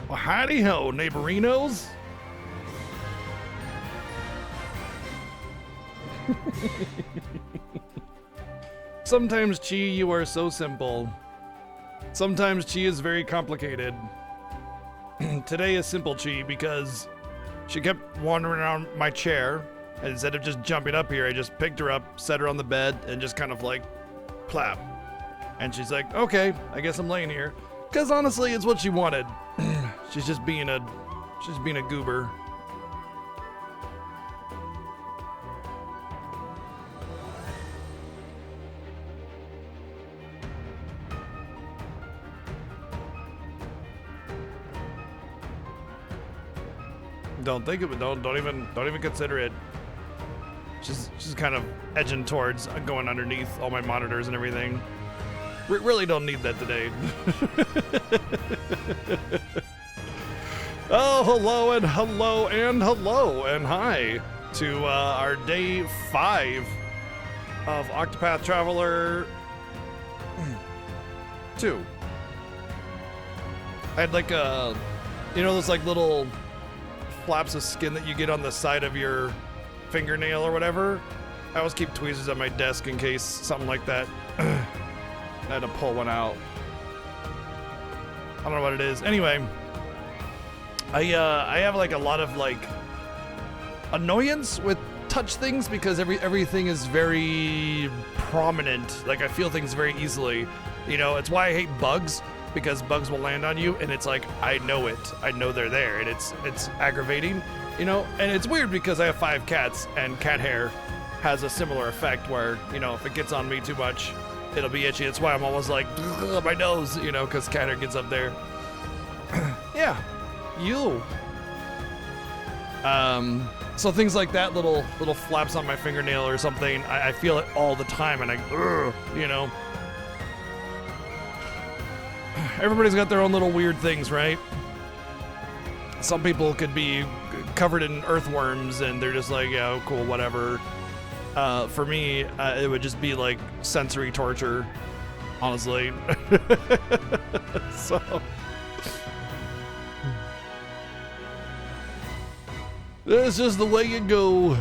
Well, howdy ho, neighborinos. Sometimes Chi, you are so simple. Sometimes Chi is very complicated. Today is simple Chi because she kept wandering around my chair, and instead of just jumping up here, I just picked her up, set her on the bed, and just kind of like plap. And she's like, okay, I guess I'm laying here. Because honestly, it's what she wanted. She's just being a goober. Don't think of it. Don't even consider it. She's kind of edging towards going underneath all my monitors and everything. Really don't need that today. Oh, hello and hello and hello and hi to our day 5 of Octopath Traveler 2. I had like those like little flaps of skin that you get on the side of your fingernail or whatever. I always keep tweezers at my desk in case something like that. I had to pull one out. I don't know what it is. Anyway, I have like a lot of like annoyance with touch things because everything is very prominent. Like I feel things very easily. You know, it's why I hate bugs, because bugs will land on you and it's like I know it. I know they're there and it's aggravating, you know? And it's weird because I have 5 cats and cat hair has a similar effect where, you know, if it gets on me too much, it'll be itchy. That's why I'm always like, my nose, you know, because cat hair gets up there. Yeah, you. So things like that, little flaps on my fingernail or something, I feel it all the time, and you know. Everybody's got their own little weird things, right? Some people could be covered in earthworms, and they're just like, yeah, cool, whatever. For me, it would just be like sensory torture, honestly. So this is the way you go.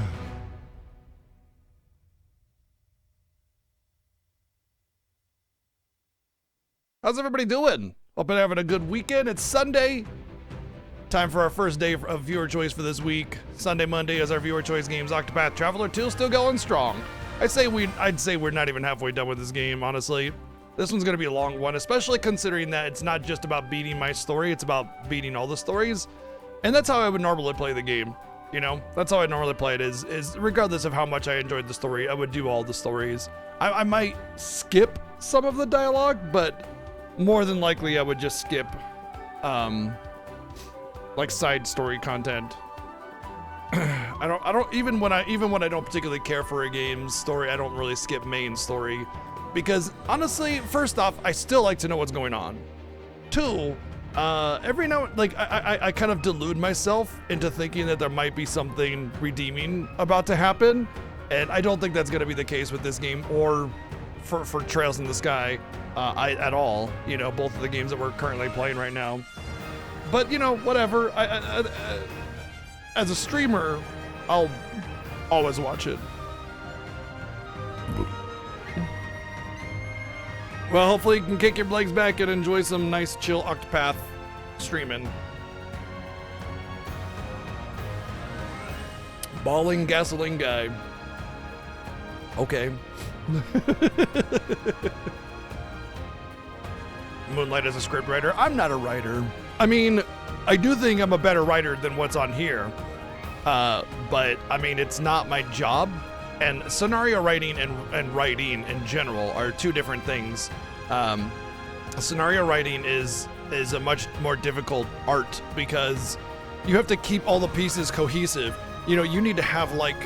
How's everybody doing? Hope you're having a good weekend. It's Sunday. Time for our first day of viewer choice for this week. Sunday, Monday is our viewer choice games. Octopath Traveler 2 still going strong. I'd say we're not even halfway done with this game, honestly. This one's gonna be a long one, especially considering that it's not just about beating my story, it's about beating all the stories. And that's how I would normally play the game. You know, that's how I normally play it is regardless of how much I enjoyed the story, I would do all the stories. I might skip some of the dialogue, but more than likely I would just skip like side story content. I don't even when I don't particularly care for a game's story, I don't really skip main story, because honestly, first off, I still like to know what's going on. 2, every now like I kind of delude myself into thinking that there might be something redeeming about to happen, and I don't think that's going to be the case with this game or for Trails in the Sky at all. You know, both of the games that we're currently playing right now. But you know, whatever. As a streamer, I'll always watch it. Well, hopefully you can kick your legs back and enjoy some nice chill Octopath streaming. Balling gasoline guy. Okay. Moonlight as a scriptwriter. I'm not a writer. I mean, I do think I'm a better writer than what's on here. But I mean, it's not my job. And scenario writing and writing in general are two different things. Scenario writing is a much more difficult art because you have to keep all the pieces cohesive. You know, you need to have like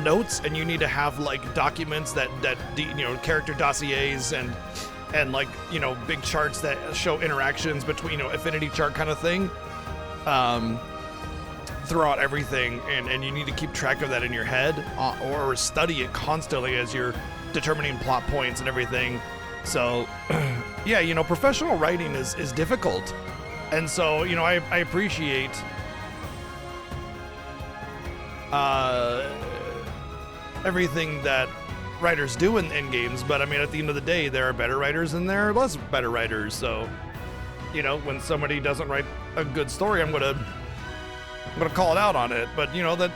notes, and you need to have like documents that you know, character dossiers and like, you know, big charts that show interactions between, you know, affinity chart kind of thing. Throughout everything, and you need to keep track of that in your head, or study it constantly as you're determining plot points and everything. So yeah, you know, professional writing is difficult. And so, you know, I appreciate everything that writers do in games, but I mean, at the end of the day, there are better writers and there are less better writers. So, you know, when somebody doesn't write a good story, I'm gonna call it out on it. But you know, that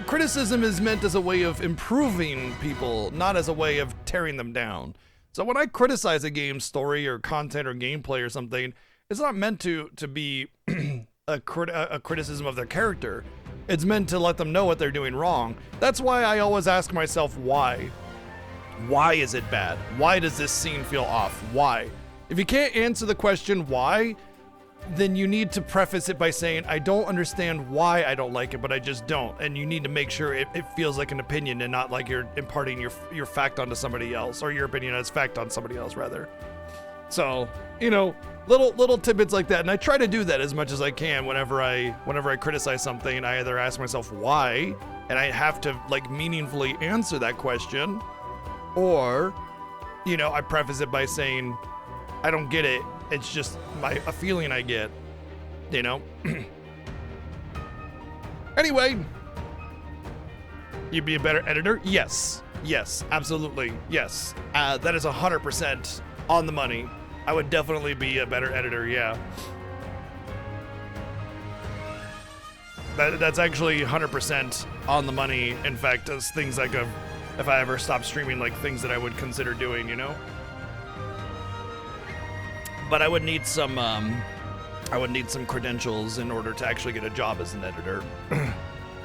criticism is meant as a way of improving people, not as a way of tearing them down. So when I criticize a game's story or content or gameplay or something, it's not meant to be a criticism of their character. It's meant to let them know what they're doing wrong. That's why I always ask myself why. Why is it bad? Why does this scene feel off? Why? If you can't answer the question why, then you need to preface it by saying, I don't understand why I don't like it, but I just don't. And you need to make sure it feels like an opinion and not like you're imparting your fact onto somebody else, or your opinion as fact on somebody else, rather. So, you know, little tidbits like that. And I try to do that as much as I can whenever I criticize something. I either ask myself why, and I have to like meaningfully answer that question, or, you know, I preface it by saying, I don't get it. It's just a feeling I get, you know? Anyway, you'd be a better editor? Yes. Yes, absolutely. Yes. That is 100% on the money. I would definitely be a better editor, yeah. That's actually 100% on the money. In fact, as things like if I ever stopped streaming, like things that I would consider doing, you know? But I would need some credentials in order to actually get a job as an editor.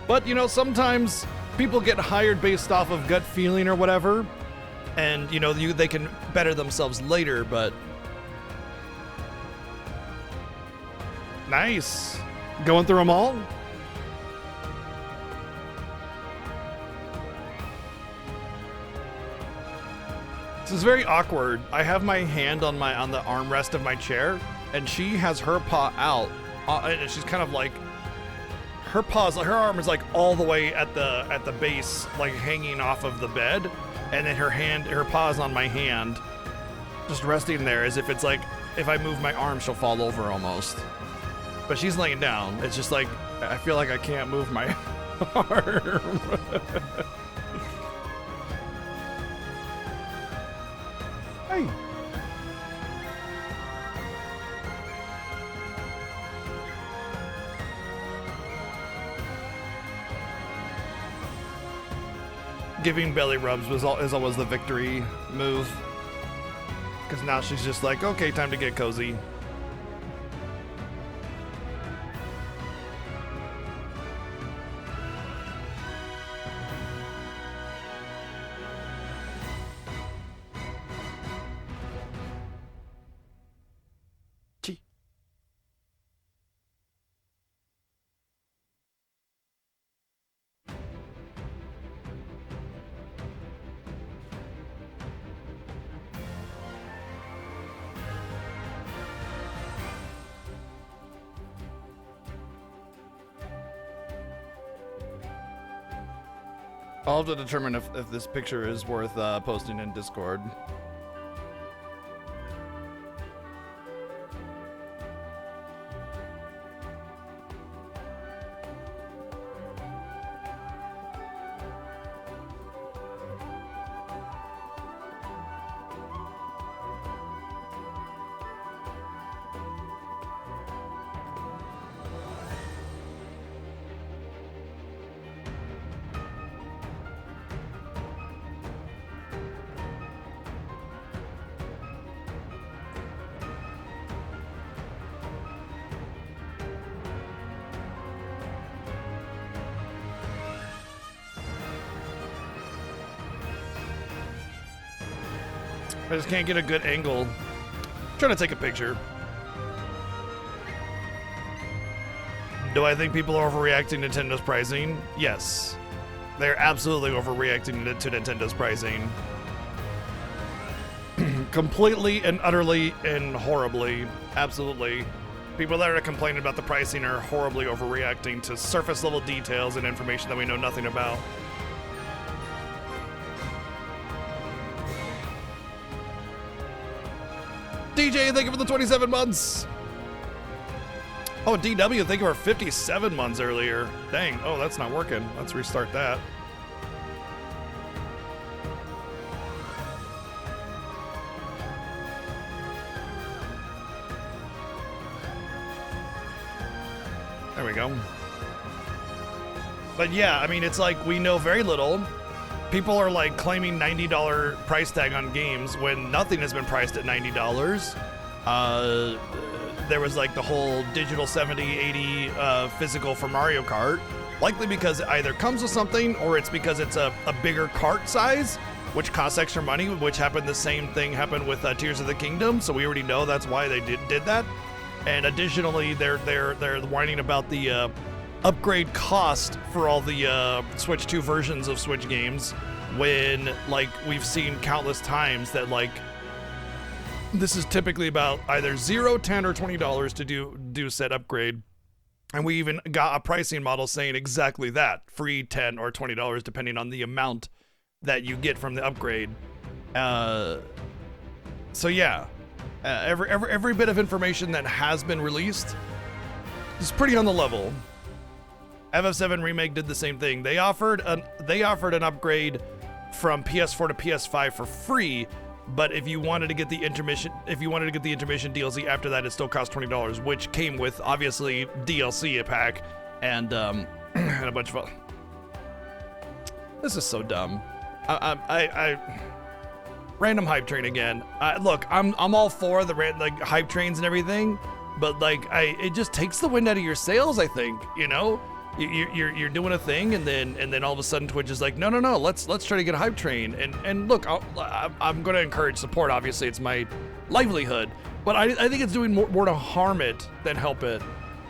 But you know, sometimes people get hired based off of gut feeling or whatever, and you know, they can better themselves later. But nice, going through them all. This is very awkward. I have my hand on the armrest of my chair, and she has her paw out, and she's kind of like, her arm is like all the way at the base, like hanging off of the bed, and then her paw is on my hand, just resting there, as if it's like, if I move my arm, she'll fall over almost. But she's laying down. It's just like, I feel like I can't move my arm. Hey. Giving belly rubs is always the victory move. Because now she's just like, okay, time to get cozy. I'll have to determine if this picture is worth posting in Discord. I just can't get a good angle. I'm trying to take a picture. Do I think people are overreacting to Nintendo's pricing? Yes. They're absolutely overreacting to Nintendo's pricing. Completely and utterly and horribly. Absolutely. People that are complaining about the pricing are horribly overreacting to surface level details and information that we know nothing about. DJ, thank you for the 27 months. Oh, DW, thank you for 57 months earlier. Dang, oh, that's not working. Let's restart that. There we go. But yeah, I mean, it's like we know very little. People are like claiming $90 price tag on games when nothing has been priced at $90. There was like the whole digital 70, 80 physical for Mario Kart. Likely because it either comes with something or it's because it's a bigger cart size, which costs extra money, which happened the same thing happened with Tears of the Kingdom. So we already know that's why they did that. And additionally, they're whining about the upgrade cost for all the Switch 2 versions of Switch games when, like, we've seen countless times that, like, this is typically about either $0, $10, or $20 to do said upgrade. And we even got a pricing model saying exactly that, free $10 or $20 depending on the amount that you get from the upgrade. So yeah, every bit of information that has been released is pretty on the level. FF7 Remake did the same thing. They offered an upgrade from PS4 to PS5 for free, but if you wanted to get the intermission DLC after that, it still cost $20, which came with obviously DLC a pack and and a bunch of. This is so dumb. I random hype train again. Look, I'm all for the like hype trains and everything, but like it just takes the wind out of your sails. I think, you know. You're doing a thing, and then all of a sudden Twitch is like, no, let's try to get a hype train. And look, I'm going to encourage support. Obviously, it's my livelihood, but I think it's doing more to harm it than help it.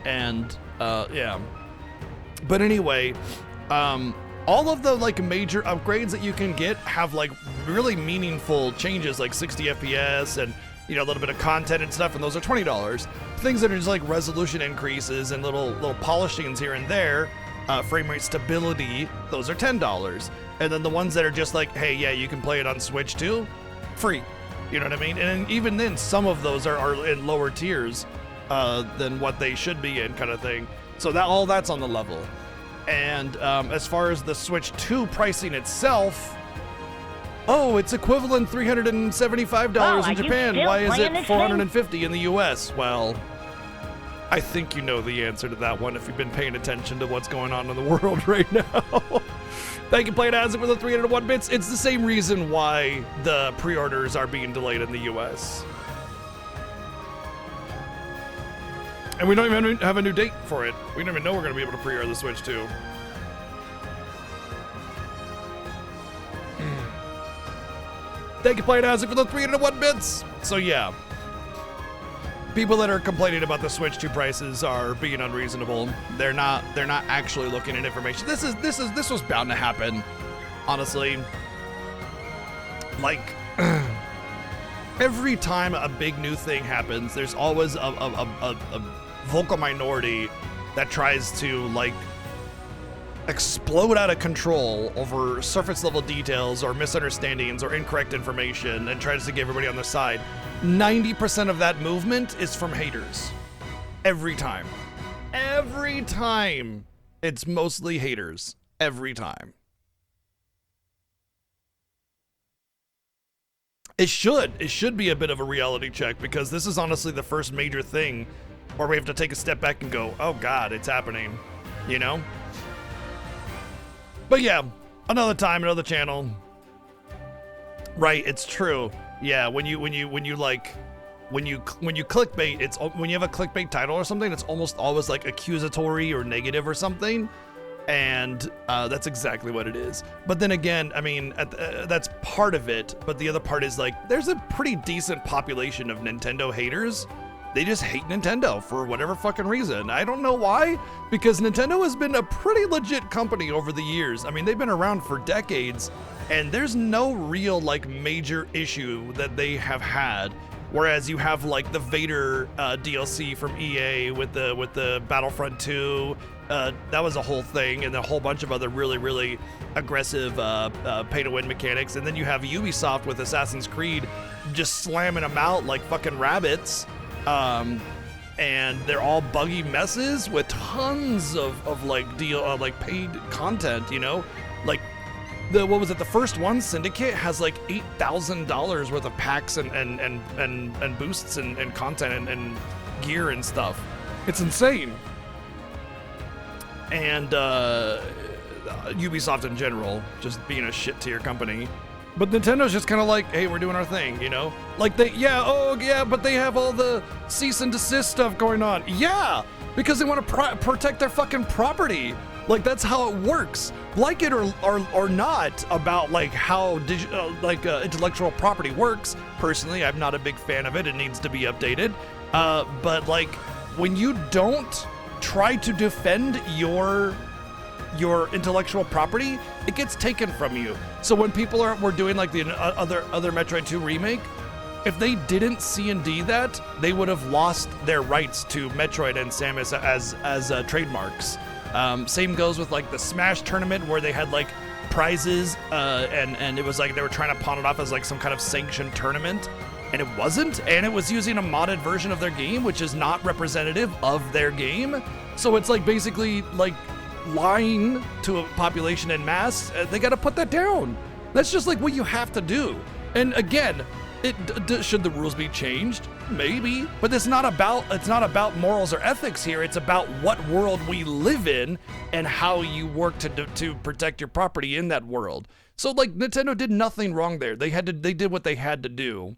And yeah. But anyway, all of the like major upgrades that you can get have like really meaningful changes, like 60 FPS and, you know, a little bit of content and stuff, and those are $20. Things that are just like resolution increases and little polishings here and there, frame rate stability, those are $10. And then the ones that are just like, hey, yeah, you can play it on Switch too, free. You know what I mean? And even then, some of those are in lower tiers than what they should be in, kind of thing. So all that's on the level. And as far as the Switch 2 pricing itself, oh, it's equivalent $375 in Japan. Why is it $450 in the US? Well, I think you know the answer to that one if you've been paying attention to what's going on in the world right now. Thank you, Playing As It, for the 301 bits. It's the same reason why the pre-orders are being delayed in the US. And we don't even have a new date for it. We don't even know we're going to be able to pre-order the Switch 2. Thank you, Playing As It, for the 301 bits. So yeah, people that are complaining about the Switch 2 prices are being unreasonable. They're not actually looking at information. This was bound to happen, honestly. Like every time a big new thing happens, there's always a vocal minority that tries to like explode out of control over surface level details or misunderstandings or incorrect information and tries to get everybody on their side. 90% of that movement is from haters. Every time. Every time. It's mostly haters. Every time. It should be a bit of a reality check, because this is honestly the first major thing where we have to take a step back and go, oh God, it's happening, you know? But yeah, another time, another channel. Right, it's true. Yeah, when you clickbait, it's when you have a clickbait title or something, it's almost always like accusatory or negative or something, and that's exactly what it is. But then again, I mean, that's part of it. But the other part is like, there's a pretty decent population of Nintendo haters. They just hate Nintendo for whatever fucking reason. I don't know why, because Nintendo has been a pretty legit company over the years. I mean, they've been around for decades, and there's no real like major issue that they have had. Whereas you have like the Vader DLC from EA with the Battlefront 2, that was a whole thing, and a whole bunch of other really aggressive pay-to-win mechanics. And then you have Ubisoft with Assassin's Creed just slamming them out like fucking rabbits. and they're all buggy messes with tons of like like paid content, you know, like what was it? The first one, Syndicate, has like $8,000 worth of packs and boosts and content and gear and stuff. It's insane. And Ubisoft in general, just being a shit tier company. But Nintendo's just kind of like, hey, we're doing our thing, you know? Like but they have all the cease and desist stuff going on. Yeah, because they want to protect their fucking property. Like, that's how it works. Like it or not about like how intellectual property works. Personally, I'm not a big fan of it. It needs to be updated. But like, when you don't try to defend your intellectual property, it gets taken from you. So when people were doing like the other Metroid 2 remake, if they didn't C&D that, they would have lost their rights to Metroid and Samus as trademarks. Same goes with like the Smash tournament where they had like prizes and it was like they were trying to pawn it off as like some kind of sanctioned tournament, and it wasn't, and it was using a modded version of their game, which is not representative of their game. So it's like basically like lying to a population en masse. They got to put that down. That's just like what you have to do. And again, should the rules be changed? Maybe, but it's not about morals or ethics here. It's about what world we live in and how you work to protect your property in that world. So like, Nintendo did nothing wrong there. They did what they had to do.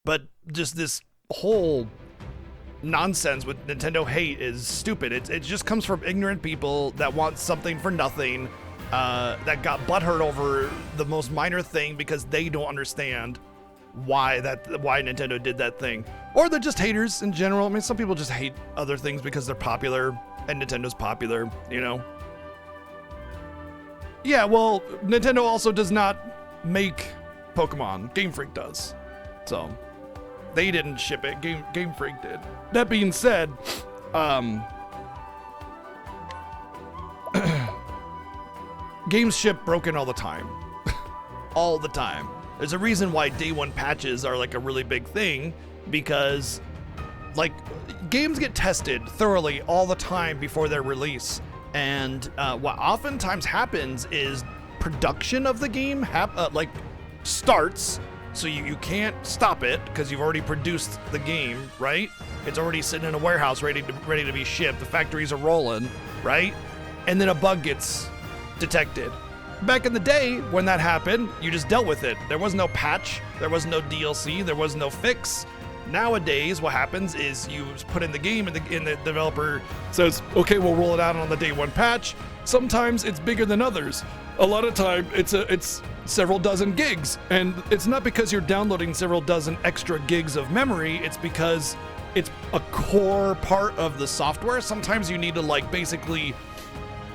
But just this whole nonsense with Nintendo hate is stupid. It just comes from ignorant people that want something for nothing, that got butthurt over the most minor thing because they don't understand why Nintendo did that thing. Or they're just haters in general. I mean, some people just hate other things because they're popular and Nintendo's popular, you know? Yeah, well, Nintendo also does not make Pokemon. Game Freak does. So, they didn't ship it. Game Freak did. That being said, games ship broken all the time. All the time. There's a reason why day one patches are like a really big thing, because like games get tested thoroughly all the time before their release. And what oftentimes happens is production of the game starts, so you can't stop it because you've already produced the game, right? It's already sitting in a warehouse ready to be shipped. The factories are rolling, right? And then a bug gets detected. Back in the day when that happened, you just dealt with it. There was no patch, there was no DLC, there was no fix. Nowadays, what happens is you put in the game and the developer says, okay, we'll roll it out on the day one patch. Sometimes it's bigger than others. A lot of time it's several dozen gigs, and it's not because you're downloading several dozen extra gigs of memory, it's because it's a core part of the software. Sometimes you need to like basically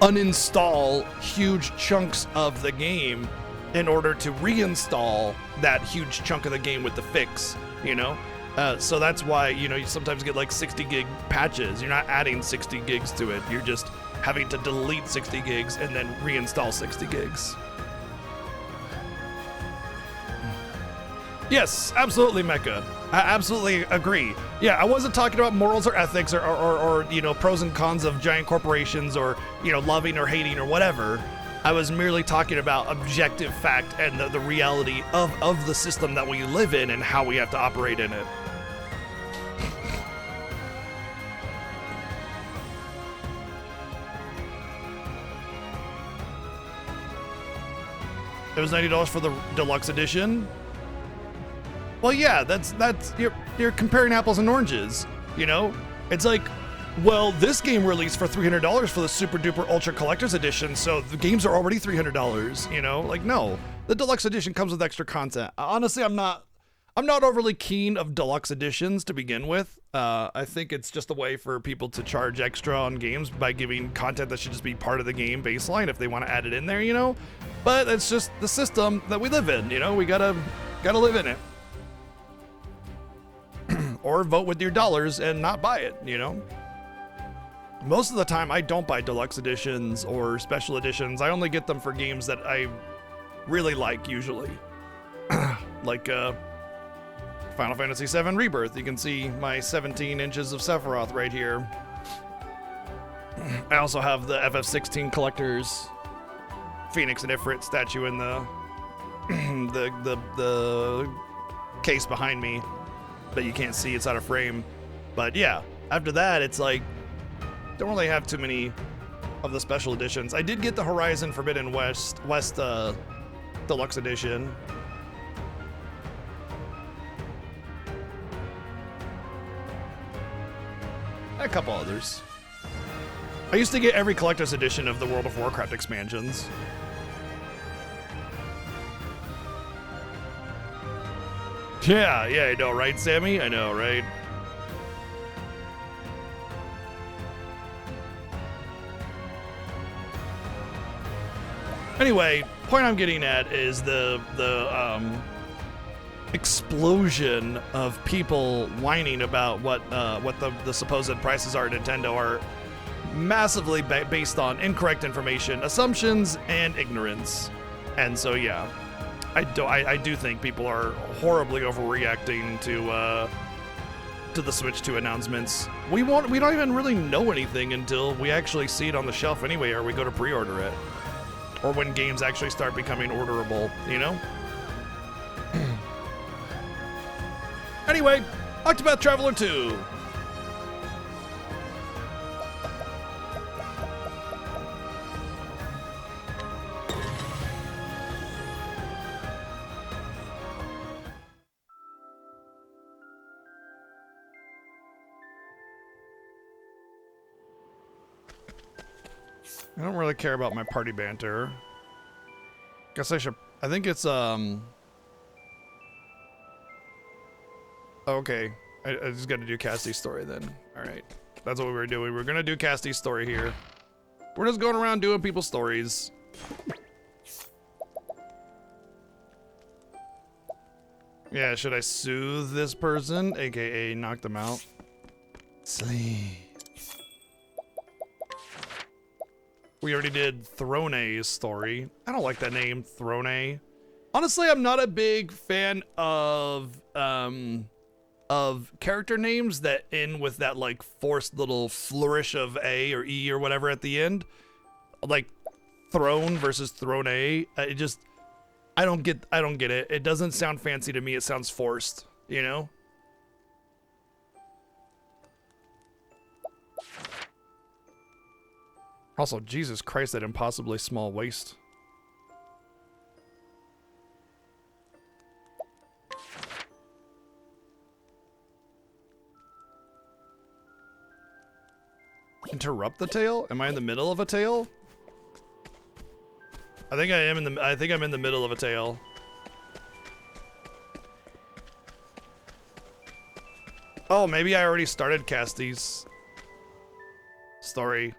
uninstall huge chunks of the game in order to reinstall that huge chunk of the game with the fix, you know? So that's why, you know, you sometimes get like 60 gig patches. You're not adding 60 gigs to it. You're just having to delete 60 gigs and then reinstall 60 gigs. Yes, absolutely, Mecca. I absolutely agree. Yeah, I wasn't talking about morals or ethics or you know, pros and cons of giant corporations or, you know, loving or hating or whatever. I was merely talking about objective fact and the reality of the system that we live in and how we have to operate in it. It was $90 for the deluxe edition. Well, yeah, that's you're comparing apples and oranges, you know? It's like, well, this game released for $300 for the Super Duper Ultra Collector's Edition, so the games are already $300, you know? Like, no, the deluxe edition comes with extra content. Honestly, I'm not overly keen of deluxe editions to begin with. I think it's just a way for people to charge extra on games by giving content that should just be part of the game baseline if they want to add it in there, you know? But it's just the system that we live in, you know? We gotta live in it. Or vote with your dollars and not buy it, you know? Most of the time, I don't buy deluxe editions or special editions. I only get them for games that I really like, usually. Like Final Fantasy VII Rebirth. You can see my 17 inches of Sephiroth right here. I also have the FF16 collector's Phoenix and Ifrit statue in the the case behind me that you can't see. It's out of frame. But yeah, after that, it's like, don't really have too many of the special editions. I did get the Horizon Forbidden West Deluxe Edition. A couple others. I used to get every collector's edition of the World of Warcraft expansions. Yeah, I know, right, Sammy? I know, right? Anyway, point I'm getting at is the explosion of people whining about what the supposed prices are at Nintendo are massively based on incorrect information, assumptions, and ignorance. And so yeah, I do think people are horribly overreacting to the Switch 2 announcements. We don't even really know anything until we actually see it on the shelf anyway, or we go to pre-order it, or when games actually start becoming orderable, you know? Anyway, Octopath Traveler 2. I don't really care about my party banter. Guess I should. I think it's okay. I just got to do Cassie's story then. All right, that's what we were doing. We're gonna do Cassie's story here. We're just going around doing people's stories. Yeah, should I soothe this person, aka knock them out? Sleep. We already did Throne's story. I don't like that name, Throne. Honestly, I'm not a big fan of character names that end with that like forced little flourish of A or E or whatever at the end. Like Throne versus Throne. I don't get it. It doesn't sound fancy to me. It sounds forced, you know? Also, Jesus Christ, that impossibly small waist. Interrupt the tale? Am I in the middle of a tale? I think I'm in the middle of a tale. Oh, maybe I already started Cassie's story.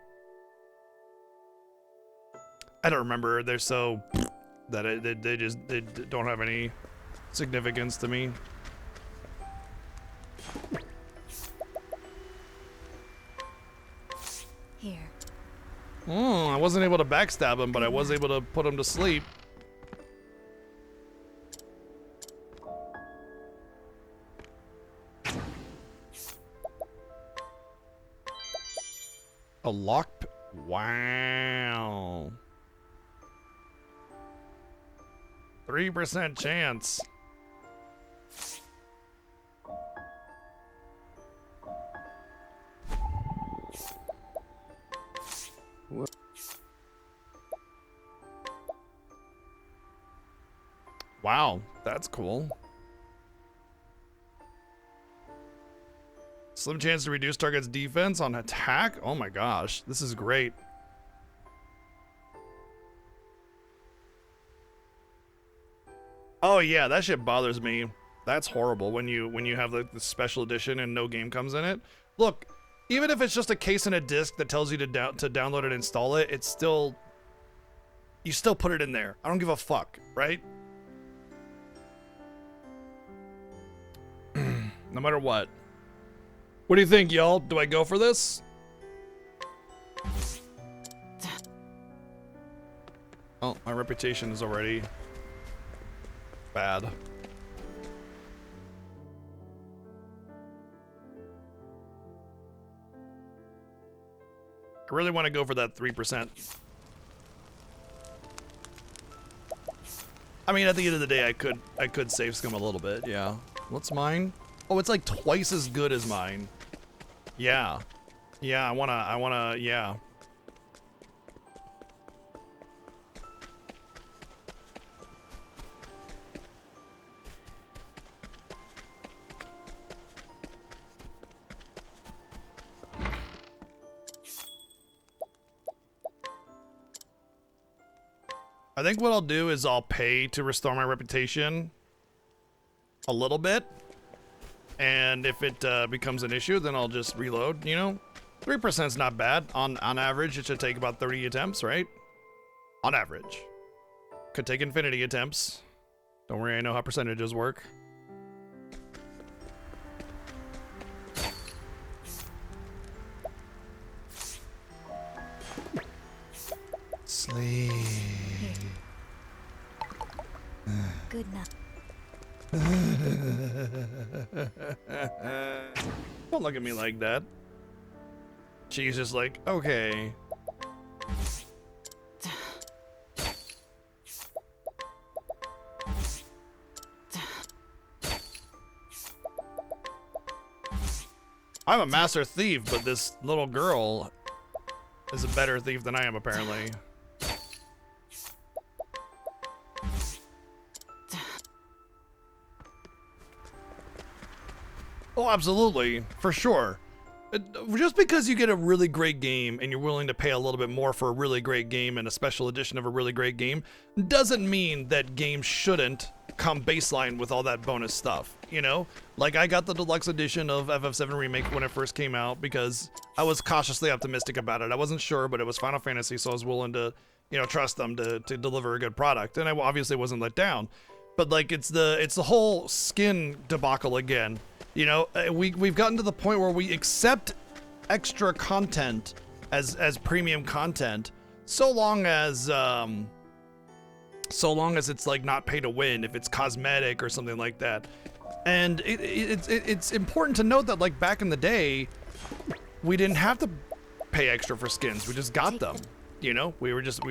I don't remember. They're so that they don't have any significance to me. Here. I wasn't able to backstab him, but I was able to put him to sleep. A lock. Wow. 3% chance. Wow, that's cool. Slim chance to reduce target's defense on attack? Oh my gosh, this is great. Oh yeah, that shit bothers me. That's horrible when you have the special edition and no game comes in it. Look, even if it's just a case and a disc that tells you to download and install it, it's still, you still put it in there. I don't give a fuck, right? No matter what. What do you think, y'all? Do I go for this? Oh, my reputation is already bad. I really want to go for that 3%. I mean, at the end of the day, I could save scum a little bit, yeah. What's mine? Oh, it's like twice as good as mine. Yeah. Yeah, I wanna, yeah. I think what I'll do is I'll pay to restore my reputation a little bit. And if it becomes an issue, then I'll just reload, you know? 3% is not bad. On average, it should take about 30 attempts, right? On average. Could take infinity attempts. Don't worry, I know how percentages work. Sleep. Good night. Don't look at me like that. She's just like, okay. I'm a master thief, but this little girl is a better thief than I am, apparently. Oh, absolutely. For sure. Just because you get a really great game and you're willing to pay a little bit more for a really great game and a special edition of a really great game doesn't mean that games shouldn't come baseline with all that bonus stuff, you know? Like, I got the deluxe edition of FF7 Remake when it first came out because I was cautiously optimistic about it. I wasn't sure, but it was Final Fantasy, so I was willing to, you know, trust them to deliver a good product. And I obviously wasn't let down. But, like, it's the whole skin debacle again. You know, we've gotten to the point where we accept extra content as premium content, so long as it's like not pay to win, if it's cosmetic or something like that. And it's important to note that, like, back in the day, we didn't have to pay extra for skins. We just got them. You know, we were just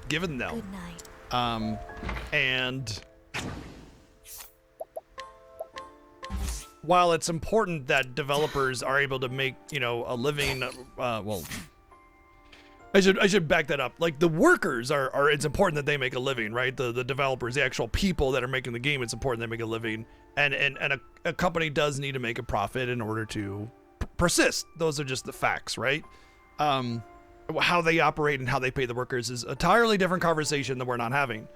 given them. Good night. And while it's important that developers are able to make, you know, a living, well, I should back that up. Like, the workers are it's important that they make a living, right? The developers, the actual people that are making the game, it's important they make a living. And a company does need to make a profit in order to persist. Those are just the facts, right? How they operate and how they pay the workers is an entirely different conversation that we're not having.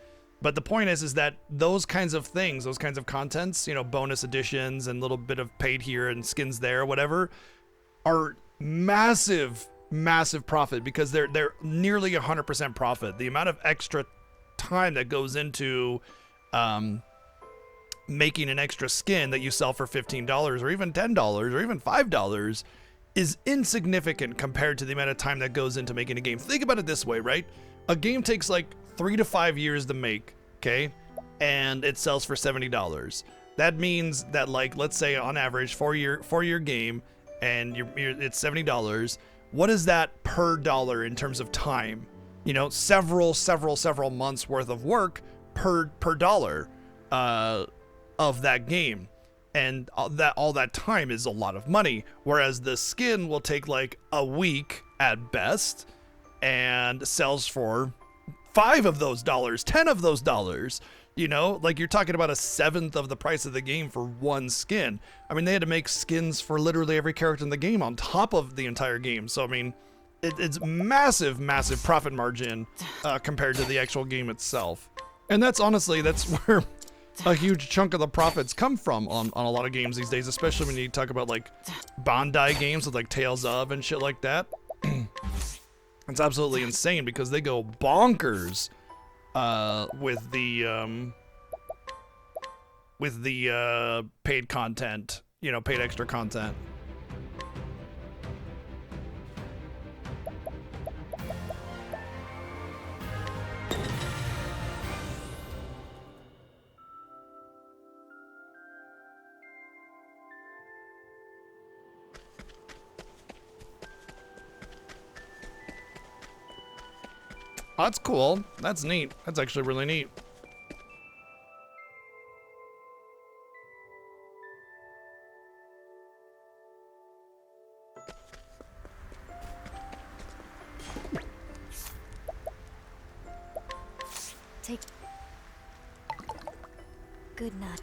But the point is that those kinds of things, those kinds of contents, you know, bonus editions and a little bit of paid here and skins there, whatever, are massive profit because they're nearly 100% profit. The amount of extra time that goes into making an extra skin that you sell for $15 or even $10 or even $5 is insignificant compared to the amount of time that goes into making a game. Think about it this way, right? A game takes like 3 to 5 years to make, okay? And it sells for $70. That means that, like, let's say on average, for your game, and it's $70. What is that per dollar in terms of time? You know, several months worth of work per dollar of that game. And all that time is a lot of money. Whereas the skin will take like a week at best and sells for 5 of those dollars, 10 of those dollars. You know, like, you're talking about a 1/7 of the price of the game for one skin. I mean, they had to make skins for literally every character in the game on top of the entire game. So, I mean, it's massive profit margin compared to the actual game itself. And that's where a huge chunk of the profits come from on a lot of games these days, especially when you talk about, like, Bandai games with, like, Tales of and shit like that. It's absolutely insane because they go bonkers with the paid content, you know, paid extra content. Oh, that's cool. That's neat. That's actually really neat. Take. Good night.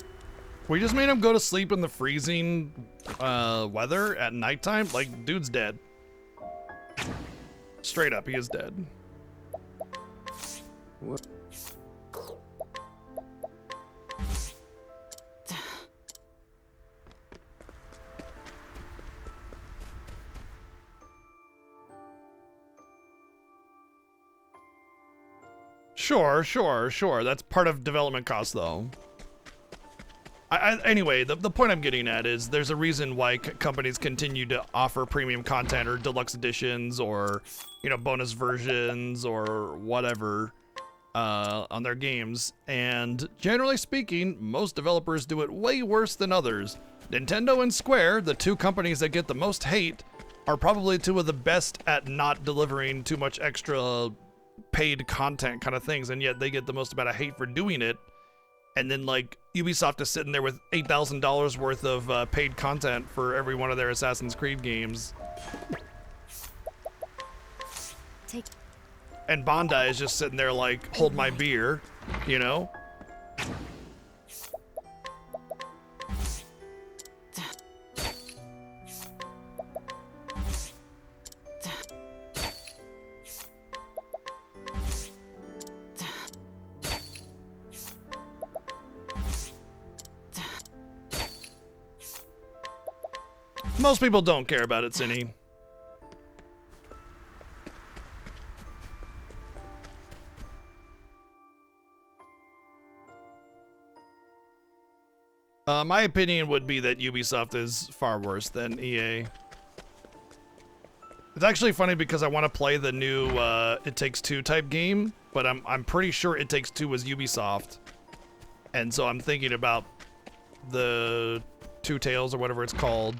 We just made him go to sleep in the freezing weather at nighttime. Like, dude's dead. Straight up, he is dead. What? Sure. That's part of development cost, though. Anyway, the point I'm getting at is there's a reason why companies continue to offer premium content or deluxe editions or, you know, bonus versions or whatever on their games. And generally speaking, most developers do it way worse than others. Nintendo and Square, the two companies that get the most hate, are probably two of the best at not delivering too much extra paid content kind of things, and yet they get the most amount of hate for doing it. And then, like, Ubisoft is sitting there with $8,000 worth of paid content for every one of their Assassin's Creed games. Take. And Bandai is just sitting there like, hold my beer, you know? Most people don't care about it, Cinny. My opinion would be that Ubisoft is far worse than EA. It's actually funny because I want to play the new It Takes Two type game, but I'm pretty sure It Takes Two was Ubisoft. And so I'm thinking about the Two Tales or whatever it's called.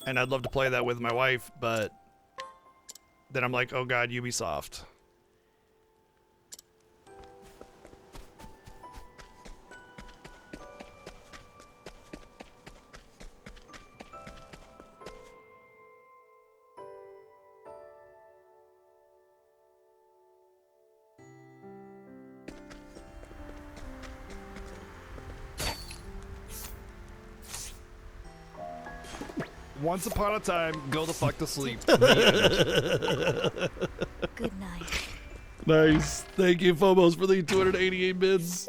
And I'd love to play that with my wife, but then I'm like, oh god, Ubisoft. Once upon a time, go the fuck to sleep. Good night. Nice. Thank you, Phobos, for the 288 bids.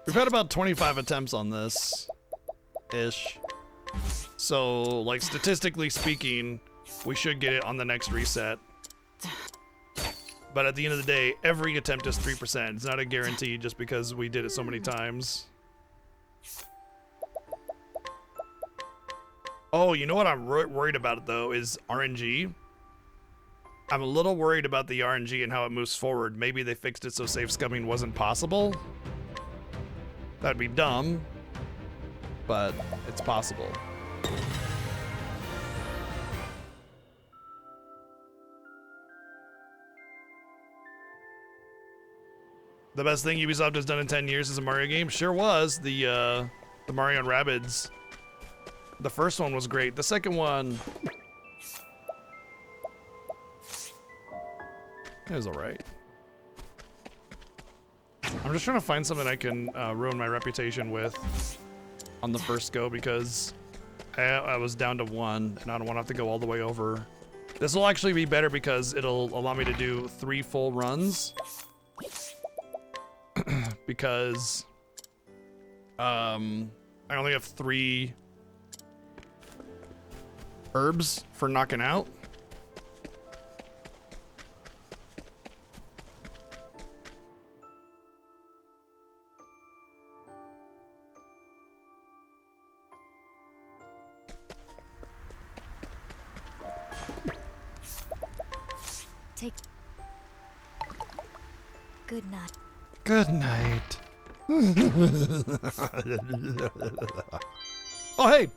We've had about 25 attempts on this, ish. So, like, statistically speaking, we should get it on the next reset. But at the end of the day, every attempt is 3%. It's not a guarantee just because we did it so many times. Oh, you know what I'm worried about, though, is RNG. I'm a little worried about the RNG and how it moves forward. Maybe they fixed it so safe scumming wasn't possible. That'd be dumb, but it's possible. The best thing Ubisoft has done in 10 years is a Mario game. Sure was. The Mario and Rabbids. The first one was great. The second one, it was alright. I'm just trying to find something I can ruin my reputation with on the first go because I was down to 1 and I don't want to have to go all the way over. This will actually be better because it'll allow me to do 3 full runs. Because I only have 3 herbs for knocking out. Take. Good night. Good night. Oh, hey.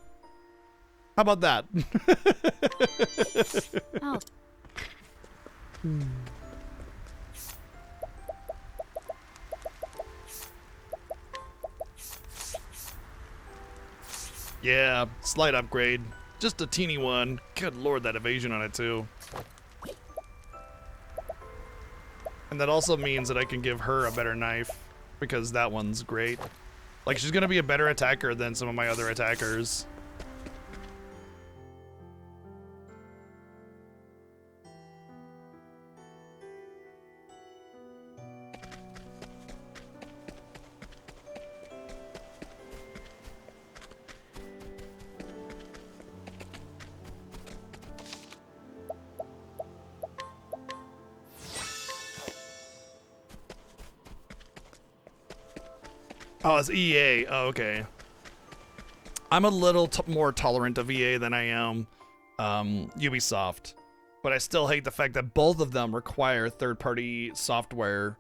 How about that? Oh, Yeah, slight upgrade. Just a teeny one. Good lord, that evasion on it too. And that also means that I can give her a better knife, because that one's great. Like, she's gonna be a better attacker than some of my other attackers. Oh, it's EA. Oh, okay. I'm a little more tolerant of EA than I am Ubisoft, but I still hate the fact that both of them require third-party software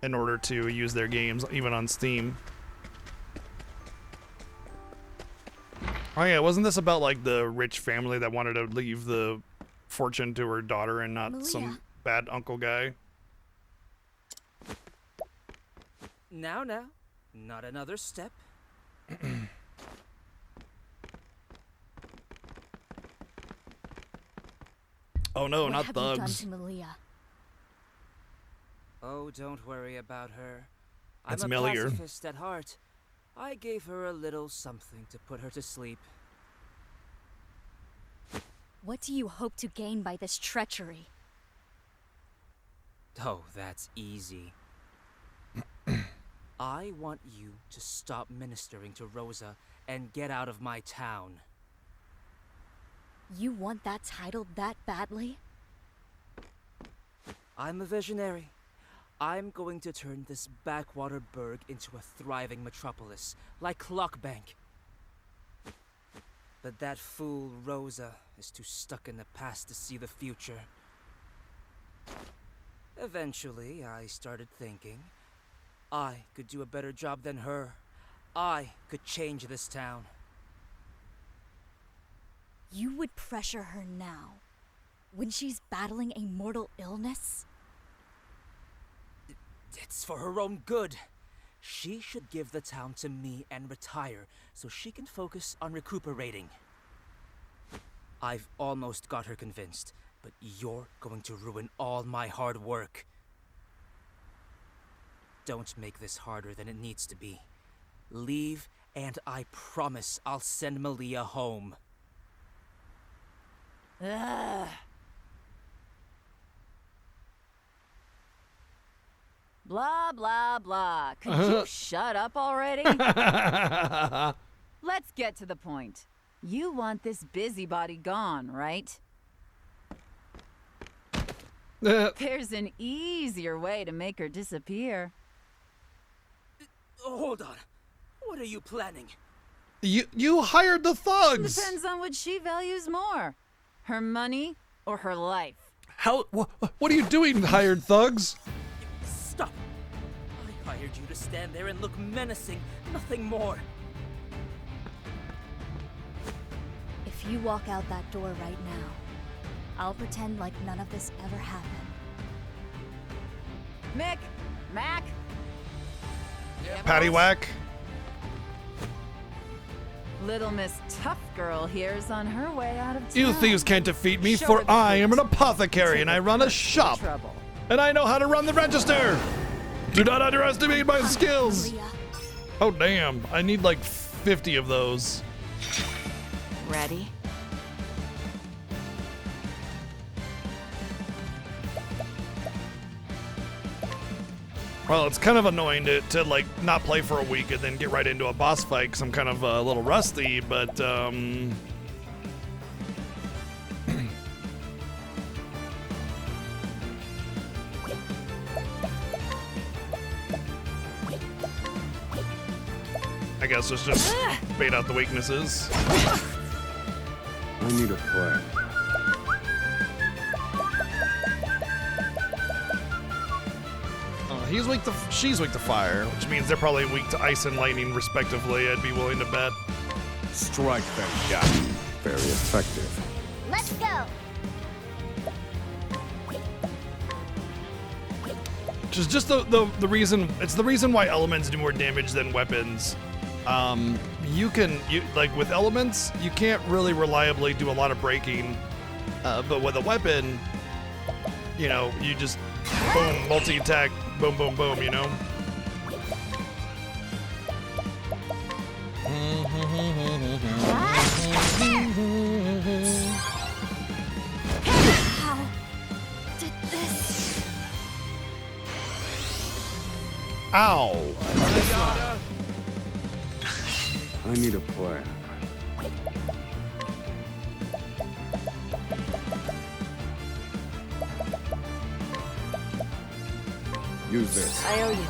in order to use their games, even on Steam. Oh yeah, wasn't this about like the rich family that wanted to leave the fortune to her daughter and not Malia. some bad uncle guy? Now, not another step. Oh no, what not have you done thugs. to Malia? Oh, don't worry about her. That's I'm a Melior. pacifist at heart. I gave her a little something to put her to sleep. What do you hope to gain by this treachery? Oh, that's easy. I want you to stop ministering to Rosa and get out of my town. You want that title that badly? I'm a visionary. I'm going to turn this backwater burg into a thriving metropolis, like Clockbank. But that fool Rosa is too stuck in the past to see the future. Eventually, I started thinking I could do a better job than her. I could change this town. You would pressure her now, when she's battling a mortal illness? It's for her own good. She should give the town to me and retire so she can focus on recuperating. I've almost got her convinced, but you're going to ruin all my hard work. Don't make this harder than it needs to be. Leave, and I promise I'll send Malia home. Ugh. Blah, blah, blah. Could you shut up already? Let's get to the point. You want this busybody gone, right? There's an easier way to make her disappear. Hold on. What are you planning? You hired the thugs. Depends on what she values more. Her money or her life. How? What are you doing, hired thugs? Stop! I hired you to stand there and look menacing, nothing more. If you walk out that door right now, I'll pretend like none of this ever happened. Mick, Mac, Patty whack. little Miss Tough Girl here's on her way out of town. You thieves can't defeat me, Show her for the I am an goods. apothecary and I run a shop. Trouble. And I know how to run the register. Do not underestimate my skills. Malia, Oh damn! I need like 50 of those. Ready? Well, it's kind of annoying to like not play for a week and then get right into a boss fight because I'm kind of a little rusty, but I guess let's just bait out the weaknesses. I need a plan. He's weak to, she's weak to fire, which means they're probably weak to ice and lightning, respectively. I'd be willing to bet. Strike them down. very effective. Let's go. Which is just the reason, it's the reason why elements do more damage than weapons. You like with elements, you can't really reliably do a lot of breaking, but with a weapon, you know, you just boom, multi-attack, boom, boom, boom, you know? How did this? Ow! I need a plan. Use this. I owe you.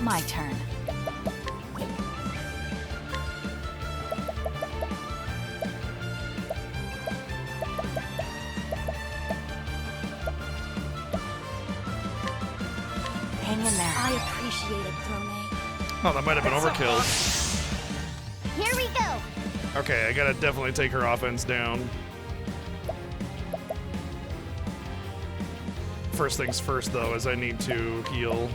My turn. Hang in there. I appreciate it, Throne. Oh, that might have been overkill. Here we go. Okay, I gotta definitely take her offense down. First things first, though, is I need to heal.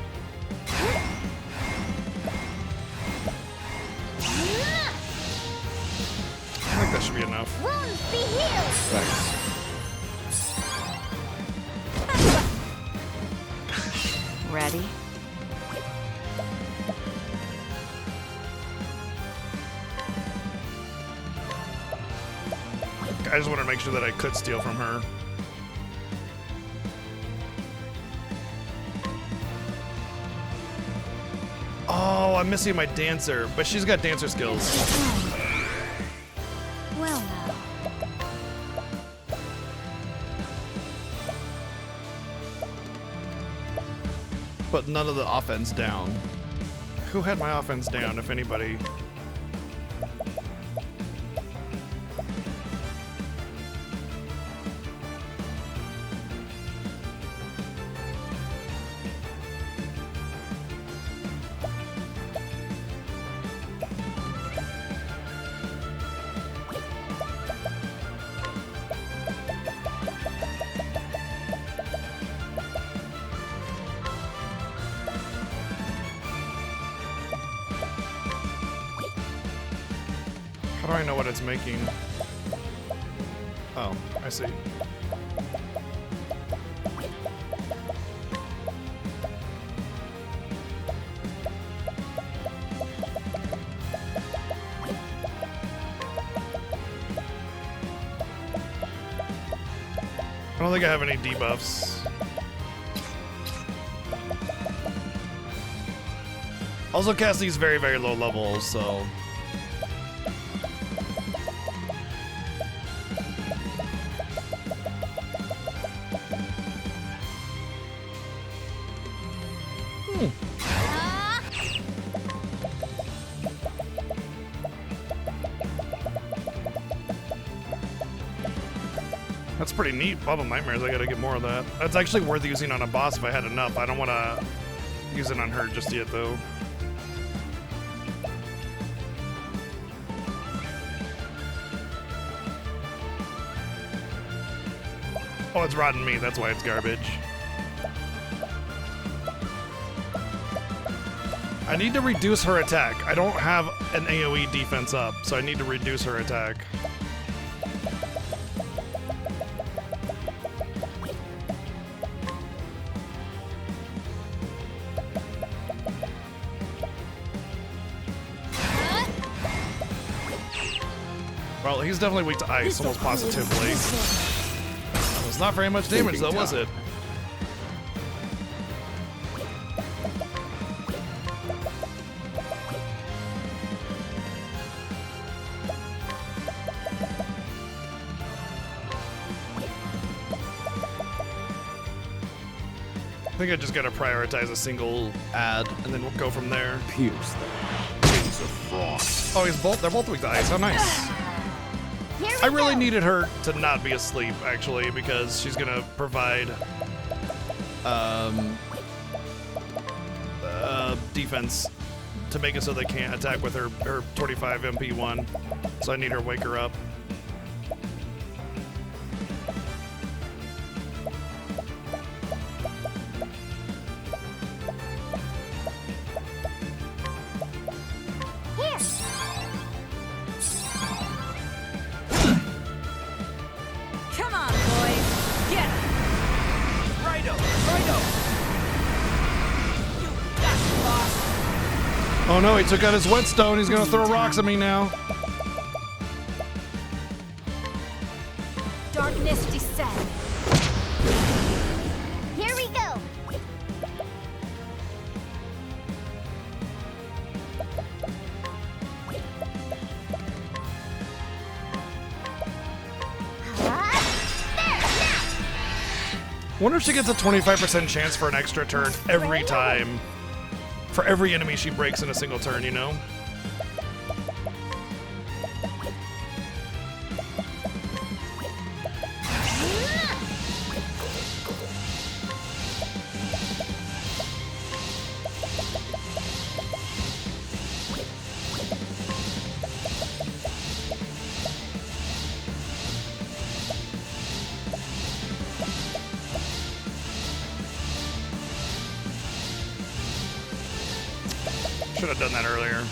I think that should be enough. Wounds be healed. Thanks. Ready? I just want to make sure that I could steal from her. Oh, I'm missing my dancer, but she's got dancer skills. Well now. But none of the offense down. Who had my offense down, if anybody? How do I know what it's making? Oh, I see. I don't think I have any debuffs. Also cast these very, very low levels, so... That's pretty neat. Bubble Nightmares, I gotta get more of that. That's actually worth using on a boss if I had enough. I don't want to use it on her just yet, though. Oh, it's rotten meat. That's why it's garbage. I need to reduce her attack. I don't have an AoE defense up, so I need to reduce her attack. Well, he's definitely weak to ice, almost positively. That was not very much damage, though, was it? I think I just gotta prioritize a single ad, and then we'll go from there. Pierce them. Wings of frost. Oh, they're both weak to ice. How nice. Here we I really go. needed her to not be asleep, actually, because she's gonna provide defense to make it so they can't attack with her 25 MP one. So I need her to wake her up. Come on, boys. Get him. Righto! Righto! You got it, boss! Oh no, he took out his whetstone. He's gonna throw rocks at me now. Darkness descend. Here we go. Wonder if she gets a 25% chance for an extra turn every time. For every enemy she breaks in a single turn, you know? Should have done that earlier.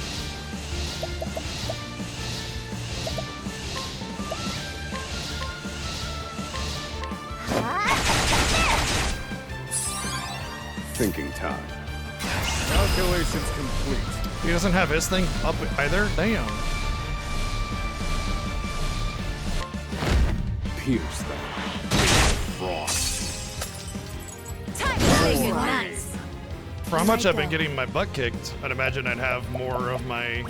Thinking time. Calculations complete. He doesn't have his thing up either? Damn. Pierce them. Frost. Time to say goodnight. For how much I've been getting my butt kicked, I'd imagine I'd have more of my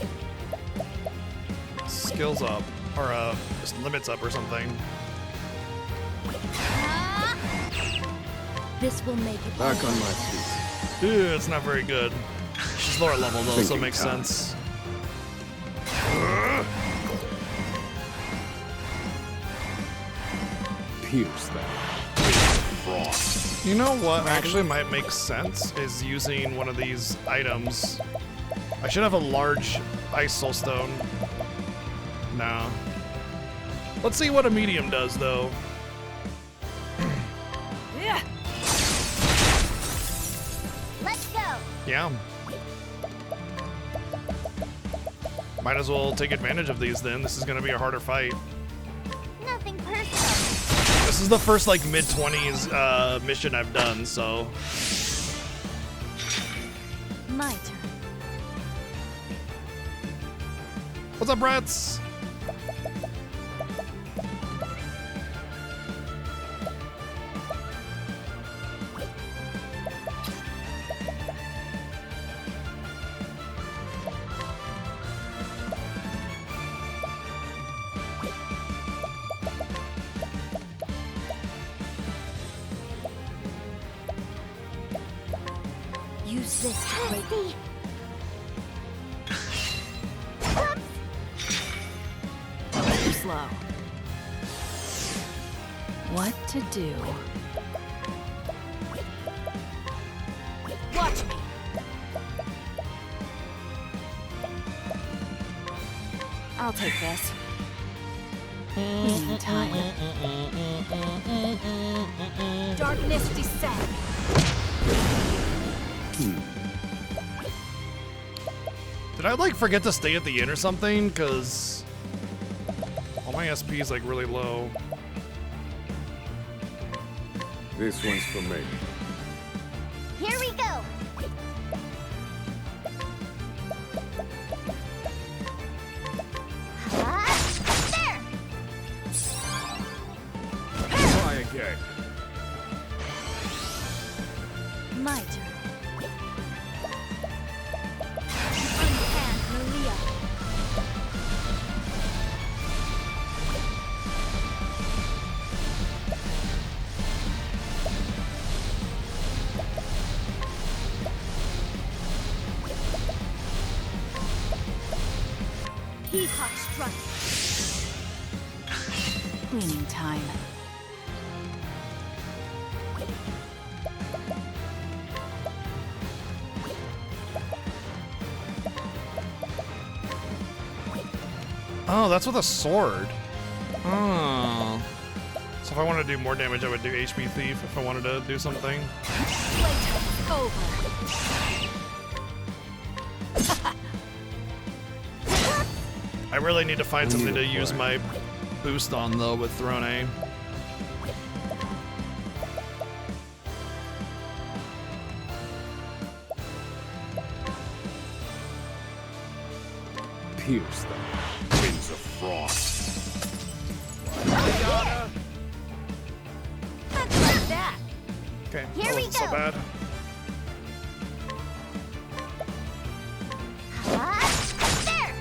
skills up, or just limits up or something. This will make it. Back on my feet. Ew, it's not very good. She's lower level though, so it Thinking makes time. sense. Pierce them. Frost. You know what actually might make sense is using one of these items. I should have a large ice soul stone. No. Let's see what a medium does though. Yeah. Let's go. Yeah. Might as well take advantage of these then. This is gonna be a harder fight. Nothing personal. This is the first like mid-20s mission I've done, so. My turn. What's up, brats? Use this to break. Too slow. What to do? Watch me. I'll take this. We need time. Darkness descend. Did I like forget to stay at the inn or something? Cause all my SP is like really low. This one's for me. Here we go. There. Try again. My turn. Unhand Maria. Peacock strike. We need time. Oh, that's with a sword. Oh. So if I wanted to do more damage, I would do HP Thief if I wanted to do something. Playtime's over. I really need to find something to use my boost on, though, with Throne. Pierce them. Wings of frost. That's like that. Okay, Here that we wasn't so go. bad. There.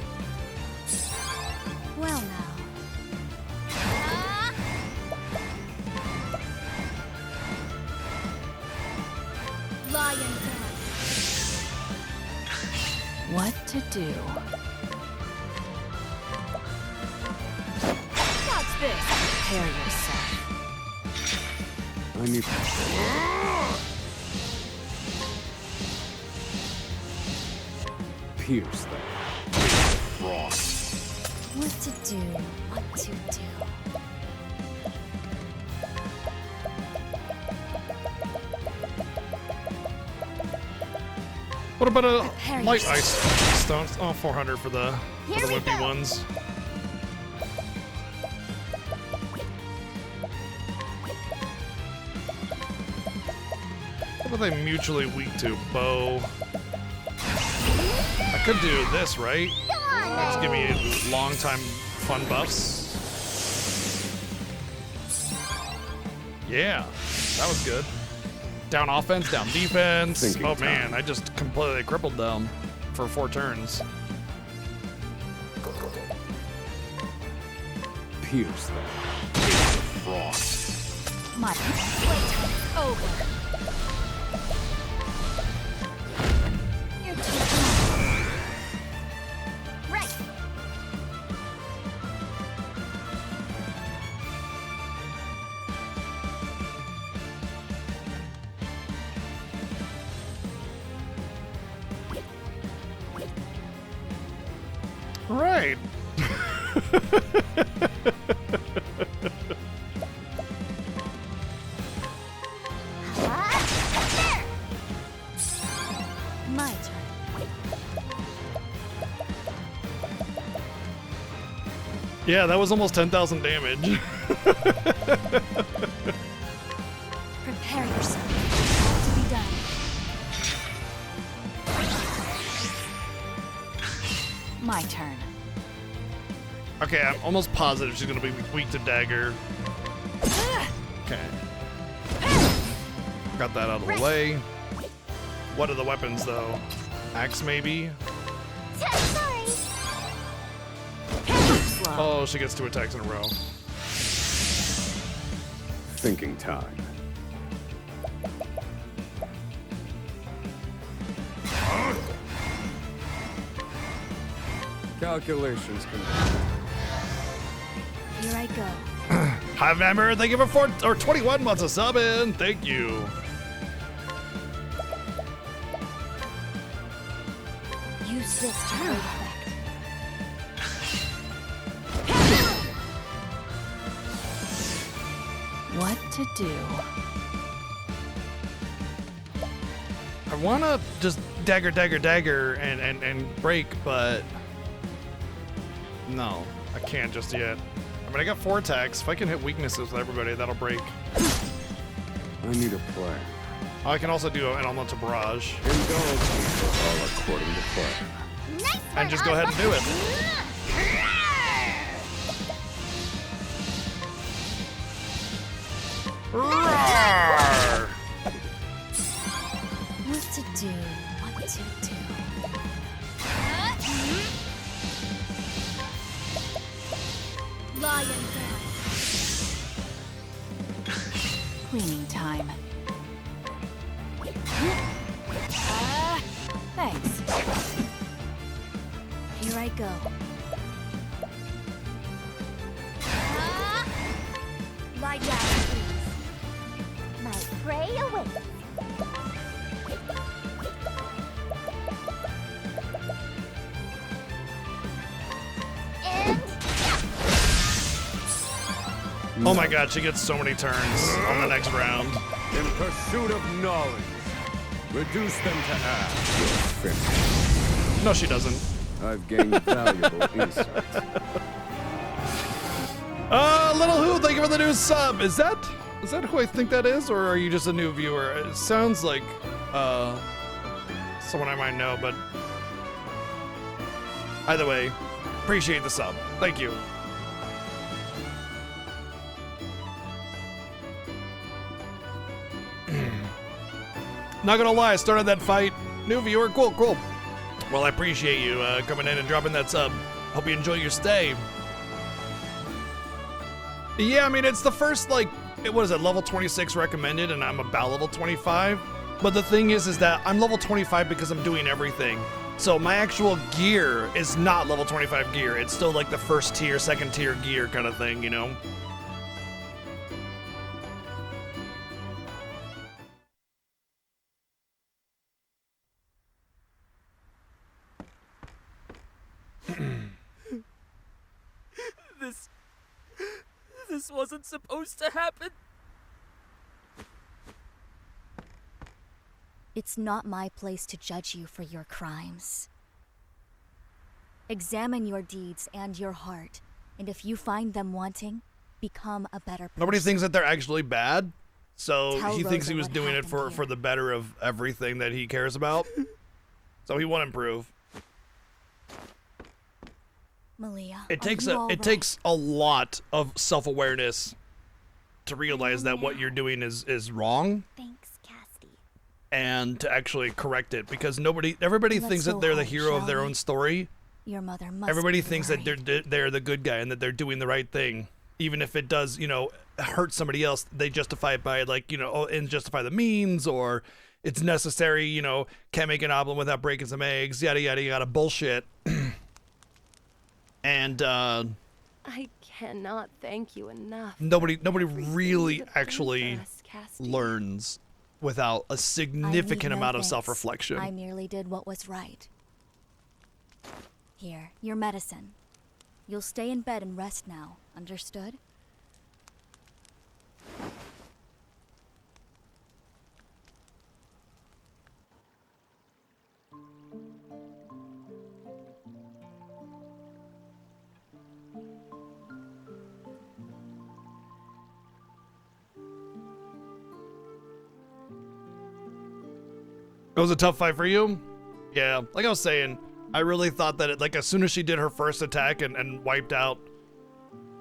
Well now. Lion dance. What to do? Watch this. Prepare yourself. I need. Pierce them. Wings of frost. What to do? What to do? What about a Prepare light yourself. ice stone? Oh, 400 for the Here we wimpy go. ones. What are they mutually weak to? Bow. I could do this, right? Just give me long time fun buffs. Yeah, that was good. Down offense, down defense. Thinking Oh time. man, I just completely crippled them for 4 turns. Pierce them. Wings of frost. My Playtime's over. You're too strong. Right. Right. There. My turn. Yeah, that was almost 10,000 damage. Prepare yourself. To be done. my turn. Okay, I'm almost positive she's gonna be weak to dagger. Okay. Got that out of the way. What are the weapons though? Axe maybe? Sorry. Slow. Oh, she gets 2 attacks in a row. Thinking time. Calculations complete. Here I go. Hi, Vammer, thank you for 21 months of subbing. Thank you. Use this to great effect. What to do? I wanna just dagger, dagger, dagger and break, but no, I can't just yet. I mean, I got 4 attacks. If I can hit weaknesses with everybody, that'll break. I need a plan. I can also do an elemental barrage Indulge me for all according to plan. Nice and just go ahead and do it. Roar! What to do? What to do? Lion dance. Cleaning time. Thanks. Here I go. Lie down, please. My prey awaits. And Oh my god, she gets so many turns on the next round. In pursuit of knowledge. Reduce them to ash. You're finished. No, she doesn't. I've gained valuable insights. Little Who, thank you for the new sub. Is that who I think that is, or are you just a new viewer? It sounds like someone I might know, but either way, appreciate the sub. Thank you. Not gonna lie, I started that fight. New viewer, cool. Well, I appreciate you coming in and dropping that sub. Hope you enjoy your stay. Yeah, I mean, it's the first, like, what is it, level 26 recommended, and I'm about level 25. But the thing is that I'm level 25 because I'm doing everything. So my actual gear is not level 25 gear. It's still like the first tier, second tier gear kind of thing, you know? This wasn't supposed to happen. It's not my place to judge you for your crimes. Examine your deeds and your heart, and if you find them wanting, become a better person. Nobody thinks that they're actually bad, so Tell he thinks Rosa he was what doing it happened for here. the better of everything that he cares about. So he won't improve. Malia, It takes are you all right? takes a lot of self-awareness to realize that what you're doing is wrong. Thanks, Cassidy. And to actually correct it, because everybody Let's thinks that go they're the home, hero of shall their we? own story. Your mother must Everybody be thinks that worried. they're the good guy and that they're doing the right thing, even if it does, you know, hurt somebody else. They justify it by, like, you know, and justify the means, or it's necessary. You know, can't make an omelet without breaking some eggs. Yada yada yada bullshit. And I cannot thank you enough. nobody Everything really you've done for actually us, Cassidy. learns without a I need significant no amount of thanks. self-reflection. I merely did what was right. Here, your medicine. You'll stay in bed and rest now. Understood? It was a tough fight for you? Yeah, like I was saying, I really thought that like as soon as she did her first attack and wiped out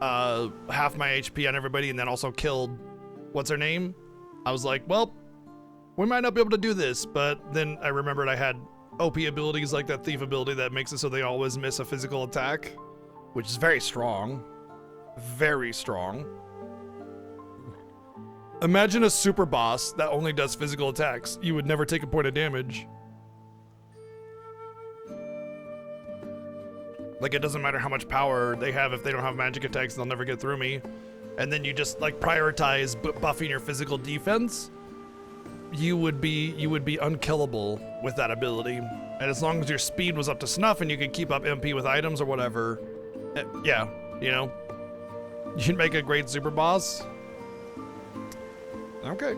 half my HP on everybody and then also killed what's her name, I was like, well, we might not be able to do this. But then I remembered I had OP abilities like that thief ability that makes it so they always miss a physical attack, which is very strong. Very strong. Imagine a super boss that only does physical attacks. You would never take a point of damage. Like, it doesn't matter how much power they have. If they don't have magic attacks, they'll never get through me. And then you just like prioritize buffing your physical defense. You would be unkillable with that ability. And as long as your speed was up to snuff and you could keep up MP with items or whatever, yeah, you know, you'd make a great super boss. Okay.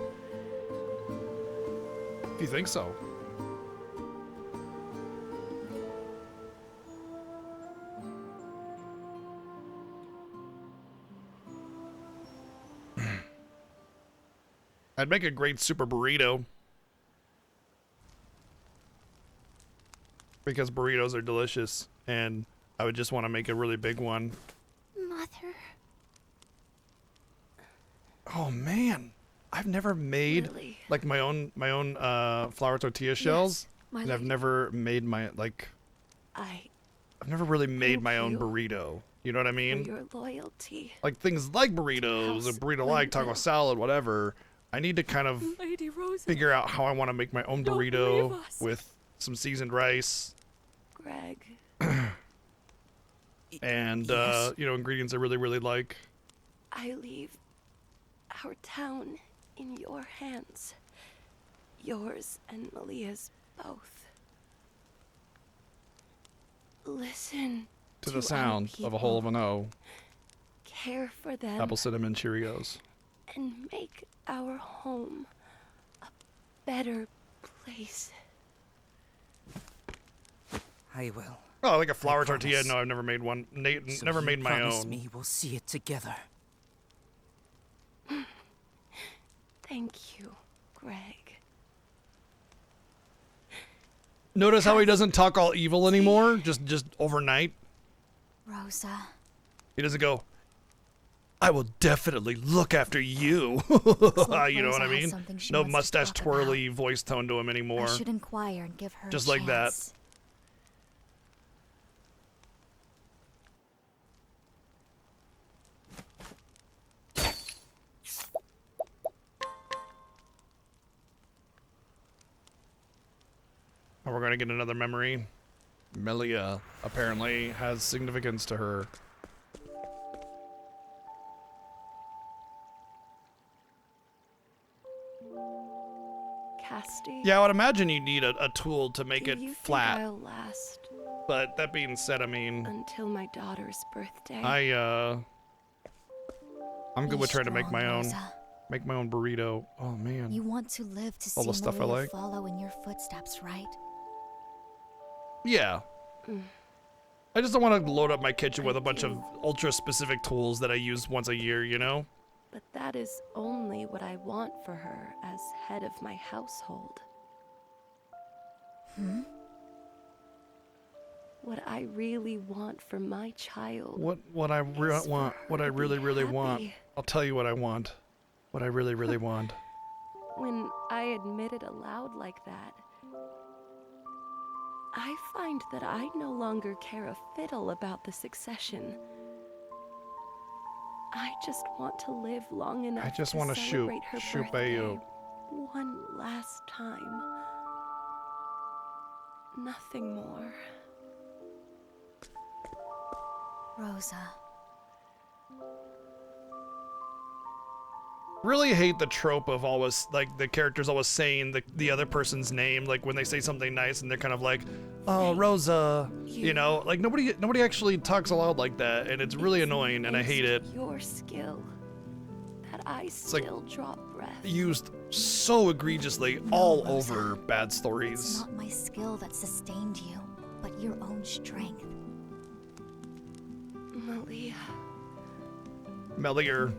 If you think so. I'd make a great super burrito. Because burritos are delicious, and I would just want to make a really big one. Mother. Oh man, I've never made Lily. like my own flour tortilla shells, my and I've lady. never made my I've never really made my own you burrito. You know what I For mean? your loyalty. Like things like burritos, a House burrito like taco window. salad, whatever. I need to kind of Lady Rosa. figure out how I want to make my own Don't burrito leave us. with some seasoned rice Greg. and Yes. you know, ingredients I really like. I leave our town in your hands. Yours and Malia's both. Listen To to the sound our of a hole of people. an O. care for them, Apple cinnamon Cheerios. and make our home a better place. I will. Oh, like a flour I tortilla. promise. No, I've never made one. So Never you made my promise own. me we'll see it together. Thank you, Greg. Notice how he doesn't talk all evil anymore? Just overnight. Rosa. He doesn't go, I will definitely look after you. like You know what I Rosa has mean? something she No wants to mustache talk twirly voice tone to him anymore. I should inquire and give her Just a like that. chance. Oh, we're gonna get another memory. Melia apparently has significance to her. Casty. Yeah, I would imagine you need a tool to make do it you flat. think I'll last But that being said, I mean, until my daughter's birthday? I'm good Be with trying to make strong, my own. Rosa. Make my own burrito. Oh man. You want to live to All see the stuff I Malia like. follow in your footsteps, right? Yeah. I just don't want to load up my kitchen with a bunch of ultra specific tools that I use once a year, you know? But that is only what I want for her as head of my household. What I really want for my child. What I It's want, for what I her to be really want. happy. I'll tell you what I want. What I really want. When I admit it aloud like that, I find that I no longer care a fiddle about the succession. I just want to live long enough I just to want to shoot celebrate her birthday Bayo. one last time. Nothing more. Rosa. Really hate the trope of always like the characters always saying the other person's name, like when they say something nice and they're kind of like, oh Rosa, you know, like nobody actually talks aloud like that, and it's really annoying and I hate it. Your skill that I like still draw breath. Used so egregiously all Rosa. over bad It's stories. not my skill that sustained you, but your own strength. Malia, Melier.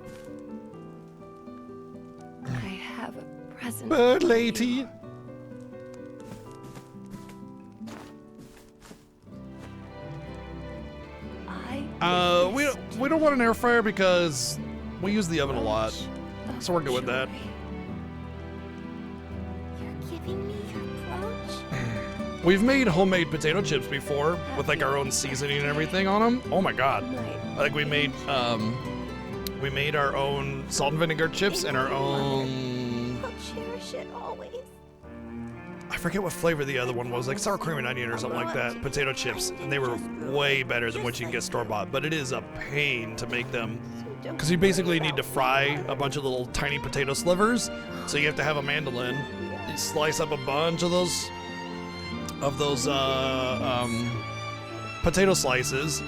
I have a present. Bird for lady. you. We don't want an air fryer because we use the oven a lot. Brooch So we're good with that. of joy. You're giving me your brooch? We've made homemade potato chips before with like our own seasoning and everything on them. Oh my god. My Like we made our own salt and vinegar chips and our own, I'll cherish it always. I forget what flavor the other one was, like sour cream and onion or something like that, potato chips, and they were way better than what you can get store-bought, but it is a pain to make them because you basically need to fry a bunch of little tiny potato slivers, so you have to have a mandolin. You slice up a bunch of those potato slices,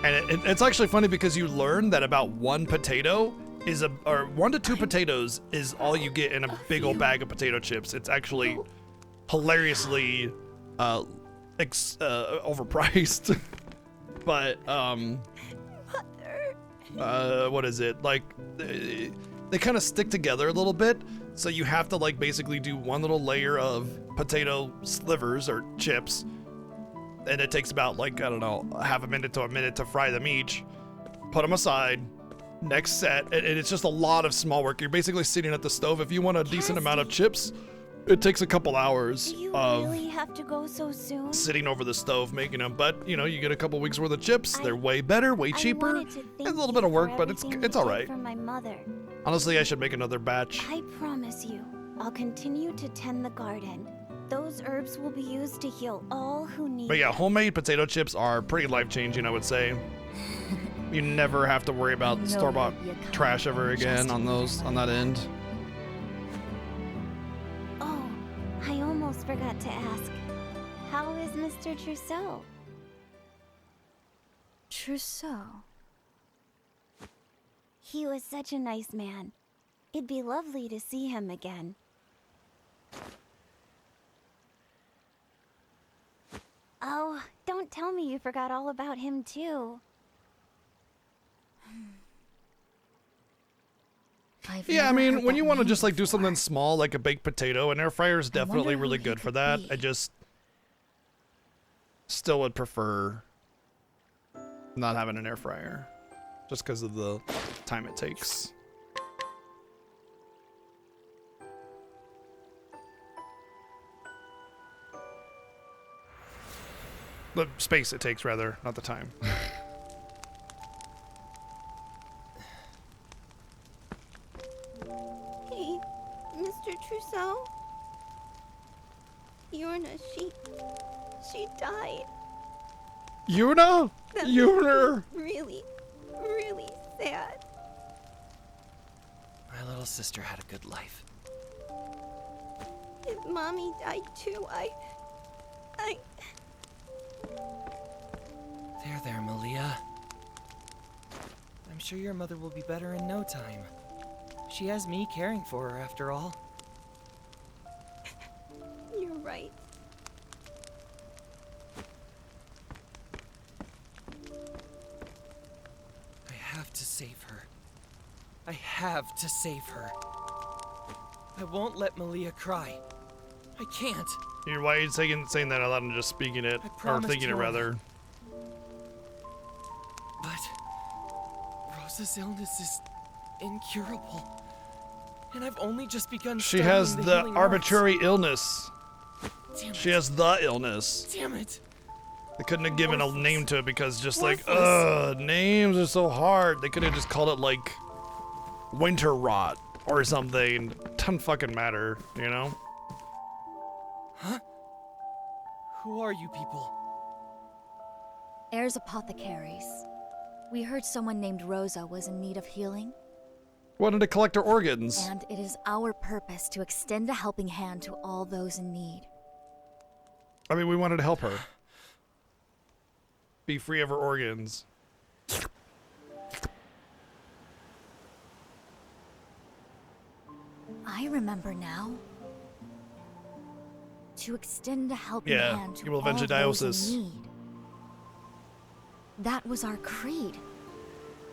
and it's actually funny because you learn that about one potato is or 1 to 2 potatoes is all you get in a big old bag of potato chips. It's actually hilariously overpriced. But what is it, like they kind of stick together a little bit, so you have to like basically do one little layer of potato slivers or chips, and it takes about like, I don't know, half a minute to a minute to fry them each, put them aside, next set, and it's just a lot of small work. You're basically sitting at the stove. If you want a decent amount of chips, it takes a couple hours of really have to go so soon? sitting over the stove making them, but you know, you get a couple weeks worth of chips. They're way better, way cheaper. It's a little bit of work, but it's all right. From my mother. Honestly, I should make another batch. I promise you, I'll continue to tend the garden. Those herbs will be used to heal all who need But yeah, them. homemade potato chips are pretty life-changing, I would say. You never have to worry about know store-bought you'll be a trash ever again just on that end. Oh, I almost forgot to ask. How is Mr. Trousseau? Trousseau. He was such a nice man. It'd be lovely to see him again. Oh, don't tell me you forgot all about him too. Yeah, I mean, when you want to just like do something small like a baked potato, an air fryer is definitely really good for that. I just still would prefer not having an air fryer just because of the time it takes. The space it takes, rather, not the time. Hey, Mr. Trousseau? Yurna, she died. Yuna? Yuna! Really, really sad. My little sister had a good life. His mommy died too. I... There, Malia. I'm sure your mother will be better in no time. She has me caring for her after all. You're right. I have to save her. I have to save her. I won't let Malia cry. I can't. Why are you saying that out loud and just speaking it? Or thinking it, rather? But Rosa's illness is incurable. And I've only just begun She studying has the healing arbitrary arts. illness. Damn She it. has the illness. Damn it. They couldn't have given a name to it because just like, Worthless. names are so hard. They could have just called it like winter rot or something. Doesn't fucking matter, you know? Huh? Who are you people? Heirs apothecaries. We heard someone named Rosa was in need of healing, Wanted to collect her organs. and it is our purpose to extend a helping hand to all those in need. I mean, we wanted to help her. Be free of her organs. I remember now. To extend a helping Yeah, hand to you will all eventually die those Osis. in need. That was our creed.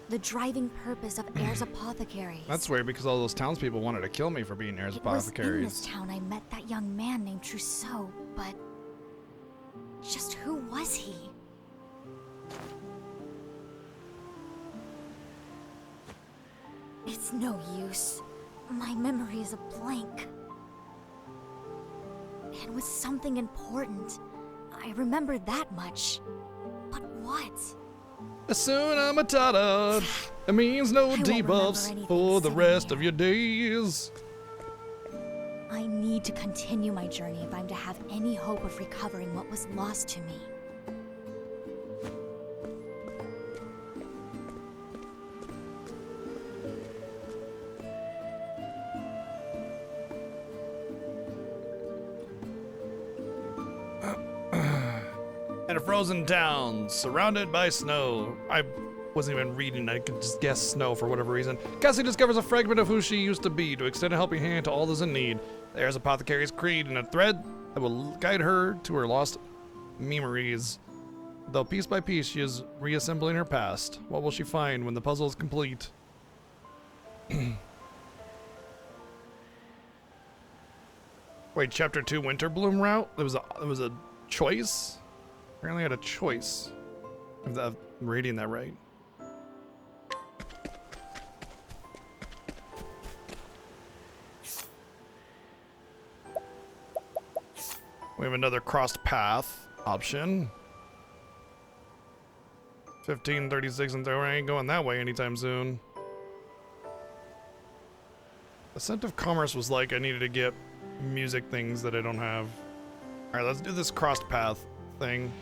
The driving purpose of Heirs Apothecaries. That's weird because all those townspeople wanted to kill me for being heirs It was in apothecaries. this town I met that young man named Trousseau, but just who was he? It's no use. My memory is a blank. It was something important. I remember that much. But what? Asuna Matata. It means no won't remember debuffs anything for the sitting rest here. of your days. I need to continue my journey if I'm to have any hope of recovering what was lost to me. In a frozen town, surrounded by snow. I wasn't even reading, I could just guess snow for whatever reason. Cassie discovers a fragment of who she used to be to extend a helping hand to all those in need. There's Apothecary's creed and a thread that will guide her to her lost memories. Though piece by piece she is reassembling her past. What will she find when the puzzle is complete? Wait, chapter 2 Winter Bloom route? There was a choice? Apparently I had a choice. If I'm reading that right. We have another crossed path option. 15, 36, and 30. I ain't going that way anytime soon. Ascent of Commerce was like I needed to get music things that I don't have. Alright, let's do this crossed path thing.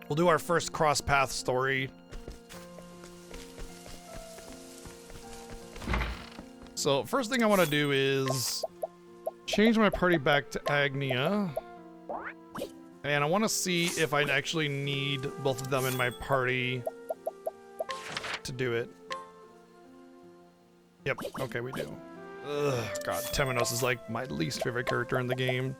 We'll do our first cross path story. So first thing I want to do is change my party back to Agnia. And I want to see if I actually need both of them in my party to do it. Yep, okay, we do. Ugh, God, Temenos is like my least favorite character in the game.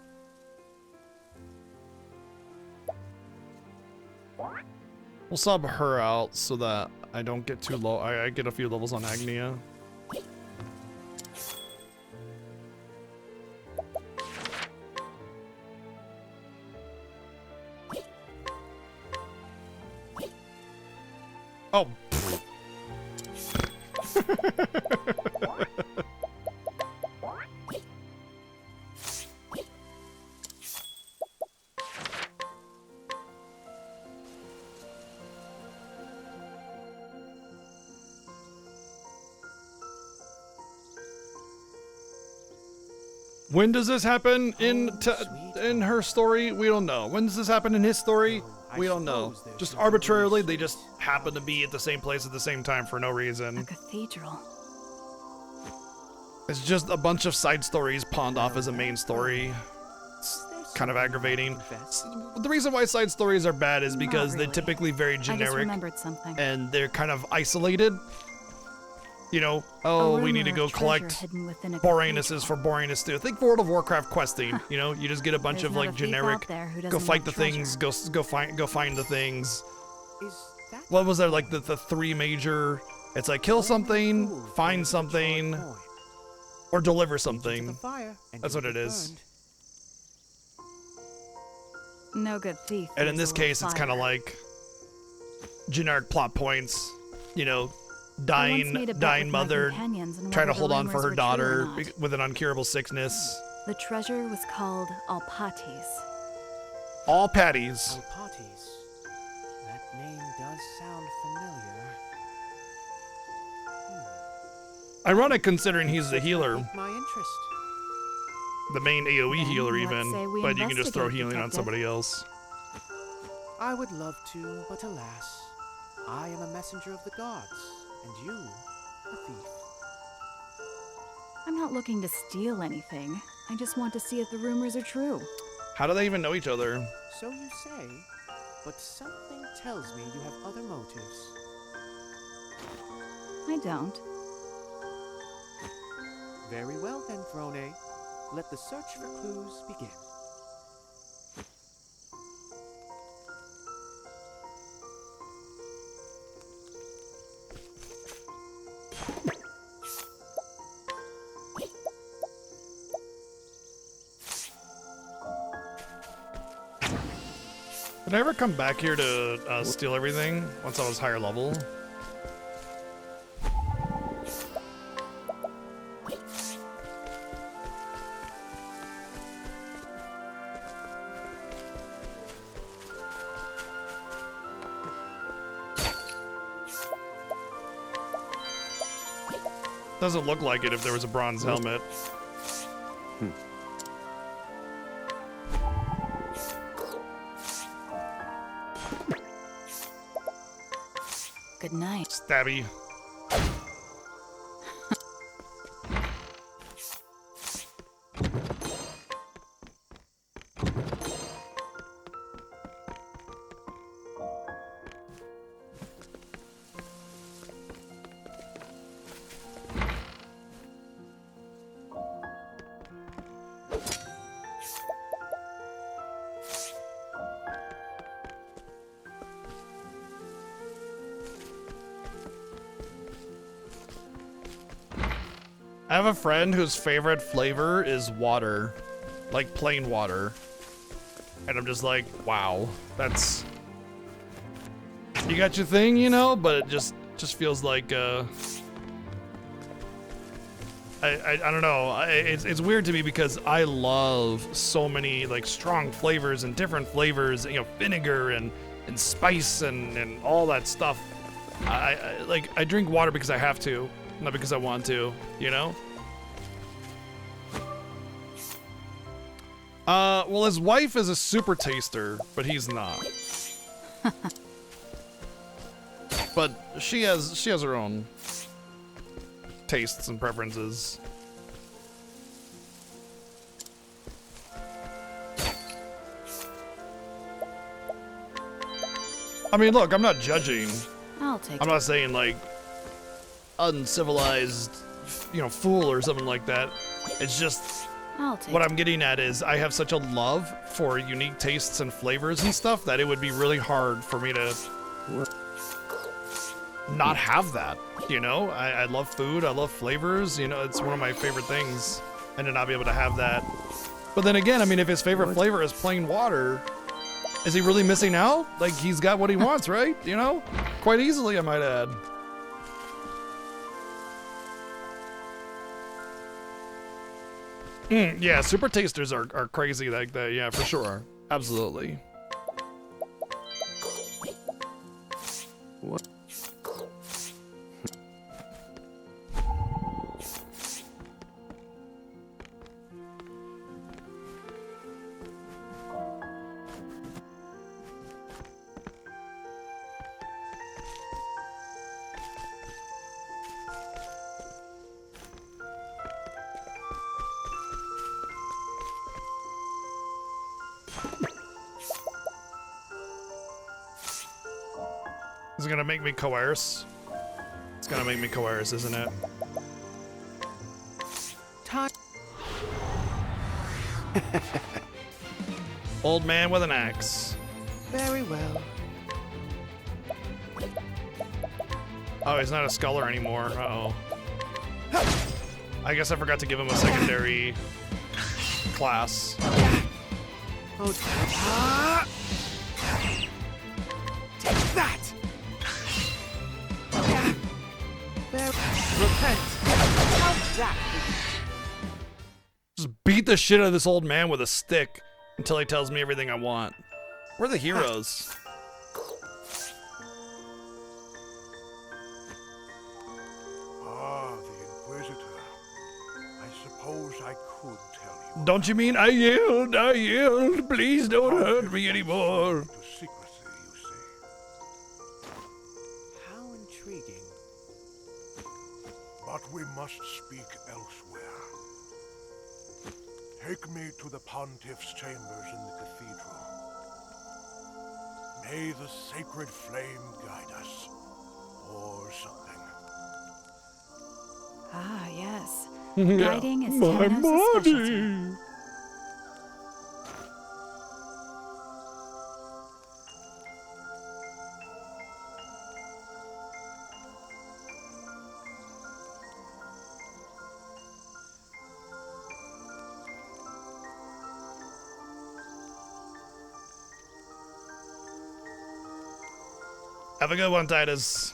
We'll sub her out so that I don't get too low. I get a few levels on Agnia. Oh. When does this happen in her story? We don't know. When does this happen in his story? We don't know. Just arbitrarily, they just happen to be at the same place at the same time for no reason. A cathedral. It's just a bunch of side stories pawned off as a main story. It's kind of aggravating. The reason why side stories are bad is because they're typically very I just generic remembered something. and they're kind of isolated. You know, oh, we need to go collect Boreanuses for Boreanus 2. Think World of Warcraft questing. You know, you just get a bunch of like generic, go fight the things, go find the things. What was there, like the three major? It's like kill something, find something, or deliver something. That's what it is. No good thief. And in this case, it's kind of like generic plot points. You know, dying mother trying to hold on for her daughter with an uncurable sickness. The treasure was called Alpatis. All patties. Alpatis. That name does sound familiar. Ironic considering he's the healer, My interest. the main AoE Then healer let's even, say we but you can just throw investigate, healing on detective. somebody else. I would love to, but alas, I am a messenger of the gods, and you, a thief. I'm not looking to steal anything. I just want to see if the rumors are true. How do they even know each other? So you say, but something tells me you have other motives. I don't. Very well then, Throne. Let the search for clues begin. Did I ever come back here to steal everything once I was higher level? Doesn't look like it if there was a bronze helmet. Good night. Stabby. I have a friend whose favorite flavor is water, like plain water. And I'm just like, wow, that's, you got your thing, you know, but it just feels like, I don't know. It's weird to me because I love so many like strong flavors and different flavors, you know, vinegar and spice and all that stuff. I drink water because I have to, not because I want to, you know? Well, his wife is a super taster, but he's not. But she has her own tastes and preferences. I mean, look, I'm not judging. I'll take I'm it. not saying like uncivilized, you know, fool or something like that. It's just I'll take what it. I'm getting at is I have such a love for unique tastes and flavors and stuff that it would be really hard for me to not have that. You know, I love food, I love flavors. You know, it's one of my favorite things, and to not be able to have that. But then again, I mean, if his favorite flavor is plain water, is he really missing out? Like, he's got what he wants, right? You know? Quite easily, I might add. Yeah, super tasters are crazy like that. Yeah, for sure. Absolutely. What? Is it gonna make me coerce? It's gonna make me coerce, isn't it? Old man with an axe. Very well. Oh, he's not a scholar anymore. Uh-oh. I guess I forgot to give him a secondary class. Oh, take that! Repent! How's that? Just beat the shit out of this old man with a stick until he tells me everything I want. We're the heroes. Ah, the Inquisitor. I suppose I could tell you. Don't you mean I yield? I yield. Please don't hurt me anymore. To secrecy, you see. How intriguing. But we must speak elsewhere. Take me to the Pontiff's chambers in the cathedral. May the sacred flame guide us. Or something. Ah, yes. Yeah. Guiding is My Thanos' specialty. body. Have a good one, Titus.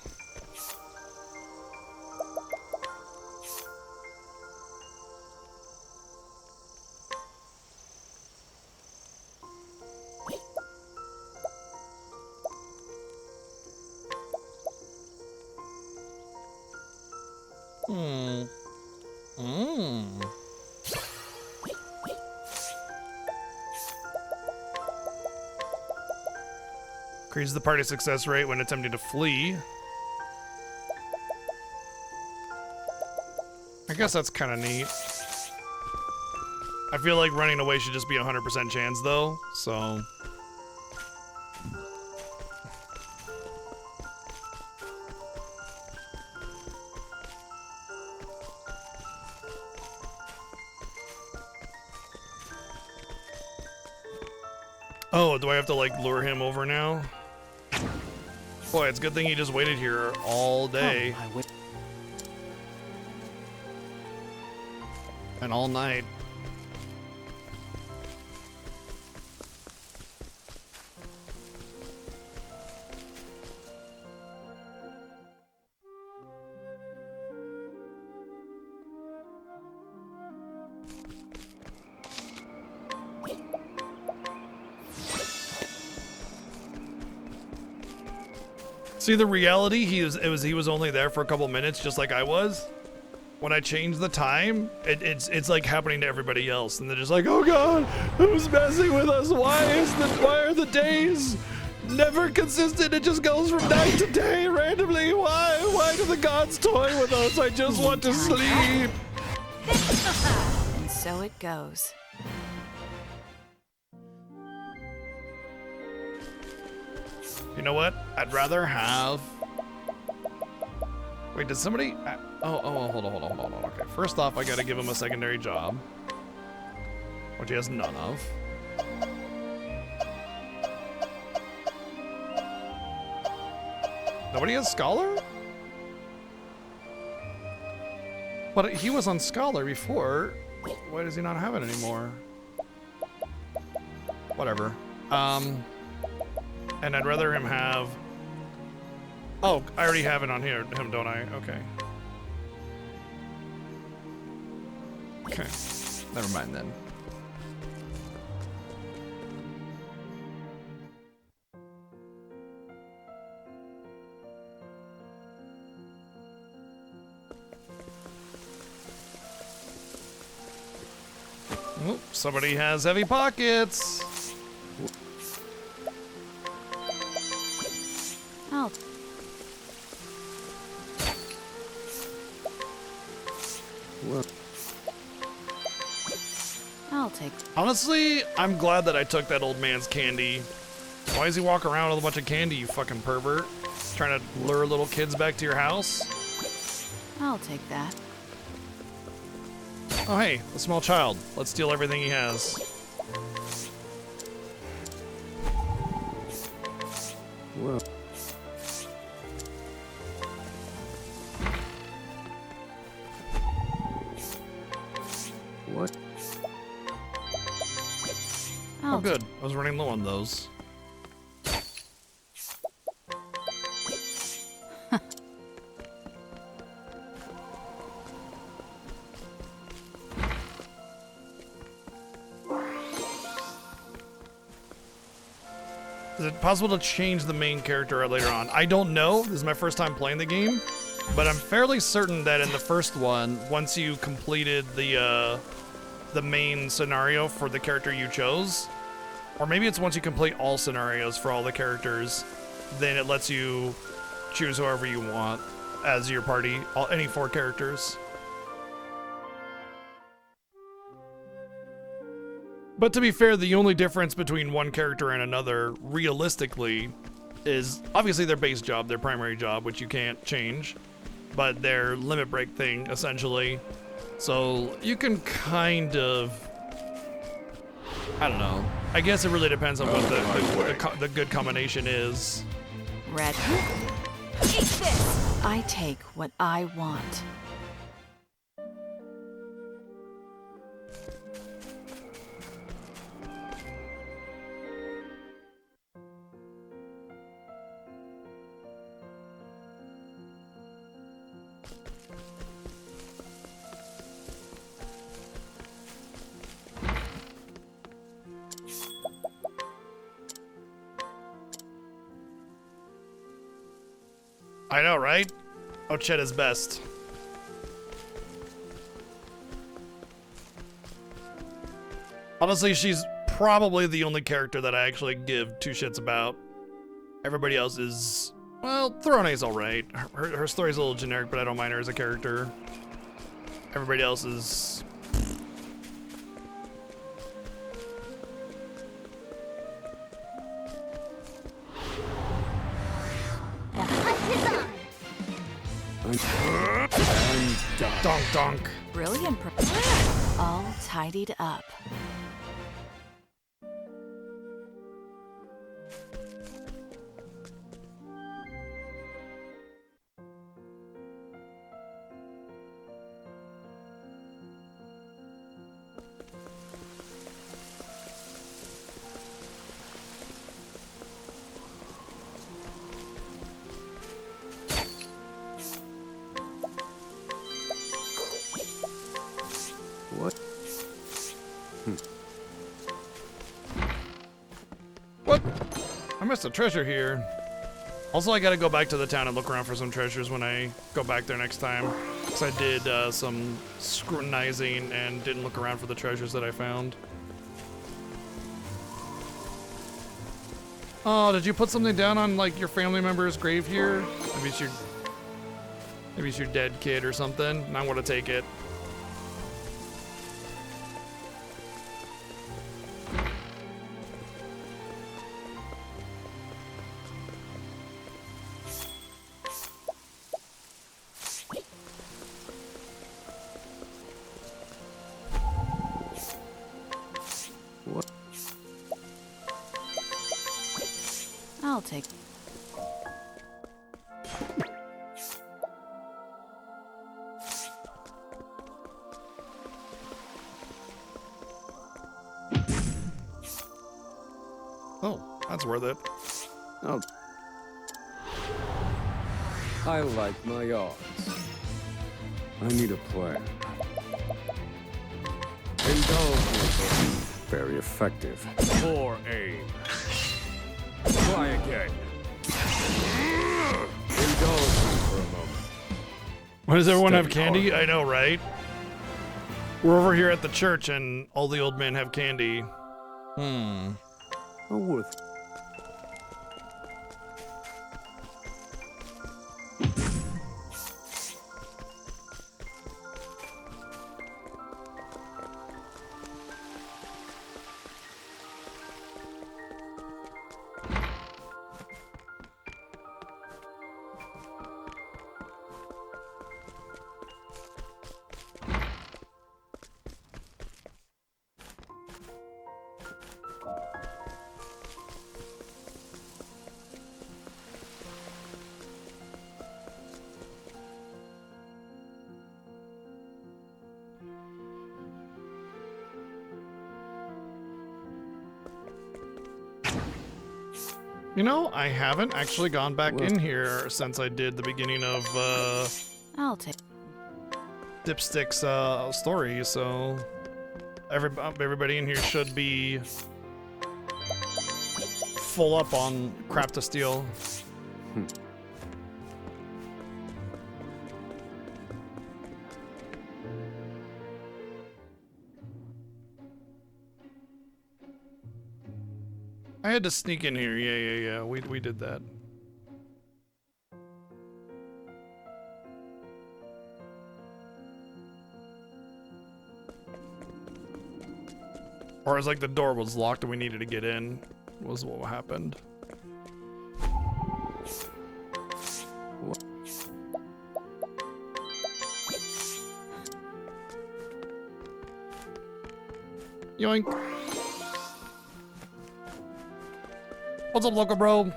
Increase the party success rate when attempting to flee. I guess that's kind of neat. I feel like running away should just be a 100% chance though, so. Oh, do I have to like lure him over now? Boy, it's a good thing he just waited here all day. And all night. See the reality? He was only there for a couple minutes, just like I was. When I changed the time, it's like happening to everybody else, and they're just like, oh god, who's messing with us? Why are the days never consistent? It just goes from night to day randomly. Why do the gods toy with us? I just want to sleep. And so it goes. You know what? I'd rather have... Wait, did somebody... hold on. Okay, first off, I gotta give him a secondary job. Which he has none of. Nobody has Scholar? But he was on Scholar before. Why does he not have it anymore? Whatever. And I'd rather him have... Oh, I already have it on here, him, don't I? Okay. Okay. Never mind then. Oh, somebody has heavy pockets. Oh. I'll take. Honestly, I'm glad that I took that old man's candy. Why does he walk around with a bunch of candy, you fucking pervert? Trying to lure little kids back to your house? I'll take that. Oh hey, a small child. Let's steal everything he has. Whoa. What? Oh good, I was running low on those. Is it possible to change the main character later on? I don't know. This is my first time playing the game, but I'm fairly certain that in the first one, once you completed the main scenario for the character you chose, or maybe it's once you complete all scenarios for all the characters, then it lets you choose whoever you want as your party, any 4 characters. But to be fair, the only difference between one character and another, realistically, is obviously their base job, their primary job, which you can't change, but their limit break thing, essentially. So you can kind of, I don't know. I guess it really depends on what the good combination is. Red. Take this! I take what I want. I know, right? Ochetta's best. Honestly, she's probably the only character that I actually give 2 shits about. Everybody else is, well, Throne's alright. Her story's a little generic, but I don't mind her as a character. Everybody else is... Donk donk. Brilliant. All tidied up. What? What? I missed a treasure here. Also, I gotta go back to the town and look around for some treasures when I go back there next time. Because I did some scrutinizing and didn't look around for the treasures that I found. Oh, did you put something down on, like, your family member's grave here? Maybe it's your dead kid or something, and I want to take it. take. Oh, that's worth it. Oh. I like my odds. I need a plan. Indulge me. Very effective. Poor aim. Try again. Indulge me for a moment. Why does everyone have Steady candy? heart. I know, right? We're over here at the church and all the old men have candy. Oh, worth. You know, I haven't actually gone back in here since I did the beginning of I'll take. Dipstick's story, so everybody in here should be full up on crap to steal. I had to sneak in here. Yeah. We did that. Or it's like the door was locked and we needed to get in. Was what happened. Yoink. What's up, local bro?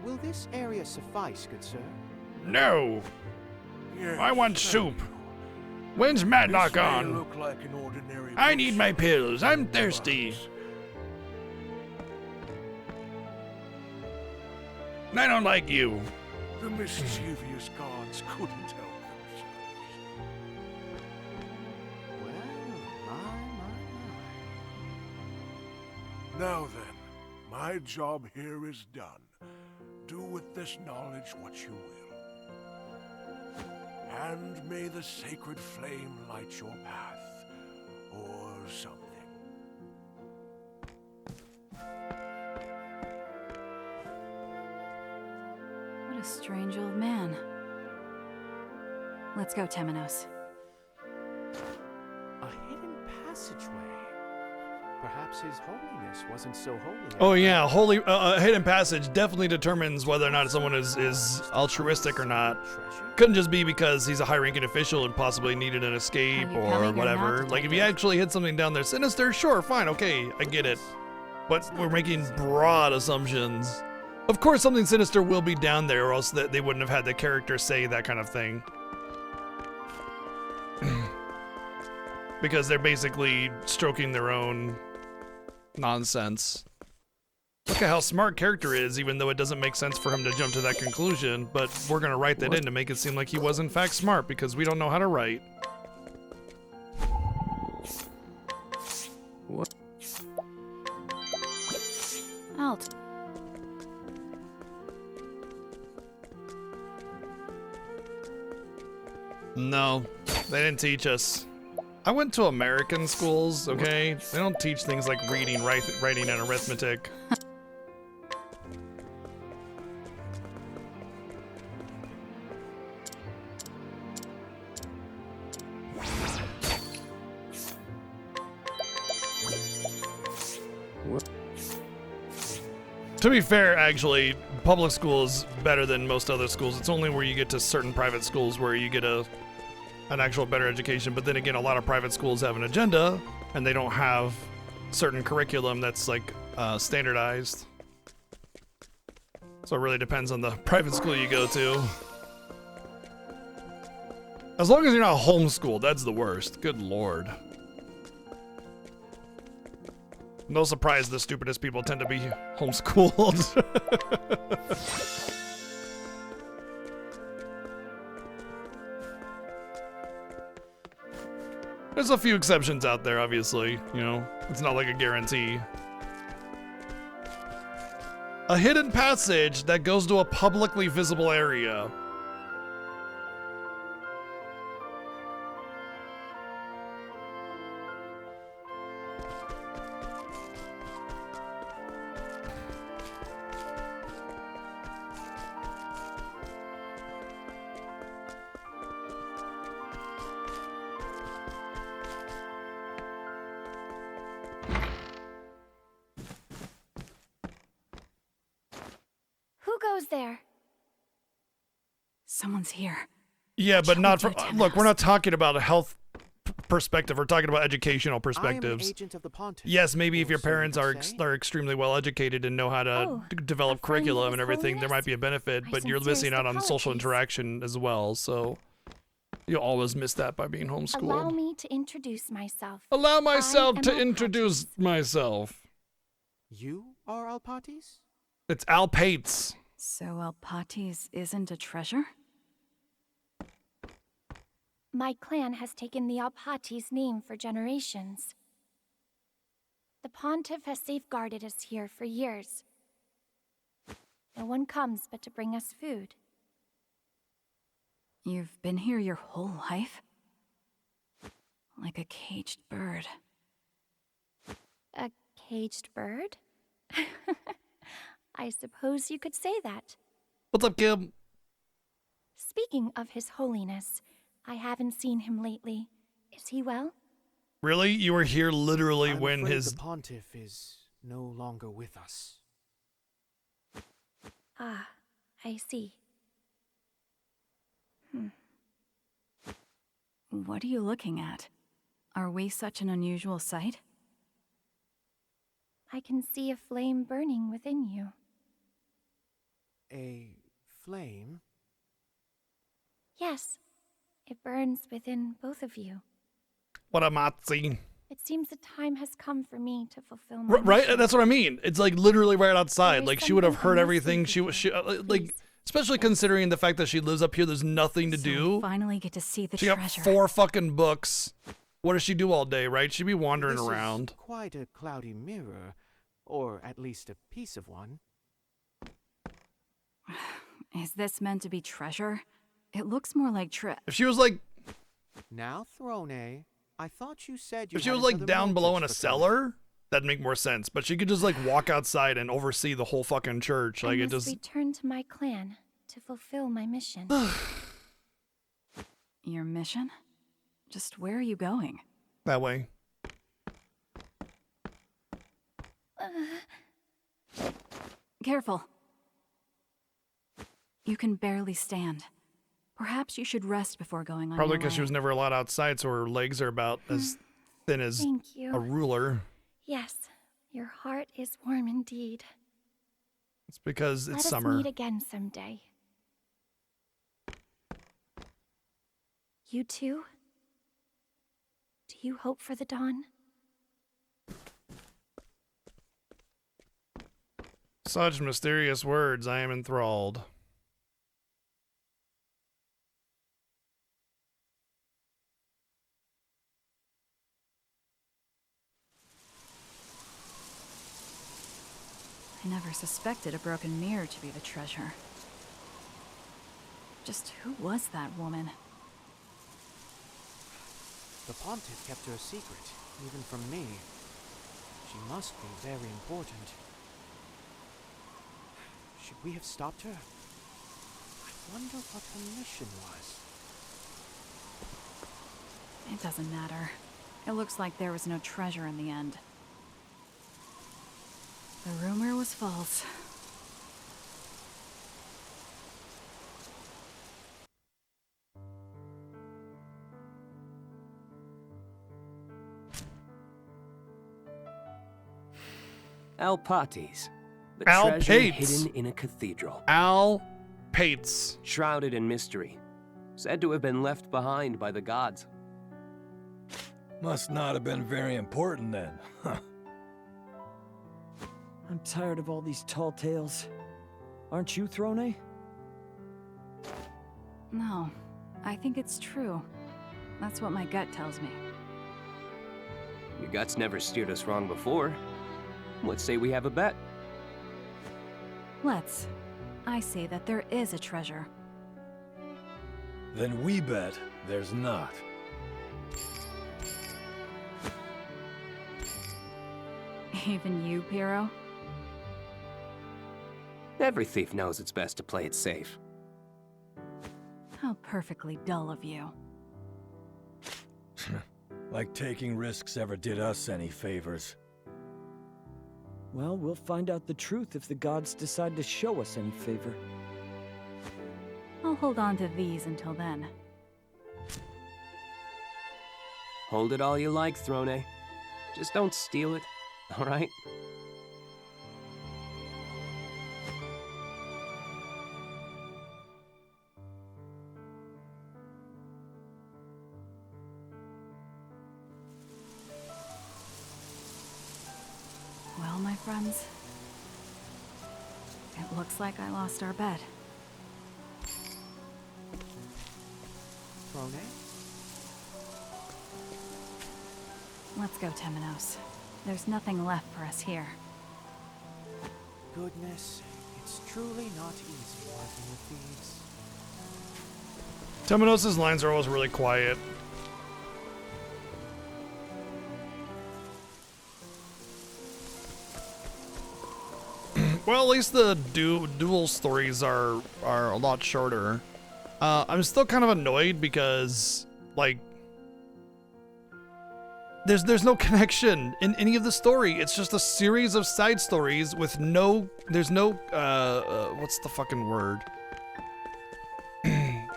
Will this area suffice, good sir? No. Yes, I want thank soup. you. When's This Matlock may on? look like an ordinary I need my bush, pills. I'm thirsty. And I don't like you. The mischievous gods couldn't help themselves. Well, my. Now then, my job here is done. Do with this knowledge what you will. And may the sacred flame light your path, or something. What a strange old man. Let's go, Temenos. A hidden passageway. Perhaps His Holiness wasn't so holy. Oh yeah, holy hidden passage definitely determines whether or not someone is altruistic or not. Treasure? Couldn't just be because he's a high-ranking official and possibly needed an escape Are you or coming or whatever. not, Like if you detective? actually hid something down there sinister, sure, fine, okay, I get it. But we're making broad assumptions. Of course something sinister will be down there or else they wouldn't have had the character say that kind of thing. Because they're basically stroking their own nonsense. Look at how smart character is, even though it doesn't make sense for him to jump to that conclusion, but we're gonna write that in to make it seem like he was in fact smart because we don't know how to write. What? I'll No, they didn't teach us. I went to American schools, okay? They don't teach things like reading, writing, and arithmetic. What? To be fair, actually, public school is better than most other schools. It's only where you get to certain private schools where you get an actual better education. But then again, a lot of private schools have an agenda, and they don't have certain curriculum that's like standardized. So it really depends on the private school you go to. As long as you're not homeschooled, that's the worst. Good lord. No surprise the stupidest people tend to be homeschooled. There's a few exceptions out there, obviously. You know, it's not like a guarantee. A hidden passage that goes to a publicly visible area. Who goes there? Someone's here. Yeah, but not from. Townhouse. Look, we're not talking about a health perspective. We're talking about educational perspectives. I am an agent of the Pontiff. Yes, maybe if or your so you parents could are say. are extremely well educated and know how to Oh, develop a friend of curriculum His and everything, there Holiness? might be a benefit. My But you're missing sincerest out on social apologies. interaction as well. So you'll always miss that by being homeschooled. Allow me to introduce myself. Allow myself am to Alpatis. introduce myself. You are Alpatis? It's Al Pates. So Alpatis isn't a treasure? My clan has taken the Alpatis name for generations. The Pontiff has safeguarded us here for years. No one comes but to bring us food. You've been here your whole life? Like a caged bird. A caged bird? I suppose you could say that. What's up, Kim? Speaking of His Holiness, I haven't seen him lately. Is he well? Really? You were here literally I'm when afraid his... the Pontiff is no longer with us. Ah, I see. What are you looking at? Are we such an unusual sight? I can see a flame burning within you. A flame? Yes, it burns within both of you. What a Matzi. It seems the time has come for me to fulfill my Right? mission. That's what I mean. It's like literally right outside. There Like is she would have something I heard must everything. speak She with was, you. like, Please. especially considering the fact that she lives up here, there's nothing to So do. we finally get to see the She got treasure. 4 fucking books. What does she do all day, right? She'd be wandering This around. is quite a cloudy mirror, or at least a piece of one. Is this meant to be treasure? It looks more like If she was like, Now, Throne, I thought you said you if she had was like another down below in a motive for coming. cellar, that'd make more sense. But she could just like walk outside and oversee the whole fucking church. Like I it must just. return to my clan to fulfill my mission. Your mission? Just where are you going? That way. Careful. You can barely stand. Perhaps you should rest before going on Probably your because she way. was never allowed outside, so her legs are about as thin as Thank you. a ruler. Yes, your heart is warm indeed. It's because Let it's us summer. meet again someday. You too? Do you hope for the dawn? Such mysterious words, I am enthralled. I never suspected a broken mirror to be the treasure. Just who was that woman? The Pontiff kept her a secret, even from me. She must be very important. Should we have stopped her? I wonder what her mission was. It doesn't matter. It looks like there was no treasure in the end. The rumor was false. Alpates. The Al treasure Pates. hidden in a cathedral. Al Pates. Shrouded in mystery. Said to have been left behind by the gods. Must not have been very important then. Huh. I'm tired of all these tall tales. Aren't you, Throne? No, I think it's true. That's what my gut tells me. Your guts never steered us wrong before. Let's say we have a bet. Let's. I say that there is a treasure. Then we bet there's not. Even you, Piero? Every thief knows it's best to play it safe. How perfectly dull of you. Like taking risks ever did us any favors. Well, we'll find out the truth if the gods decide to show us any favor. I'll hold on to these until then. Hold it all you like, Throne. Just don't steal it, all right? Well, my friends, it looks like I lost our bet. Throne? Let's go, Temenos. There's nothing left for us here. Goodness, it's truly not easy working with thieves. Temenos' lines are always really quiet. Well, at least the dual stories are a lot shorter. I'm still kind of annoyed because, like, there's no connection in any of the story. It's just a series of side stories with there's no what's the fucking word?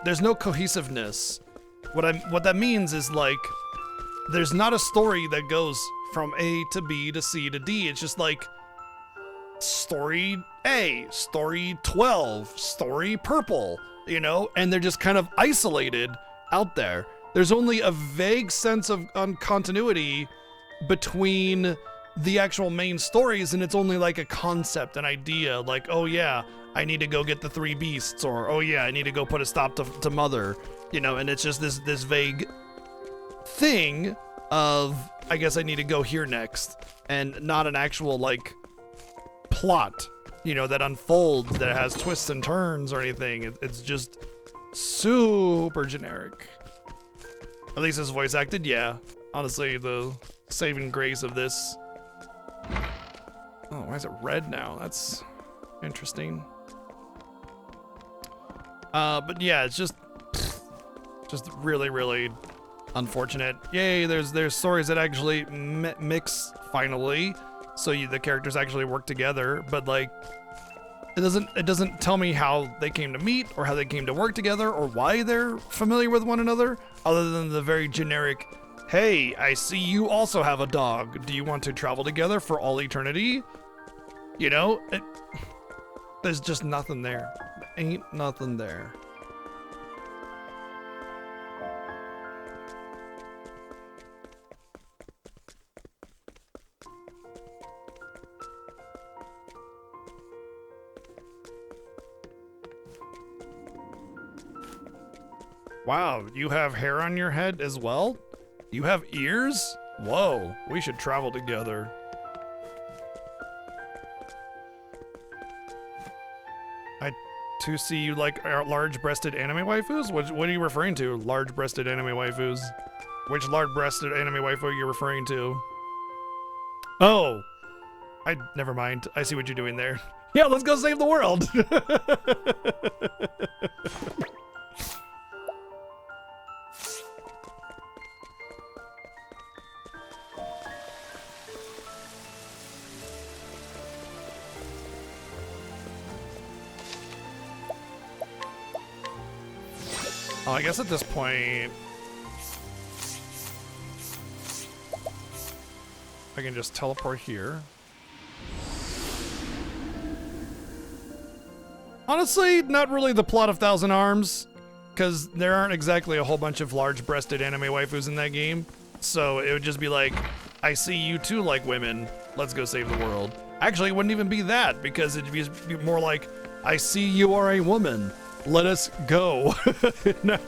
There's no cohesiveness. What that means is, like, there's not a story that goes from A to B to C to D. It's just like story A, story 12, story purple, you know, and they're just kind of isolated out there. There's only a vague sense of continuity between the actual main stories, and it's only like a concept, an idea, like, oh yeah, I need to go get the 3 beasts, or oh yeah, I need to go put a stop to Mother, you know, and it's just this vague thing of, I guess I need to go here next, and not an actual, like, plot, you know, that unfolds, that has twists and turns or anything. It's just super generic. At least it's voice acted, yeah. Honestly, the saving grace of this. Oh, why is it red now? That's interesting. But yeah, it's just really, really unfortunate. Yay, there's stories that actually mix finally, so the characters actually work together. But like, it doesn't tell me how they came to meet or how they came to work together or why they're familiar with one another, other than the very generic, hey, I see you also have a dog. Do you want to travel together for all eternity? You know, there's just nothing there. Ain't nothing there. Wow, you have hair on your head as well? You have ears? Whoa, we should travel together. I too see you like large-breasted anime waifus? What are you referring to? Large-breasted anime waifus? Which large-breasted anime waifu are you referring to? Oh, never mind. I see what you're doing there. Yeah, let's go save the world. Oh, I guess at this point, I can just teleport here. Honestly, not really the plot of Thousand Arms, because there aren't exactly a whole bunch of large-breasted anime waifus in that game. So it would just be like, I see you too like women. Let's go save the world. Actually, it wouldn't even be that, because it'd be more like, I see you are a woman. Let us go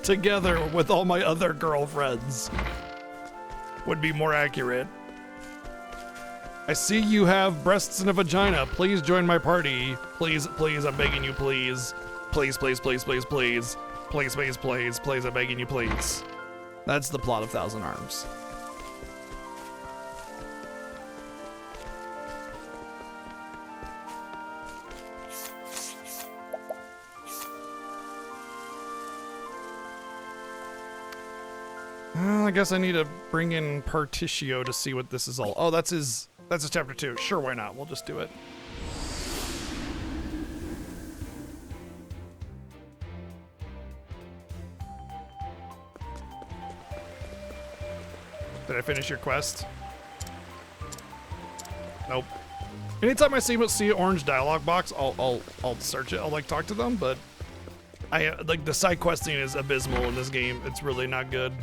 together with all my other girlfriends. Would be more accurate. I see you have breasts and a vagina. Please join my party. Please, please, I'm begging you, please. Please, please, please, please, please. Please, please, please, please, I'm begging you, please. That's the plot of Thousand Arms. Well, I guess I need to bring in Particio to see what this is all. Oh, that's his chapter 2. Sure, why not? We'll just do it. Did I finish your quest? Nope. Anytime I see an orange dialogue box, I'll search it. I'll like talk to them, but I like the side questing is abysmal in this game. It's really not good.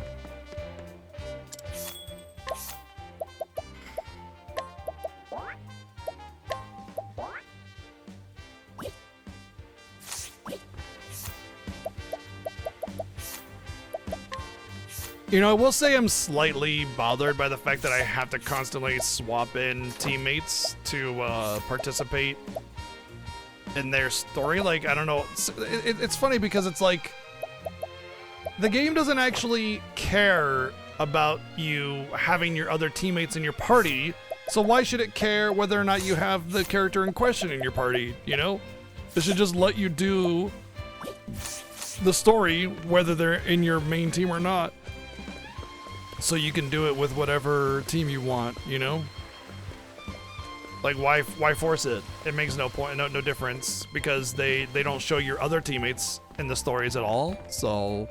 You know, I will say I'm slightly bothered by the fact that I have to constantly swap in teammates to participate in their story. Like, I don't know. It's funny because it's like the game doesn't actually care about you having your other teammates in your party. So why should it care whether or not you have the character in question in your party, you know? It should just let you do the story whether they're in your main team or not. So you can do it with whatever team you want, you know? Like, why force it? It makes no point, no difference, because they don't show your other teammates in the stories at all. So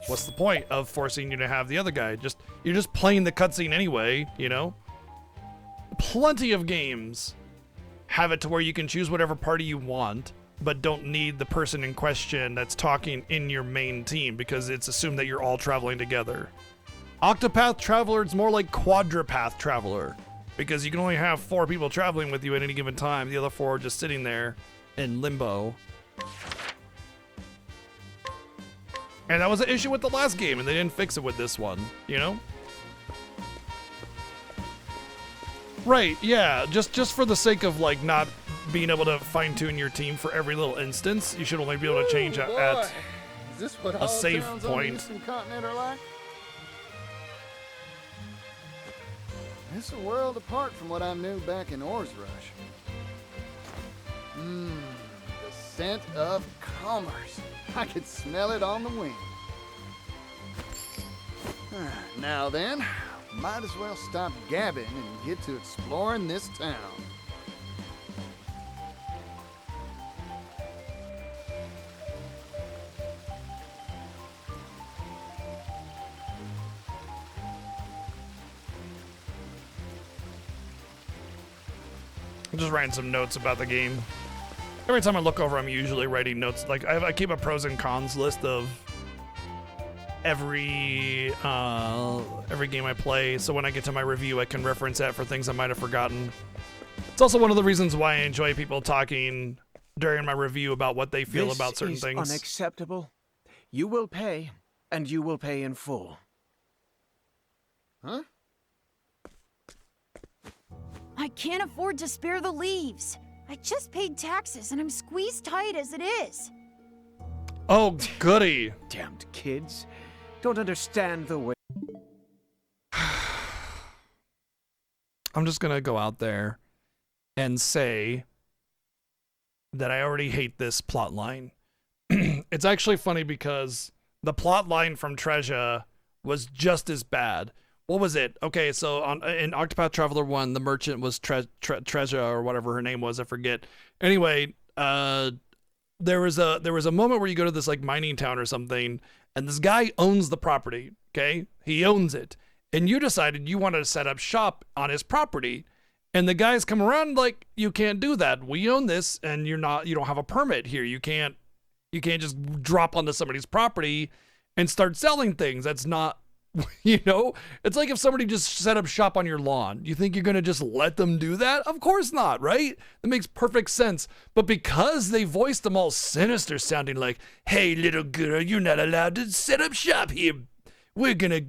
what's the point of forcing you to have the other guy? You're just playing the cutscene anyway, you know? Plenty of games have it to where you can choose whatever party you want, but don't need the person in question that's talking in your main team, because it's assumed that you're all traveling together. Octopath Traveler is more like Quadripath Traveler, because you can only have 4 people traveling with you at any given time. The other 4 are just sitting there in limbo. And that was an issue with the last game, and they didn't fix it with this one, you know? Right, yeah, just for the sake of like not being able to fine-tune your team for every little instance, you should only be able to change at Is this what a all save towns on the point. Eastern continent are like? It's a world apart from what I knew back in Ores Rush. The scent of commerce. I could smell it on the wind. Now then, might as well stop gabbing and get to exploring this town. I'm just writing some notes about the game. Every time I look over, I'm usually writing notes. Like, I keep a pros and cons list of every game I play, so when I get to my review, I can reference that for things I might have forgotten. It's also one of the reasons why I enjoy people talking during my review about what they feel about certain things. This is unacceptable. You will pay, and you will pay in full. Huh? I can't afford to spare the leaves. I just paid taxes and I'm squeezed tight as it is. Oh, goody. Damned kids. Don't understand the way. I'm just gonna go out there and say that I already hate this plot line. It's actually funny because the plot line from Treasure was just as bad. What was it? Okay, so in Octopath Traveler 1, the merchant was Treasure or whatever her name was, I forget. Anyway, there was a moment where you go to this like mining town or something, and this guy owns the property, okay? He owns it. And you decided you wanted to set up shop on his property. And the guys come around like, you can't do that. We own this, and you don't have a permit here. You can't just drop onto somebody's property and start selling things. That's not, it's like if somebody just set up shop on your lawn. You think you're going to just let them do that? Of course not, right? That makes perfect sense. But because they voiced them all sinister sounding like, hey, little girl, you're not allowed to set up shop here. We're gonna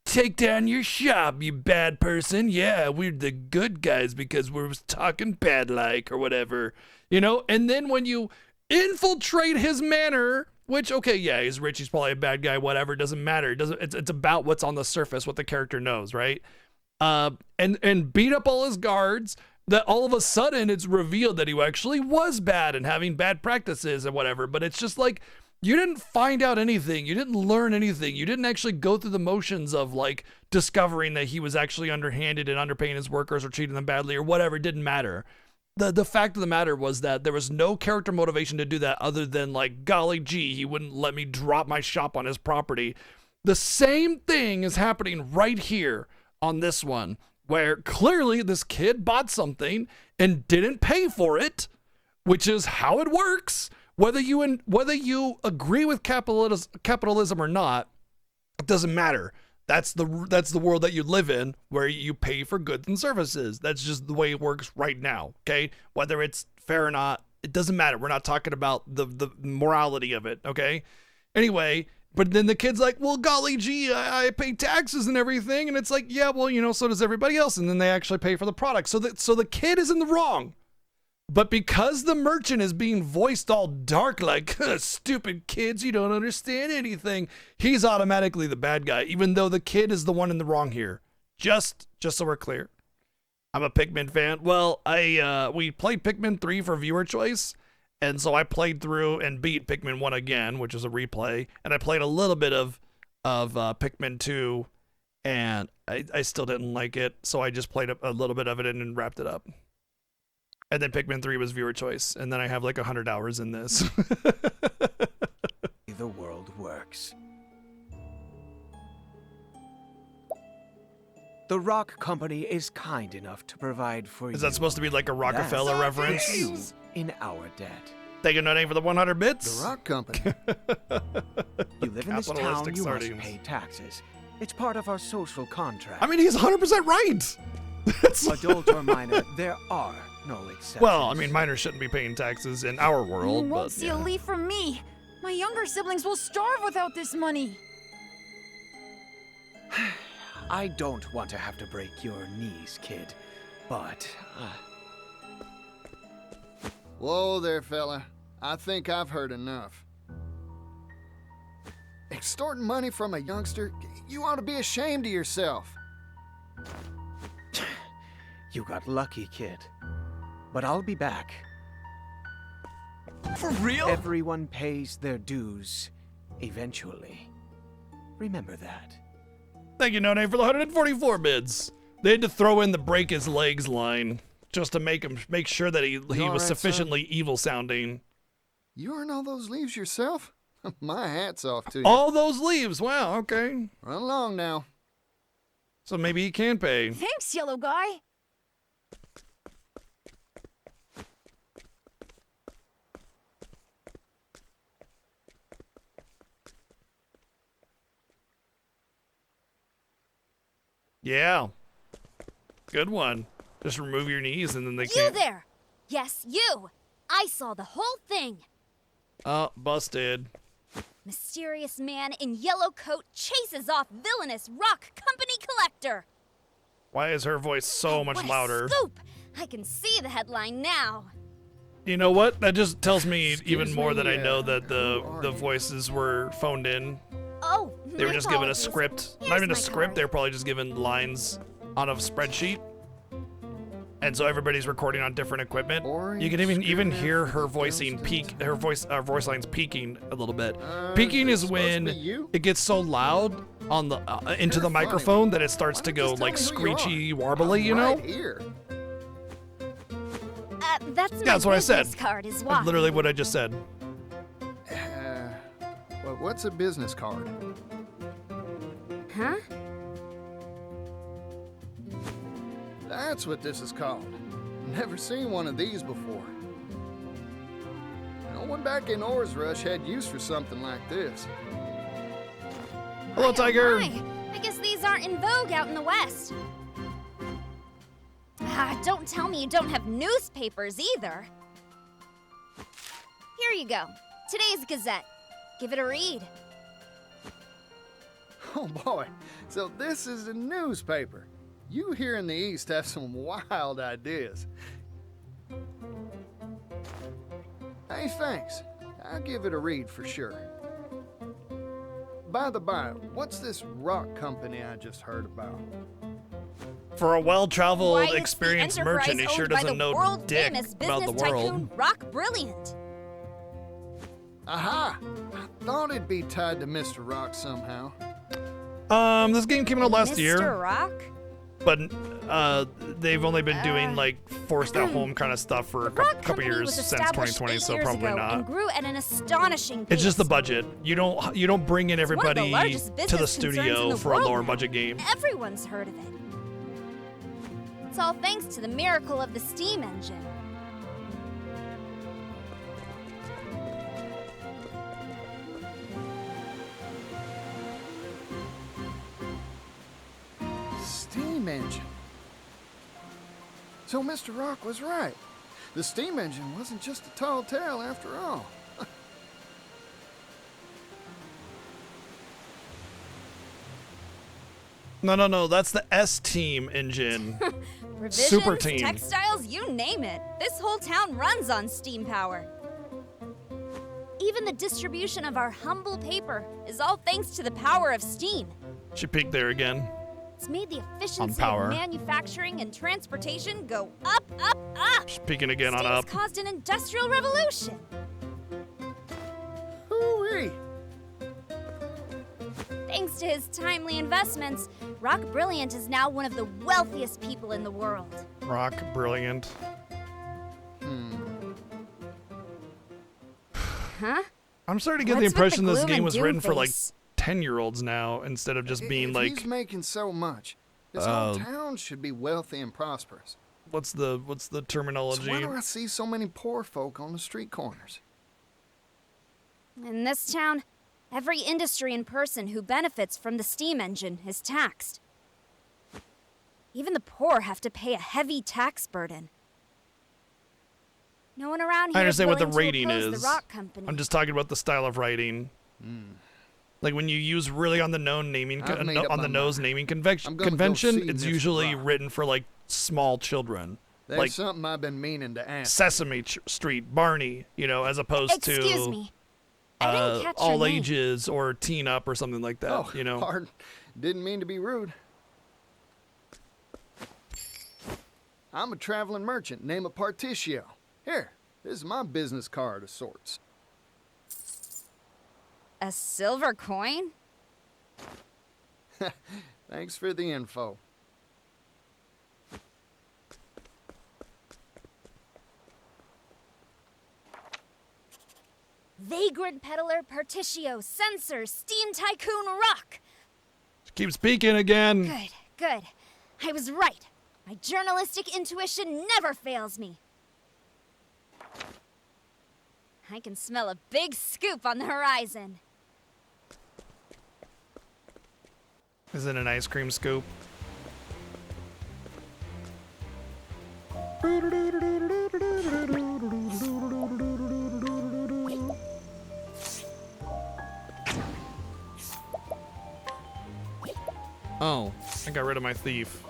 take down your shop, you bad person. Yeah, we're the good guys because we're talking bad like or whatever, And then when you infiltrate his manor, which, okay, yeah, he's rich, he's probably a bad guy, whatever, doesn't matter. It's about what's on the surface, what the character knows, right? And beat up all his guards, that all of a sudden it's revealed that he actually was bad and having bad practices and whatever. But it's just like, you didn't find out anything. You didn't learn anything. You didn't actually go through the motions of like discovering that he was actually underhanded and underpaying his workers or treating them badly or whatever. It didn't matter. The fact of the matter was that there was no character motivation to do that other than like, golly gee, he wouldn't let me drop my shop on his property. The same thing is happening right here on this one, where clearly this kid bought something and didn't pay for it, which is how it works. Whether you agree with capitalism or not, it doesn't matter. That's the world that you live in, where you pay for goods and services. That's just the way it works right now, okay? Whether it's fair or not, it doesn't matter. We're not talking about the morality of it, okay? Anyway, but then the kid's like, well, golly gee, I pay taxes and everything. And it's like, yeah, well, so does everybody else. And then they actually pay for the product. So the kid is in the wrong. But because the merchant is being voiced all dark like, stupid kids, you don't understand anything, he's automatically the bad guy, even though the kid is the one in the wrong here. Just so we're clear. I'm a Pikmin fan. Well, we played Pikmin 3 for viewer choice, and so I played through and beat Pikmin 1 again, which is a replay, and I played a little bit of Pikmin 2, and I still didn't like it, so I just played a little bit of it and then wrapped it up. And then Pikmin 3 was viewer choice. And then I have like 100 hours in this. The world works. The Rock Company is kind enough to provide for you. Is that supposed to be like a Rockefeller reference? You in our debt. Thank you, Nutty, for the 100 bits. The Rock Company. You live in this town, you must pay taxes. It's part of our social contract. I mean, he's 100% right. Adult or minor, there are no exceptions. Well, I mean, minors shouldn't be paying taxes in our world. You won't see a leaf from me. My younger siblings will starve without this money. I don't want to have to break your knees, kid, but... Whoa there, fella. I think I've heard enough. Extorting money from a youngster? You ought to be ashamed of yourself. You got lucky, kid. But I'll be back. For real? Everyone pays their dues eventually. Remember that. Thank you, None, for the 144 bids. They had to throw in the break his legs line just to make sure that he was sufficiently evil sounding. You earn all those leaves yourself? My hat's off to you. All those leaves? Wow, okay. Run along now. So maybe he can pay. Thanks, yellow guy. Yeah. Good one. Just remove your knees and then they You can't. there! Yes, you! I saw the whole thing! Oh, busted. Mysterious man in yellow coat chases off villainous rock company collector! Why is her voice so much What a louder? scoop! I can see the headline now. You know what? That just tells me even more that I know that the voices were phoned in. Oh, They were my just given a apologies. script. Not Here's even a my script, card. they were probably just given lines on a spreadsheet. And so everybody's recording on different equipment. You can even hear her voicing peak, her voice lines peaking a little bit. Peaking is when it gets so loud on the into the microphone that it starts to go like screechy, warbly, you know? That's my That's what I said. business card is That's why. literally what I just said. Well, what's a business card? Huh? That's what this is called. Never seen one of these before. No one back in Ores Rush had use for something like this. Hello, Tiger. Hi. I guess these aren't in vogue out in the West. Ah, don't tell me you don't have newspapers either. Here you go. Today's Gazette. Give it a read. Oh boy, so this is a newspaper. You here in the East have some wild ideas. Hey, thanks. I'll give it a read for sure. By the by, what's this rock company I just heard about? For a well-traveled, Why, it's the experienced enterprise merchant, he sure owned by doesn't the know dick world-famous about the business world. tycoon Rock Brilliant. Aha! I thought it'd be tied to Mr. Rock somehow. This game came out last year. Mr. Rock? But they've only been doing like forced at home kind of stuff for a couple years Was since established 2020, 8 so years probably ago not. And grew at an astonishing pace. It's just the budget. You don't bring in one of the everybody largest to the business concerns in studio the for a world lower now. budget game. Everyone's heard of it. It's all thanks to the miracle of the steam engine. Steam engine. So Mr. Rock was right. The steam engine wasn't just a tall tale after all. No, that's the S-Team engine. Revisions, Super team. textiles, you name it. This whole town runs on steam power. Even the distribution of our humble paper is all thanks to the power of steam. She peeked there again. It's made the efficiency power. of manufacturing and transportation go up, up, up. She's peeking again on Steam's up. caused an industrial revolution. Hooey! Thanks to his timely investments, Rock Brilliant is now one of the wealthiest people in the world. Rock Brilliant. Huh? I'm starting to get the What's with impression the this gloom game and was doom written for like face? 10-year-olds now instead of just being If like he's making so much, this whole town should be wealthy and prosperous. what's the So terminology? why do I see so many poor folk on the street corners? In this town, every industry and person who benefits from the steam engine is taxed. Even the poor have to pay a heavy tax burden. No one around here I understand what the willing to rating oppose is. The rock company. I'm just talking about the style of writing. Like when you use really on the nose naming I've made up my naming I'm gonna go convention, see it's Mr. usually Rock. written for like small children. There's Like something I've been meaning to ask. Sesame Street, Barney, as opposed Excuse to me. I didn't catch your all name. ages or Teen Up or something like that. Oh, pardon. Didn't mean to be rude. I'm a traveling merchant named Particio. Here, this is my business card of sorts. A silver coin? Thanks for the info. Vagrant peddler Particio, censor, steam tycoon Rock. She keeps speaking again. Good, good. I was right. My journalistic intuition never fails me. I can smell a big scoop on the horizon. Is it an ice cream scoop? Oh, I got rid of my thief.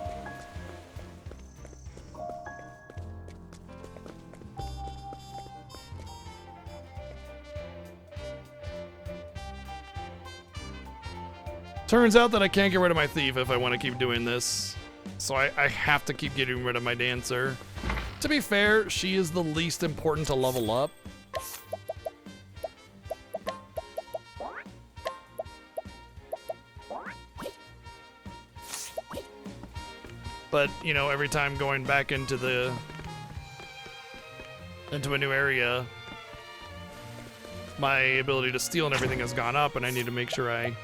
Turns out that I can't get rid of my thief if I want to keep doing this. So I have to keep getting rid of my dancer. To be fair, she is the least important to level up. But, every time going back into a new area, my ability to steal and everything has gone up, and I need to make sure I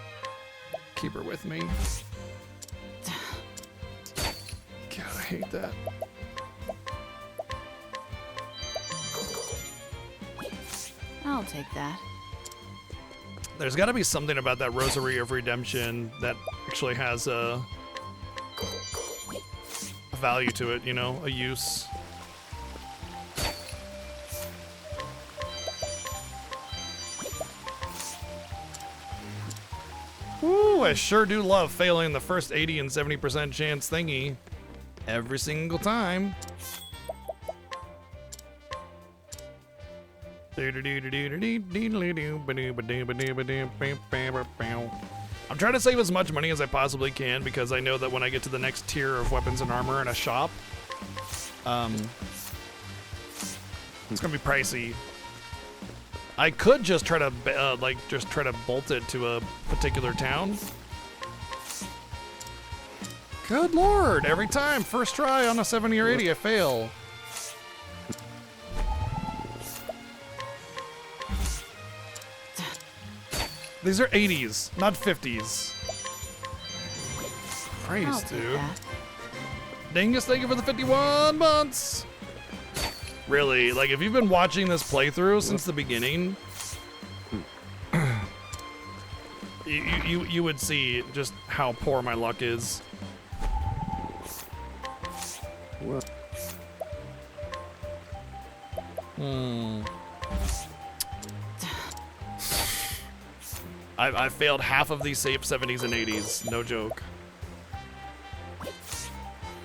keep her with me. God, I hate that. I'll take that. There's got to be something about that Rosary of Redemption that actually has a value to it, you know, a use. Ooh, I sure do love failing the first 80 and 70% chance thingy every single time. I'm trying to save as much money as I possibly can because I know that when I get to the next tier of weapons and armor in a shop, it's gonna be pricey. I could just try to bolt it to a particular town. Good lord! Every time, first try on a 70 or 80, I fail. These are 80s, not 50s. Christ, dude. Dingus, thank you for the 51 months. Really, like if you've been watching this playthrough since the beginning, you would see just how poor my luck is. I failed half of these safe 70s and 80s, no joke.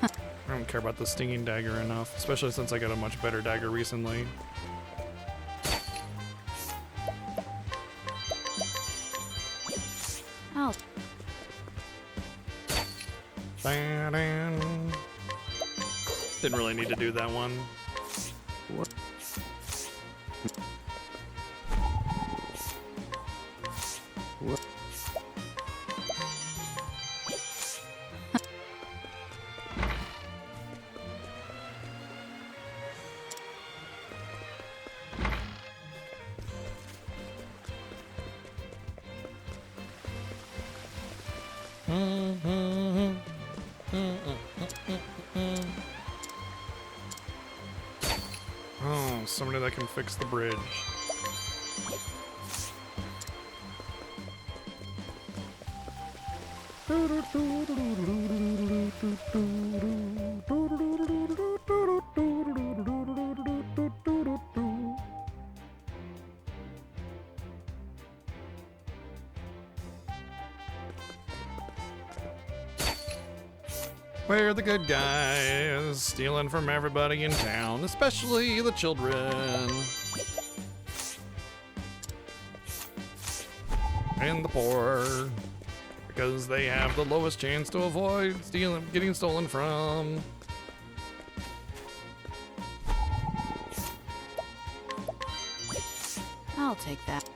I don't care about the stinging dagger enough, especially since I got a much better dagger recently. Oh. Didn't really need to do that one. What? Oh, somebody that can fix the bridge. We're the good guys, stealing from everybody in town, especially the children. And the poor, because they have the lowest chance to avoid getting stolen from. I'll take that.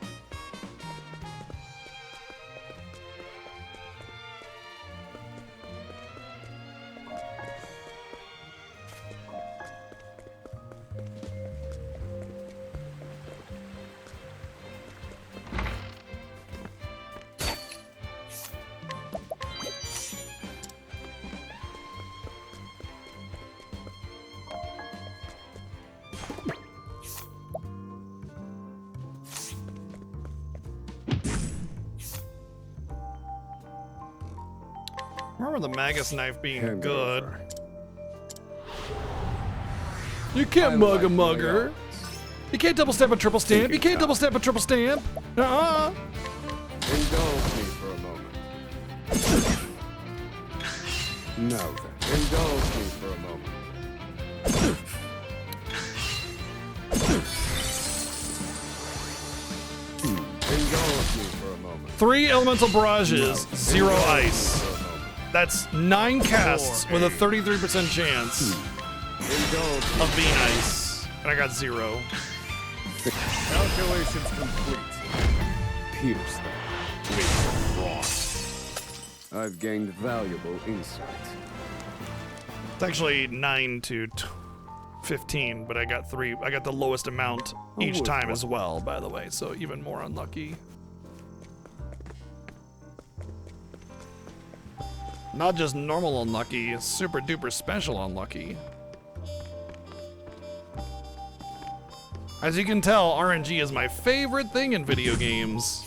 Remember the Magus knife being good. You can't mug a mugger. You can't double stamp a triple stamp. You can't double stamp a triple stamp. Indulge me for a moment. No, then. Indulge me for a moment. Indulge me for a moment. 3 elemental barrages, 0 ice. That's 9 casts with a 33% chance of being ice. And I got 0. Calculations complete. Pierce them with frost. I've gained valuable insight. It's actually 9 to 15, but I got 3. I got the lowest amount each time as well, by the way, so even more unlucky. Not just normal unlucky, super duper special unlucky. As you can tell, RNG is my favorite thing in video games.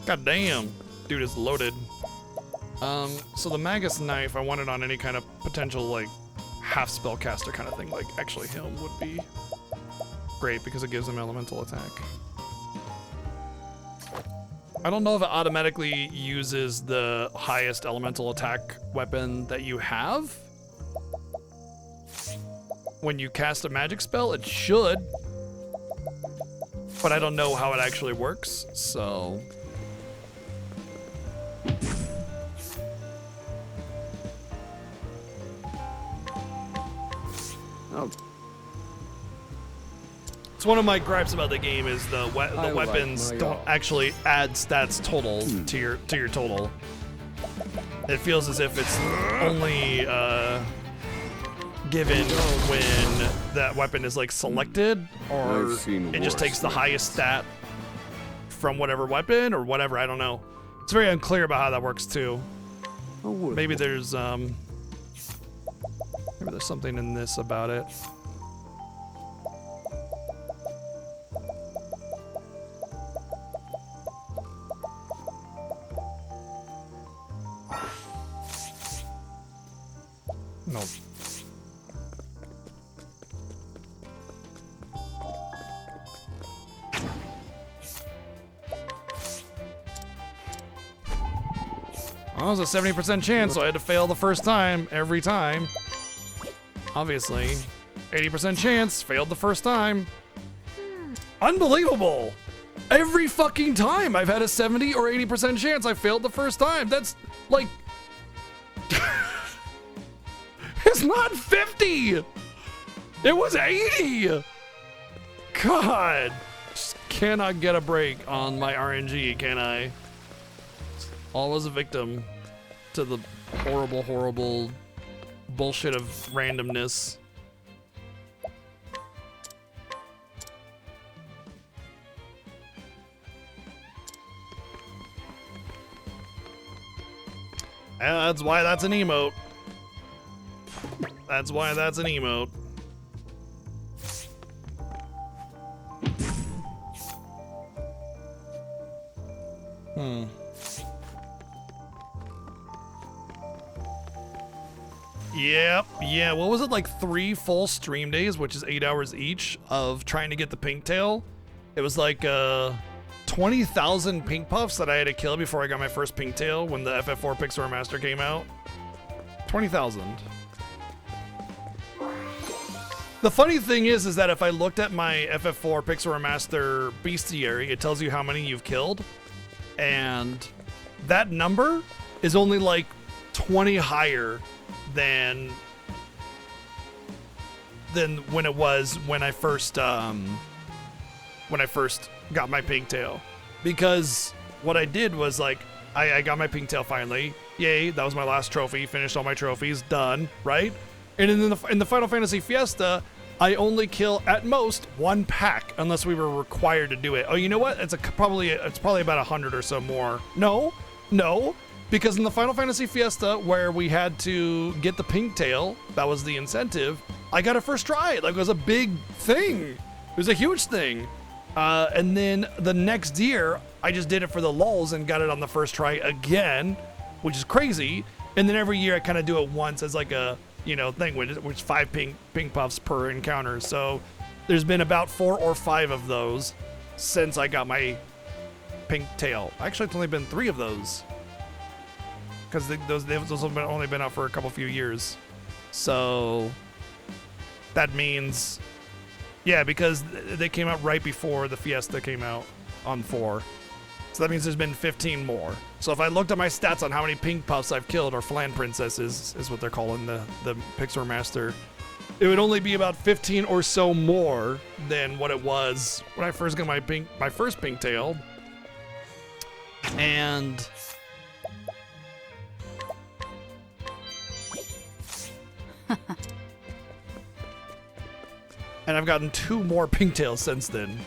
God damn, dude is loaded. So the Magus Knife, I want it on any kind of potential, like, half spellcaster kind of thing. Like, actually him would be great because it gives him elemental attack. I don't know if it automatically uses the highest elemental attack weapon that you have. When you cast a magic spell, it should. But I don't know how it actually works, so... Oh. It's one of my gripes about the game is the weapons don't actually add stats total to your total. It feels as if it's only given when that weapon is like selected, or it just takes the highest stat from whatever weapon or whatever. I don't know. It's very unclear about how that works too. Maybe there's something in this about it. No. Well, it was a 70% chance, so I had to fail the first time, every time. Obviously. 80% chance, failed the first time. Unbelievable! Every fucking time I've had a 70 or 80% chance I failed the first time. That's, like... It's not 50! It was 80! God! Just cannot get a break on my RNG, can I? Always a victim to the horrible, horrible bullshit of randomness. And that's why that's an emote. That's why that's an emote. Yep, yeah, what was it, like 3 full stream days, which is 8 hours each, of trying to get the pink tail? It was like 20,000 pink puffs that I had to kill before I got my first pink tail when the FF4 Pixar Master came out. 20,000. The funny thing is that if I looked at my FF4 Pixar Master bestiary, it tells you how many you've killed, and that number is only like 20 higher than when it was when I first got my pink tail. Because what I did was, like, I got my pink tail finally. Yay, that was my last trophy. Finished all my trophies, done, right? And in the Final Fantasy Fiesta, I only kill at most 1 pack unless we were required to do it. Oh, you know what? It's probably about 100 or so more. No, because in the Final Fantasy Fiesta, where we had to get the pink tail, that was the incentive, I got it first try. Like, it was a big thing. It was a huge thing. And then the next year, I just did it for the lulz and got it on the first try again, which is crazy. And then every year I kind of do it once as like a, thing, which is 5 pink puffs per encounter. So there's been about 4 or 5 of those since I got my pink tail. Actually, it's only been 3 of those, because those have only been out for a few years. So that means, yeah, because they came out right before the Fiesta came out on 4. So that means there's been 15 more. So if I looked at my stats on how many pink puffs I've killed, or flan princesses is what they're calling the Pixar Master, it would only be about 15 or so more than what it was when I first got my first pink tail. And And I've gotten 2 more pigtails since then.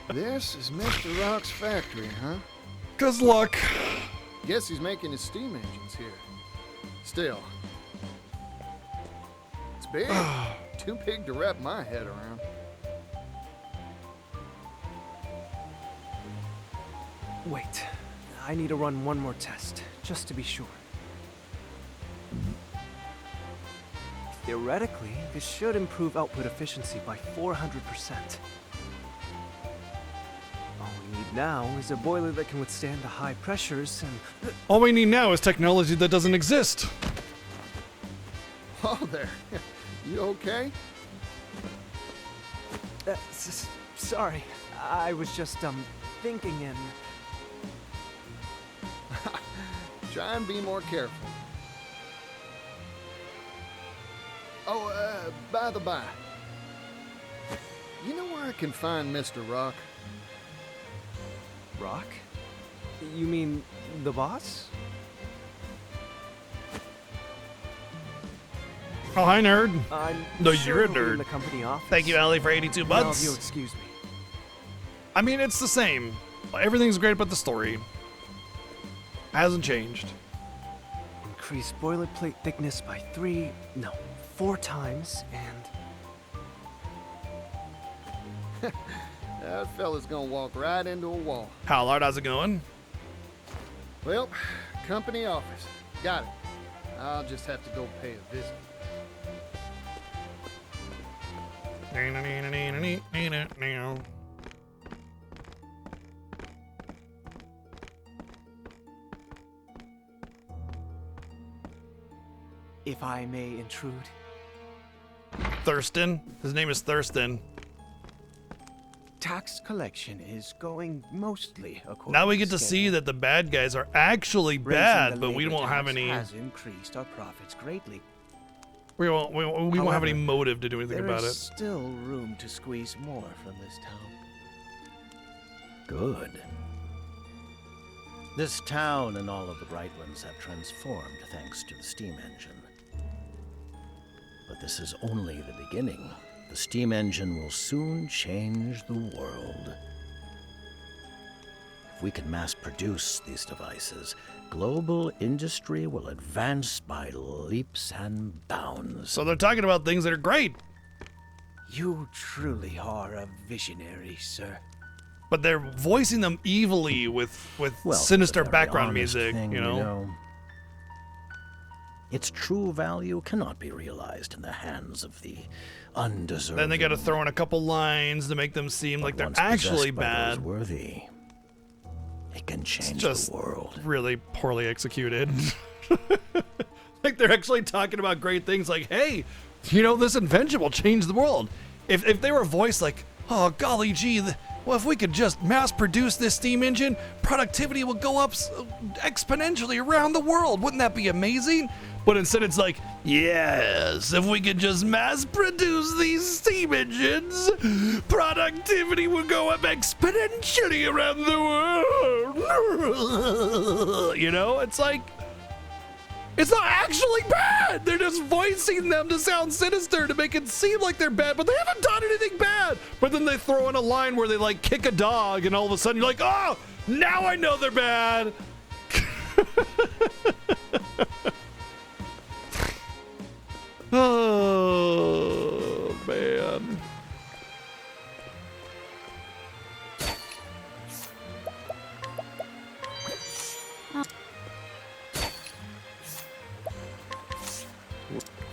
This is Mr. Rock's factory, huh? Good luck. Guess he's making his steam engines here. Still, it's big. Too big to wrap my head around. Wait, I need to run one more test, just to be sure. Theoretically, this should improve output efficiency by 400%. All we need now is a boiler that can withstand the high pressures and... All we need now is technology that doesn't exist. Oh, there. You okay? Sorry, I was just, thinking and... Try and be more careful. Oh, by the by, you know where I can find Mr. Rock? Rock? You mean the boss? Oh, hi, nerd. No, sure you're a he'll be in nerd. the company office. Thank you, Allie, for 82 Now, bucks. if you'll excuse me. I mean, it's the same. Everything's great about the story. Hasn't changed. Increase boilerplate thickness by 4 times, and... That fella's gonna walk right into a wall. Howlard, how's it going? Well, company office. Got it. I'll just have to go pay a visit. If I may intrude. Thurston. His name is Thurston. Tax collection is going mostly according Now we get to schedule. see that the bad guys are actually Raising bad, the but we labor won't have tax any. has increased our profits greatly. We won't have any However, motive to do anything there about is it. still room to squeeze more from this town. Good. This town and all of the Brightlands have transformed thanks to the steam engine. But this is only the beginning. The steam engine will soon change the world. If we can mass produce these devices, global industry will advance by leaps and bounds. So they're talking about things that are great. You truly are a visionary, sir. But they're voicing them evilly with Well, sinister it's a very background honest music, thing, you know? Its true value cannot be realized in the hands of the undeserving. Then they got to throw in a couple lines to make them seem like they're Once actually possessed by those bad. worthy, it can change It's just the world. really poorly executed. Like they're actually talking about great things like, hey, you know, this invention will change the world. If they were voiced like, oh, golly gee, well, if we could just mass produce this steam engine, productivity will go up exponentially around the world. Wouldn't that be amazing? But instead it's like, yes, if we could just mass produce these steam engines, productivity would go up exponentially around the world. You know, it's like, it's not actually bad. They're just voicing them to sound sinister to make it seem like they're bad, but they haven't done anything bad. But then they throw in a line where they like kick a dog, and all of a sudden you're like, oh, now I know they're bad. Oh, man.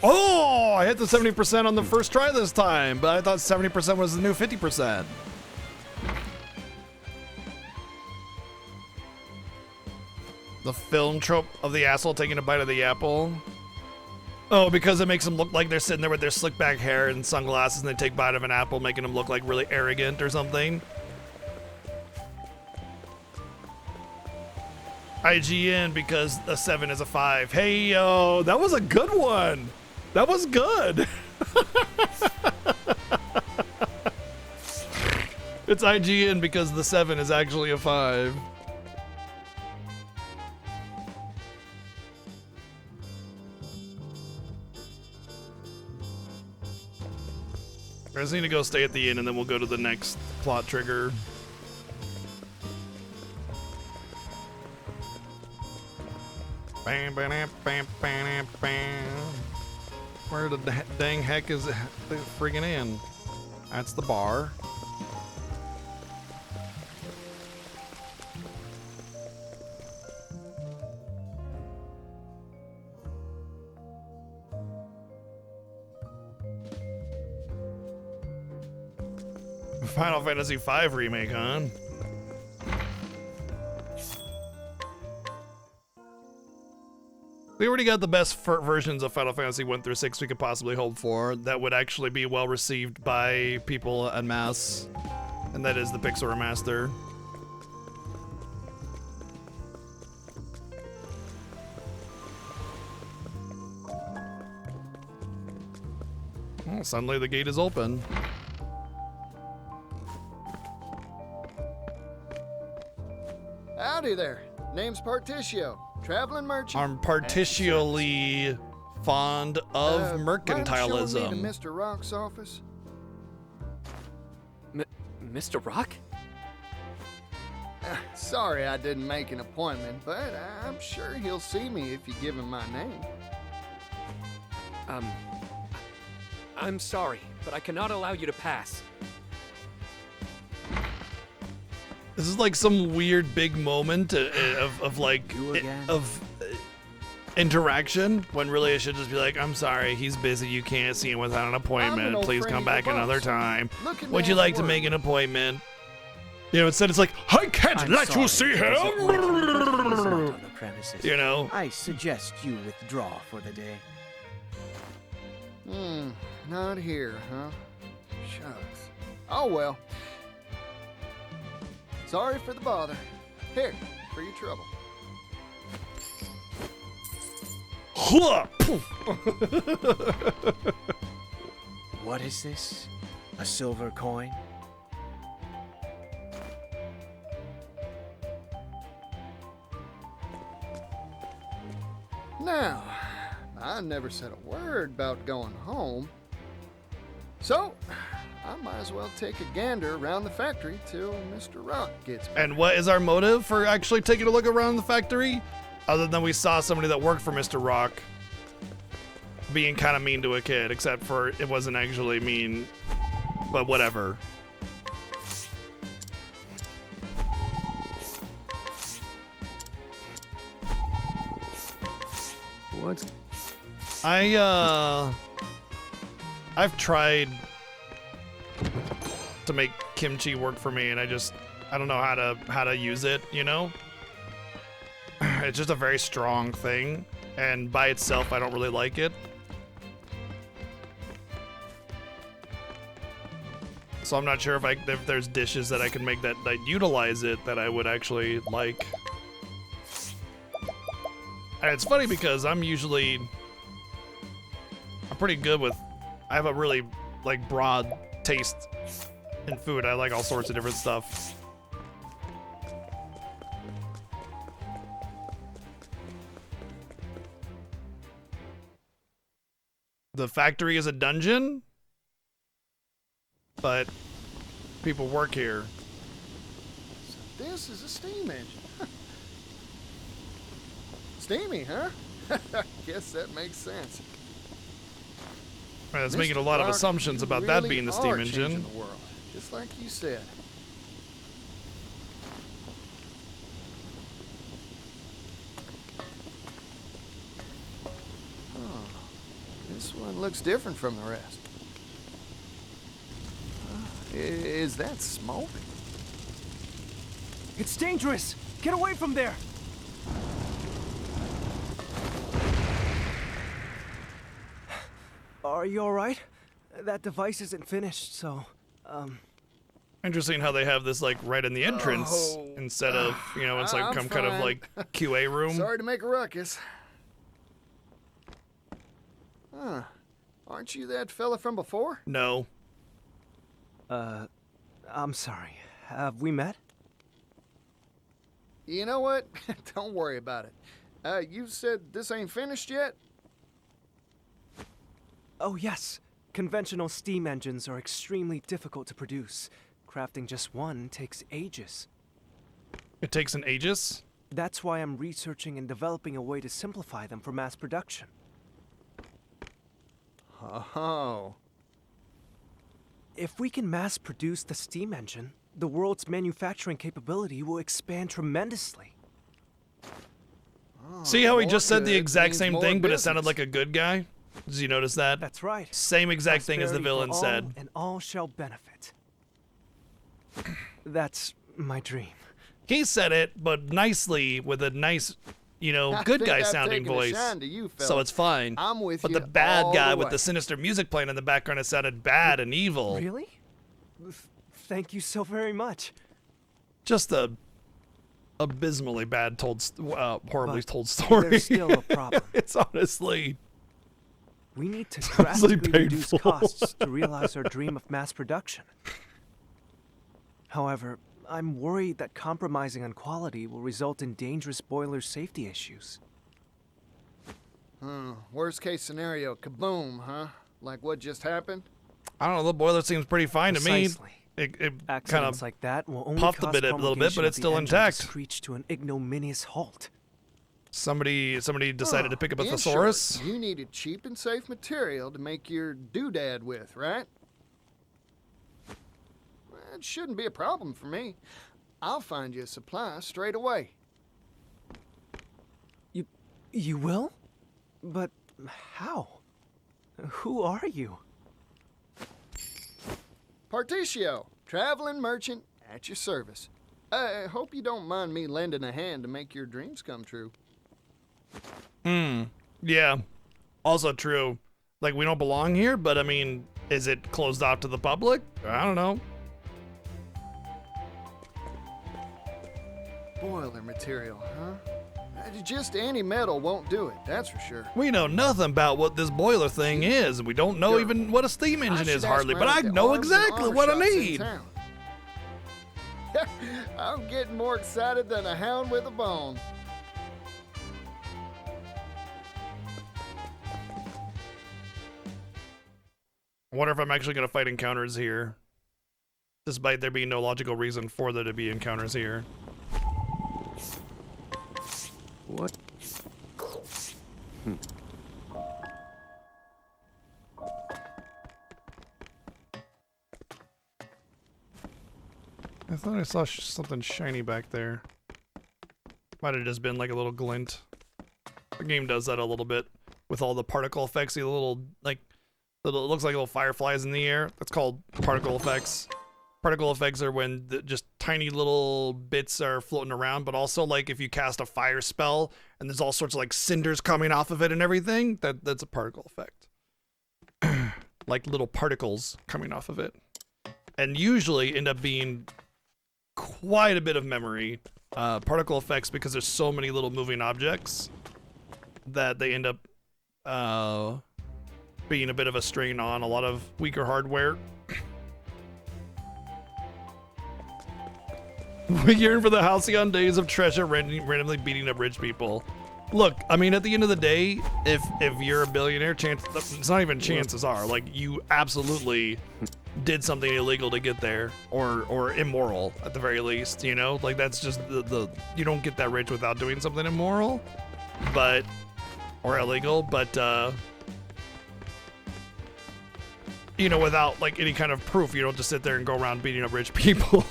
Oh, I hit the 70% on the first try this time, but I thought 70% was the new 50%. The film trope of the asshole taking a bite of the apple. Oh, because it makes them look like they're sitting there with their slick back hair and sunglasses and they take a bite of an apple, making them look like really arrogant or something. IGN because a 7 is a 5. Hey, yo, that was a good one. That was good. It's IGN because the 7 is actually a 5. I just need to go stay at the inn and then we'll go to the next plot trigger. Bam, bam, bam, bam, bam. Where the dang heck is the friggin' inn? That's the bar. Final Fantasy V remake, huh? We already got the best versions of Final Fantasy 1 through 6 we could possibly hope for that would actually be well received by people en masse, and that is the Pixel Remaster. Oh, suddenly the gate is open. Howdy there. Name's Particio, traveling merchant. I'm partially fond of mercantilism. Mind showing me to Mr. Rock's office? Mr. Rock? Sorry I didn't make an appointment, but I'm sure he'll see me if you give him my name. I'm sorry, but I cannot allow you to pass. This is like some weird big moment of like interaction when really it should just be like, I'm sorry, he's busy, you can't see him without an appointment. Please come back another time. Would you like to make an appointment? You know, instead it's like, I can't let you see him. You know. I suggest you withdraw for the day. Not here, huh? Shucks. Oh well. Sorry for the bother. Here, for your trouble. What is this? A silver coin? Now, I never said a word about going home. So, I might as well take a gander around the factory till Mr. Rock gets back. And what is our motive for actually taking a look around the factory? Other than we saw somebody that worked for Mr. Rock being kind of mean to a kid, except for it wasn't actually mean, but whatever. What? I've tried to make kimchi work for me, and I don't know how to use it, you know? It's just a very strong thing, and by itself I don't really like it. So I'm not sure if there's dishes that I can make that utilize it that I would actually like. And it's funny because I'm pretty good with, I have a really like broad taste in food. I like all sorts of different stuff. The factory is a dungeon, but people work here. So this is a steam engine. Steamy, huh? Guess that makes sense. Right, that's making a lot of assumptions about that being the steam engine. The world, just like you said. Oh, this one looks different from the rest. Is that smoke? It's dangerous! Get away from there! Are you alright? That device isn't finished, so, Interesting how they have this like right in the entrance instead of, you know, it's like some kind of like QA room. Sorry to make a ruckus. Huh. Aren't you that fella from before? No. I'm sorry. Have we met? You know what? Don't worry about it. You said this ain't finished yet? Oh, yes. Conventional steam engines are extremely difficult to produce. Crafting just one takes ages. It takes an aegis? That's why I'm researching and developing a way to simplify them for mass production. Oh. If we can mass produce the steam engine, the world's manufacturing capability will expand tremendously. See how he just said the good exact means same more thing, but it business. sounded like a good guy? Did you notice that? That's right. Same exact thing as the Prosperity villain for all, said. and all shall benefit. That's my dream. He said it, but nicely with a nice, you know, I good think guy I've sounding taken a voice. shine to you, So fella. it's fine. I'm with but you the bad all guy the with way. the sinister music playing in the background, it sounded bad and evil. Really? Thank you so very much. Just a abysmally bad horribly But told story. there's still a problem. It's honestly We need to honestly drastically reduce painful. costs to realize our dream of mass production. However, I'm worried that compromising on quality will result in dangerous boiler safety issues. Worst case scenario, kaboom, huh? Like what just happened? I don't know, the boiler seems pretty fine to me. Precisely. It kind Accidents of like that will only puffed a cause little bit, promulgation but of it's the still engine intact. to screech to an ignominious halt. Somebody decided to pick up a In thesaurus. short, you needed cheap and safe material to make your doodad with, right? Well, it shouldn't be a problem for me. I'll find you a supply straight away. You will? But how? Who are you? Particio, traveling merchant at your service. I hope you don't mind me lending a hand to make your dreams come true. Yeah. Also true. Like, we don't belong here, but I mean, is it closed off to the public? I don't know. Boiler material, huh? Just any metal won't do it, that's for sure. We know nothing about what this boiler thing is, and we don't know even what a steam engine is hardly, but I know exactly what I need. I'm getting more excited than a hound with a bone. I wonder if I'm actually going to fight encounters here, despite there being no logical reason for there to be encounters here. What? I thought I saw something shiny back there. Might have just been like a little glint. The game does that a little bit with all the particle effects. The little, like, it looks like little fireflies in the air. That's called particle effects. Particle effects are when just tiny little bits are floating around, but also like if you cast a fire spell and there's all sorts of like cinders coming off of it and everything, that's a particle effect. Like little particles coming off of it. And usually end up being quite a bit of memory. Particle effects, because there's so many little moving objects that they end up being a bit of a strain on a lot of weaker hardware. We yearn for the halcyon days of treasure randomly beating up rich people. Look, I mean, at the end of the day, if you're a billionaire, it's not even chances are, like, you absolutely did something illegal to get there, or immoral at the very least, you know? Like, that's just the you don't get that rich without doing something immoral, but, or illegal, but, you know, without, like, any kind of proof. You don't just sit there and go around beating up rich people.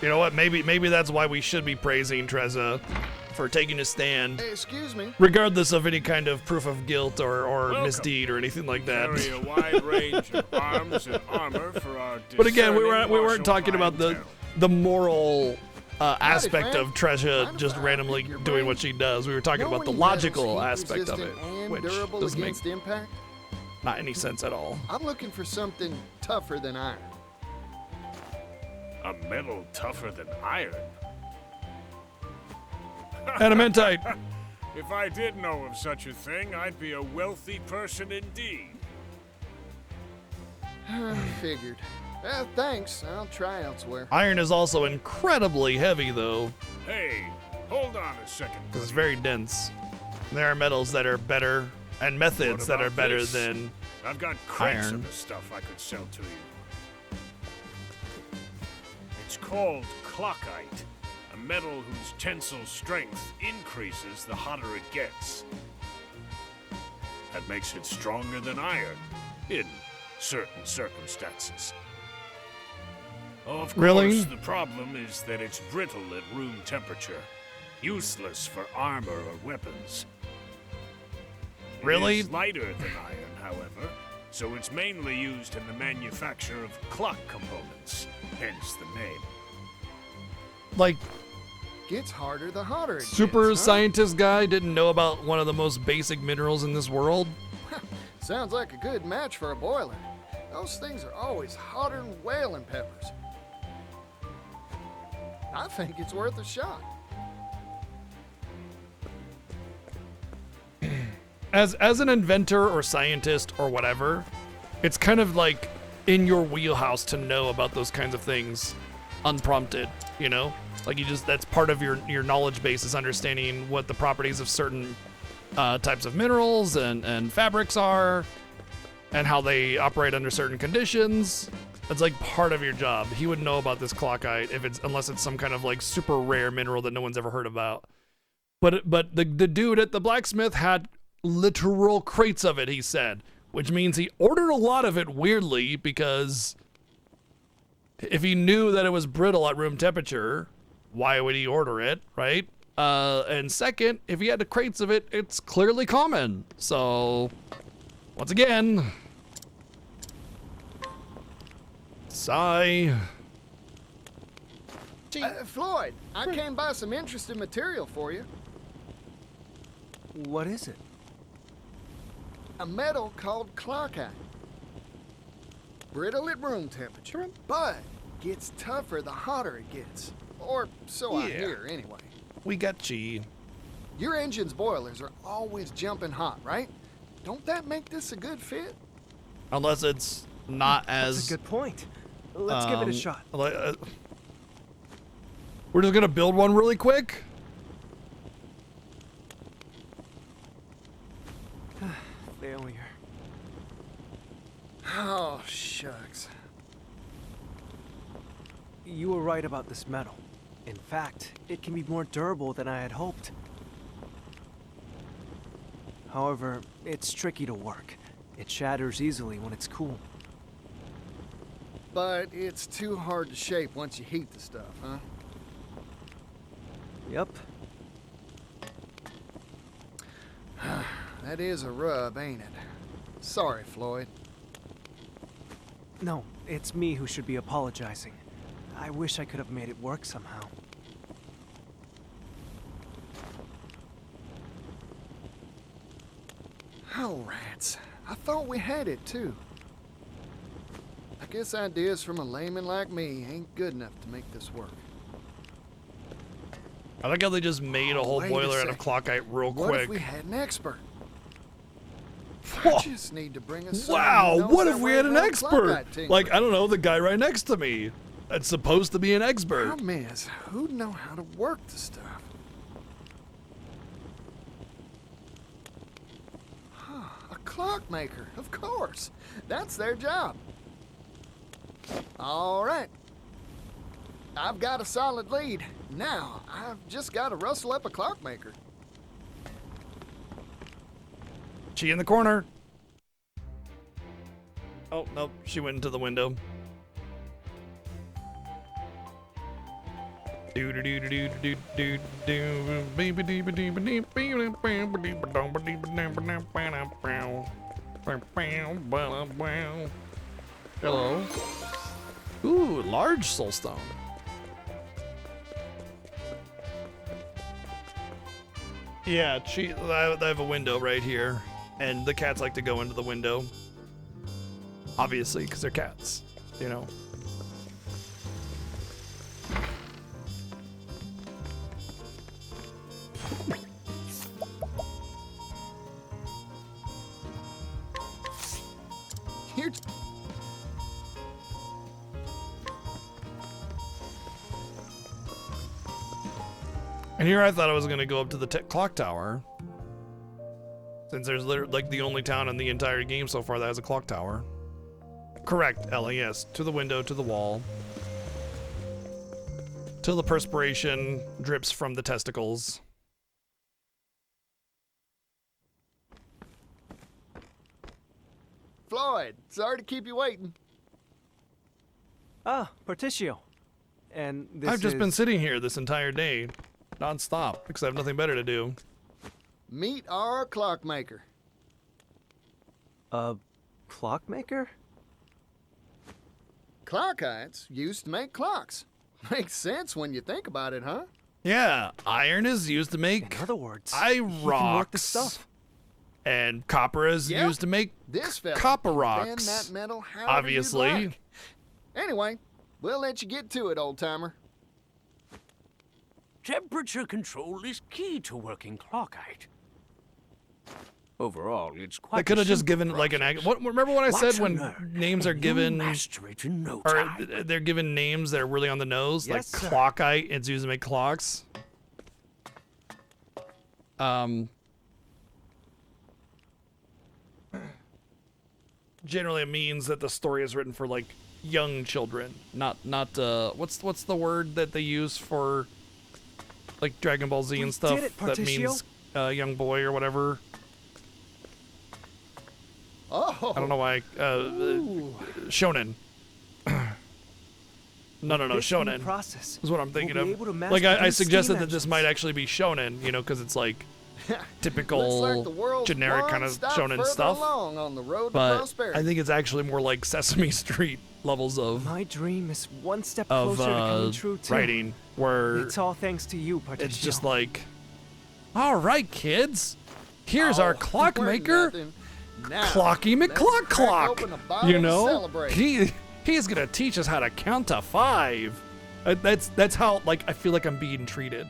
You know what? Maybe that's why we should be praising Trezza for taking a stand. Hey, excuse me. Regardless of any kind of proof of guilt or misdeed or anything like that. Carry a wide range of arms and armor for our But again, we discerning weren't martial talking about the moral aspect friend. of Trezza just randomly doing what she does. We were talking about the logical aspect of it, which durable doesn't make against impact. not any sense at all. I'm looking for something tougher than iron. A metal tougher than iron? Adamantite. If I did know of such a thing, I'd be a wealthy person indeed. Figured. Thanks. I'll try elsewhere. Iron is also incredibly heavy, though, Hey, hold on a second. because it's very dense. There are metals that are better and methods What that are about better this? than I've got crates iron. of the stuff I could sell to you. It's called clockite, a metal whose tensile strength increases the hotter it gets. That makes it stronger than iron in certain circumstances. Of Really? course, the problem is that it's brittle at room temperature, useless for armor or weapons. Really? It is lighter than iron, however, so it's mainly used in the manufacture of clock components, hence the name. Like, Gets harder the hotter it super gets, huh? scientist guy didn't know about one of the most basic minerals in this world. Sounds like a good match for a boiler. Those things are always hotter than whaling peppers. I think it's worth a shot. As an inventor or scientist or whatever, it's kind of like in your wheelhouse to know about those kinds of things unprompted, you know? Like that's part of your knowledge base is understanding what the properties of certain types of minerals and fabrics are and how they operate under certain conditions. It's like part of your job. He would know about this clockite unless it's some kind of like super rare mineral that no one's ever heard about. But the dude at the blacksmith had literal crates of it, he said, which means he ordered a lot of it weirdly, because if he knew that it was brittle at room temperature, why would he order it, right? And second, if he had the crates of it, it's clearly common. So, once again, sigh. Floyd, I came by some interesting material for you. What is it? A metal called clockite. Brittle at room temperature, but gets tougher the hotter it gets. Or so I Yeah. hear, anyway. We got G. Your engine's boilers are always jumping hot, right? Don't that make this a good fit? Unless it's not as... That's a good point. Let's give it a shot. We're just gonna build one really quick. Failure. Oh, shucks. You were right about this metal. In fact, it can be more durable than I had hoped. However, it's tricky to work. It shatters easily when it's cool. But it's too hard to shape once you heat the stuff, huh? Yep. That is a rub, ain't it? Sorry, Floyd. No, it's me who should be apologizing. I wish I could have made it work somehow. Oh, rats. I thought we had it, too. I guess ideas from a layman like me ain't good enough to make this work. I like how they just made a whole Wait a boiler out of second. clockite real What quick. if we had an expert? Whoa. I just need to bring us. Wow, what if we had an expert? Like, I don't know, the guy right next to me. That's supposed to be an expert. Problem is, who'd know how to work the stuff? A clockmaker, of course. That's their job. All right. I've got a solid lead. Now, I've just got to rustle up a clockmaker. She in the corner. Oh, nope, she went into the window. Hello. Ooh, large soulstone. Yeah, I have a window right here, and the cats like to go into the window. Obviously, because they're cats, you know. You're And here I thought I was gonna go up to the clock tower. Since there's literally like the only town in the entire game so far that has a clock tower. Correct, Ella, yes. To the window, to the wall. Till the perspiration drips from the testicles. Floyd, sorry to keep you waiting. Ah, Particio. And this I've just been is- sitting here this entire day, non-stop, because I have nothing better to do. Meet our clockmaker. A clockmaker? Clockites used to make clocks. Makes sense when you think about it, huh? Yeah, iron is used to make In other words, eye he can work rocks. the stuff. And copper is Yep. used to make This fella copper can bend rocks. that metal however Obviously. you'd like. Anyway, we'll let you get to it, old-timer. Temperature control is key to working clockite. Overall, it's quite. They could have a just simple given like an what? Remember what I Watch said and when learn, names are and you'll given, master it in no or time. they're given names that are really on the nose, Yes, like sir. clockite. It's used to make clocks. Generally, it means that the story is written for like young children, not what's the word that they use for like Dragon Ball Z and We stuff did it, that means young boy or whatever. Oh. I don't know why. Shonen. No, This new shonen process, is what I'm thinking we'll be of. able to mass Like I produce suggested steam that this engines. might actually be shonen, you know, because it's like typical Looks like the world's generic one kind of stop shonen further stuff. along on the road to But prosperity. I think it's actually more like Sesame Street levels of My dream is one step closer to coming true too. writing, where It's all thanks to you, Particio. it's just like, all right, kids, here's our Oh, clockmaker, nothing. Now, Clocky let's McClock crack Clock. open a bottle You to know, celebrate. he's gonna teach us how to count to 5. That's how like I feel like I'm being treated.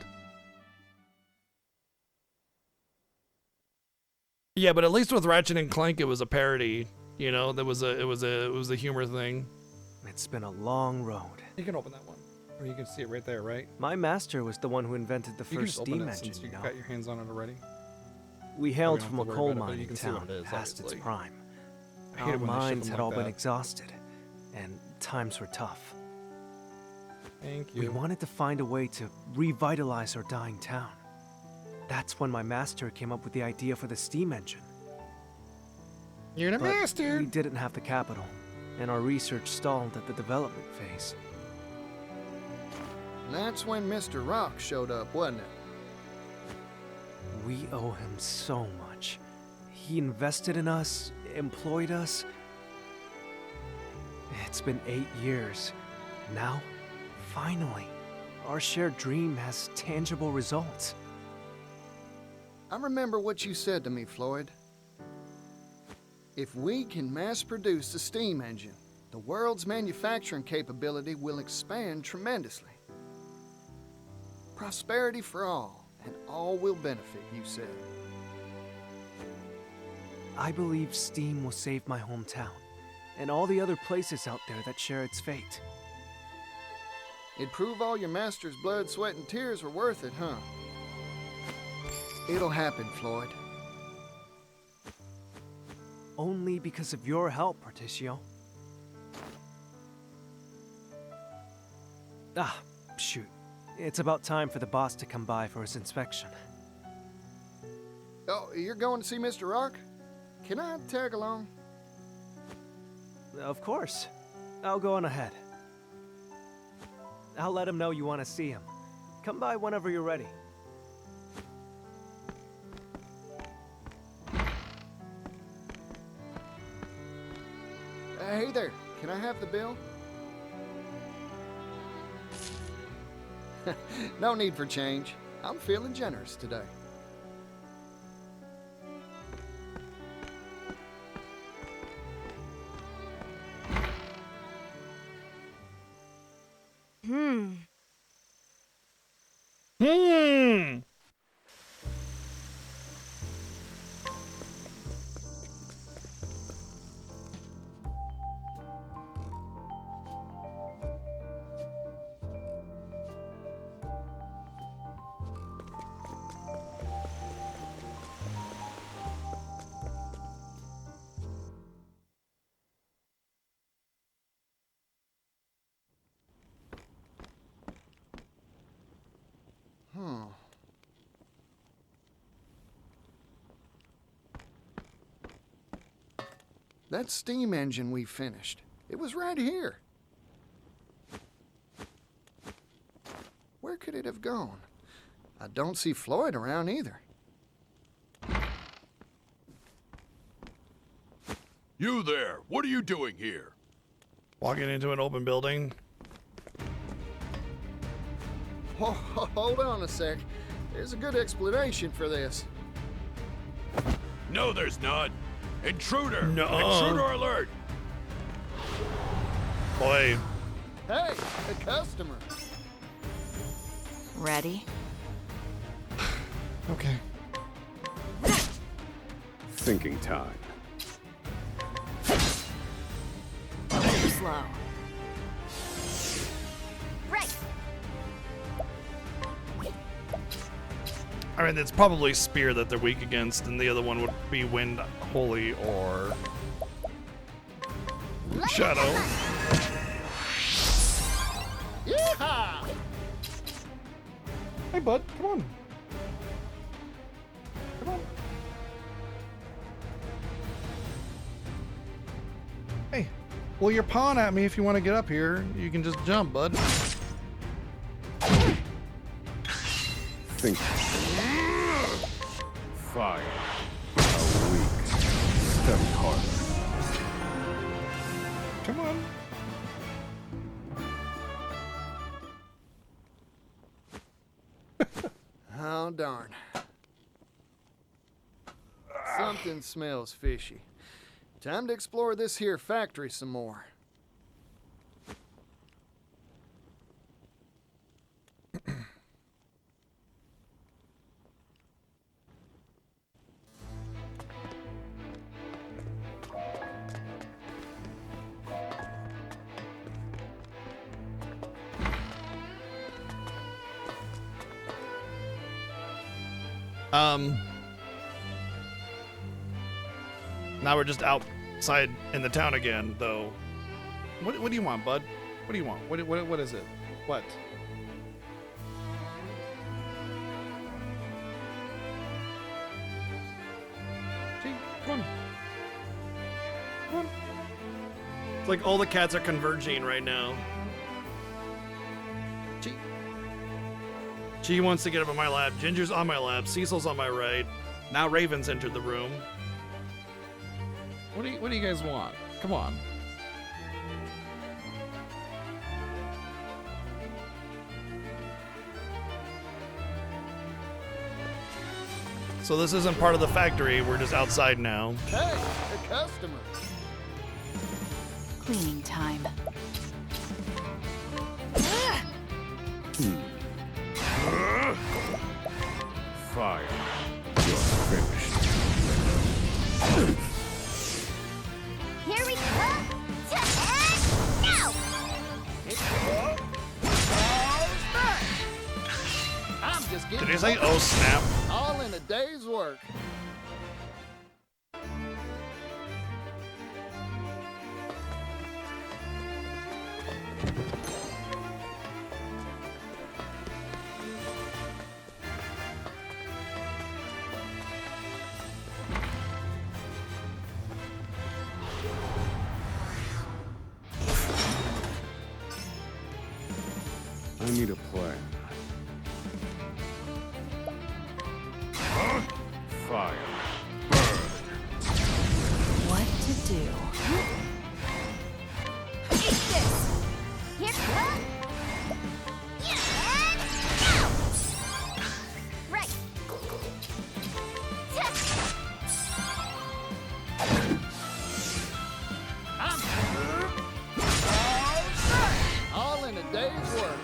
Yeah, but at least with Ratchet and Clank, it was a parody. You know, it was a humor thing. It's been a long road. You can open that one, or you can see it right there, right? My master was the one who invented the You can first just open steam it engine, since you know? got your hands on it already. We hailed don't from have a to worry coal about it, but you mining can see what town it is, past its obviously. prime. I hate Our it when they ship minds them had like all been that. exhausted, and times were tough. Thank We wanted to find a way to revitalize our dying town. That's when my master came up with the idea for the steam engine. You're the But master. we didn't have the capital, and our research stalled at the development phase. That's when Mr. Rock showed up, wasn't it? We owe him so much. He invested in us, employed us. It's been 8 years. Now, finally, our shared dream has tangible results. I remember what you said to me, Floyd. If we can mass produce the steam engine, the world's manufacturing capability will expand tremendously. Prosperity for all, and all will benefit, you said. I believe steam will save my hometown, and all the other places out there that share its fate. It'd prove all your master's blood, sweat, and tears were worth it, huh? It'll happen, Floyd. Only because of your help, Particio. Ah, shoot. It's about time for the boss to come by for his inspection. Oh, you're going to see Mr. Rock? Can I tag along? Of course. I'll go on ahead. I'll let him know you want to see him. Come by whenever you're ready. Hey there, can I have the bill? No need for change. I'm feeling generous today. That steam engine we finished, it was right here. Where could it have gone? I don't see Floyd around either. You there, what are you doing here? Walking into an open building. Oh, hold on a sec. There's a good explanation for this. No, there's not. Intruder! No. Intruder alert! Boy. Hey, a customer. Ready? Okay. Thinking time. Too slow. Right. I mean, it's probably Spear that they're weak against, and the other one would be Wind, Holy, or Shadow. Yeehaw! Hey, bud, come on. Come on. Hey, well, you're pawing at me. If you want to get up here, you can just jump, bud. Think. Fire. A weak. Step harder. Come on. Oh, darn. Something smells fishy. Time to explore this here factory some more. Now we're just outside in the town again, though. What do you want, bud? What do you want? What is it? What? Gee, come on. Come on. It's like all the cats are converging right now. She wants to get up on my lap. Ginger's on my lap. Cecil's on my right. Now Raven's entered the room. What do you guys want? Come on. So this isn't part of the factory. We're just outside now. Hey, a customer. Cleaning time. Fire. You're finished. Here we go. And now. I'm just getting. Did he say, oh snap? All in a day's work. I need a plan. Fire. What to do? Eat this. Here comes. And now. Right. All in a day's work.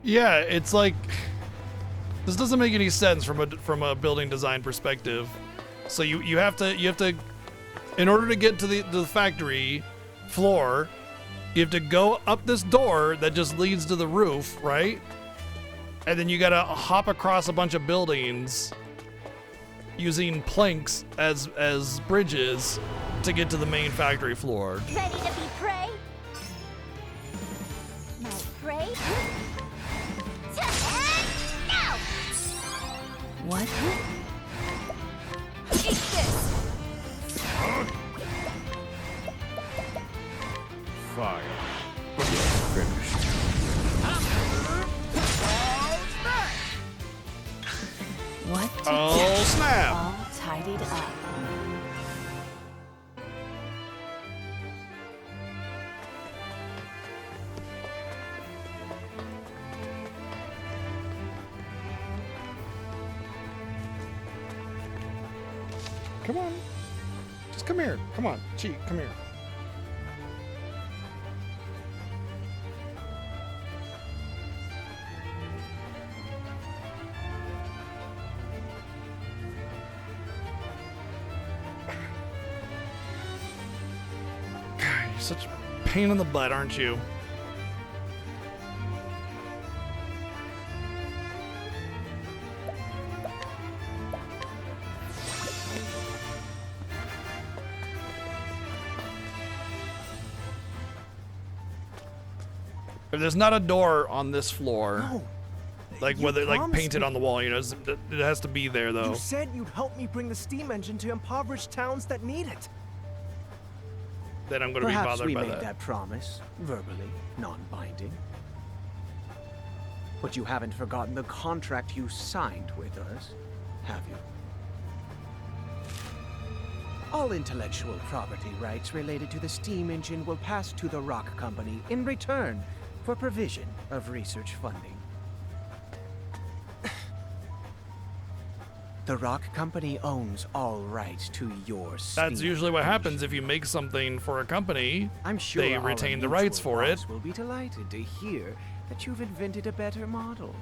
Yeah, it's like this doesn't make any sense from a building design perspective. So you have to in order to get to the factory floor, you have to go up this door that just leads to the roof, right? And then you gotta hop across a bunch of buildings using planks as bridges to get to the main factory floor. Ready to be prey? My prey? And now. What? What to Oh, get snap. all tidied up. Come on. Just come here. Come on. Cheat, come here. God, you're such a pain in the butt, aren't you? If there's not a door on this floor, like You whether like promised painted me. on the wall, you know, it has to be there though. You said you'd help me bring the steam engine to impoverished towns that need it. Then I'm gonna be Perhaps bothered we by made that. that promise, verbally, non-binding. But you haven't forgotten the contract you signed with us, have you? All intellectual property rights related to the steam engine will pass to the Rock Company in return for provision of research funding. The Rock Company owns all rights to your steam That's usually what happens if you make something for a company. I'm sure they our retain the rights mutual for it. boss will be delighted to hear that you've invented a better model.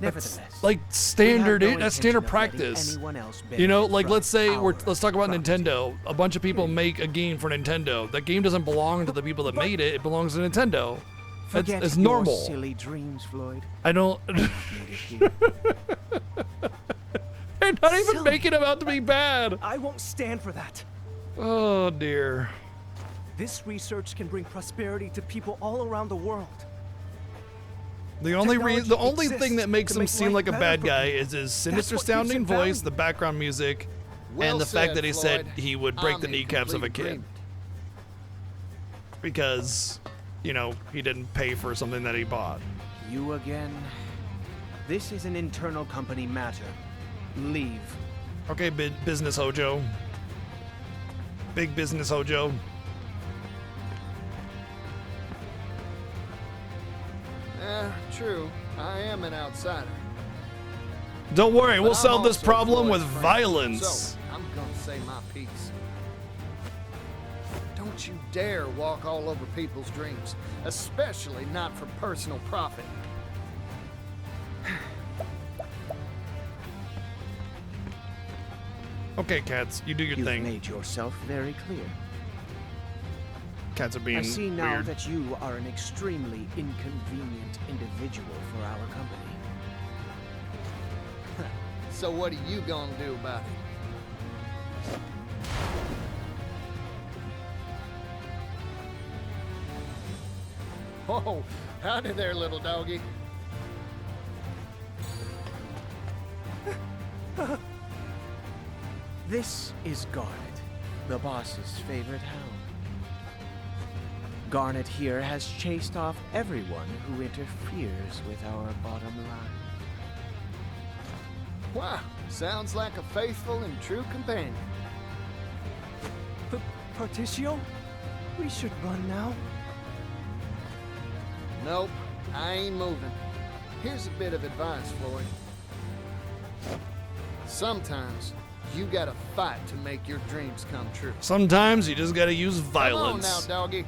That's Nevertheless, like standard. we have no That's standard intention of letting practice. anyone else You know, benefit like from let's say our let's talk about Nintendo. A bunch of people make a game for Nintendo. That game doesn't belong to the people that made it. It belongs to Nintendo. That's Forget it's your normal. silly dreams, Floyd. I don't. They're not even making them out to be bad. I won't stand for that. Oh dear. This research can bring prosperity to people all around the world. The only Technology the only exists thing that makes to him make seem life like a better bad for guy people. is his That's sinister what keeps sounding it voice, valuable. the background music, Well and the fact said, that he said Floyd. he would break I'm the in kneecaps of a complete kid. agreement. Because, you know, he didn't pay for something that he bought. You again? This is an internal company matter. Leave. Okay, business Hojo. Big business Hojo. True. I am an outsider. Don't worry, But we'll I'm solve this also problem with Floyd's friend, violence. So, I'm gonna say my piece. Don't you dare walk all over people's dreams, especially not for personal profit. Okay, cats, you do your You've thing. made yourself very clear. Cats are being I see now weird. that you are an extremely inconvenient individual for our company. So what are you gonna do about it? Oh, howdy there, little doggy. This is Garnet, the boss's favorite hound. Garnet here has chased off everyone who interferes with our bottom line. Wow, sounds like a faithful and true companion. Particio? We should run now. Nope, I ain't moving. Here's a bit of advice, Floyd. Sometimes you gotta fight to make your dreams come true. Sometimes you just gotta use Come on violence. now, doggy.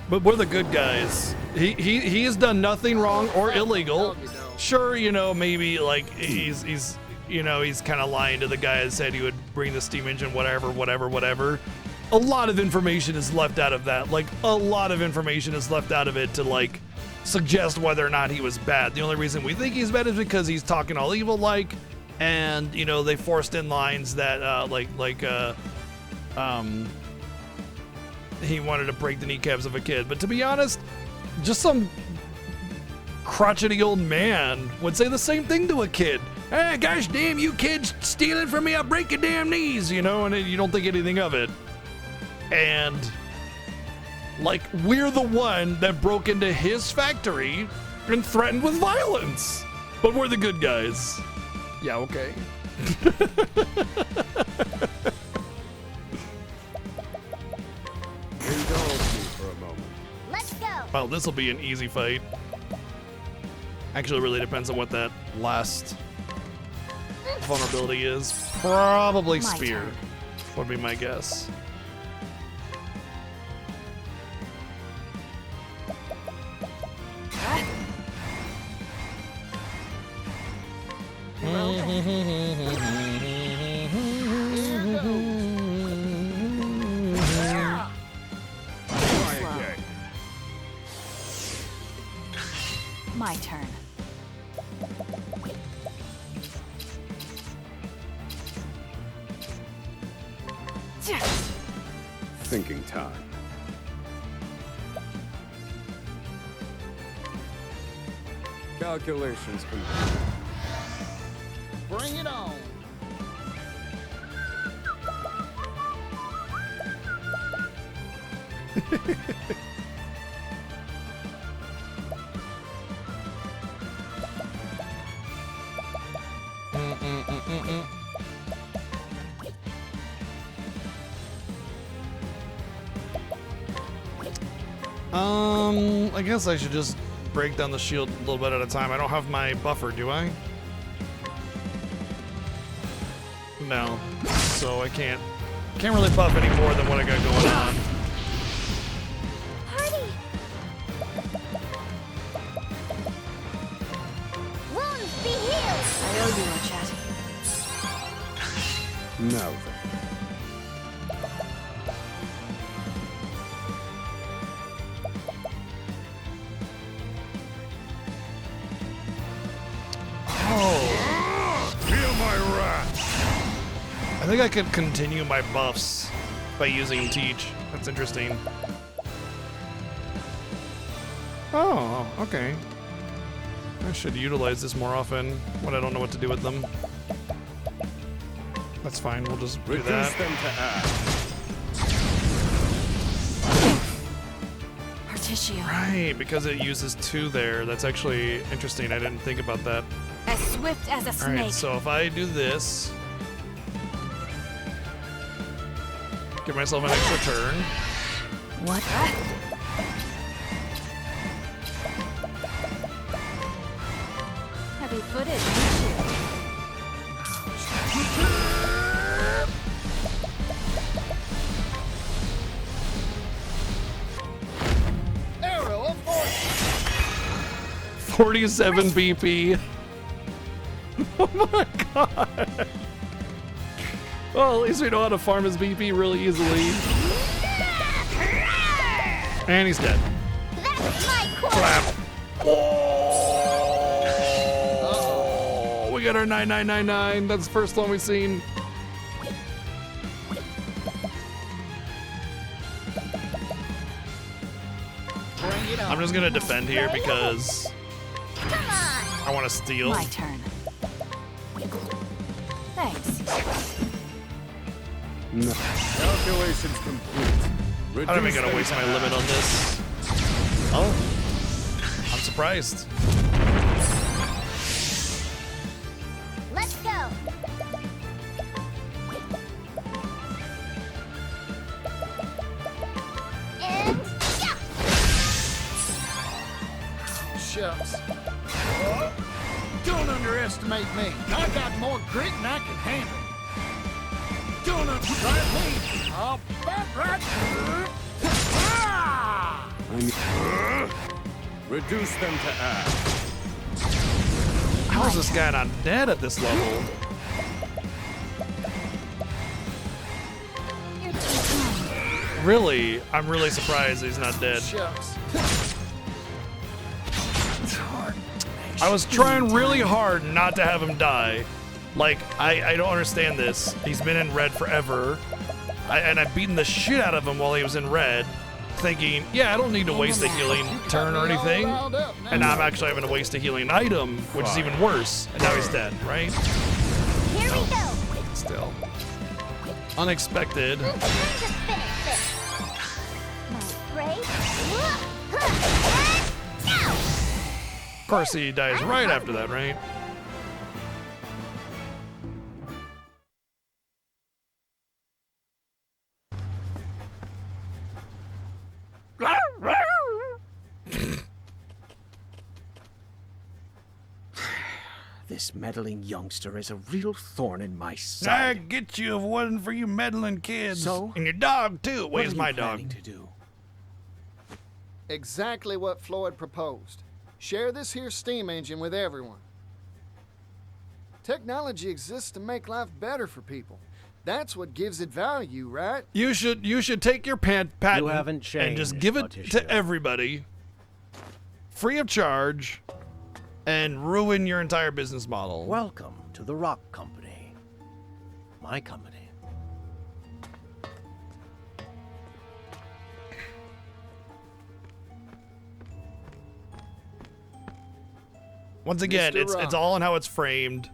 But we're the good guys. He has done nothing wrong or illegal. Sure, you know, maybe like he's you know, he's kind of lying to the guy that said he would bring the steam engine, whatever. A lot of information is left out of that. Like a lot of information is left out of it to like suggest whether or not he was bad. The only reason we think he's bad is because he's talking all evil like, and you know they forced in lines that he wanted to break the kneecaps of a kid. But to be honest, just some crotchety old man would say the same thing to a kid. Hey, gosh damn, you kids stealing from me, I'll break your damn knees, you know, and you don't think anything of it. And like we're the one that broke into his factory and threatened with violence. But we're the good guys. Yeah, okay. Indulge me for a moment. Let's go. Well, this will be an easy fight. Actually, it really depends on what that last vulnerability is. Probably My spear turn. would be my guess. My turn. Thinking time. Calculations complete. Bring it on. I guess I should just break down the shield a little bit at a time. I don't have my buffer, do I? No. So I can't really buff any more than what I got going on. Party! Wounds be healed! I owe you a chat. Now then. Feel my wrath. I think I could continue my buffs by using Teach. That's interesting. Oh, okay. I should utilize this more often when I don't know what to do with them. That's fine, we'll just do Reduce that. them to ash. Particio. Right, because it uses 2 there. That's actually interesting. I didn't think about that. As swift as a snake. Alright, so if I do this, give myself an extra turn. What? Heavy footed, Arrow of fortune. 47 BP. Oh my god. Well, at least we know how to farm his BP really easily. And he's dead. That's my Clap. Oh, we got our 9999. That's the first one we've seen. I'm just gonna defend here because I want to steal. My turn. Thanks. No. Calculations complete. I don't even gonna waste my limit on this. Oh, I'm surprised. Let's go. And yeah. Shucks. Don't underestimate me. I got more grit than I can handle. Don't underestimate me. I'll bet right. Reduce them to ash. How is this guy not dead at this level? Really? I'm really surprised he's not dead. Shucks. I was trying really hard not to have him die. Like, I don't understand this. He's been in red forever. And I've beaten the shit out of him while he was in red, thinking, yeah, I don't need to waste a healing turn or anything. And now I'm actually having to waste a healing item, which is even worse. And now he's dead, right? Here we go. Still. Unexpected. My brave. course, he dies right after that, right? This meddling youngster is a real thorn in my I'd side. get you if it wasn't for you meddling kids. So? And your dog, too. What Wait, are it's you my planning dog. to do? Exactly what Floyd proposed. Share this here steam engine with everyone. Technology exists to make life better for people. That's what gives it value, right? You should take your patent haven't and just changed, give it Letitia. to everybody, free of charge, and ruin your entire business model. Welcome to the Rock Company. My company. Once again, Mr. it's Rock. all in how it's framed.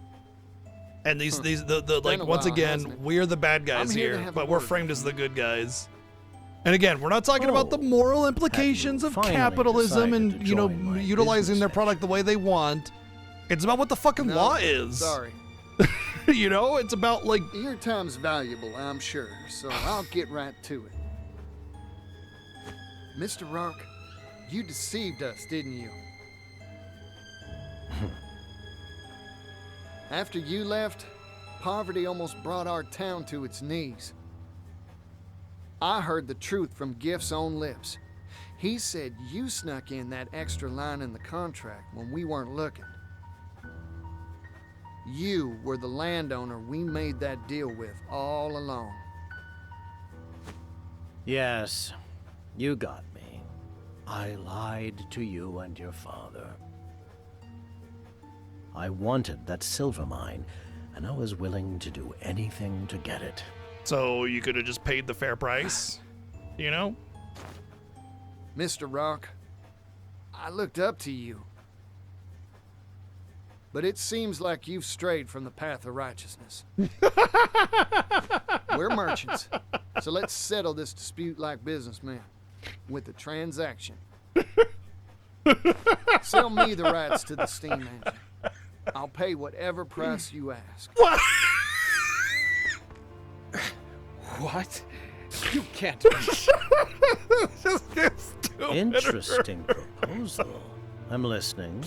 And these the like Been a once while, again, hasn't it? we're the bad guys I'm here to here, have a but we're word framed with as the good guys. And again, we're not talking about the moral implications of finally capitalism decided and to you know join my utilizing their business product the way they want. It's about what the fucking No, law is. Sorry. You know, it's about like Your time's valuable, I'm sure, so I'll get right to it. Mr. Rock, you deceived us, didn't you? After you left, poverty almost brought our town to its knees. I heard the truth from Gift's own lips. He said you snuck in that extra line in the contract when we weren't looking. You were the landowner we made that deal with all along. Yes, you got me. I lied to you and your father. I wanted that silver mine, and I was willing to do anything to get it. so you could have just paid the fair price, you know? Mr. Rock, I looked up to you. But it seems like you've strayed from the path of righteousness. We're merchants, so let's settle this dispute like businessmen with a transaction. Sell me the rights to the steam engine. I'll pay whatever price you ask. What? What? You can't. Just get stupid. Interesting proposal. I'm listening.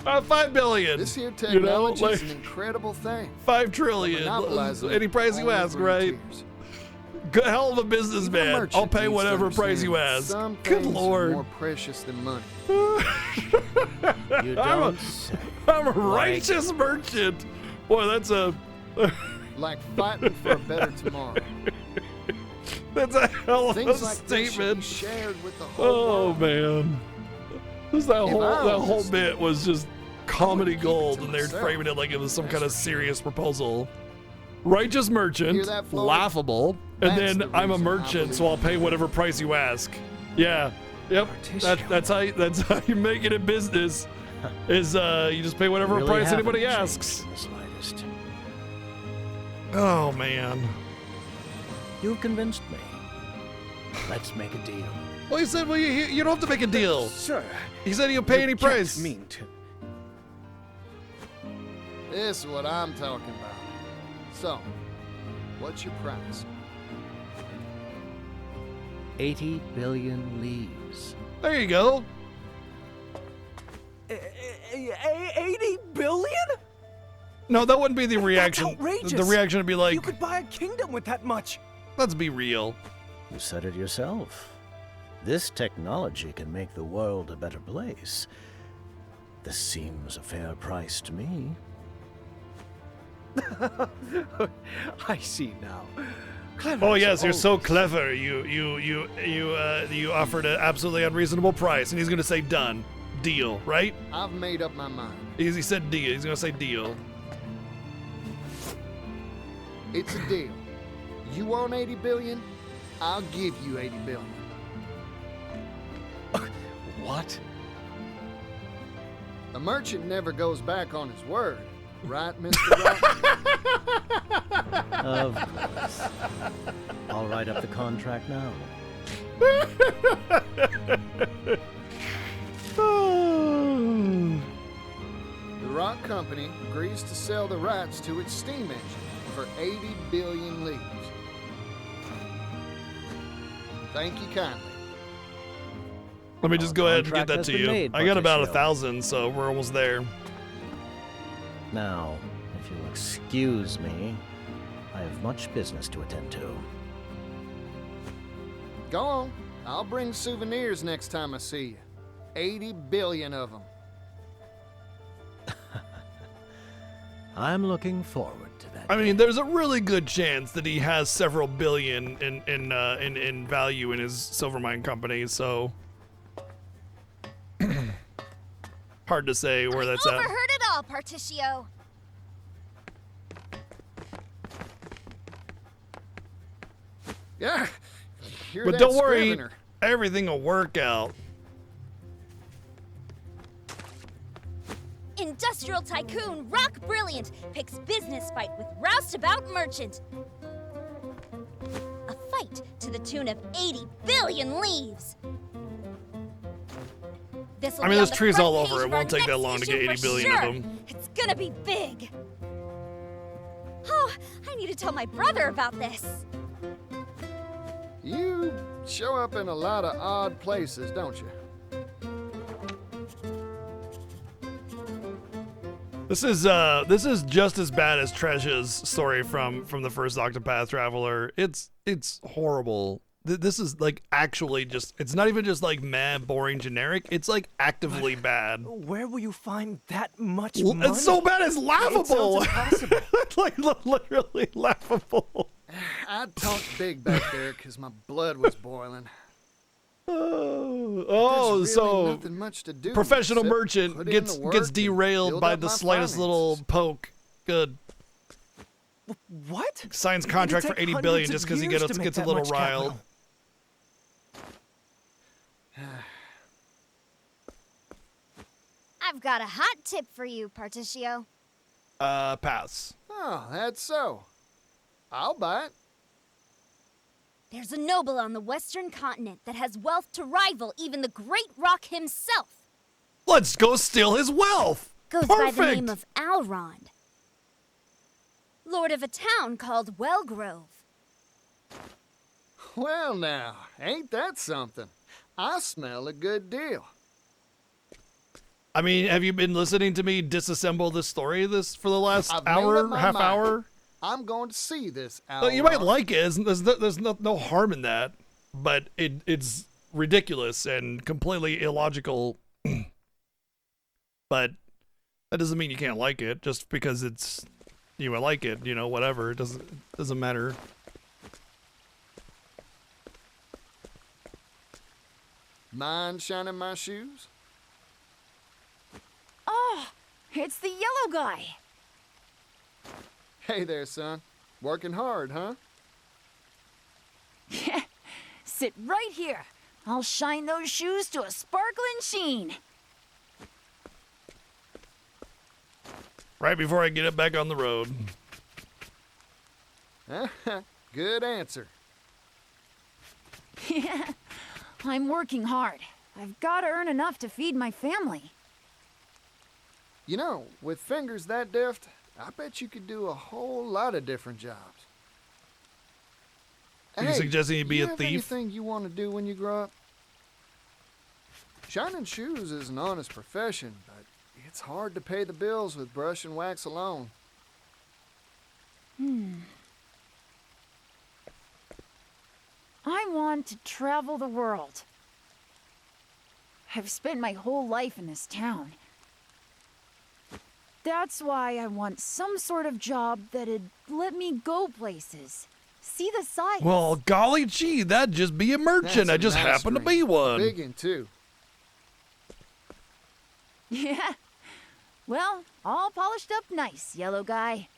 5 billion. This here you know, technology like is an incredible thing. 5 trillion. Monopolizing Any price you all ask, over your right? tears. Good hell of a businessman. merchant I'll pay needs to whatever price you understand ask. Some Good things are lord. more precious than money. You I'm don't say. a righteous merchant. Boy, that's a Like fighting for a better tomorrow. that's a hell of a Things like this should be statement. shared with the whole Oh world. man. Just that If whole I that was whole a bit was just comedy keep it gold, to and they're myself. framing it like it was some That's kind of for sure. serious proposal. Righteous merchant, Hear that, Floyd? laughable, and That's then the I'm a reason I merchant, so I'll believe pay whatever price you ask. Yeah, yep. That's how you make it in business. Is you just pay whatever Really price haven't anybody changed asks. in the slightest. Oh man. You've convinced me. Let's make a deal. Well, he said, well, you don't have to make a deal. Sir, He said he'll pay you any can't price. mean to. This is what I'm talking about. So, what's your price? 80 billion leaves. There you go. 80 billion? No, that wouldn't be the reaction. outrageous. The reaction would be like, You could buy a kingdom with that much. let's be real. You said it yourself. This technology can make the world a better place. This seems a fair price to me. I see now. Clever Oh as yes, you're so always. clever. You offered an absolutely unreasonable price, and he's gonna say done, deal, right? I've made up my mind. He said deal. He's gonna say deal. It's a deal. You want 80 billion? I'll give you 80 billion. What? A merchant never goes back on his word, right, Mr. Rock? Of course. I'll write up the contract now. company agrees to sell the rights to its steam engine for 80 billion leaves. Thank you kindly. Let me just go ahead and get Contract that has to been you. made, I got about Patricio. 1,000, so we're almost there. Now, if you'll excuse me, I have much business to attend to. Go on. I'll bring souvenirs next time I see you. 80 billion of them. I'm looking forward to that. I mean, there's a really good chance that he has several billion in value in his silver mine company, so hard to say where that's at. Overheard it all, Particio. Yeah. Hear But that don't worry, scrivener. everything will work out. Industrial tycoon Rock Brilliant picks business fight with roustabout merchant. A fight to the tune of 80 billion leaves. This'll I be mean, on there's the trees front all page over. It of our won't take that next long to issue get 80 for billion sure. of them. It's gonna be big. Oh, I need to tell my brother about this. You show up in a lot of odd places, don't you? This is just as bad as Treasure's story from the first Octopath Traveler. It's horrible. This is like actually just, it's not even just like meh, boring, generic. It's like actively bad. Where will you find that much Well, money? it's so bad it's laughable. It sounds impossible. It's like literally laughable. I talked big back there because my blood was boiling. Oh, There's so really nothing much to do professional except merchant put in gets the work gets and derailed build by up the my slightest little finances. poke. Good. What? Signs It'd contract for take 80 billion hundreds just of because he years to gets make a that little much riled. capital. I've got a hot tip for you, Particio. Pass. Oh, that's so. I'll buy it. There's a noble on the western continent that has wealth to rival even the great Rock himself. Let's go steal his wealth. Goes Perfect. by the name of Alrond. Lord of a town called Wellgrove. Well now, ain't that something? I smell a good deal. I mean, have you been listening to me disassemble this story for the last I've made hour, up my half mind. hour? I'm going to see this Look, you might Alrond. like it. There's no harm in that, but it's ridiculous and completely illogical. But that doesn't mean you can't like it just because you like it. You know, whatever. It doesn't matter. Mind shining my shoes? Oh, it's the yellow guy. Hey there, son. Working hard, huh? Sit right here. I'll shine those shoes to a sparkling sheen. Right before I get it back on the road. Good answer. I'm working hard. I've got to earn enough to feed my family. You know, with fingers that deft, I bet you could do a whole lot of different jobs. Are you suggesting you be you a have thief? Anything you want to do when you grow up? Shining shoes is an honest profession, but it's hard to pay the bills with brush and wax alone. I want to travel the world. I've spent my whole life in this town. That's why I want some sort of job that'd let me go places. See the sights. Well, golly gee, that'd just be a merchant. That's I a just nice happen to ring. be one. Big one, too. Yeah. Well, all polished up nice, yellow guy.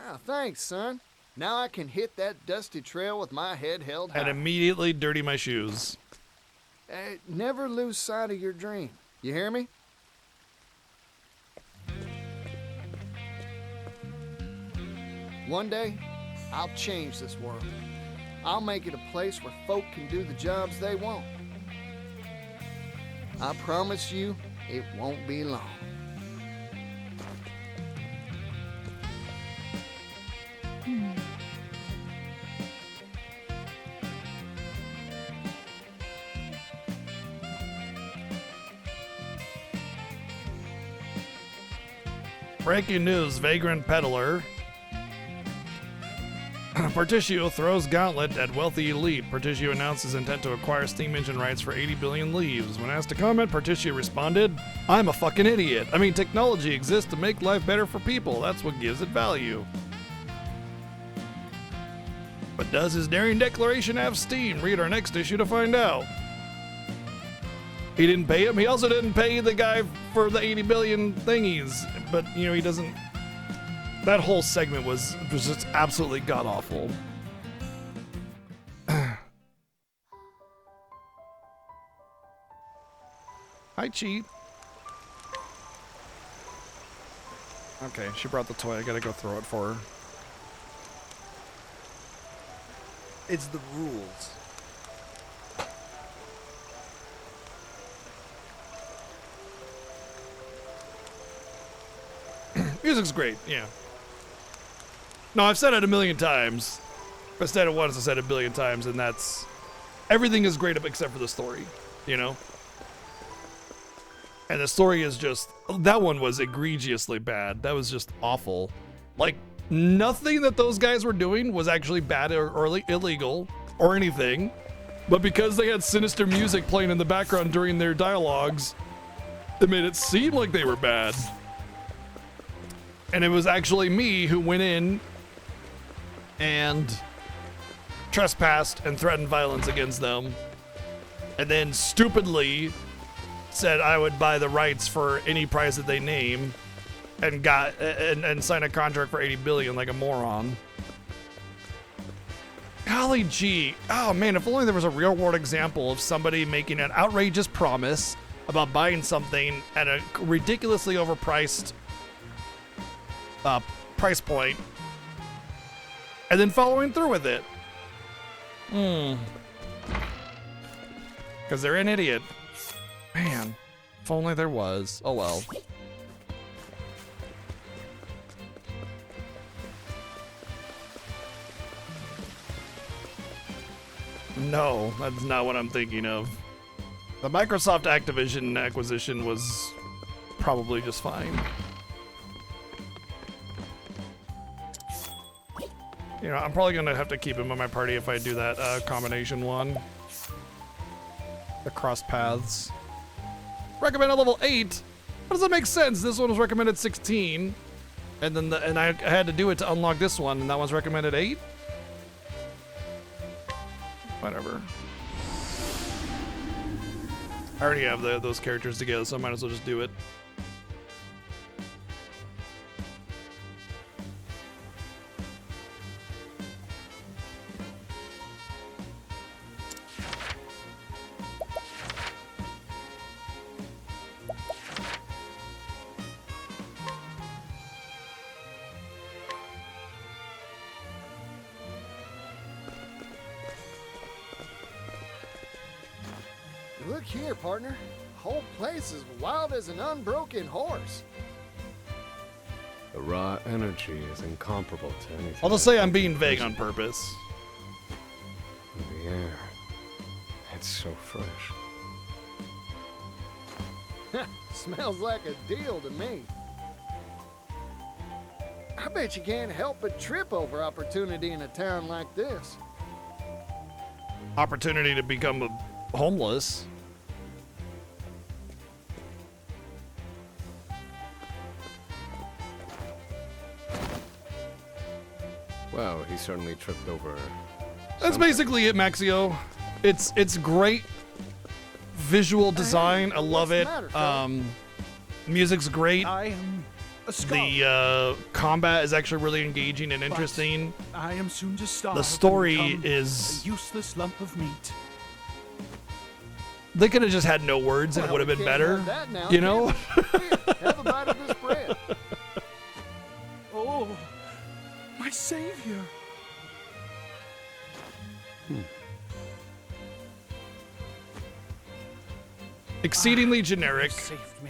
Ah, thanks, son. Now I can hit that dusty trail with my head held high. And immediately dirty my shoes. Never lose sight of your dream. You hear me? One day, I'll change this world. I'll make it a place where folk can do the jobs they want. I promise you, It won't be long. Breaking news, Vagrant Peddler. Particio throws gauntlet at wealthy elite. Particio announced his intent to acquire steam engine rights for 80 billion leaves. When asked to comment, Particio responded, I'm a fucking idiot. I mean, technology exists to make life better for people. That's what gives it value. But does his daring declaration have steam? Read our next issue to find out. He didn't pay him. He also didn't pay the guy for the 80 billion thingies. But, you know, he doesn't... That whole segment was just absolutely god-awful. Hi, Cheat. Okay, she brought the toy. I gotta go throw it for her. It's the rules. Music's great, yeah. No, I've said it a million times. If I said it once, I said it a billion times, and that's... Everything is great except for the story, you know? And the story is just... That one was egregiously bad. That was just awful. Like, nothing that those guys were doing was actually bad or illegal or anything. But because they had sinister music playing in the background during their dialogues, it made it seem like they were bad. And it was actually me who went in and trespassed and threatened violence against them. And then stupidly said I would buy the rights for any price that they name and got and sign a contract for 80 billion like a moron. Golly gee. Oh man, if only there was a real world example of somebody making an outrageous promise about buying something at a ridiculously overpriced price point and then following through with it. Because they're an idiot. Man, if only there was. Oh well. No, that's not what I'm thinking of. The Microsoft Activision acquisition was probably just fine. You know, I'm probably gonna have to keep him on my party if I do that combination one. The cross paths. Recommended level 8? How does that make sense? This one was recommended 16. And then I had to do it to unlock this one, and that one's recommended 8? Whatever. I already have those characters together, so I might as well just do it. Look here, partner. Whole place is wild as an unbroken horse. The raw energy is incomparable to anything. I'll just say I'm being vague on purpose. The air. It's so fresh. Smells like a deal to me. I bet you can't help but trip over opportunity in a town like this. Opportunity to become homeless. Well, he certainly tripped over. That's basically it, Maxio. It's great visual design. I love it. Music's great. I am a scholar. The combat is actually really engaging and interesting. I am soon to starve. The story and become is a useless lump of meat. They could have just had no words and it would have been better. You know? Have a bite of this bread. Oh, my savior. exceedingly generic,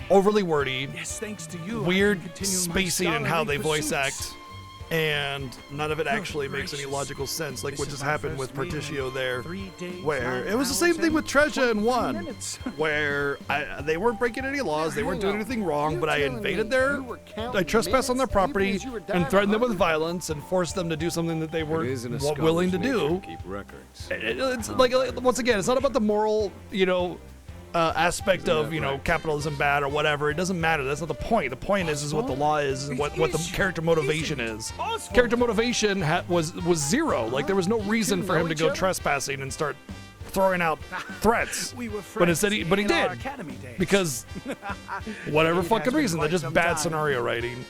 overly wordy, Yes, thanks to you. weird I can continue my spacing in how they scholarly voice pursuits. act, and none of it actually makes any gracious. logical sense, like This what is just my happened with first meeting Partitio in there, 3 days, where 9 it was the hours, same thing and with Treasure in 23 1, minutes. where they weren't breaking any laws, they weren't doing anything wrong, but I invaded I counting trespassed on their minutes property even as you were and dying threatened them of with violence and forced them to do something that they weren't isn't a willing to scholar's nature do. to keep records. It's like, once again, it's not about the moral, aspect of, capitalism bad or whatever. It doesn't matter. That's not the point. The point is what the law is and what the character motivation is. Character motivation was zero. Like, there was no reason for him to go trespassing and start throwing out threats. We were But instead, but he in our did. academy days. Because whatever It has fucking been reason, they're quite just some bad time. scenario writing,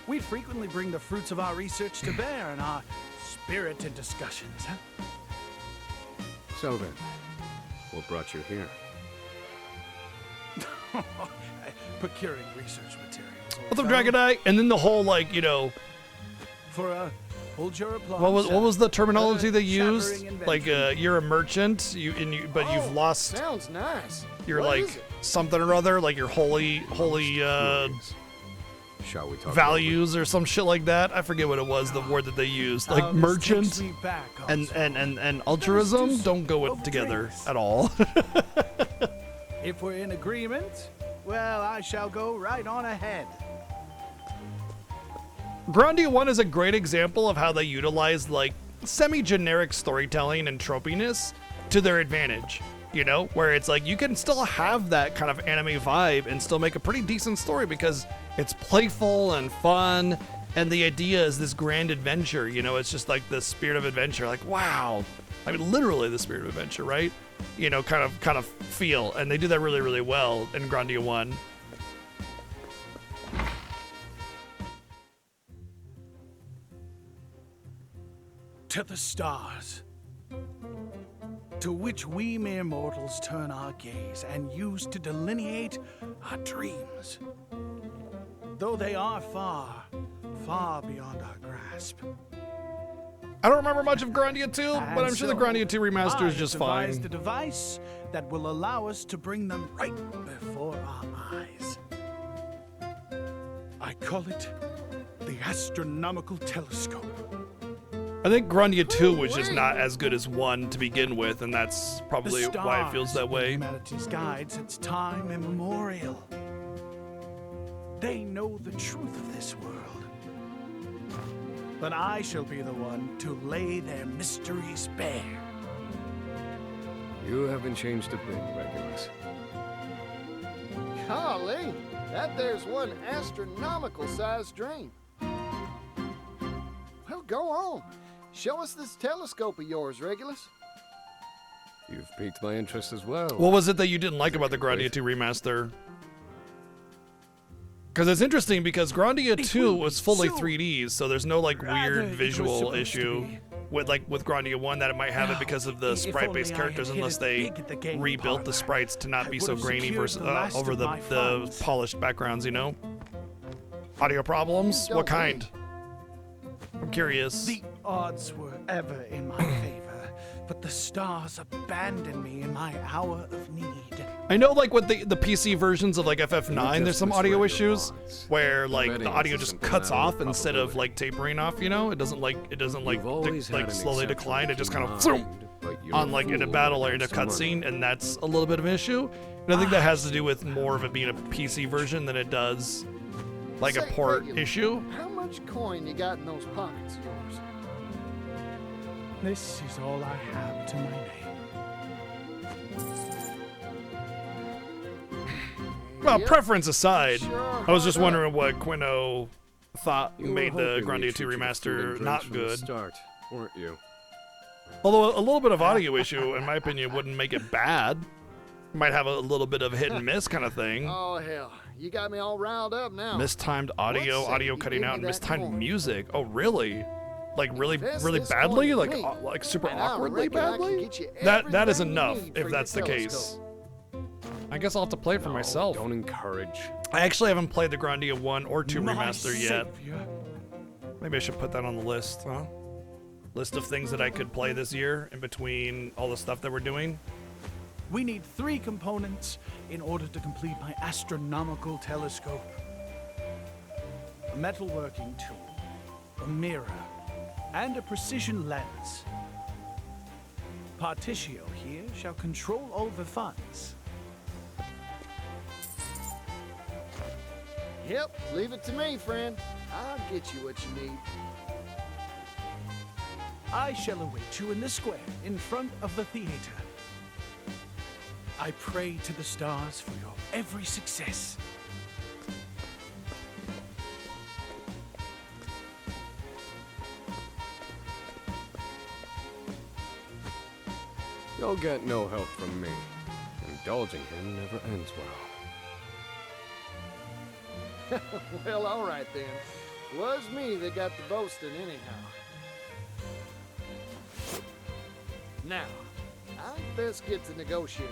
We'd frequently bring the fruits of our research to bear in our spirited discussions. Huh? So then, what brought you here? Procuring research materials. old What the fellow. Dragonite? And then the whole, For a hold your applause. what was the terminology they used? shattering Like, you're a merchant, but you've lost Sounds nice. your What is like it? something or other, like your holy Shall we talk values or some shit like that. I forget what it was, the word that they used. Like this merchant takes me back, and altruism don't go together at all. If we're in agreement, well, I shall go right on ahead. Grandia 1 is a great example of how they utilize like semi-generic storytelling and tropiness to their advantage. Where it's like you can still have that kind of anime vibe and still make a pretty decent story because it's playful and fun, and the idea is this grand adventure. It's just like the spirit of adventure. Like, wow, I mean, literally the spirit of adventure, right? Kind of feel, and they do that really, really well in Grandia 1. To the stars, to which we mere mortals turn our gaze and use to delineate our dreams. Though they are far, far beyond our grasp. I don't remember much of Grandia 2, but And I'm sure the so, Grandia 2 remaster I is just have fine. devised a device that will allow us to bring them right before our eyes. I call it the astronomical telescope. I think Grandia 2 was just not as good as 1 to begin with, and that's probably The why it feels stars that way. Humanity's guide since time immemorial. They know the truth of this world. But I shall be the one to lay their mysteries bare. You haven't changed a bit, Regulus. Golly, that there's one astronomical-sized dream. Well, go on. Show us this telescope of yours, Regulus. You've piqued my interest as well. What was it that you didn't like about the Grandia 2 remaster? Because it's interesting because Grandia 2 was fully 3D, so there's no like weird visual issue with Grandia 1 that it might have it because of the sprite-based characters, unless they rebuilt the sprites to not be so grainy versus over the polished backgrounds, Audio problems? What kind? I'm curious. The odds were ever in my favor, but the stars abandoned me in my hour of need. I know, like with the PC versions of like FF9, there's some audio issues where like the audio just cuts off instead of like tapering off. It doesn't like slowly decline. It just kind of on like in a battle or in a cutscene, and that's a little bit of an issue. And I think that has to do with more of it being a PC version than it does like a Say, port Regulus, issue. How much coin you got in those pockets of yours? This is all I have to my name. Well, preference aside, Sure, I was just hard wondering what Quino thought You were made the hoping we'd Grandia 2 shoot you for remaster fooling not from the good. start, weren't you? Although a little bit of audio issue, in my opinion, wouldn't make it bad. Might have a little bit of hit and miss kind of thing. Oh, hell. You got me all riled up now. Mistimed audio, What say audio you cutting give out, me and that mistimed coin? music. Oh, really? Like really, Invest really this badly? coin Like, with me, like super and I awkwardly reckon I can badly? get you That is everything you enough need if for that's the your case. telescope. I guess I'll have to play it for myself. Don't encourage. I actually haven't played the Grandia 1 or 2 My remaster yet. savior. Maybe I should put that on the list, huh? List of things that I could play this year in between all the stuff that we're doing. We need 3 components in order to complete my astronomical telescope. A metalworking tool, a mirror, and a precision lens. Particio here shall control all the funds. Yep, leave it to me, friend. I'll get you what you need. I shall await you in the square in front of the theater. I pray to the stars for your every success. You'll get no help from me. Indulging him never ends well. Well, all right then. Was me that got the boasting anyhow. Now, I'd best get to negotiate.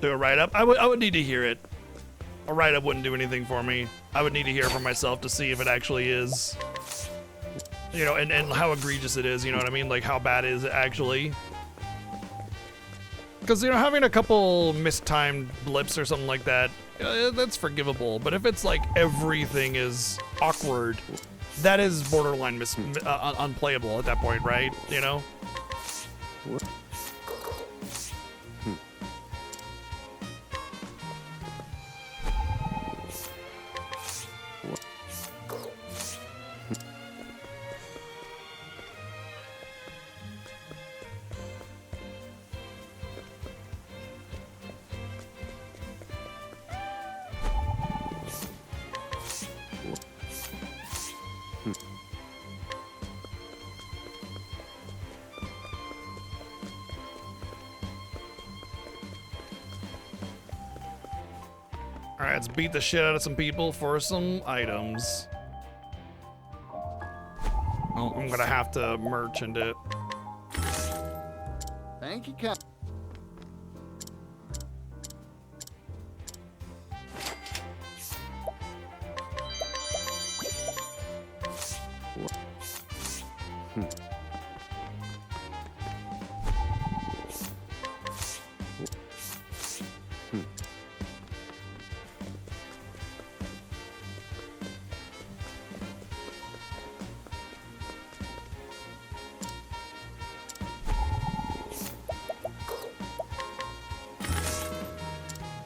Do a write-up? I would need to hear it. A write-up wouldn't do anything for me. I would need to hear it for myself to see if it actually is, you know, and how egregious it is, you know what I mean? Like, how bad is it actually? Because, you know, having a couple mistimed blips or something like that, that's forgivable. But if it's like everything is awkward, that is borderline unplayable at that point, right? You know? Alright, let's beat the shit out of some people for some items. Oh, I'm gonna have to merchant it. Thank you, Cap.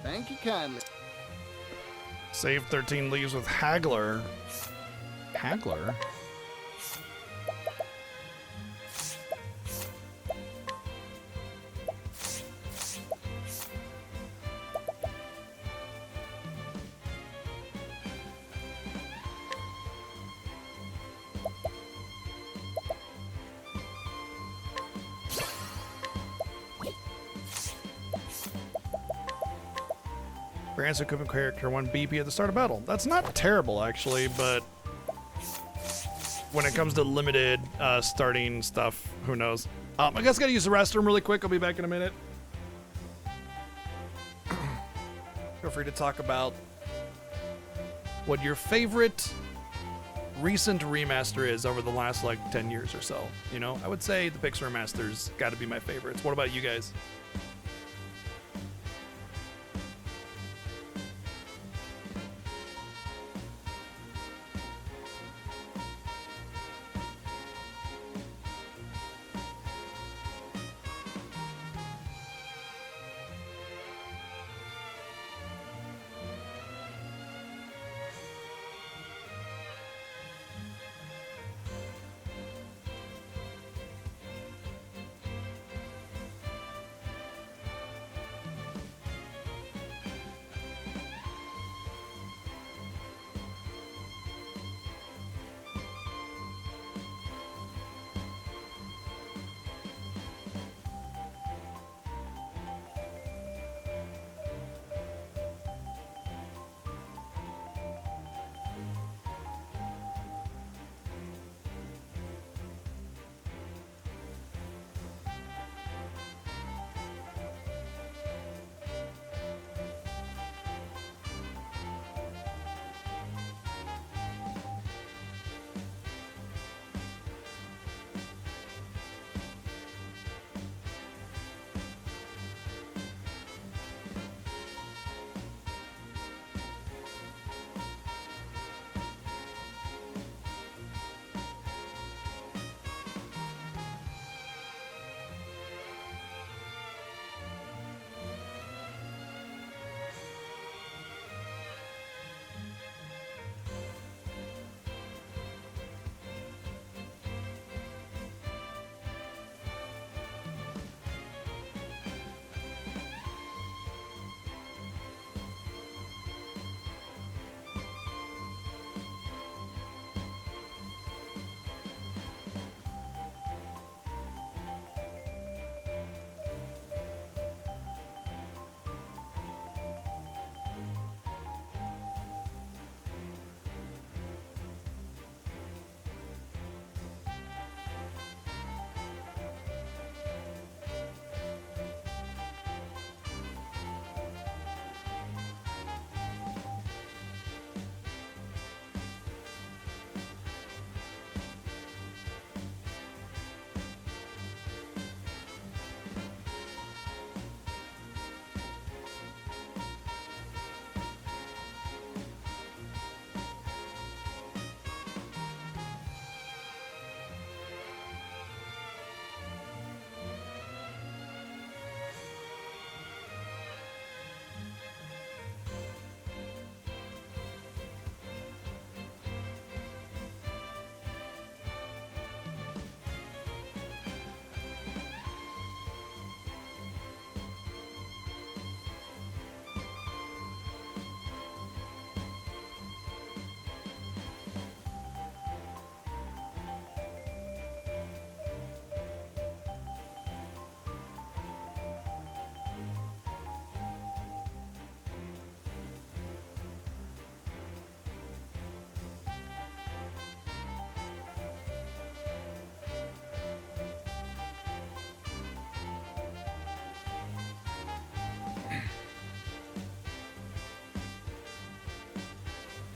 Thank you kindly. Save 13 leaves with Haggler. Haggler? Grants equipment character 1 BP at the start of battle. That's not terrible, actually, but when it comes to limited starting stuff, who knows? I guess I gotta use the restroom really quick. I'll be back in a minute. Feel free to talk about what your favorite recent remaster is over the last, like, 10 years or so. You know, I would say the Pixar remasters gotta be my favorites. What about you guys?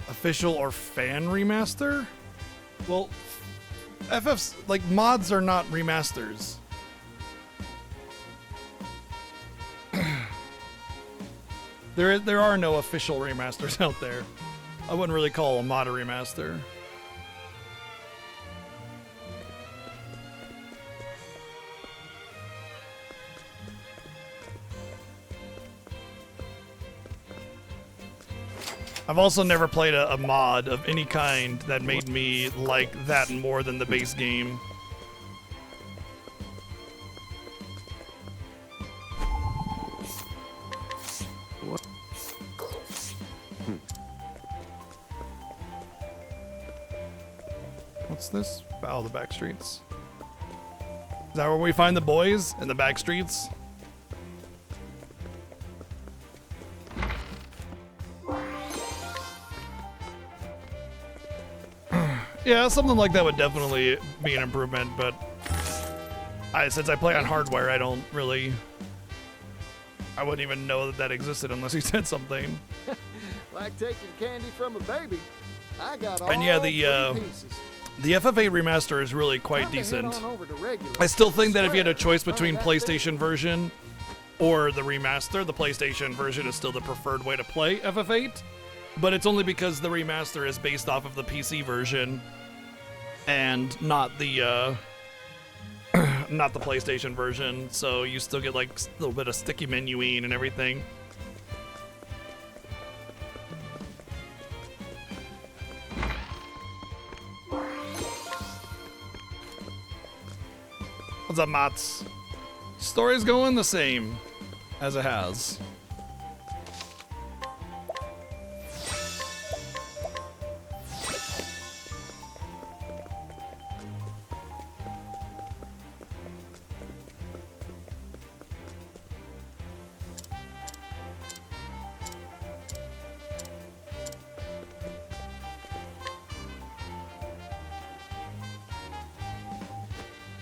Official or fan remaster? Well, FF's, like, mods are not remasters. There are no official remasters out there. I wouldn't really call a mod a remaster. I've also never played a mod of any kind that made me like that more than the base game. What's this? Oh, the back streets. Is that where we find the boys? In the back streets? Yeah, something like that would definitely be an improvement, but since I play on hardware, I don't really... I wouldn't even know that that existed unless he said something. Like taking candy from a baby. I got all And yeah, pieces. the FF8 remaster is really quite decent. I still think that if you had a choice between PlayStation version or the remaster, the PlayStation version is still the preferred way to play FF8. But it's only because the remaster is based off of the PC version and not the not the PlayStation version, so you still get like a little bit of sticky menuing and everything. What's up, Mats? Story's going the same as it has.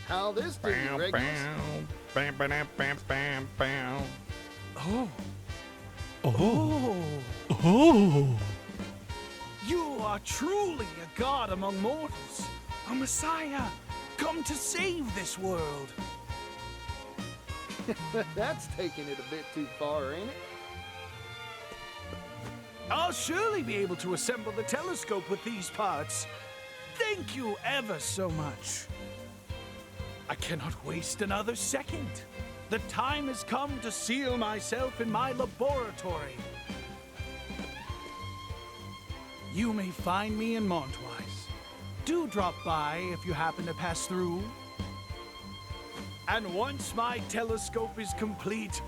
How this do you, Regulus? Bam, bam, bam, bam, bam. Oh. Oh. Oh. You are truly a god among mortals. A messiah, come to save this world. That's taking it a bit too far, ain't it? I'll surely be able to assemble the telescope with these parts. Thank you ever so much. I cannot waste another second. The time has come to seal myself in my laboratory. You may find me in Montwise. Do drop by if you happen to pass through. And once my telescope is complete,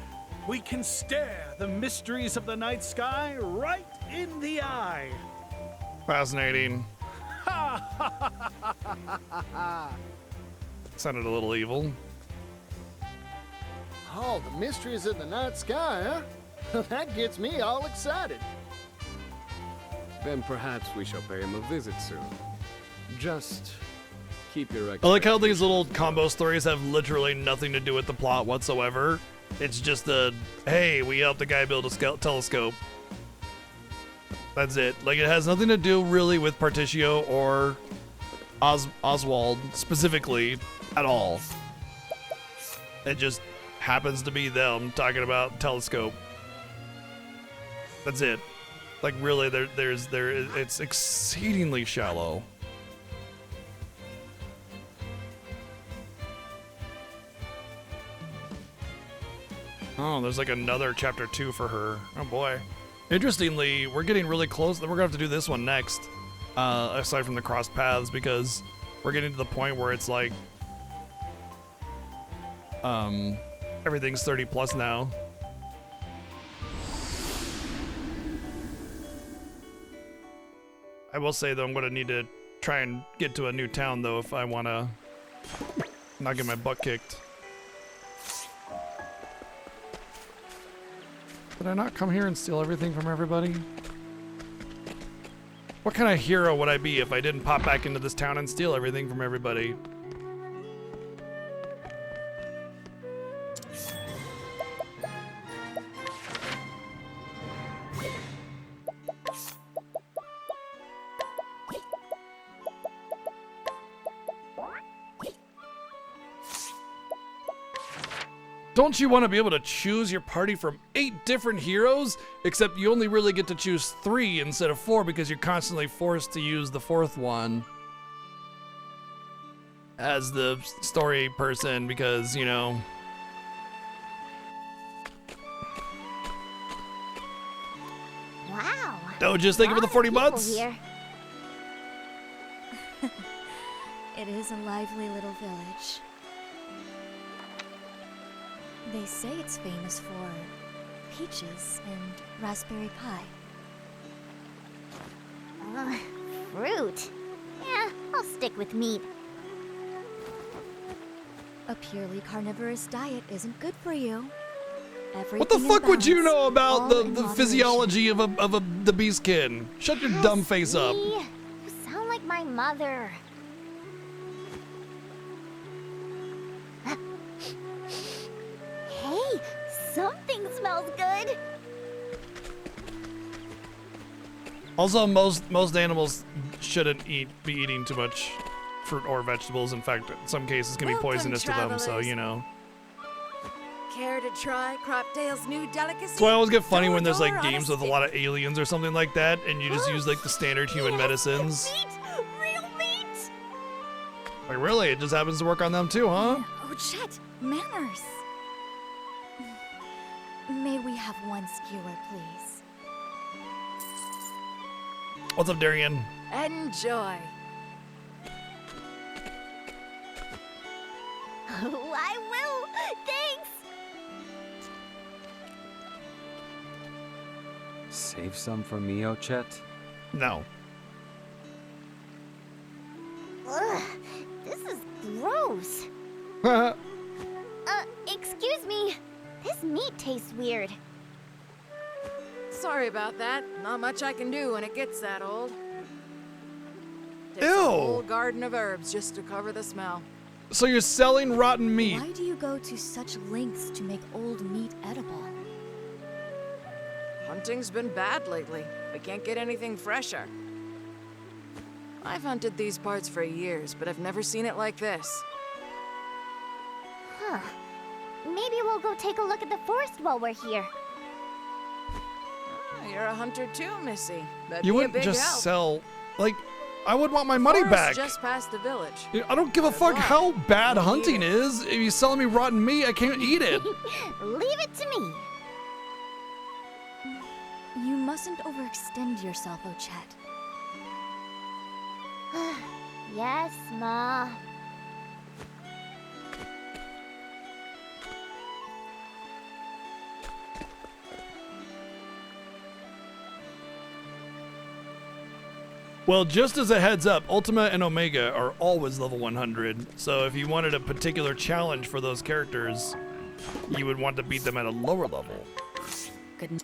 we can stare the mysteries of the night sky right in the eye. Fascinating. Sounded a little evil. Oh, the mysteries of the night sky, huh? That gets me all excited. Then perhaps we shall pay him a visit soon. Just keep your I like how these little combo stories have literally nothing to do with the plot whatsoever. It's just a, hey, we helped a guy build a telescope. That's it. Like, it has nothing to do really with Particio or Oswald specifically at all. It just happens to be them talking about telescope. That's it. Like, really, it's exceedingly shallow. Oh, there's like another chapter 2 for her. Oh boy. Interestingly, we're getting really close. We're gonna have to do this one next. Aside from the crossed paths, because we're getting to the point where it's like everything's 30 plus now. I will say though, I'm gonna need to try and get to a new town though if I wanna not get my butt kicked. Did I not come here and steal everything from everybody? What kind of hero would I be if I didn't pop back into this town and steal everything from everybody? Don't you want to be able to choose your party from 8 different heroes? Except you only really get to choose 3 instead of 4 because you're constantly forced to use the 4th one as the story person because, you know. Wow. Oh, just thank you for the 40 months. Here. It is a lively little village. They say it's famous for peaches and raspberry pie. Fruit? Yeah, I'll stick with meat. A purely carnivorous diet isn't good for you. What the fuck would you know about the physiology of the beastkin? Shut your dumb face up. You sound like my mother. Hey, something smells good. Also, most animals shouldn't be eating too much fruit or vegetables. In fact, in some cases, can be poisonous to them. So you know. Care to try Cropdale's new delicacy? That's why I always get funny when there's like games with a lot of aliens or something like that, and you just use like the standard human medicines. Real meat. Like really, it just happens to work on them too, huh? Oh, Chet, manners. May we have one skewer, please? What's up, Darian? Enjoy. Oh, I will. Thanks. Save some for me, Ochet? No. Ugh, this is gross. Excuse me. This meat tastes weird. Sorry about that. Not much I can do when it gets that old. Takes Ew. a whole garden of herbs just to cover the smell. So you're selling rotten meat? Why do you go to such lengths to make old meat edible? Hunting's been bad lately. We can't get anything fresher. I've hunted these parts for years, but I've never seen it like this. Huh. Maybe we'll go take a look at the forest while we're here. You're a hunter too, Missy. That'd You be a wouldn't big just help. sell, like, I would want my money Forest back. just past the village. I don't give a fuck how bad hunting is. If you're selling me rotten meat, I can't eat it. Leave it to me. You mustn't overextend yourself, Ochet. Yes, Ma. Well, just as a heads up, Ultima and Omega are always level 100. So if you wanted a particular challenge for those characters, you would want to beat them at a lower level. Good.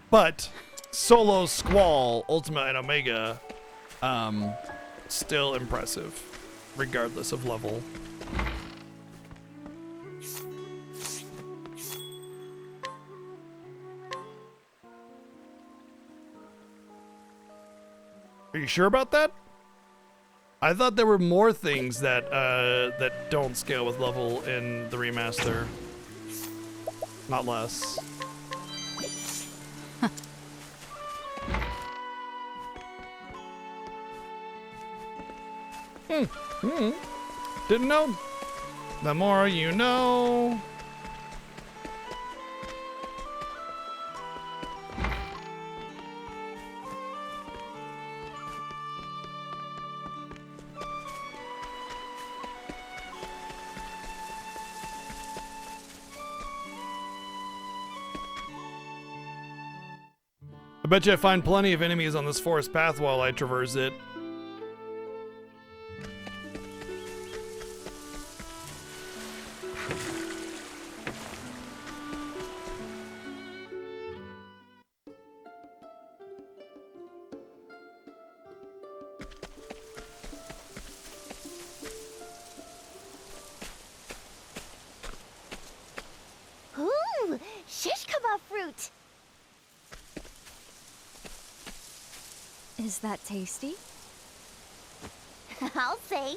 But Solo, Squall, Ultima, and Omega, still impressive, regardless of level. Are you sure about that? I thought there were more things that that don't scale with level in the remaster. Not less. Didn't know. The more you know. I bet you I find plenty of enemies on this forest path while I traverse it. Ooh, shish kebab fruit. Is that tasty? I'll say.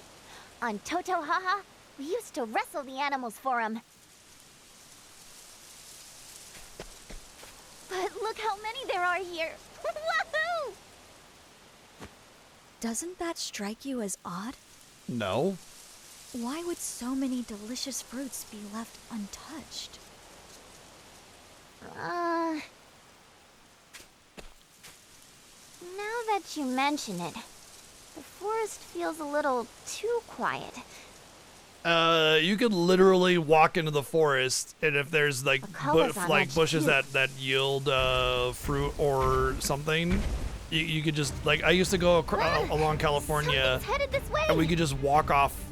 On Toto Haha, We used to wrestle the animals for him. But look how many there are here! Woohoo! Doesn't that strike you as odd? No. Why would so many delicious fruits be left untouched? Now that you mention it, the forest feels a little too quiet. You could literally walk into the forest, and if there's like color's on edge, bushes too. that yield fruit or something, you could just like I used to go along California, Headed this way. and we could just walk off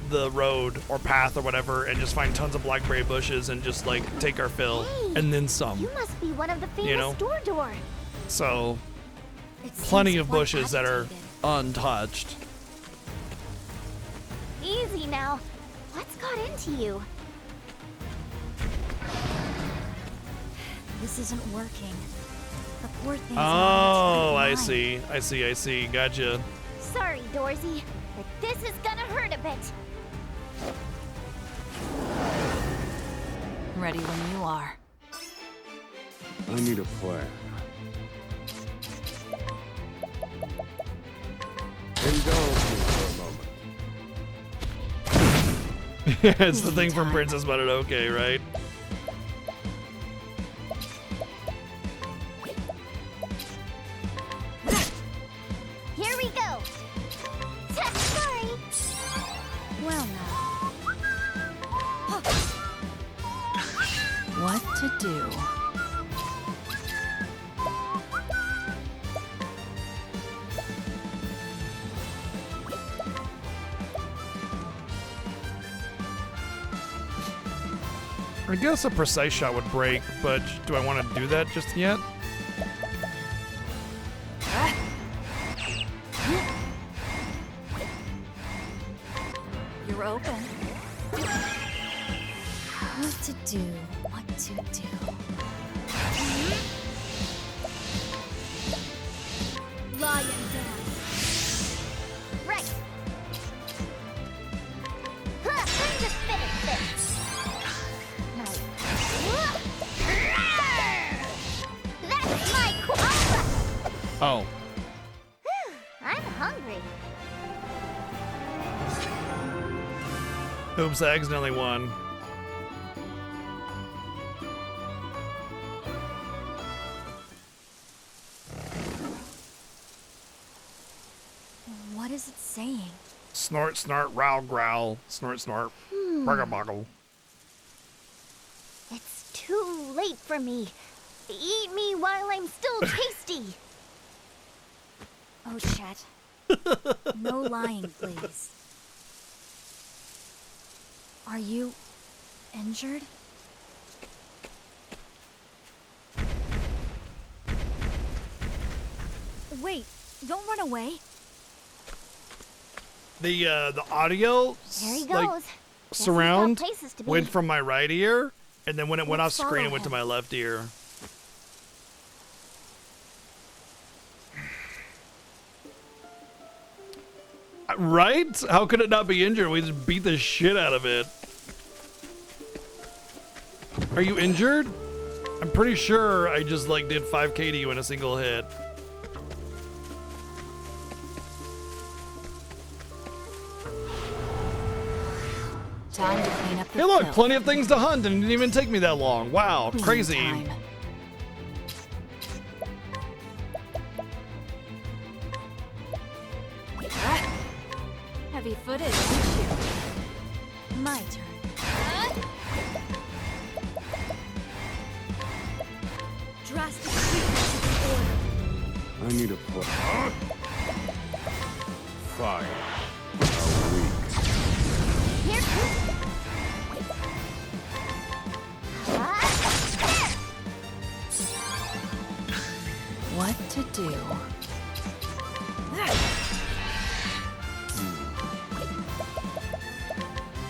the road or path or whatever, and just find tons of blackberry bushes and just like take our fill Hey, and then some. You must be one of the famous You know? door. So plenty of bushes that are untouched. Easy now. What's got into you? This isn't working. The poor thing's Oh, I see. Gotcha. Sorry, Dorsey, but this is gonna hurt a bit. Ready when you are. I need a plan. Indulge me for a moment. It's the thing from Princess Mononoke, right? Here we go. Sorry. Well now. What to do? I guess a precise shot would break, but do I want to do that just yet? You're open. What to do? What to do? Lion dance. Right. Huh, time to finish this. Nice. That's my quota. Oh. I'm hungry. Oops, I accidentally won. What is it saying? Snort, snort, row, growl. Snort, snort. Buggle, buggle. It's too late for me. Eat me while I'm still tasty. Oh, Chet. No lying, please. Are you injured? Wait, don't run away. The audio There he like goes. surround Guess he's got places to be. went from my right ear, and then when it went off Let's screen, follow it went to him. my left ear. Right? How could it not be injured? We just beat the shit out of it. Are you injured? I'm pretty sure I just like did 5k to you in a single hit. Time to clean up the Hey look, filth. plenty of things to hunt and it didn't even take me that long. Wow, Cleaning crazy. time. Heavy footed, aren't you? My turn. Drastic treatment in order. I need a plan. Fire. How weak. Here. What to do?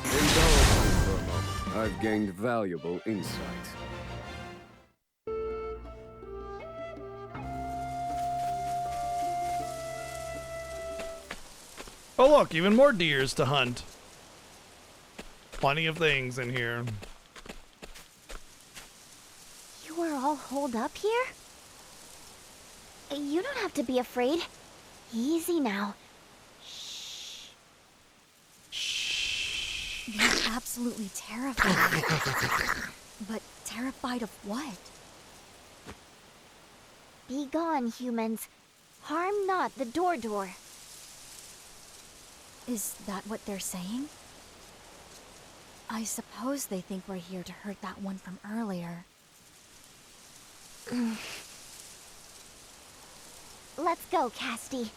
Indulge me for a moment. I've gained valuable insight. Oh look, even more deers to hunt. plenty of things in here. You are all holed up here? You don't have to be afraid. Easy now. You're absolutely terrified. But terrified of what? Be gone, humans. Harm not the door. Is that what they're saying? I suppose they think we're here to hurt that one from earlier. Let's go, Casti.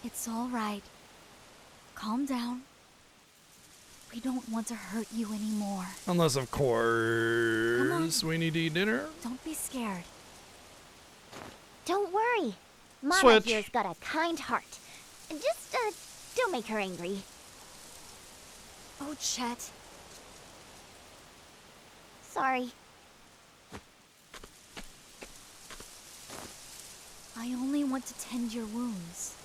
It's all right. Calm down. We don't want to hurt you anymore. Unless, of course, we need to eat dinner. Don't be scared. Don't worry. Mama Switch. here's got a kind heart. Just, don't make her angry. Oh, Chet. Sorry. I only want to tend your wounds.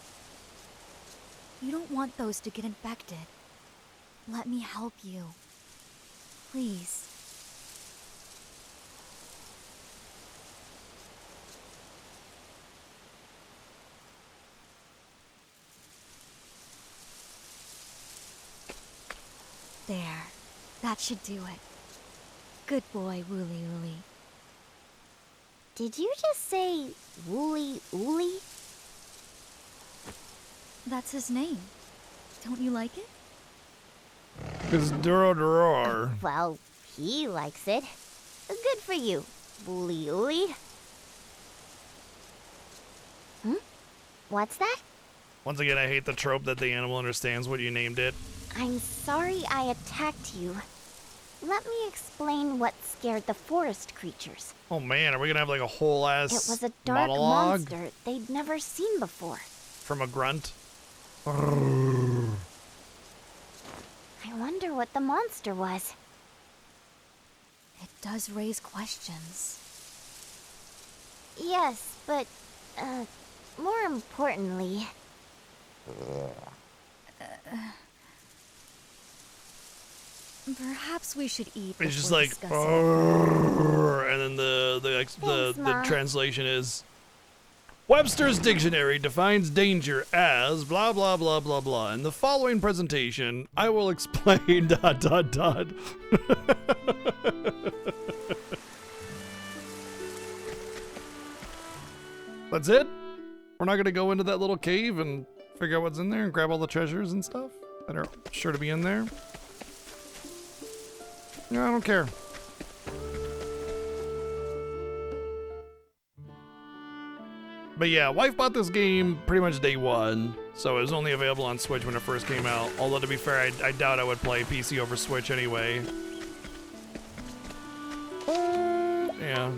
You don't want those to get infected. Let me help you. Please. There. That should do it. Good boy, Wooly Ooly. Did you just say Wooly Ooly? That's his name. Don't you like it? It's Duro. Well, he likes it. Good for you, Wooly Ooly. What's that? Once again, I hate the trope that the animal understands what you named it. I'm sorry I attacked you. Let me explain what scared the forest creatures. Oh man, are we gonna have like a whole ass It was a dark monologue monster they'd never seen before. from a grunt? I wonder what the monster was. It does raise questions. Yes, but, more importantly... Perhaps we should eat. It's just before like, discussing. and then Thanks, the Ma. translation is Webster's Dictionary defines danger as blah blah blah blah blah. In the following presentation, I will explain ... That's it? We're not gonna go into that little cave and figure out what's in there and grab all the treasures and stuff that are sure to be in there? No, I don't care. But yeah, wife bought this game pretty much day one, so it was only available on Switch when it first came out. Although to be fair, I doubt I would play PC over Switch anyway. Yeah.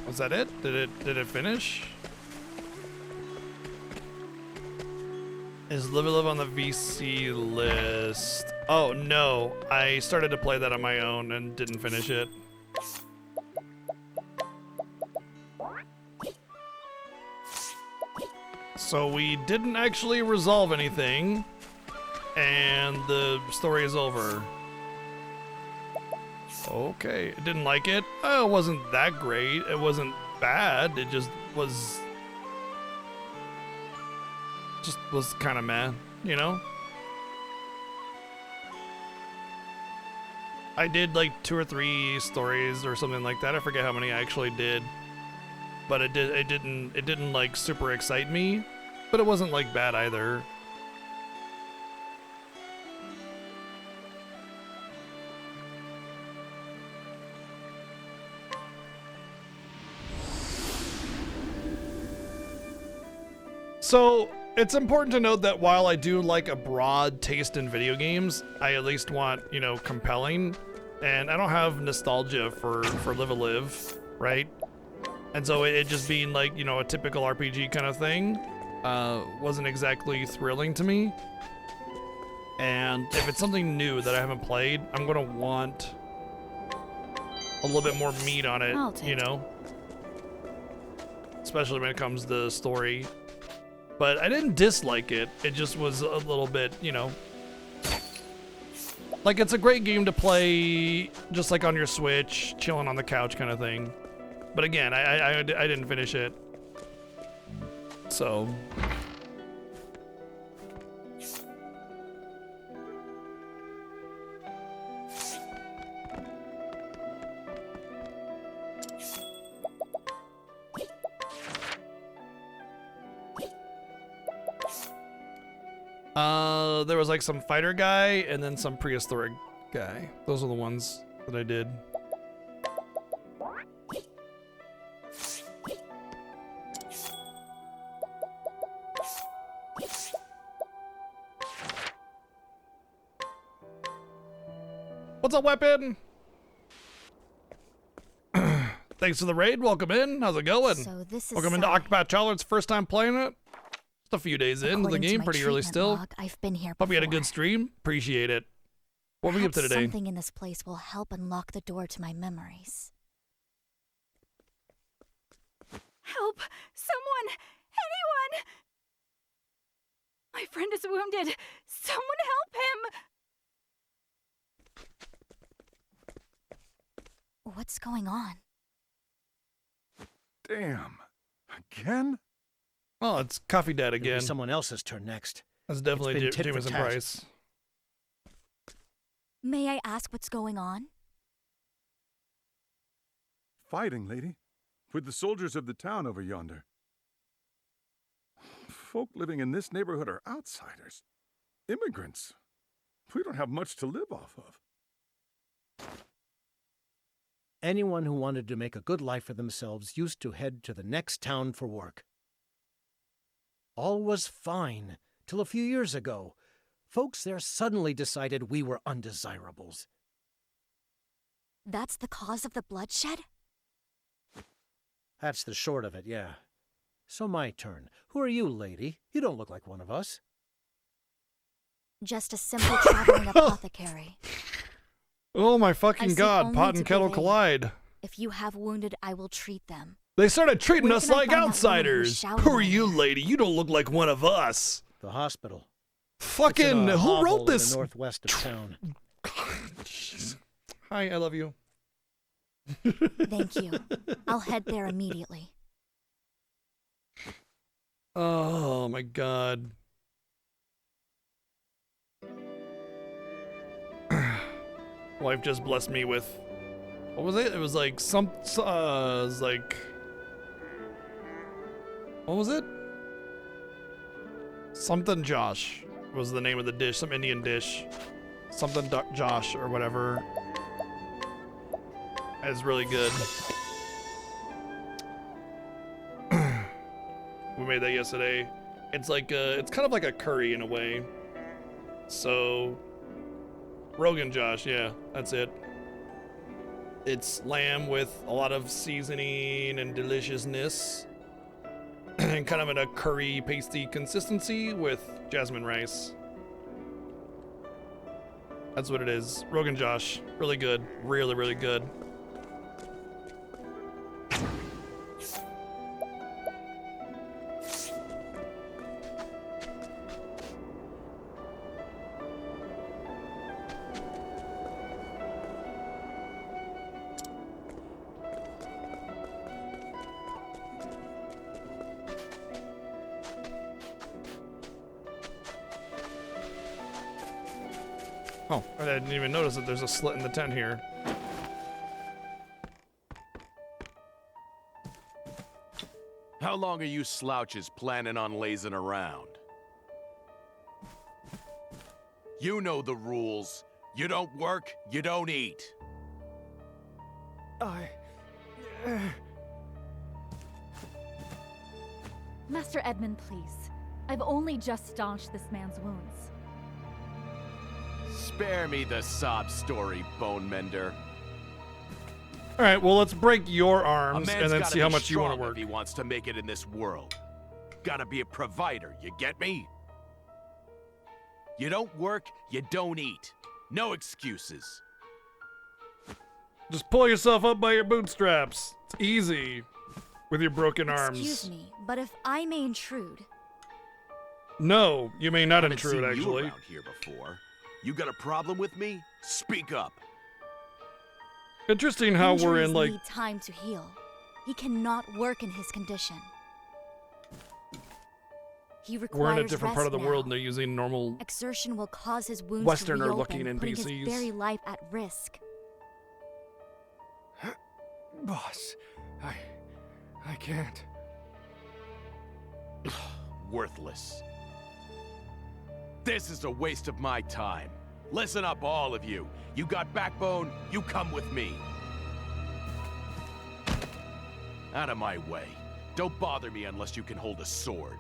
Was that it? Did it finish? Is Live Live on the VC list? Oh no, I started to play that on my own and didn't finish it. So we didn't actually resolve anything, and the story is over. Okay, didn't like it. Oh, it wasn't that great. It wasn't bad. It just was kind of meh, you know? I did like 2 or 3 stories or something like that. I forget how many I actually did. But it didn't like super excite me, but it wasn't like bad either. So it's important to note that while I do like a broad taste in video games, I at least want, you know, compelling, and I don't have nostalgia for Live a Live, right? And so it just being like, you know, a typical RPG kind of thing wasn't exactly thrilling to me. And if it's something new that I haven't played, I'm gonna want a little bit more meat on it, you know? Especially when it comes to story. But I didn't dislike it. It just was a little bit, you know. Like, it's a great game to play just like on your Switch, chilling on the couch kind of thing. But again, I didn't finish it. So. There was like some fighter guy and then some prehistoric guy. Those are the ones that I did. What's up, weapon? Thanks for the raid. Welcome in. How's it going? So this is Welcome into Octopath Traveler. It's first time playing it. Just a few days into the game, pretty early still. I've been here Hope you had a good stream. Appreciate it. What are we up to today? Something in this place will help unlock the door to my memories. Help! Someone! Anyone! My friend is wounded. Someone help him! What's going on? Damn. Again? Oh, it's Coffee Dad again. It'll be someone else's turn next. That's definitely It's been tit for Jameson tat. Price. May I ask what's going on? Fighting, lady. With the soldiers of the town over yonder. Folk living in this neighborhood are outsiders. Immigrants. We don't have much to live off of. Anyone who wanted to make a good life for themselves used to head to the next town for work. All was fine, till a few years ago. Folks there suddenly decided we were undesirables. That's the cause of the bloodshed? That's the short of it, yeah. So my turn. Who are you, lady? You don't look like one of us. Just a simple traveling apothecary. Oh my I fucking seek god, only pot to and kettle give aid. collide. If you have wounded, I will treat them. They started treating Where us can I like find that woman who outsiders. shouted Who are at you, lady? You don't look like one of us. The hospital. Fucking, It's in a who hovel wrote in this? the northwest of town. Hi, I love you. Thank you. I'll head there immediately. Oh my god. Wife just blessed me with, what was it? It was like it was like, what was it? Something Josh was the name of the dish, some Indian dish. Something Josh or whatever. It's really good. We made that yesterday. It's like it's kind of like a curry in a way. So, Rogan Josh, yeah, that's it. It's lamb with a lot of seasoning and deliciousness. And kind of in a curry pasty consistency with jasmine rice. That's what it is. Rogan Josh, really good. Really, really good. Oh, I didn't even notice that there's a slit in the tent here. How long are you slouches planning on lazing around? You know the rules. You don't work, you don't eat. Master Edmund, please. I've only just staunched this man's wounds. Spare me the sob story, Bone Mender. All right, well, let's break your A arms man's and then gotta see how be much you want to strong work. if he wants to make it in this world. Gotta be a provider, you get me? You don't work, you don't eat. No excuses. Just pull yourself up by your bootstraps. It's easy with your broken arms. Excuse me, but if I may intrude, No, you may not Haven't intrude, seen actually. You around here before. You got a problem with me? Speak up. Interesting how we're injuries in, like, need time to heal. He cannot work in his condition. He requires we're in a different part of the rest world now. and they're using normal. Exertion will cause his wounds Westerner-looking to reopen, putting NPCs. his very life at risk. Boss, I can't. Worthless. This is a waste of my time. Listen up, all of you. You got backbone, you come with me. Out of my way. Don't bother me unless you can hold a sword.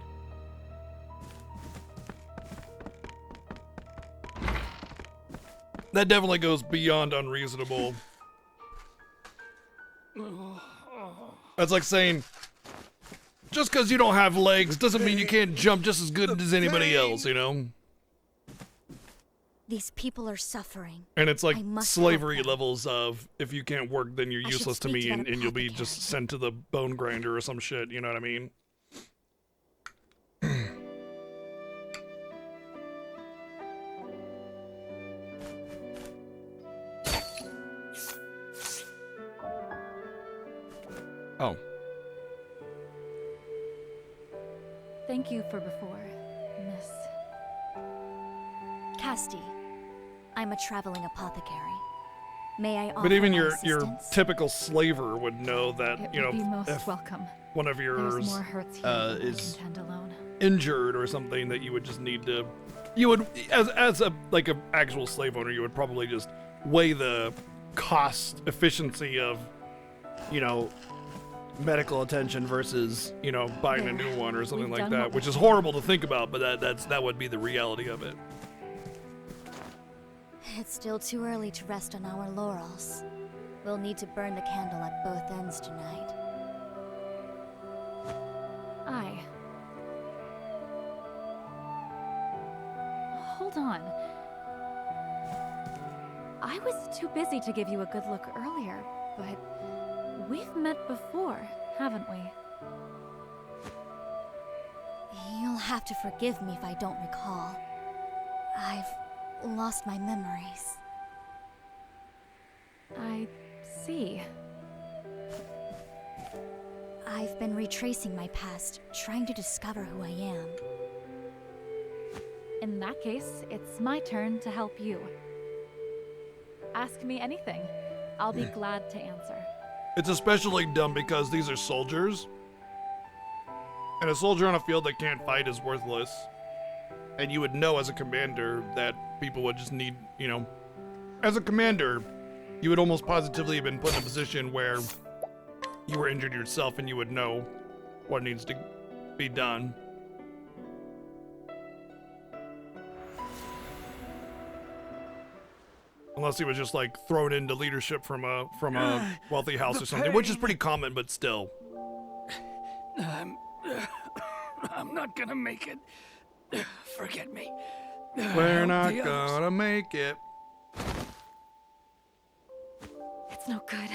That definitely goes beyond unreasonable. That's like saying, just because you don't have legs doesn't mean you can't jump just as good as anybody else, you know? These people are suffering. And it's like I must slavery help them. levels of, if you can't work, then you're I should useless to speak me to that and you'll be just sent to the bone grinder or some shit, you know what I mean? Oh. Thank you for before, Miss. Casti, I'm a traveling apothecary. May I offer But even my your assistance? typical slaver would know that, It you would know, be most if welcome. one of yours There's more hurts here than I is can tend alone. injured or something, that you would just need to, you would, as a like a actual slave owner, you would probably just weigh the cost efficiency of, you know, medical attention versus, you know, buying a new one or something We've like done that, what which we is can. horrible to think about, but that would be the reality of it. It's still too early to rest on our laurels. We'll need to burn the candle at both ends tonight. Hold on. I was too busy to give you a good look earlier, but we've met before, haven't we? You'll have to forgive me if I don't recall. I've lost my memories. I see. I've been retracing my past, trying to discover who I am. In that case, it's my turn to help you. Ask me anything. I'll be glad to answer. It's especially dumb because these are soldiers, and a soldier on a field that can't fight is worthless. And you would know as a commander that people would just need, you know, as a commander, you would almost positively have been put in a position where you were injured yourself and you would know what needs to be done. Unless he was just like thrown into leadership from a wealthy house or something, which is pretty common, but still. I'm not gonna make it. Forget me. We're not Adios. gonna make it. It's no good.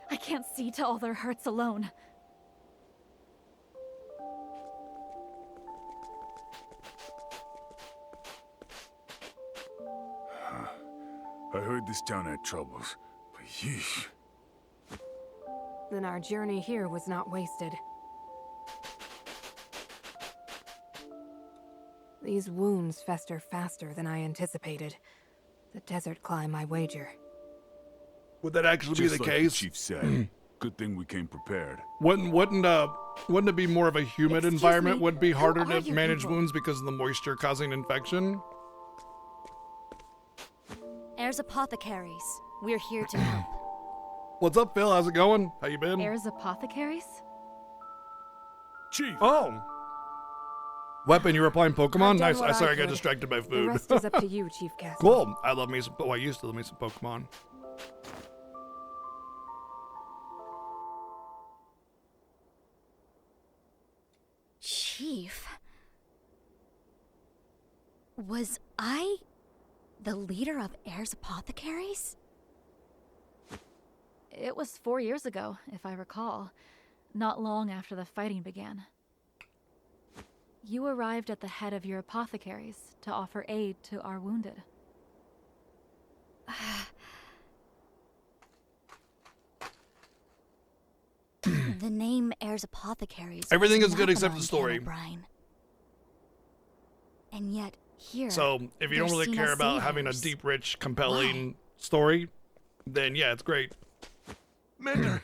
I can't see to all their hurts alone. I heard this town had troubles, but yeesh. Then our journey here was not wasted. These wounds fester faster than I anticipated. The desert climb, I wager. Would that actually Just be the like case? The chief said. Good thing we came prepared. Wouldn't it be more of a humid Excuse environment? me, Would it be harder who are to you manage people? wounds because of the moisture causing infection? Heirs apothecaries, we're here to help. What's up, Phil? How's it going? How you been? Heirs apothecaries? Chief! Oh! Weapon, you were playing Pokemon? I've done Nice. what I Sorry, I got could. distracted by The food. rest is up to you, Chief Castle. Cool. I love me some. Oh, I used to love me some Pokemon. Chief. Was I the leader of Heirs Apothecaries? It was 4 years ago, if I recall. Not long after the fighting began. You arrived at the head of your apothecaries to offer aid to our wounded. The name Heirs Apothecaries. Everything was is good anathema except the in story. Brine. And yet, here. So, if you don't they're really seen care as about having a saviors. deep, rich, compelling story, then yeah, it's great. Mender,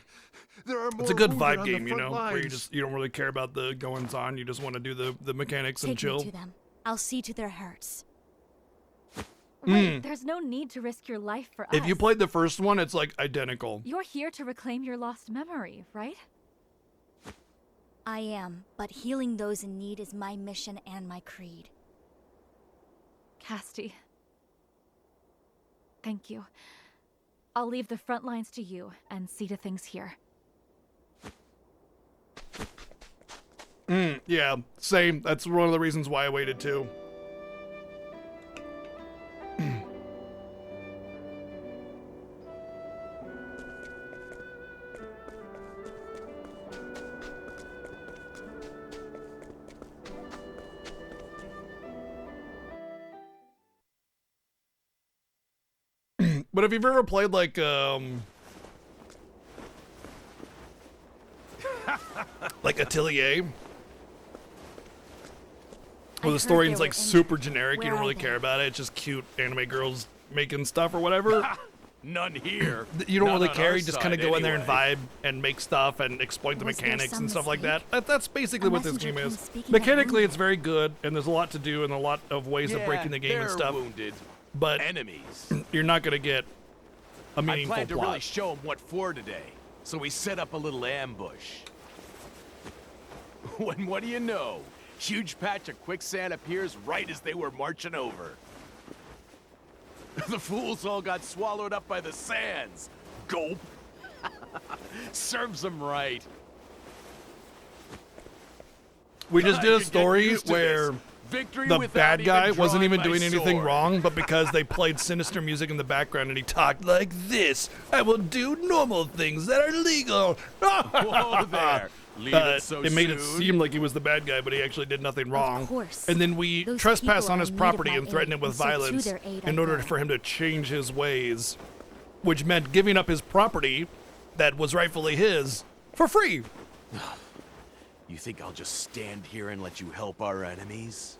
there are more It's a good wounded vibe on the game, you front know, where you lines. just you don't really care about the goings on. You just want to do the mechanics and Take chill. me to them. I'll see to their hurts. Wait, there's no need to risk your life for us. If you played the first one, it's like identical. You're here to reclaim your lost memory, right? I am, but healing those in need is my mission and my creed. Casti. Thank you. I'll leave the front lines to you and see to things here. Yeah, same. That's one of the reasons why I waited too. But if you've ever played like Atelier, where the story is like super generic, you don't really care about it. It's just cute anime girls making stuff or whatever. None here. You don't None really on care. our You just kind of side, go in there and anyway. vibe and make stuff and exploit the Was there mechanics some and stuff like that. mistake? That's basically A what this messenger game came is. speaking at Mechanically, me. it's very good, and there's a lot to do and a lot of ways of breaking the game and they're stuff. wounded. But Enemies. you're not gonna get a I meaningful planned to plot. really show them what for today, so we set up a little ambush. When what do you know? Huge patch of quicksand appears right as they were marching over. The fools all got swallowed up by the sands. Gulp. Serves them right. We just I did a could get story used to where this. Victory the without bad guy even wasn't drawing even my doing anything sword. wrong, but because they played sinister music in the background and he talked like this, I will do normal things that are legal. Whoa there. Leaving so it made it soon? seem like he was the bad guy, but he actually did nothing wrong. course. And then we Those trespass people on are his in need of property my and threaten aid, him with and so to violence their aid in I order go. for him to change his ways, which meant giving up his property that was rightfully his for free. You think I'll just stand here and let you help our enemies?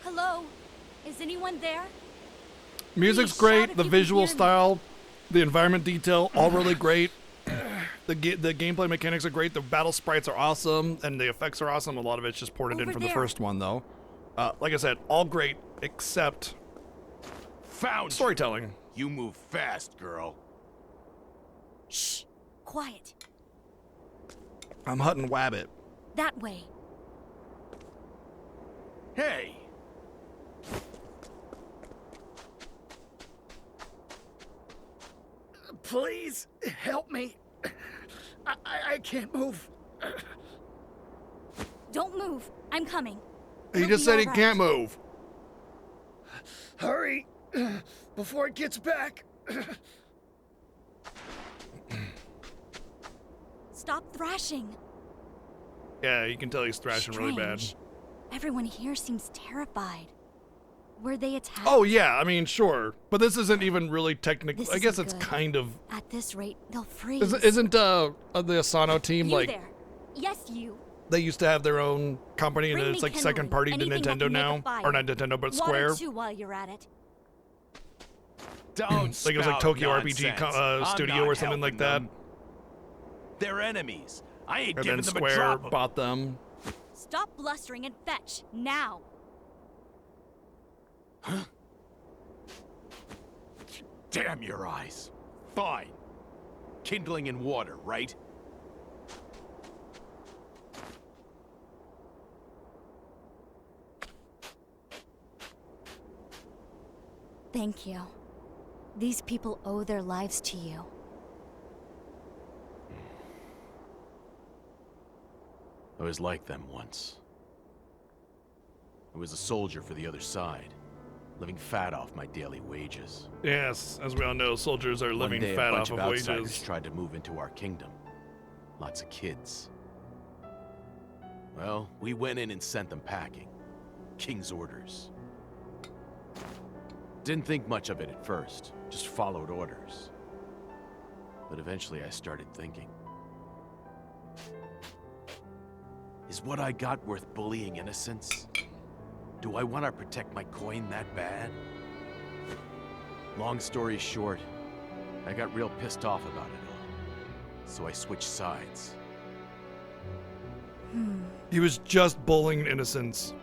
Hello? Is anyone there? Music's Please shout great, if the you can visual hear me. style, the environment detail, all really great. The gameplay mechanics are great. The battle sprites are awesome, and the effects are awesome. A lot of it's just ported in Over from the there. first one, though. Like I said, all great except Found you. storytelling. You move fast, girl. Shh. Quiet. I'm hunting Wabbit. That way. Hey! Please help me. I can't move. Don't move. I'm coming. He It'll just be said he all right. can't move. Hurry before it gets back. Stop thrashing. Yeah, you can tell he's thrashing really bad. Strange. Everyone here seems terrified. Were they attacked? Oh yeah, I mean sure, but this isn't even really technical. This I guess isn't it's good. kind of. At this rate, they'll freeze. Isn't the Asano team You like? there? Yes, you. They used to have their own company, and Bring it's me like second party to kindling, anything that Nintendo can make a now, fire. or not Nintendo, but Water Square. too while you're at it. Don't Like it was like spout Tokyo RPG nonsense. I'm Studio not or something like that. helping them. They're enemies. I ain't And giving then them a Square drop of... bought them. Stop blustering and fetch now. Damn your eyes. Fine. Kindling and water, right? Thank you. These people owe their lives to you. I was like them once. I was a soldier for the other side, living fat off my daily wages. Yes, as we all know, soldiers are living One day, fat a bunch off of of outsiders wages. tried to move into our kingdom. Lots of kids. Well, we went in and sent them packing. King's orders. Didn't think much of it at first, just followed orders. But eventually I started thinking. Is what I got worth bullying innocents? Do I want to protect my coin that bad? Long story short, I got real pissed off about it all. So I switched sides. He was just bullying innocents.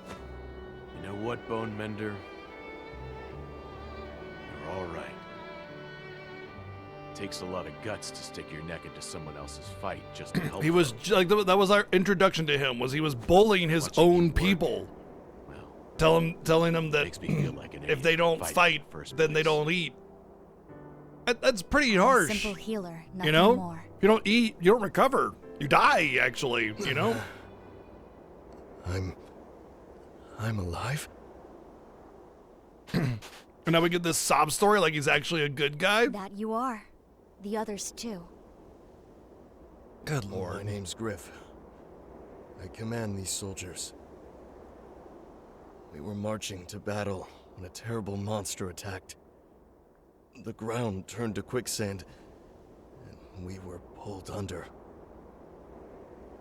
You know what, Bone Mender? You're all right. Takes a lot of guts to stick your neck into someone else's fight just to help. He was like that was our introduction to him. Was he was bullying his own people, telling them that if they don't fight, then they don't eat. That's pretty harsh. A simple healer, nothing You know, more. if you don't eat, you don't recover. You die, actually. You know. I'm alive? And now we get this sob story like he's actually a good guy. That you are. The others too. Good lord. My name's Griff. I command these soldiers. We were marching to battle when a terrible monster attacked. The ground turned to quicksand, and we were pulled under.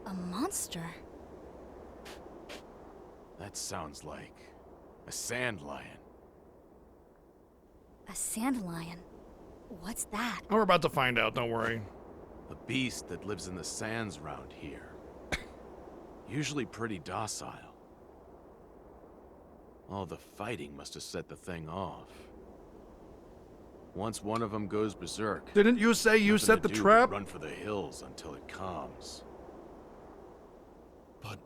A monster? That sounds like a sand lion. A sand lion? What's that? We're about to find out. Don't worry. A beast that lives in the sands round here. Usually pretty docile. All the fighting must have set the thing off. Once one of them goes berserk. Didn't you say you nothing set to the do but trap? Run for the hills until it calms. But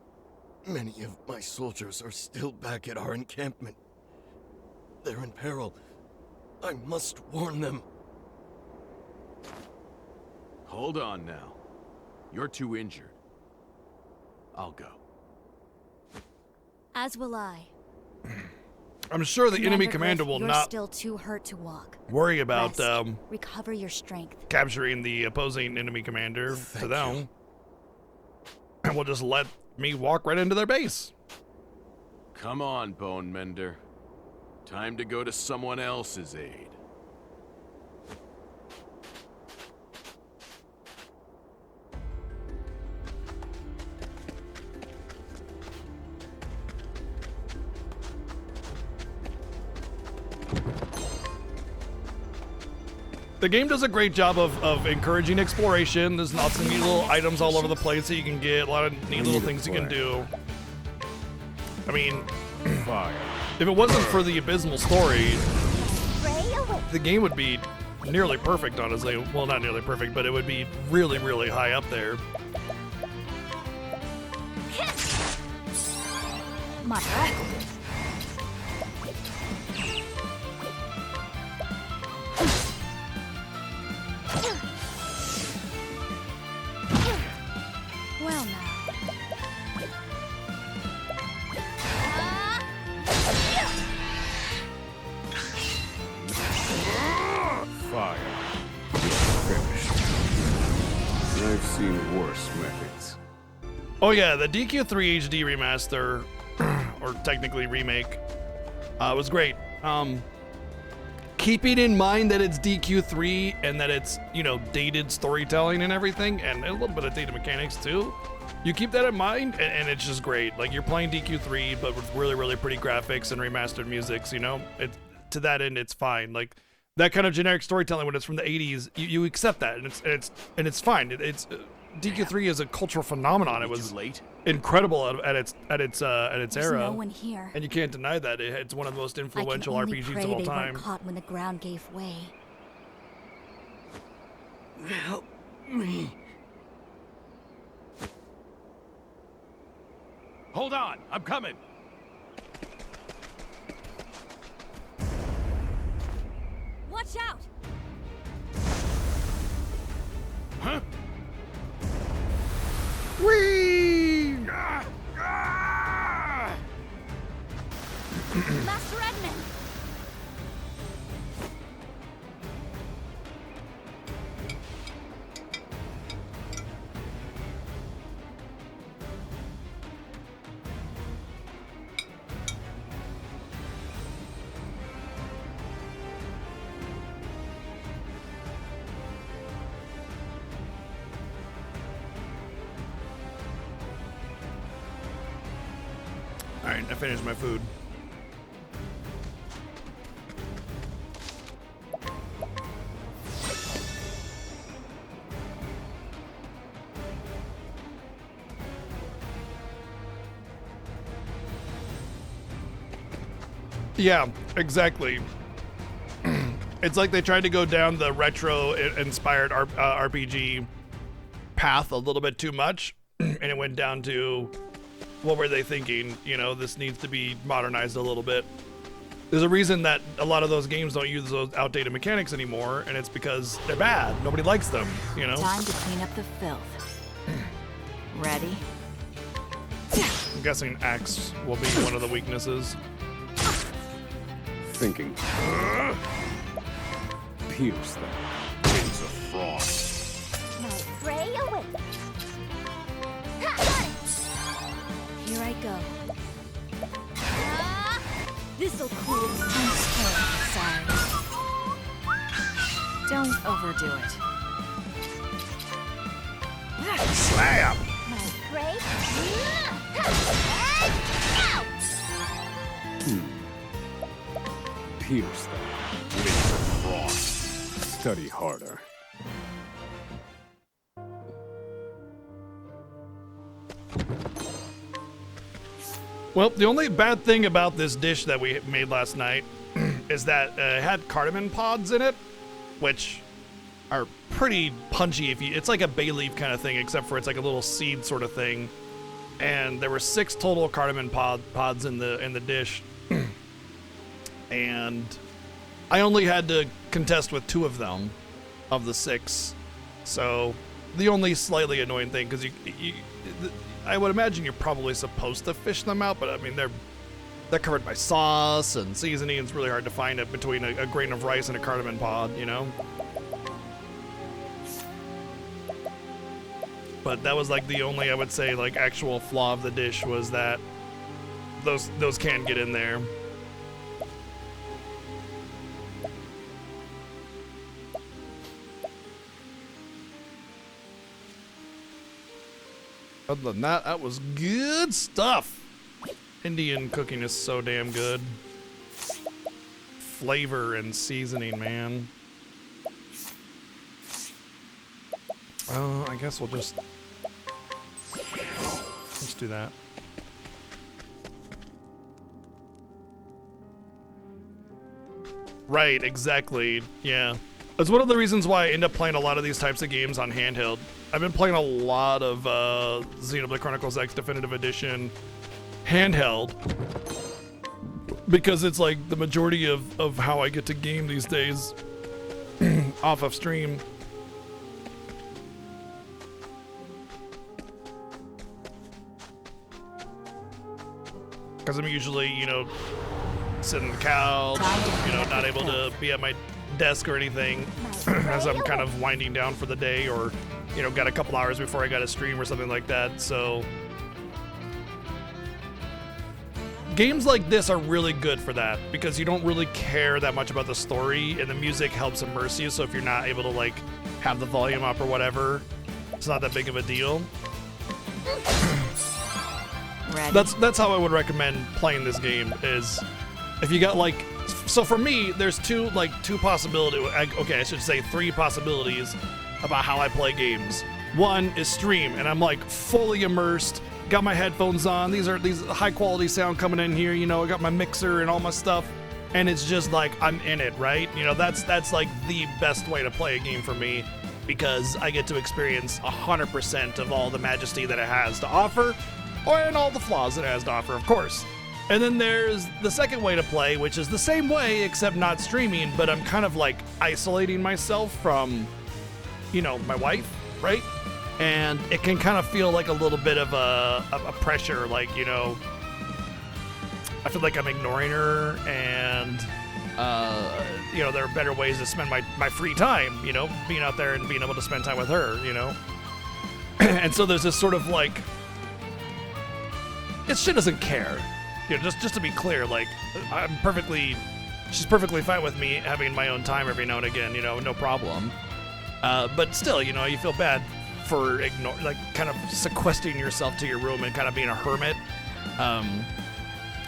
many of my soldiers are still back at our encampment. They're in peril. I must warn them. Hold on now. You're too injured. I'll go. As will I. I'm sure the enemy Commander commander Griff, will you're not still too hurt to walk. worry about Rest. Recover your strength. capturing the opposing enemy commander to them. And we'll just let me walk right into their base. Come on, Bone Mender. Time to go to someone else's aid. The game does a great job of encouraging exploration. There's lots of neat little items all over the place that you can get, a lot of neat little things you can do. I mean, if it wasn't for the abysmal story, the game would be nearly perfect, honestly. Well, not nearly perfect, but it would be really, really high up there. Mother. Well now. Fire. Finished. I've seen worse methods. Oh yeah, the DQ3 HD remaster, or technically remake, was great. Keeping in mind that it's DQ3 and that it's, you know, dated storytelling and everything, and a little bit of dated mechanics too, You keep that in mind, and it's just great. Like, you're playing DQ3, but with really, really pretty graphics and remastered musics, you know? To that end, it's fine. Like, that kind of generic storytelling when it's from the 80s, you accept that, and it's fine. DQ3 is a cultural phenomenon. It was incredible at its There's era. no one here. And you can't deny that. It's one of the most influential I can only RPGs pray of all they time. weren't caught when the ground gave way. Help me. Hold on, I'm coming. Watch out! Huh? Whee! Master Edmund! All right, I finished my food. Yeah, exactly. It's like they tried to go down the retro-inspired RPG path a little bit too much, and it went down to, what were they thinking? You know, this needs to be modernized a little bit. There's a reason that a lot of those games don't use those outdated mechanics anymore, and it's because they're bad. Nobody likes them, you know? Time to clean up the filth. Ready? I'm guessing axe will be one of the weaknesses. Thinking. Pierce them. Winds of frost. My prey awaits. Here I go. This'll cool. I'm sorry. Don't overdo it. Slam! My prey. Pierce them. Winds of frost. Study harder. Well, the only bad thing about this dish that we made last night is that it had cardamom pods in it, which are pretty punchy. It's like a bay leaf kind of thing, except for it's like a little seed sort of thing. And there were 6 total cardamom pods in the dish, and I only had to contest with 2 of them, of the 6. So the only slightly annoying thing, because I would imagine you're probably supposed to fish them out, but I mean they're covered by sauce and seasoning. It's really hard to find it between a grain of rice and a cardamom pod, you know. But that was like the only, I would say, like actual flaw of the dish was that those can get in there. Other than that, that was good stuff. Indian cooking is so damn good. Flavor and seasoning, man. I guess we'll just let's do that. Right, exactly. Yeah. That's one of the reasons why I end up playing a lot of these types of games on handheld. I've been playing a lot of Xenoblade Chronicles X Definitive Edition handheld because it's like the majority of how I get to game these days off of stream. Because I'm usually, you know, sitting on the couch, you know, not able to be at my desk or anything as I'm kind of winding down for the day, or, you know, got a couple hours before I got to stream or something like that. So games like this are really good for that because you don't really care that much about the story, and the music helps immerse you. So if you're not able to like have the volume up or whatever, it's not that big of a deal. Ready. That's how I would recommend playing this game. Is if you got like, so for me, there's two possibilities. Okay, I should say 3 possibilities about how I play games. One is stream, and I'm like fully immersed. Got my headphones on. These high quality sound coming in here. You know, I got my mixer and all my stuff, and it's just like I'm in it, right? You know, that's like the best way to play a game for me, because I get to experience 100% of all the majesty that it has to offer, and all the flaws it has to offer, of course. And then there's the second way to play, which is the same way except not streaming, but I'm kind of like isolating myself from, you know, my wife, right? And it can kind of feel like a little bit of a pressure, like, you know, I feel like I'm ignoring her, and you know, there are better ways to spend my free time, you know, being out there and being able to spend time with her, you know. And so there's this sort of like, she doesn't care, you know, just to be clear, like, she's perfectly fine with me having my own time every now and again, you know, no problem. But still, you know, you feel bad for kind of sequestering yourself to your room and kind of being a hermit,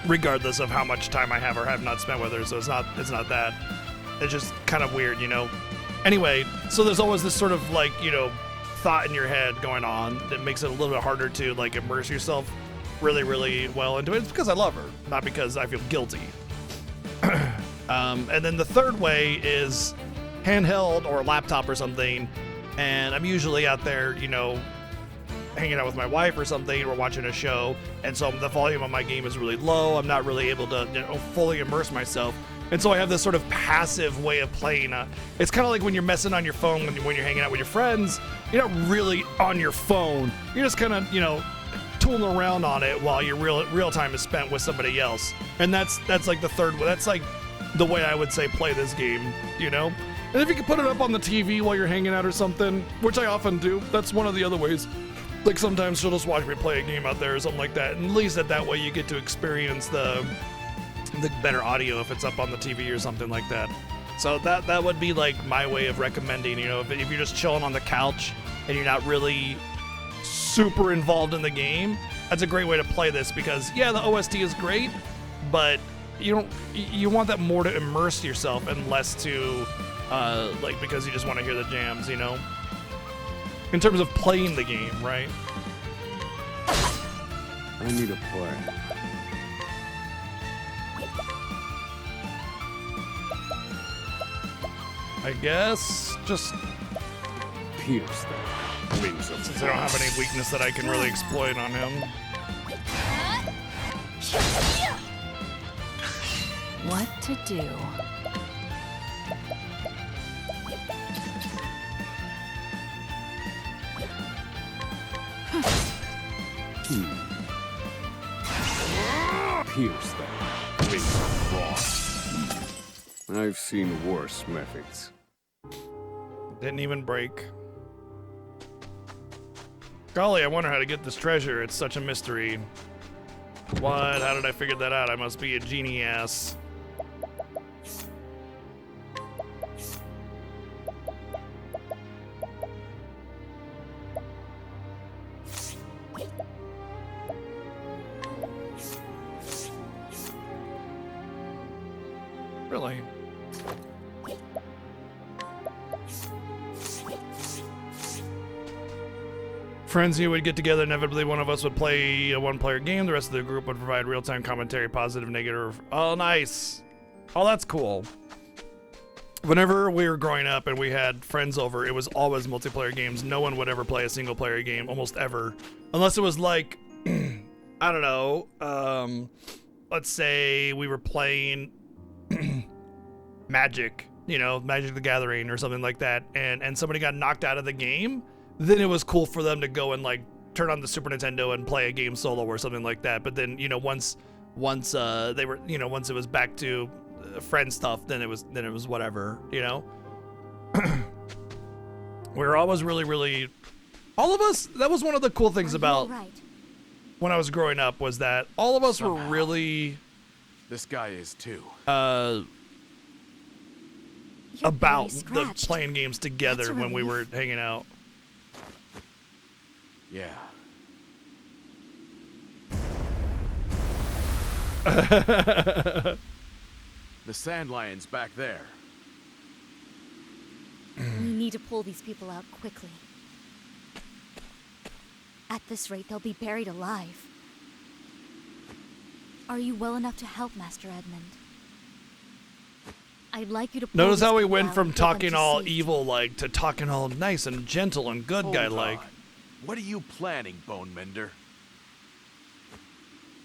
regardless of how much time I have or have not spent with her. So it's not that. It's just kind of weird, you know. Anyway, so there's always this sort of like, you know, thought in your head going on that makes it a little bit harder to like immerse yourself really, really well into it. It's because I love her, not because I feel guilty. And then the third way is handheld or laptop or something, and I'm usually out there, you know, hanging out with my wife or something, or watching a show, and so the volume on my game is really low. I'm not really able to, you know, fully immerse myself, and so I have this sort of passive way of playing. It's kind of like when you're messing on your phone when you're hanging out with your friends. You're not really on your phone. You're just kind of, you know, tooling around on it while your real time is spent with somebody else. And that's like the third way. That's like the way I would say play this game, you know? And if you can put it up on the TV while you're hanging out or something, which I often do, that's one of the other ways. Like sometimes she'll just watch me play a game out there or something like that. And at least that way you get to experience the better audio if it's up on the TV or something like that. So that would be like my way of recommending, you know, if you're just chilling on the couch and you're not really super involved in the game, that's a great way to play this, because yeah, the OST is great, but you want that more to immerse yourself and less to like because you just want to hear the jams, you know, in terms of playing the game, right? I need a play. I guess just pierce them. Wings of since I don't have any weakness that I can really exploit on him. What to do? Pierce them. Wings of frost. I've seen worse methods. Didn't even break. Golly, I wonder how to get this treasure. It's such a mystery. What? How did I figure that out? I must be a genie ass. Really? Friends here would get together. Inevitably, one of us would play a one-player game. The rest of the group would provide real-time commentary, positive, negative. Oh, nice. Oh, that's cool. Whenever we were growing up and we had friends over, it was always multiplayer games. No one would ever play a single-player game, almost ever. Unless it was like, I don't know, let's say we were playing Magic, you know, Magic the Gathering or something like that, and somebody got knocked out of the game, then it was cool for them to go and like turn on the Super Nintendo and play a game solo or something like that. But then, you know, once they were, you know, once it was back to friend stuff, then it was whatever, you know. We were always really, all of us. That was one of the cool things about when I was growing up, was that all of us were really. This guy is too. About the playing games together when we were hanging out. Yeah. The sand lion's back there. We need to pull these people out quickly. At this rate, they'll be buried alive. Are you well enough to help, Master Edmund? I'd like you to pull Notice these how we people went out from and get them talking to all safety. evil-like to talking all nice and gentle and good Hold guy-like. on. What are you planning, Bone Mender?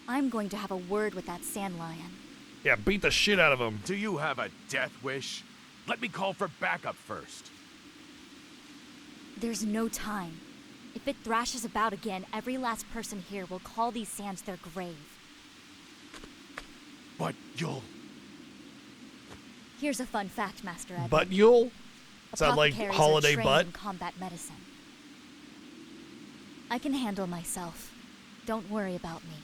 I'm going to have a word with that sand lion. Yeah, beat the shit out of him. Do you have a death wish? Let me call for backup first. There's no time. If it thrashes about again, every last person here will call these sands their grave. But you'll... Here's a fun fact, Master Edmund. But you'll? Sound like Apothecaries holiday are trained butt? in combat medicine. I can handle myself. Don't worry about me.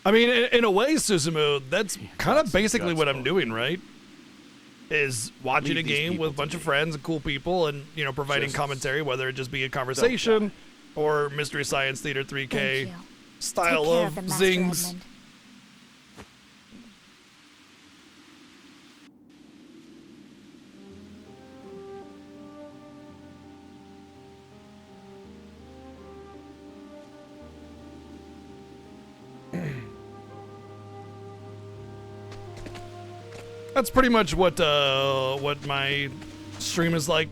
I mean, in a way, Susumu, that's kind of basically what I'm doing, right? Is watching Leave a these game people with a to bunch of me. friends and cool people and, you know, providing Just commentary, whether it just be a conversation or Mystery Science Theater 3K Thank you. style Take care of them, Master zings. Edmund. That's pretty much what my stream is like.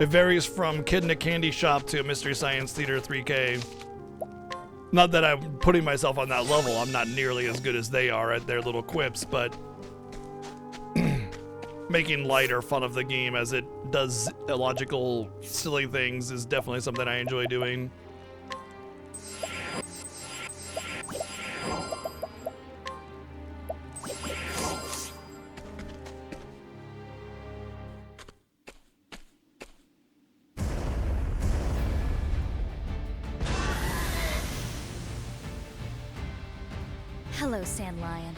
It varies from Kid in a Candy Shop to Mystery Science Theater 3K. Not that I'm putting myself on that level. I'm not nearly as good as they are at their little quips, but making light or fun of the game as it does illogical, silly things is definitely something I enjoy doing. Hello, sand lion.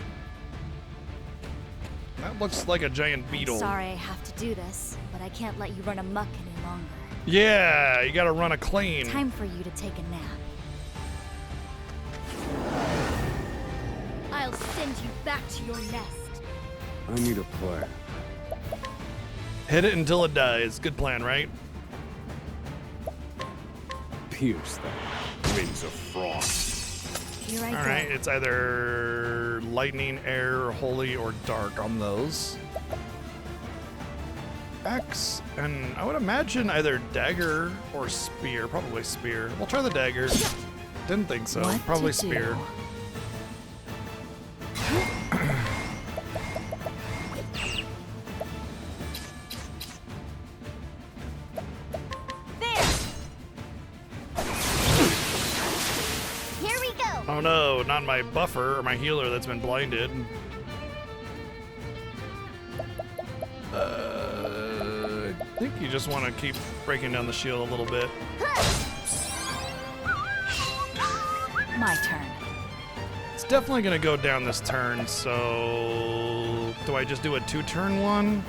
That looks like a giant beetle. Sorry I have to do this, but I can't let you run amok any longer. Yeah, you gotta run a clean. Time for you to take a nap. I'll send you back to your nest. I need a play. Hit it until it dies. Good plan, right? Pierce them. Wings of frost. Here I All go. right, it's either lightning, air, holy, or dark on those. X, and I would imagine either dagger or spear. Probably spear. We'll try the dagger. Didn't think so. What Probably to do? spear. Here we go. Oh no, not my buffer or my healer that's been blinded. I think you just want to keep breaking down the shield a little bit. My turn. It's definitely going to go down this turn, so... Do I just do a 2-turn one?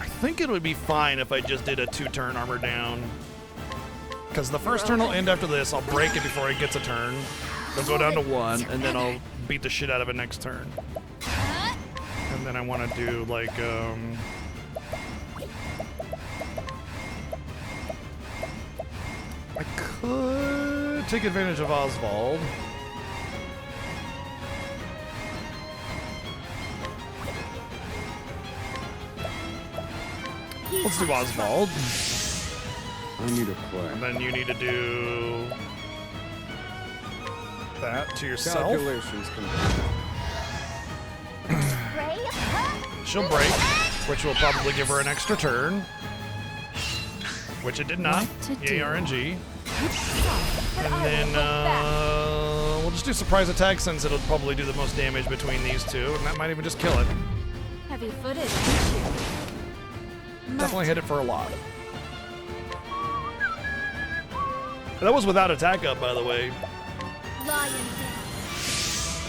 I think it would be fine if I just did a 2-turn armor down. Because the first turn will end after this. I'll break it before it gets a turn. It'll go down to 1, and then I'll beat the shit out of it next turn. And then I want to do, like, I could take advantage of Oswald. Let's do Oswald. I need a play. And then you need to do that to yourself. Calculations complete. She'll break, which will probably give her an extra turn. Which it did not. Yay, RNG. And then we'll just do surprise attack since it'll probably do the most damage between these two, and that might even just kill it. Heavy footed. Definitely hit it for a lot. That was without attack up, by the way. Lion dance.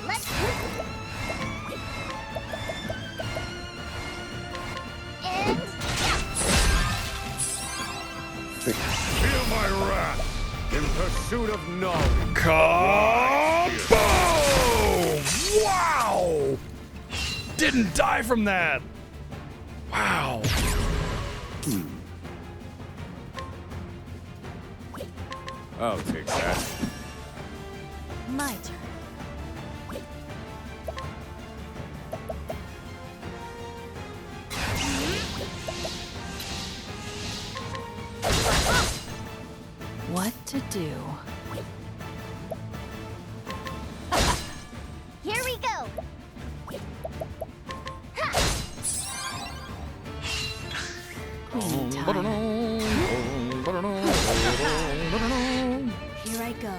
Let's and Feel my wrath. In pursuit of knowledge. Kaboom! Wow! Didn't die from that. Wow. I'll take that. My turn. What to do? Here we go. Here I go.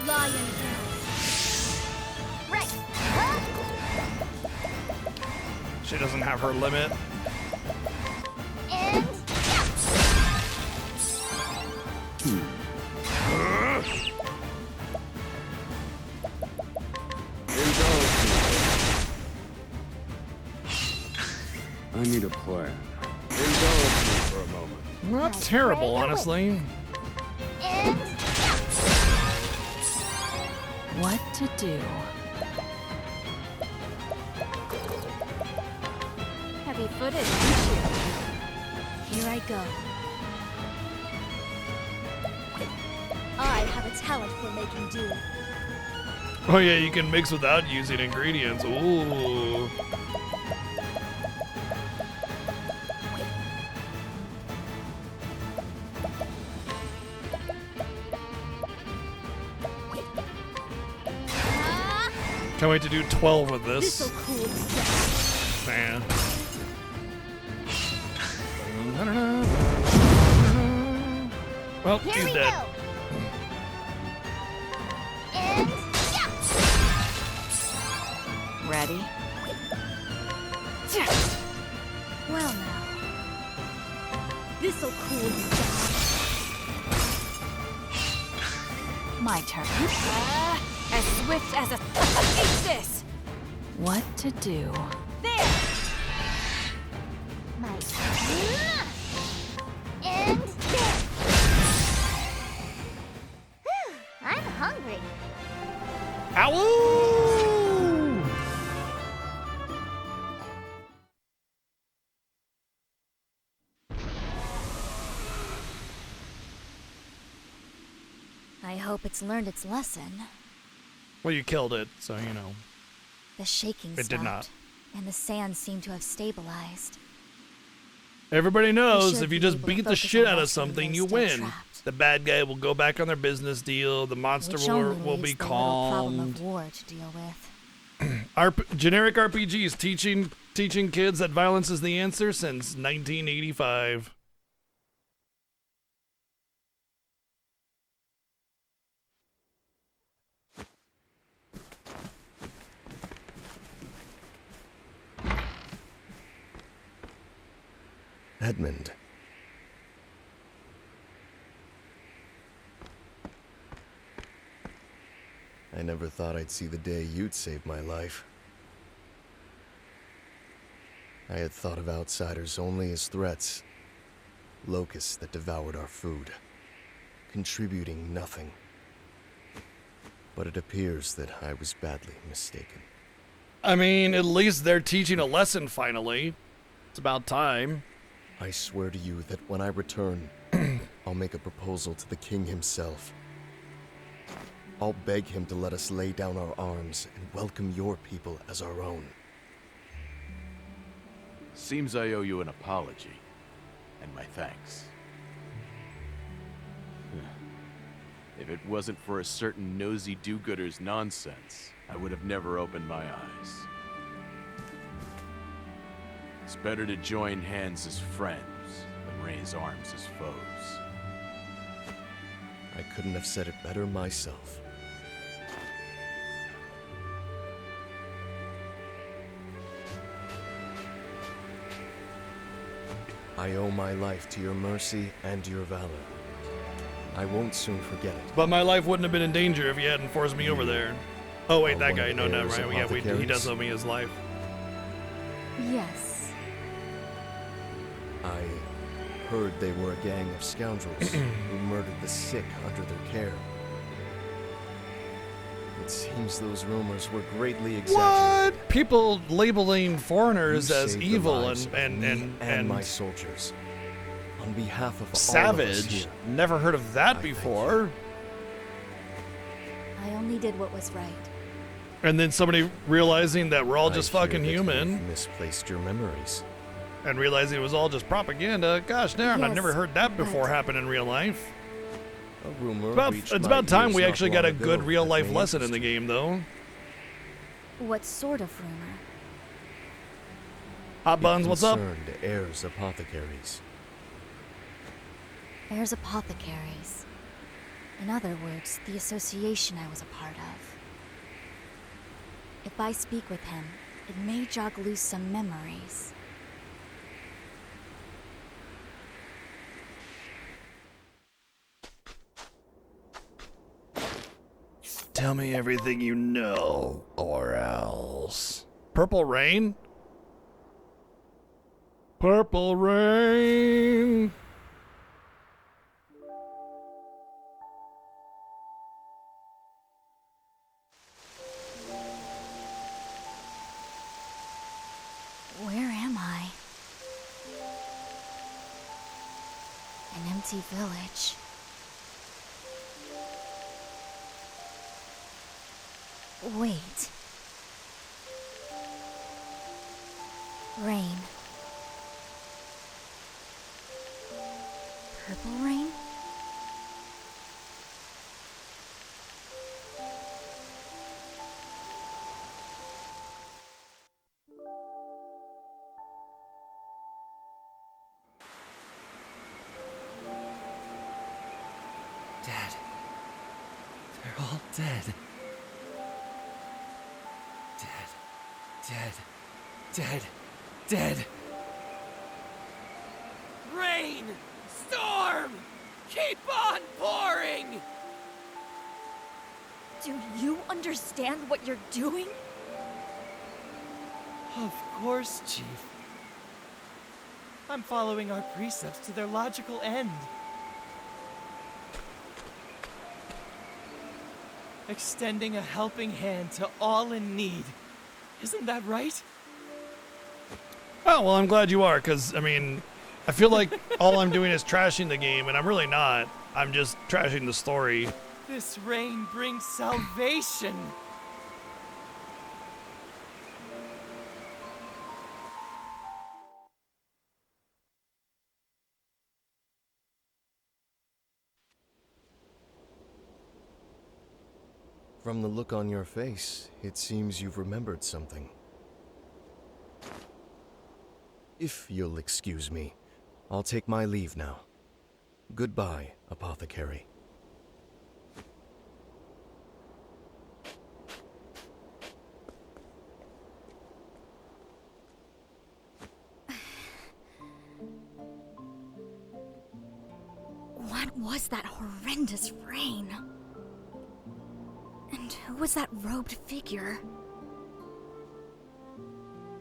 Lion Right. She doesn't have her limit. And I need a plan. Indulge me for a moment. Not terrible, honestly. and What to do? Heavy footed. Here I go. I have a talent for making do. Oh yeah, you can mix without using ingredients. Ooh. Can't wait to do 12 with this. This'll cool the Man. Well, here he's we dead. go. And Ready? Well now. This'll cool you down. My turn. As swift as a eat this! What to do? There! my and there. I'm hungry. Ow! I hope it's learned its lesson. Well, you killed it, so you know. The shaking It stopped, did not. and the sand seemed to have stabilized. Everybody knows should if you be just able to beat the focus shit on out of rescuing something, those you still win. trapped. The bad guy will go back on their business deal. The monster Which only will be leaves the little problem calmed. of war to deal with. Generic RPGs teaching kids that violence is the answer since 1985. Edmund. I never thought I'd see the day you'd save my life. I had thought of outsiders only as threats, locusts that devoured our food, contributing nothing. But it appears that I was badly mistaken. I mean, at least they're teaching a lesson finally. It's about time. I swear to you that when I return, I'll make a proposal to the king himself. I'll beg him to let us lay down our arms and welcome your people as our own. Seems I owe you an apology, and my thanks. If it wasn't for a certain nosy do-gooder's nonsense, I would have never opened my eyes. It's better to join hands as friends than raise arms as foes. I couldn't have said it better myself. I owe my life to your mercy and your valor. I won't soon forget it. But my life wouldn't have been in danger if you hadn't forced me over there. Oh wait, that one guy. of No, the no, heirs right. Yeah, he apothecaries? does owe me his life. Yes. I heard they were a gang of scoundrels who murdered the sick under their care. It seems those rumors were greatly exaggerated. What? People labeling foreigners You as saved the evil lives and of me my soldiers. On behalf of all of us savage. here, Never heard of that before. I only did what was right. And then somebody realizing that we're all just I hear fucking that you human. have misplaced your memories. And realizing it was all just propaganda. Gosh darn, I've Yes, never heard that before but- happen in real life. A rumor It's reached about my time ears we not actually long got a ago good real that life may lesson in interest the you. game, though. What sort of rumor? Hot Buns, what's up? Concerned heirs apothecaries. Heirs apothecaries. In other words, the association I was a part of. If I speak with him, it may jog loose some memories. Tell me everything you know, or else. Purple Rain? Purple Rain! Where am I? An empty village. Wait. Rain. Purple rain? Dead. They're all dead. Dead. Dead. Rain! Storm! Keep on pouring! Do you understand what you're doing? Of course, Chief. I'm following our precepts to their logical end. Extending a helping hand to all in need. Isn't that right? Oh, well, I'm glad you are, because, I mean, I feel like all I'm doing is trashing the game, and I'm really not. I'm just trashing the story. This rain brings salvation. From the look on your face, it seems you've remembered something. If you'll excuse me, I'll take my leave now. Goodbye, apothecary. What was that horrendous rain? And who was that robed figure?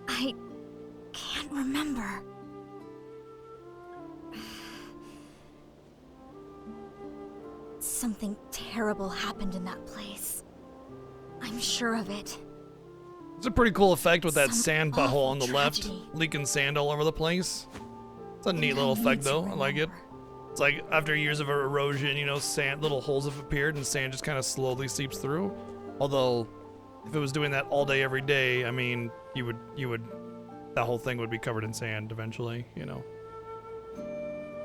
I can't remember. Something terrible happened in that place. I'm sure of it. It's a pretty cool effect with that Some sand butthole on the awful left, tragedy. leaking sand all over the place. It's a neat little effect, though. I like it. It's like after years of erosion, you know, sand, little holes have appeared, and sand just kind of slowly seeps through. Although, if it was doing that all day, every day, I mean, you would, that whole thing would be covered in sand eventually, you know.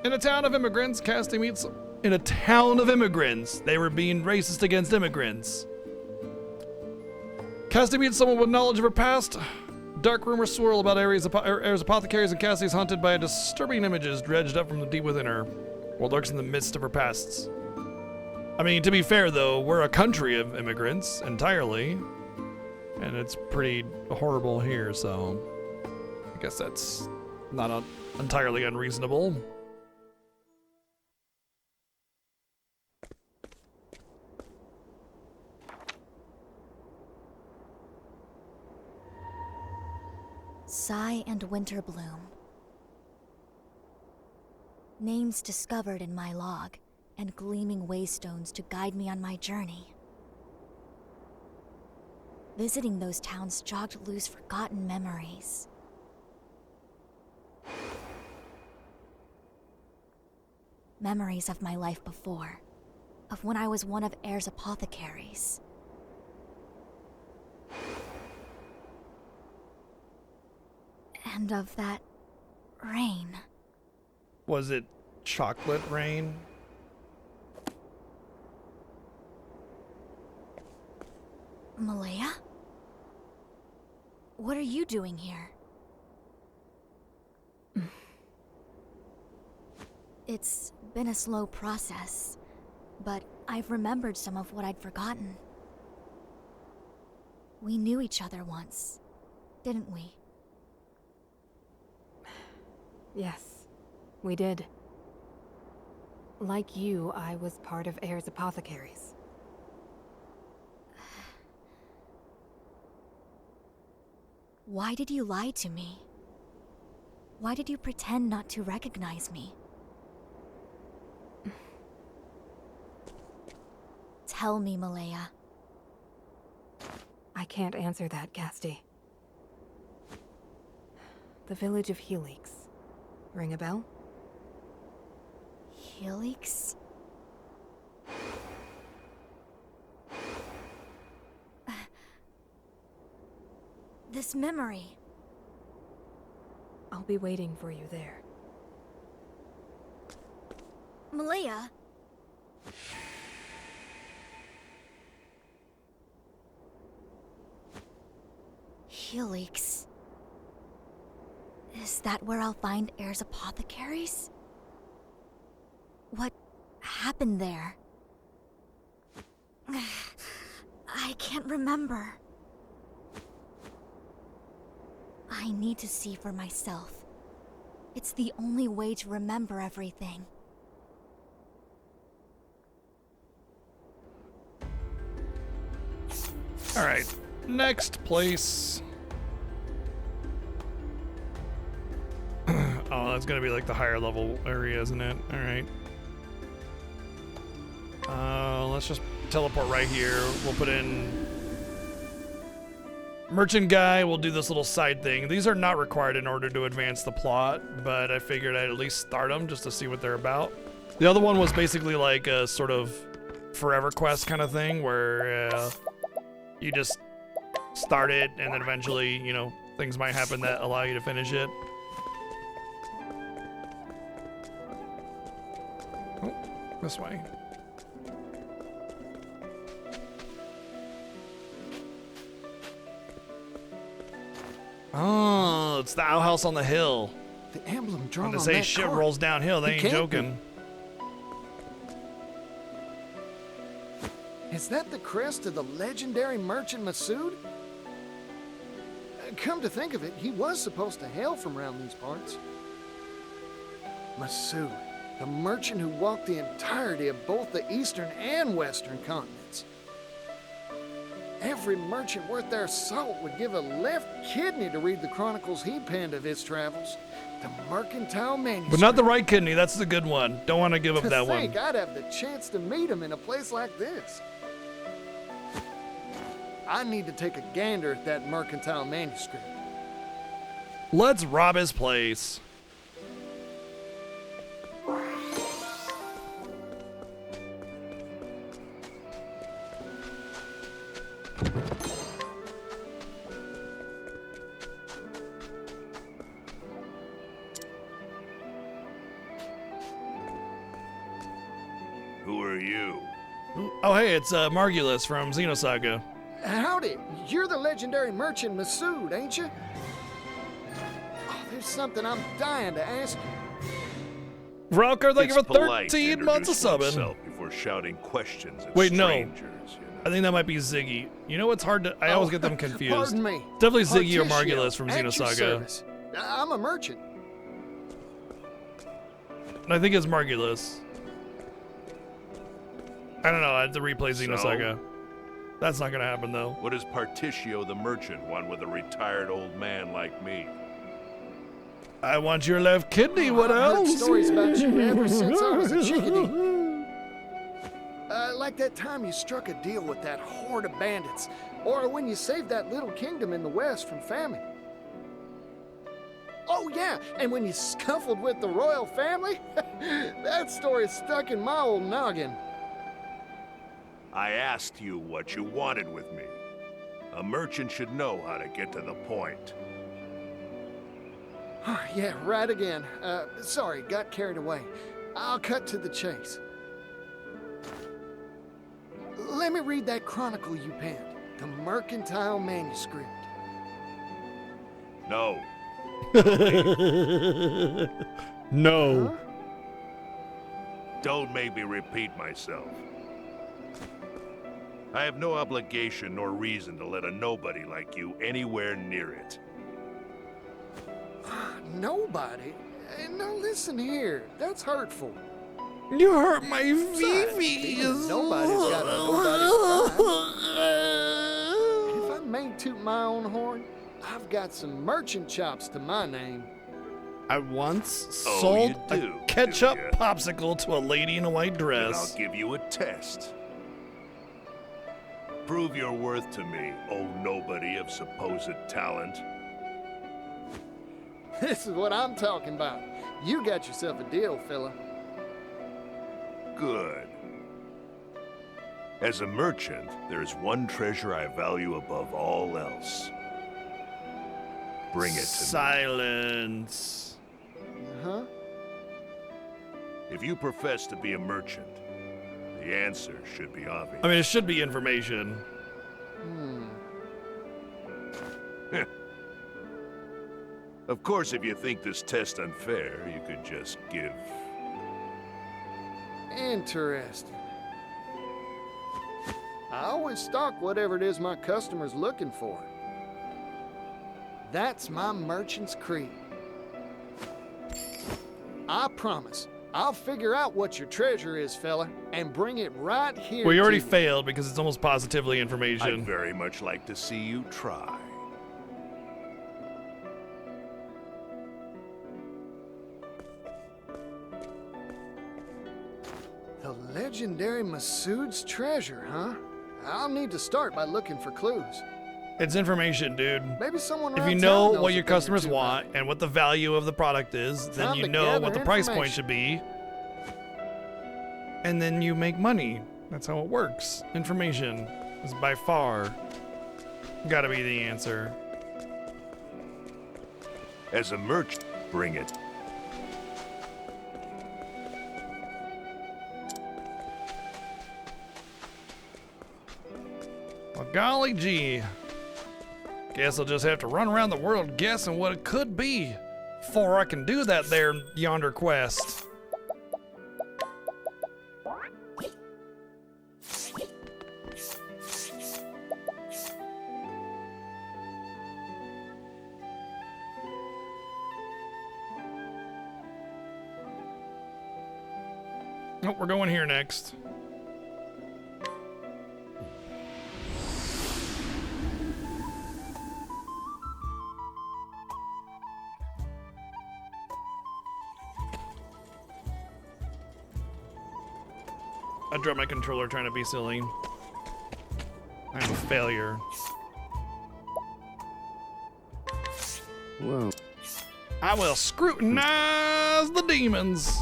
In a town of immigrants, Casty meets. In a town of immigrants, they were being racist against immigrants. Casty meets someone with knowledge of her past. Dark rumors swirl about Ares apothecaries, and Cassie is haunted by disturbing images dredged up from the deep within her, while lurks in the midst of her pasts. I mean, to be fair though, we're a country of immigrants entirely, and it's pretty horrible here, so I guess that's not entirely unreasonable. Sigh and Winter Bloom. Names discovered in my log, and gleaming waystones to guide me on my journey. Visiting those towns jogged loose forgotten memories. Memories of my life before, of when I was one of Air's apothecaries. And of that rain. Was it chocolate rain? Malaya? What are you doing here? It's been a slow process, but I've remembered some of what I'd forgotten. We knew each other once, didn't we? Yes, we did. Like you, I was part of Air's apothecaries. Why did you lie to me? Why did you pretend not to recognize me? Tell me, Malaya. I can't answer that, Casti. The village of Helix. Ring a bell? Helix? This memory. I'll be waiting for you there. Malaya. Helix. Is that where I'll find Air's apothecaries? What happened there? I can't remember. I need to see for myself. It's the only way to remember everything. All right, next place. Oh, that's gonna be like the higher level area, isn't it? All right. Let's just teleport right here. We'll put in merchant guy. We'll do this little side thing. These are not required in order to advance the plot, but I figured I'd at least start them just to see what they're about. The other one was basically like a sort of forever quest kind of thing where you just start it and then eventually, you know, things might happen that allow you to finish it. Oh, this way. Oh, it's the outhouse on the hill. The emblem drawn When they on say that shit cart. rolls downhill, they It ain't can't be. joking. Is that the crest of the legendary merchant Masood? Come to think of it, he was supposed to hail from around these parts. Masood, the merchant who walked the entirety of both the eastern and western continents. Every merchant worth their salt would give a left kidney to read the chronicles he penned of his travels. The mercantile manuscript. But not the right kidney, that's the good one. Don't want to give up To that one. think I'd have the chance to meet him in a place like this. I need to take a gander at that mercantile manuscript. Let's rob his place. Who are you? Oh, hey, it's Margulis from Xenosaga. Howdy, you're the legendary merchant Masood, ain't you? Oh, there's something I'm dying to ask you. Ralker, thank you It's for polite to 13 months of introduce subbing. oneself before shouting questions at Wait, no. strangers. I think that might be Ziggy. You know what's hard to... I always get them confused. Pardon me. Definitely Ziggy or Particio, Margulis from at your Xenosaga. service. I'm a merchant. I think it's Margulis. I don't know, I have to replay Xenosaga. That's not gonna happen, though. What does Particio the merchant want with a retired old man like me? I want your left kidney. What I've heard else? stories about you ever since I was a chickadee. Like that time you struck a deal with that horde of bandits, or when you saved that little kingdom in the west from famine. Oh yeah, and when you scuffled with the royal family? That story's stuck in my old noggin. I asked you what you wanted with me. A merchant should know how to get to the point. Yeah, right again. Sorry, got carried away. I'll cut to the chase. Let me read that chronicle you penned, the Mercantile Manuscript. No. No. Huh? Don't make me repeat myself. I have no obligation nor reason to let a nobody like you anywhere near it. Nobody? Now listen here, that's hurtful. You hurt my Besides, feefies. Nobody's got a nobody's pride. If I may toot my own horn, I've got some merchant chops to my name. I once Oh, sold you a do, ketchup do ya? popsicle to a lady in a white Then dress. I'll give you a test. Prove your worth to me, oh nobody of supposed talent. This is what I'm talking about. You got yourself a deal, fella. Good. As a merchant, there's one treasure I value above all else. Bring it to Silence. Huh? me. If you profess to be a merchant, the answer should be obvious. I mean, it should be information. Of course, if you think this test unfair, you could just give... Interesting. I always stock whatever it is my customer's looking for. That's my merchant's creed. I promise, I'll figure out what your treasure is, fella, and bring it right here. Well, you already to you. failed because it's almost positively I'd information. very much like to see you try. The legendary Masood's treasure, huh? I'll need to start by looking for clues. It's information, dude. Maybe someone If around you town know knows what a your thing or customers two about want and what the value of the product is, then Time you to know gather what the price point information. should be. And then you make money. That's how it works. Information is by far gotta be the answer. As a merchant, bring it. Well, golly gee. Guess I'll just have to run around the world guessing what it could be before I can do that there yonder quest. Oh, we're going here next. I dropped my controller trying to be silly. I'm a failure. Well, I will scrutinize the demons.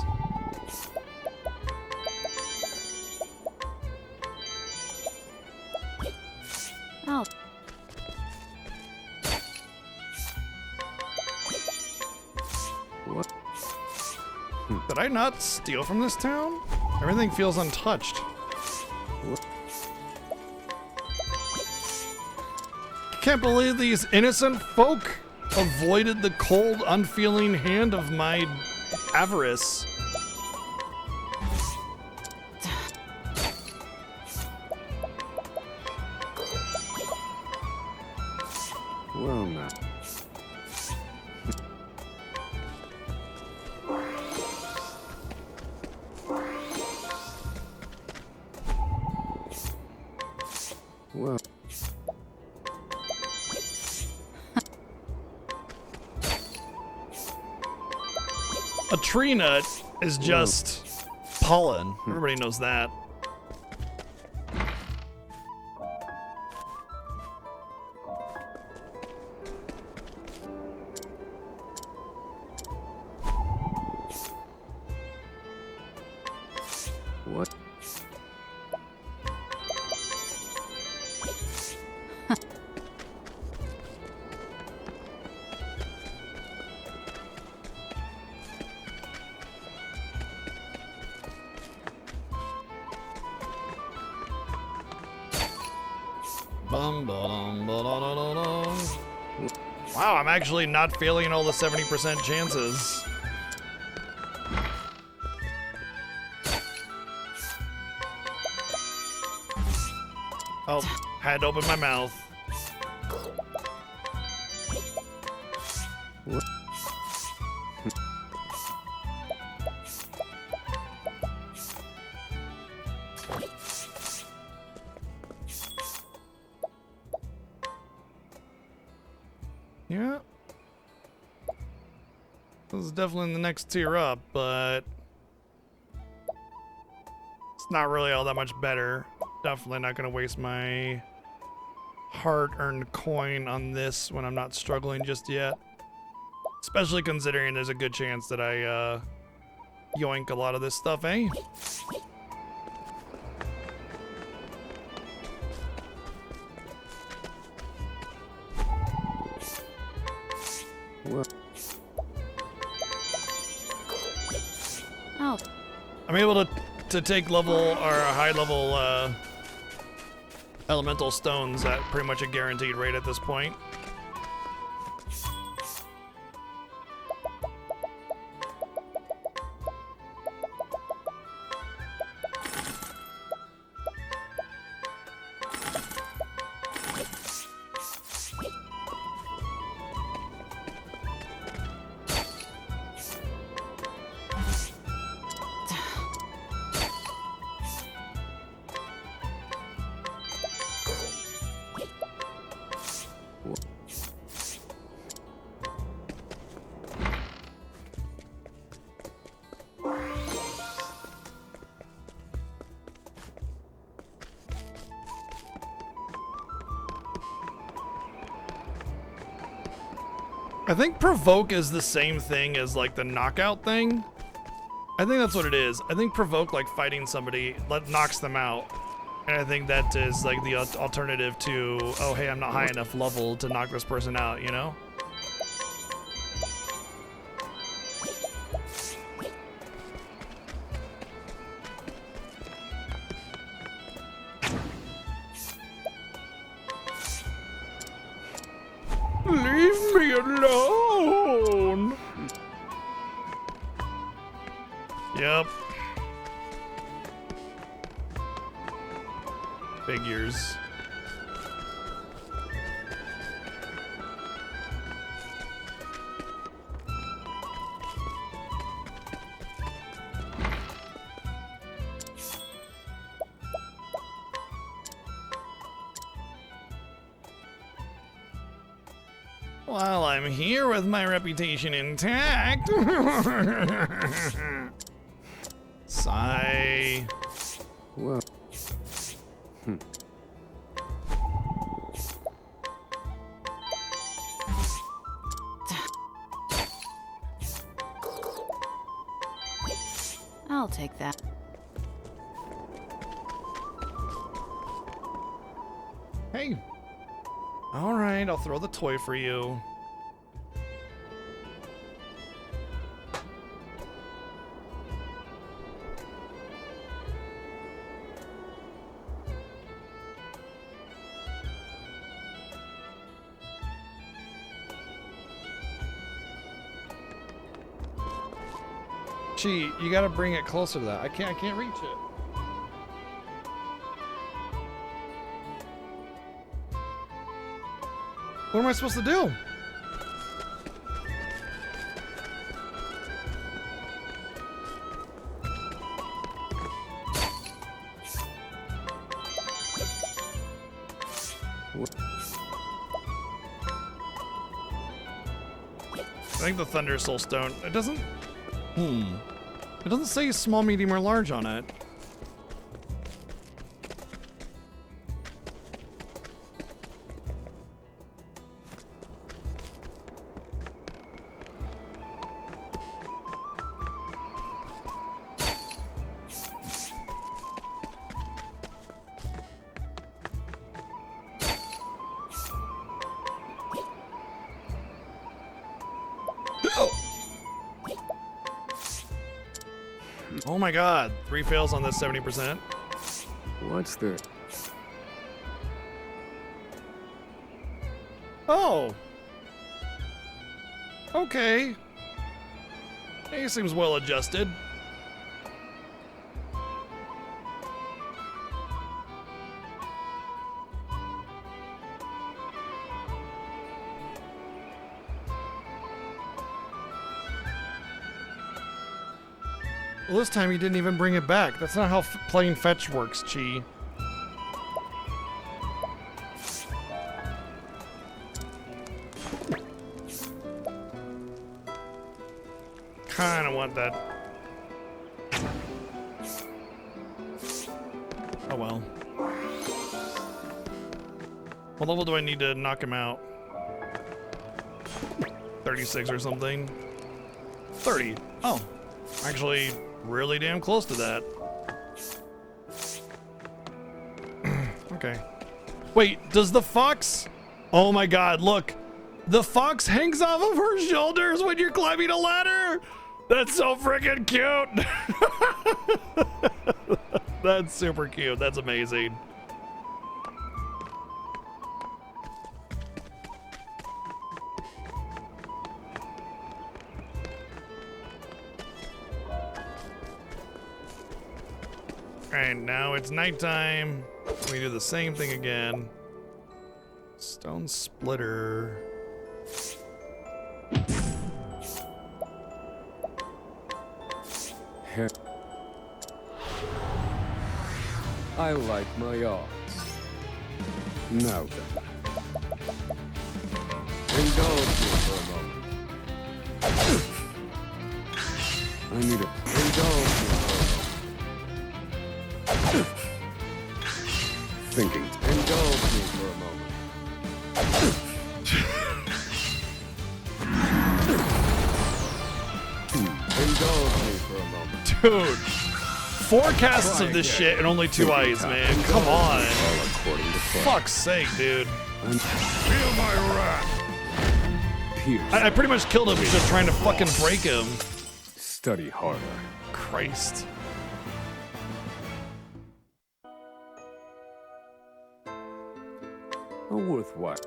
Oh. what? Did I not steal from this town? Everything feels untouched. Can't believe these innocent folk avoided the cold, unfeeling hand of my avarice. Well, now. Well. A tree nut is just pollen. Everybody knows that. What? Wow, I'm actually not failing all the 70% chances. Oh, had to open my mouth. What? Yeah. This is definitely the next tier up, but it's not really all that much better. Definitely not going to waste my hard-earned coin on this when I'm not struggling just yet. Especially considering there's a good chance that I yoink a lot of this stuff, eh? What? Oh. I'm able to take level or high level elemental stones at pretty much a guaranteed rate at this point. I think provoke is the same thing as like the knockout thing. I think that's what it is. I think provoke, like fighting somebody, knocks them out. And I think that is like the alternative to, oh hey, I'm not high enough level to knock this person out, you know? Leave me alone! Yep. Figures. While I'm here with my reputation intact. Sigh. Whoa. I'll take that. Hey. All right, I'll throw the toy for you. Gee, you gotta bring it closer to that. I can't reach it. What am I supposed to do? I think the Thunder Soul Stone, it doesn't It doesn't say small, medium, or large on it. Oh my god, 3 fails on this 70%. What's the... Oh! Okay. He seems well adjusted. Well, this time he didn't even bring it back. That's not how playing fetch works, Chi. Kinda want that. Oh well. What level do I need to knock him out? 36 or something? 30. Oh. Actually, really damn close to that. Okay. Wait, does the fox... Oh my god, look. The fox hangs off of her shoulders when you're climbing a ladder! That's so freaking cute! That's super cute. That's amazing. And now it's nighttime. We do the same thing again. Stone splitter. I like my odds. Now then. Indulge me for a moment. I need a... Indulge me for a moment. Thinking. Indulge me for a moment. Indulge me for a moment. Dude. 4 casts of this shit and only 2 eyes, man. Come on. Fuck's sake, dude. Feel my wrath. I pretty much killed him just trying to fucking break him. Study harder. Christ. Worthwhile.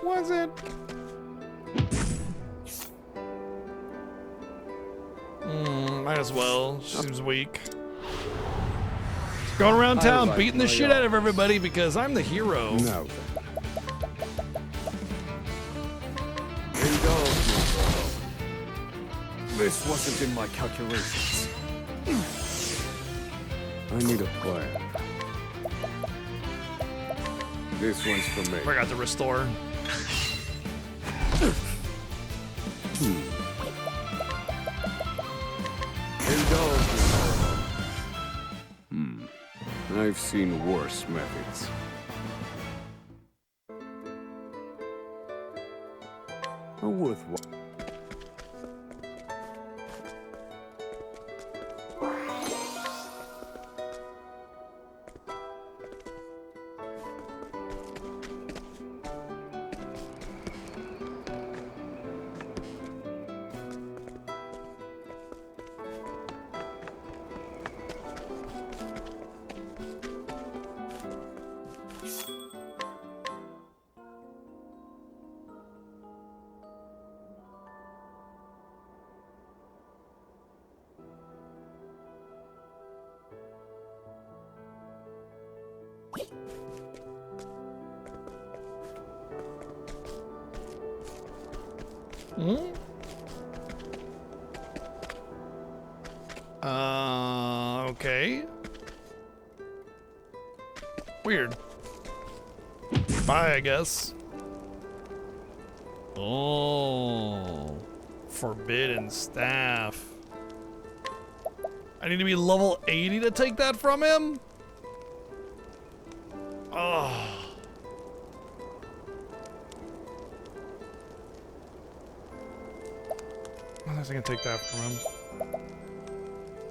Was it? Might as well. She seems weak. Going around town beating the shit out of everybody because I'm the hero. No. This wasn't in my calculations. I need a plan. This one's for me. Forgot to restore. I've seen worse methods. Worthwhile. Okay. Weird. Bye, I guess. Oh. Forbidden staff. I need to be level 80 to take that from him? Oh. Unless I can take that from him.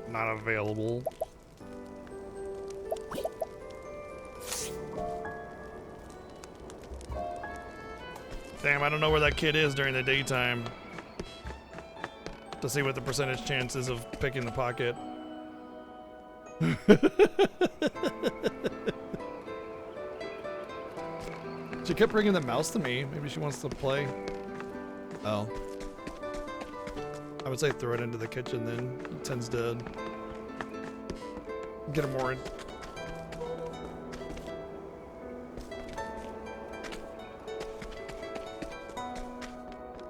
Not available. Damn, I don't know where that kid is during the daytime. To see what the percentage chance is of picking the pocket. She kept bringing the mouse to me. Maybe she wants to play. Oh. I would say throw it into the kitchen then. It tends to get her more in.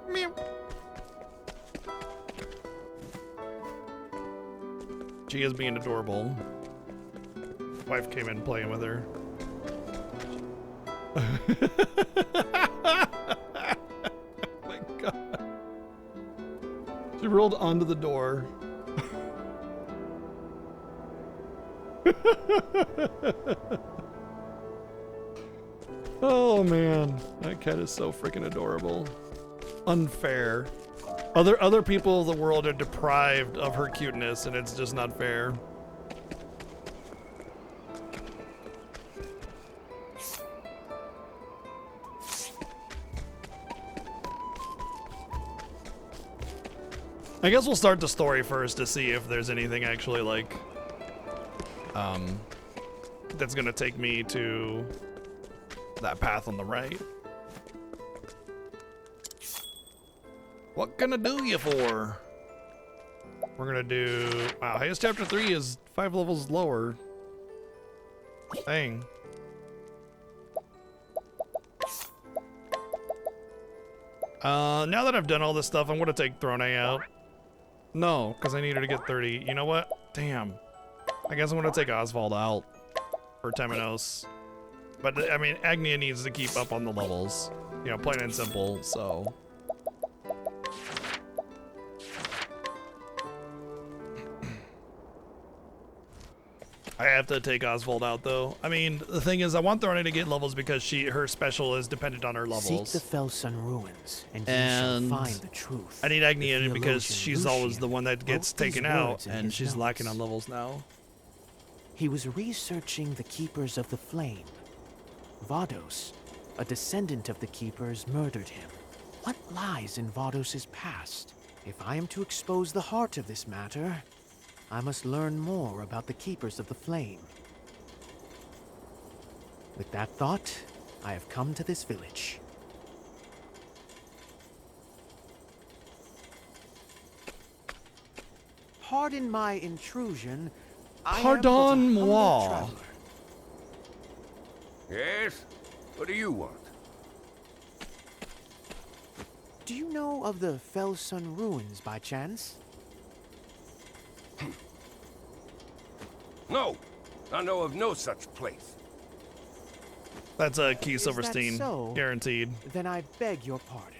Meow. She is being adorable. Wife came in playing with her. My God. She rolled onto the door. Oh man, that cat is so freaking adorable. Unfair. Other people of the world are deprived of her cuteness, and it's just not fair. I guess we'll start the story first to see if there's anything actually like that's gonna take me to that path on the right. What can I do you for? We're gonna do, wow, highest chapter 3 is 5 levels lower. Dang. Now that I've done all this stuff, I'm gonna take Throne out. No, because I needed to get 30. You know what? Damn. I guess I'm gonna take Oswald out for Temenos. But I mean, Agnia needs to keep up on the levels. You know, plain and simple, so. I have to take Oswald out though. I mean, the thing is, I want Throne to get levels because her special is dependent on her levels. Seek the Felsun ruins, and you shall find the truth. I need Agnia in because she's always the one that gets taken out, and she's notes. lacking on levels now. He was researching the Keepers of the Flame. Vados, a descendant of the Keepers, murdered him. What lies in Vados's past? If I am to expose the heart of this matter, I must learn more about the Keepers of the Flame. With that thought, I have come to this village. Pardon my intrusion. Pardon moi. Yes? What do you want? Do you know of the Felsun ruins by chance? No, I know of no such place. That's a Key Is Silverstein, that so? guaranteed. Then I beg your pardon.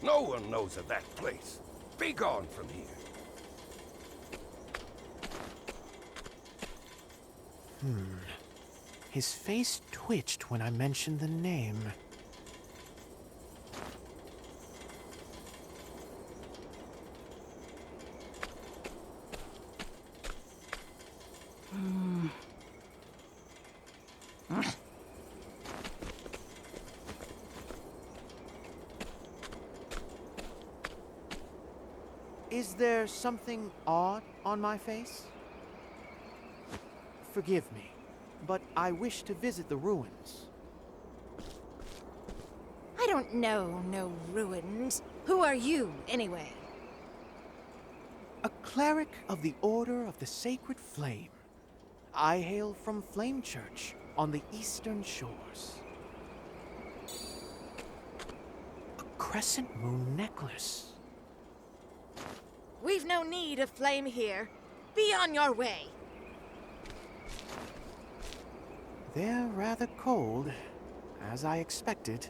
No one knows of that place. Be gone from here. His face twitched when I mentioned the name. Is there something odd on my face? Forgive me, but I wish to visit the ruins. I don't know no ruins. Who are you, anyway? A cleric of the Order of the Sacred Flame. I hail from Flame Church on the eastern shores. A crescent moon necklace. We've no need of flame here. Be on your way. They're rather cold, as I expected.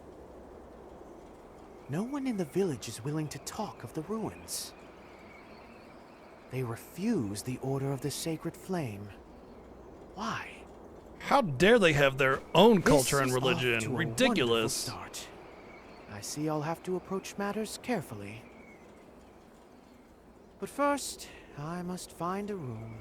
No one in the village is willing to talk of the ruins. They refuse the Order of the Sacred Flame. Why? How dare they have their own culture and This is off religion? to a Ridiculous. wonderful start. I see I'll have to approach matters carefully. But first, I must find a room.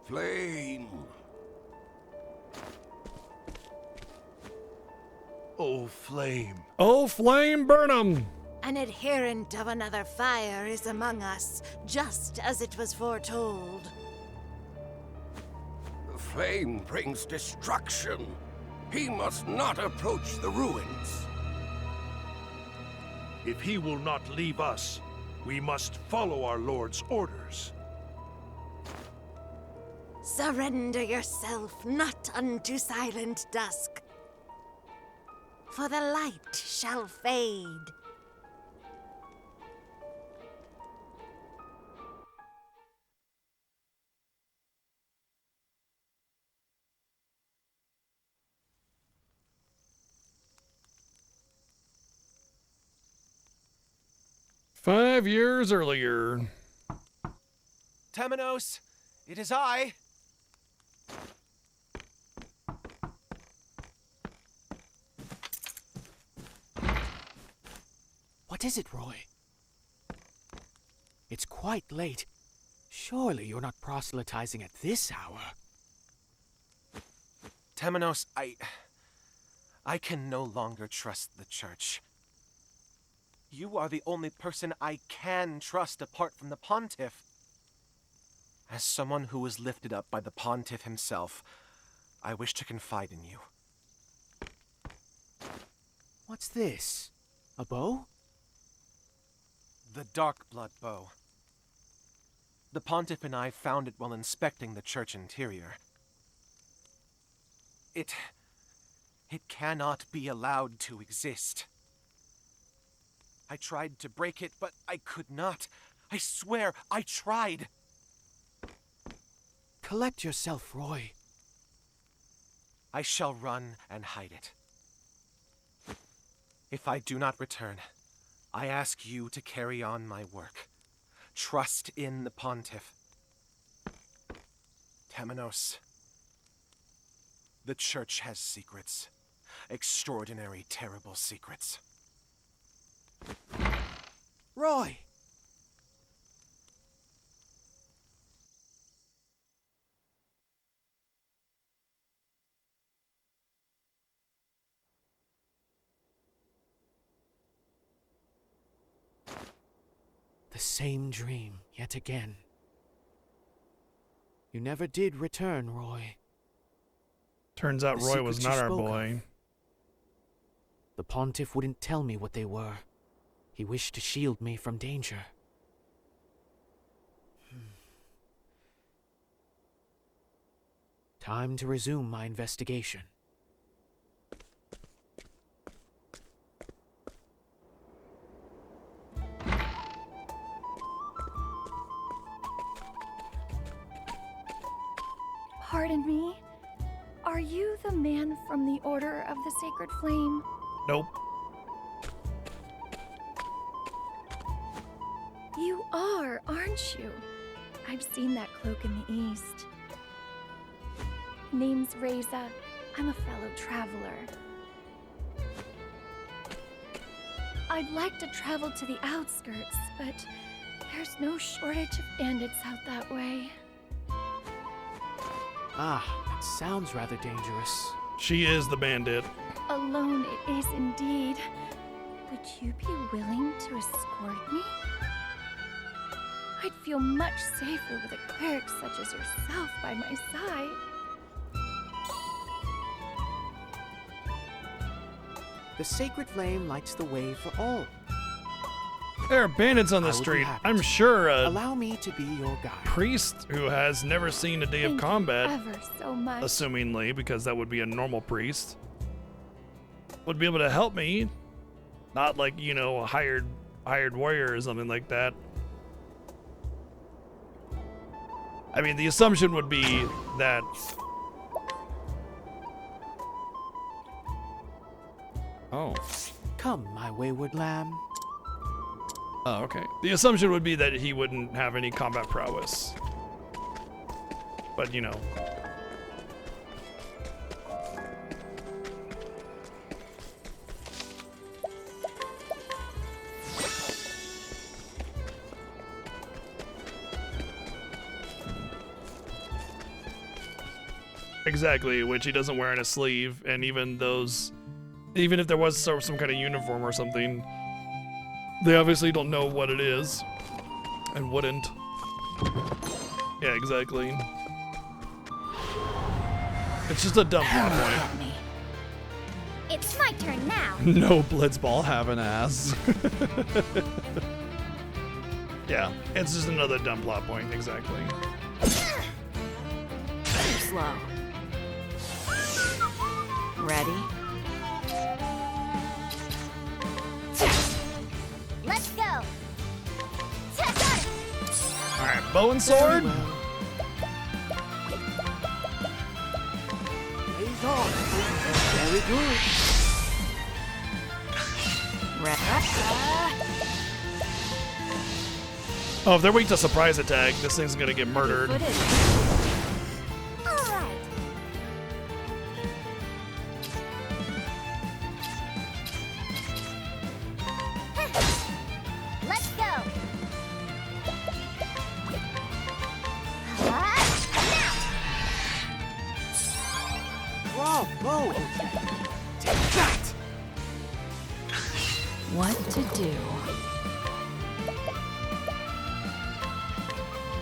Flame! Oh, flame. Oh, flame, burn 'em! An adherent of another fire is among us, just as it was foretold. The flame brings destruction. He must not approach the ruins. If he will not leave us, we must follow our Lord's orders. Surrender yourself not unto silent dusk, for the light shall fade. "5 years earlier." Temenos, it is I. What is it, Roy? It's quite late. Surely you're not proselytizing at this hour. Temenos, I can no longer trust the church. You are the only person I can trust apart from the Pontiff. As someone who was lifted up by the Pontiff himself, I wish to confide in you. What's this? A bow? The Dark Blood Bow. The Pontiff and I found it while inspecting the church interior. It cannot be allowed to exist. I tried to break it, but I could not. I swear, I tried. Collect yourself, Roy. I shall run and hide it. If I do not return, I ask you to carry on my work. Trust in the Pontiff. Temenos, the Church has secrets. Extraordinary, terrible secrets. Roy! The same dream, yet again. You never did return, Roy. Turns out The Roy was secrets you not our spoke boy. of. The Pontiff wouldn't tell me what they were. He wished to shield me from danger. Time to resume my investigation. Pardon me? Are you the man from the Order of the Sacred Flame? Nope. You are, aren't you? I've seen that cloak in the east. Name's Reza. I'm a fellow traveler. I'd like to travel to the outskirts, but there's no shortage of bandits out that way. Ah, that sounds rather dangerous. She is the bandit. Alone it is indeed. Would you be willing to escort me? I'd feel much safer with a cleric such as yourself by my side. The sacred flame lights the way for all. There are bandits on the I would be street. happy I'm to. sure Allow me to be your guide. priest who has never seen a day of combat, Ever so much. assumingly, because that would be a normal priest, would be able to help me. Not like, you know, a hired warrior or something like that. I mean, the assumption would be that Come, my wayward lamb. Oh, okay. The assumption would be that he wouldn't have any combat prowess. But, you know. Exactly, which he doesn't wear in a sleeve, and even if there was some kind of uniform or something, they obviously don't know what it is, and wouldn't. Yeah, exactly. It's just a dumb plot point. It's my turn now. No blitzball have an ass. Yeah, it's just another dumb plot point, exactly. Too slow. Ready? Let's go. Alright, bow and sword? Very good. Oh, if they're weak to surprise attack, this thing's gonna get murdered. Let's go. Whoa, take that! What to do?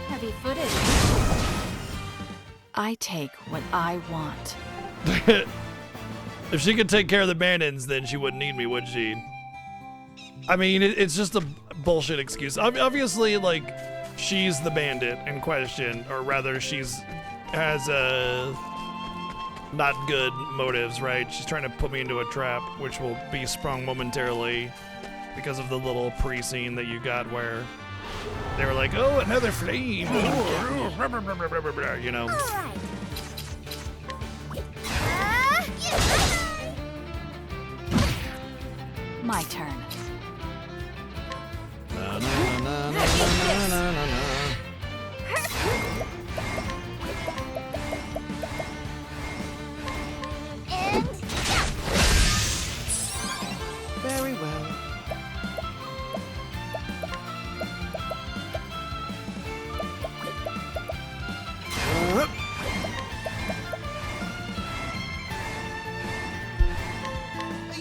Heavy-footed. I take what I want. If she could take care of the bandits, then she wouldn't need me, would she? I mean, it's just a bullshit excuse. Obviously, like, she's the bandit in question, or rather, has not good motives, right? She's trying to put me into a trap, which will be sprung momentarily because of the little pre-scene that you got where they were like, "Oh, another flame," you know. My turn. Na, na, na, na, na, na, na, na. Very well.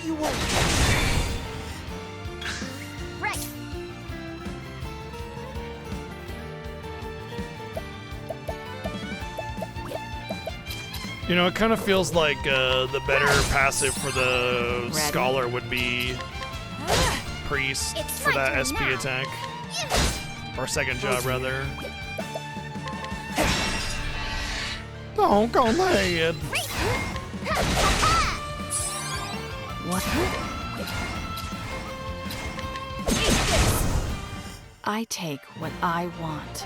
You won't. Right. You know, it kind of feels like the better passive for the scholar would be priest for that SP attack. Or second job, rather. Don't go mad. What? I take what I want.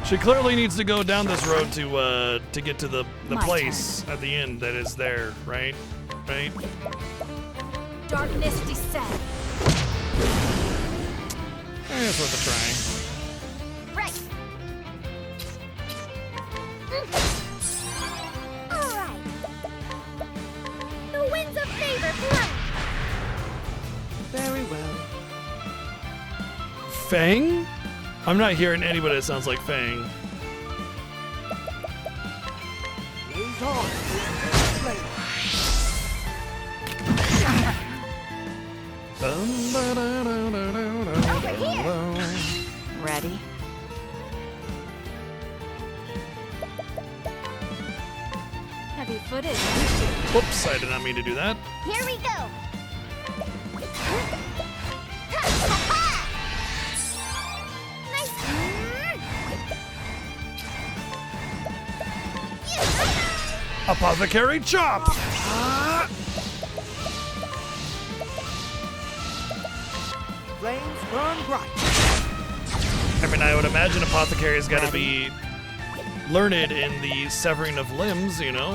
She clearly needs to go down this road to get to the My place at the end that is there, right? Right? Darkness descend. It's worth a try. Right. All right. The winds of favor blow. Very well. Fang? I'm not hearing anybody that sounds like Fang. Blaze on. Ready? Heavy footed. Whoops, I did not mean to do that. Here we go. Apothecary chop! Flames burn bright. I mean, I would imagine Apothecary's got to be learned in the severing of limbs, you know?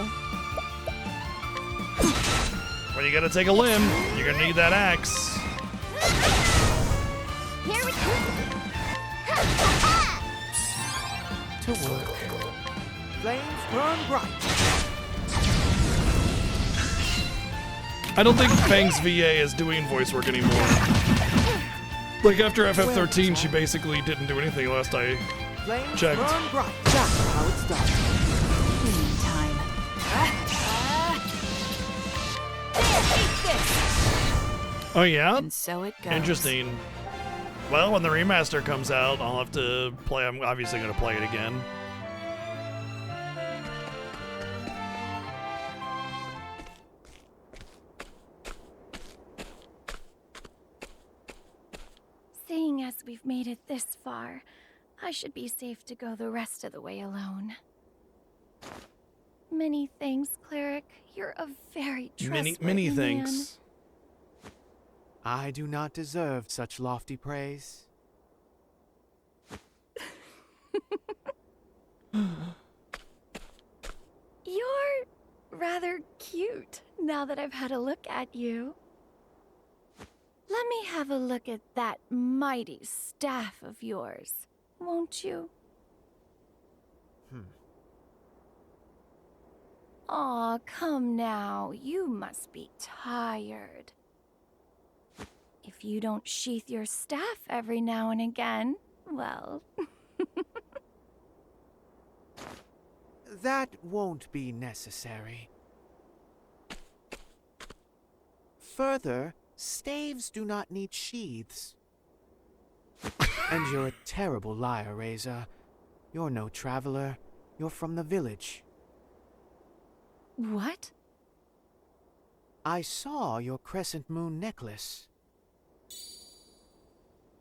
When you gotta take a limb, you're gonna need that axe. Here we To work. Flames burn bright. I don't think Fang's VA is doing voice work anymore. Like after FF13, she basically didn't do anything last I Flames checked. burn bright. That's how it's done. Cleaning time. Oh yeah? And so it goes. Interesting. Well, when the remaster comes out, I'll have to play. I'm obviously going to play it again. Seeing as we've made it this far, I should be safe to go the rest of the way alone. Many thanks, Cleric. You're a very trustworthy Many man. thanks. I do not deserve such lofty praise. You're rather cute now that I've had a look at you. Let me have a look at that mighty staff of yours, won't you? Aw, come now. You must be tired. If you don't sheath your staff every now and again, well... That won't be necessary. Further, staves do not need sheaths. And you're a terrible liar, Reza. You're no traveler. You're from the village. What? I saw your crescent moon necklace.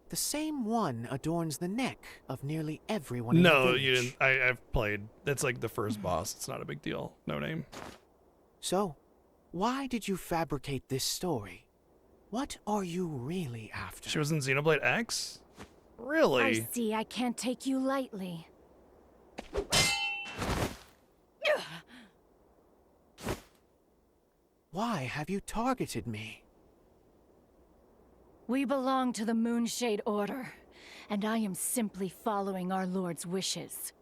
The same one adorns the neck of nearly everyone in the No, village. you didn't. I've played. That's like the first boss. It's not a big deal. No name. So, why did you fabricate this story? What are you really after? She was in Xenoblade X? Really? I see I can't take you lightly. Why have you targeted me? We belong to the Moonshade Order, and I am simply following our Lord's wishes.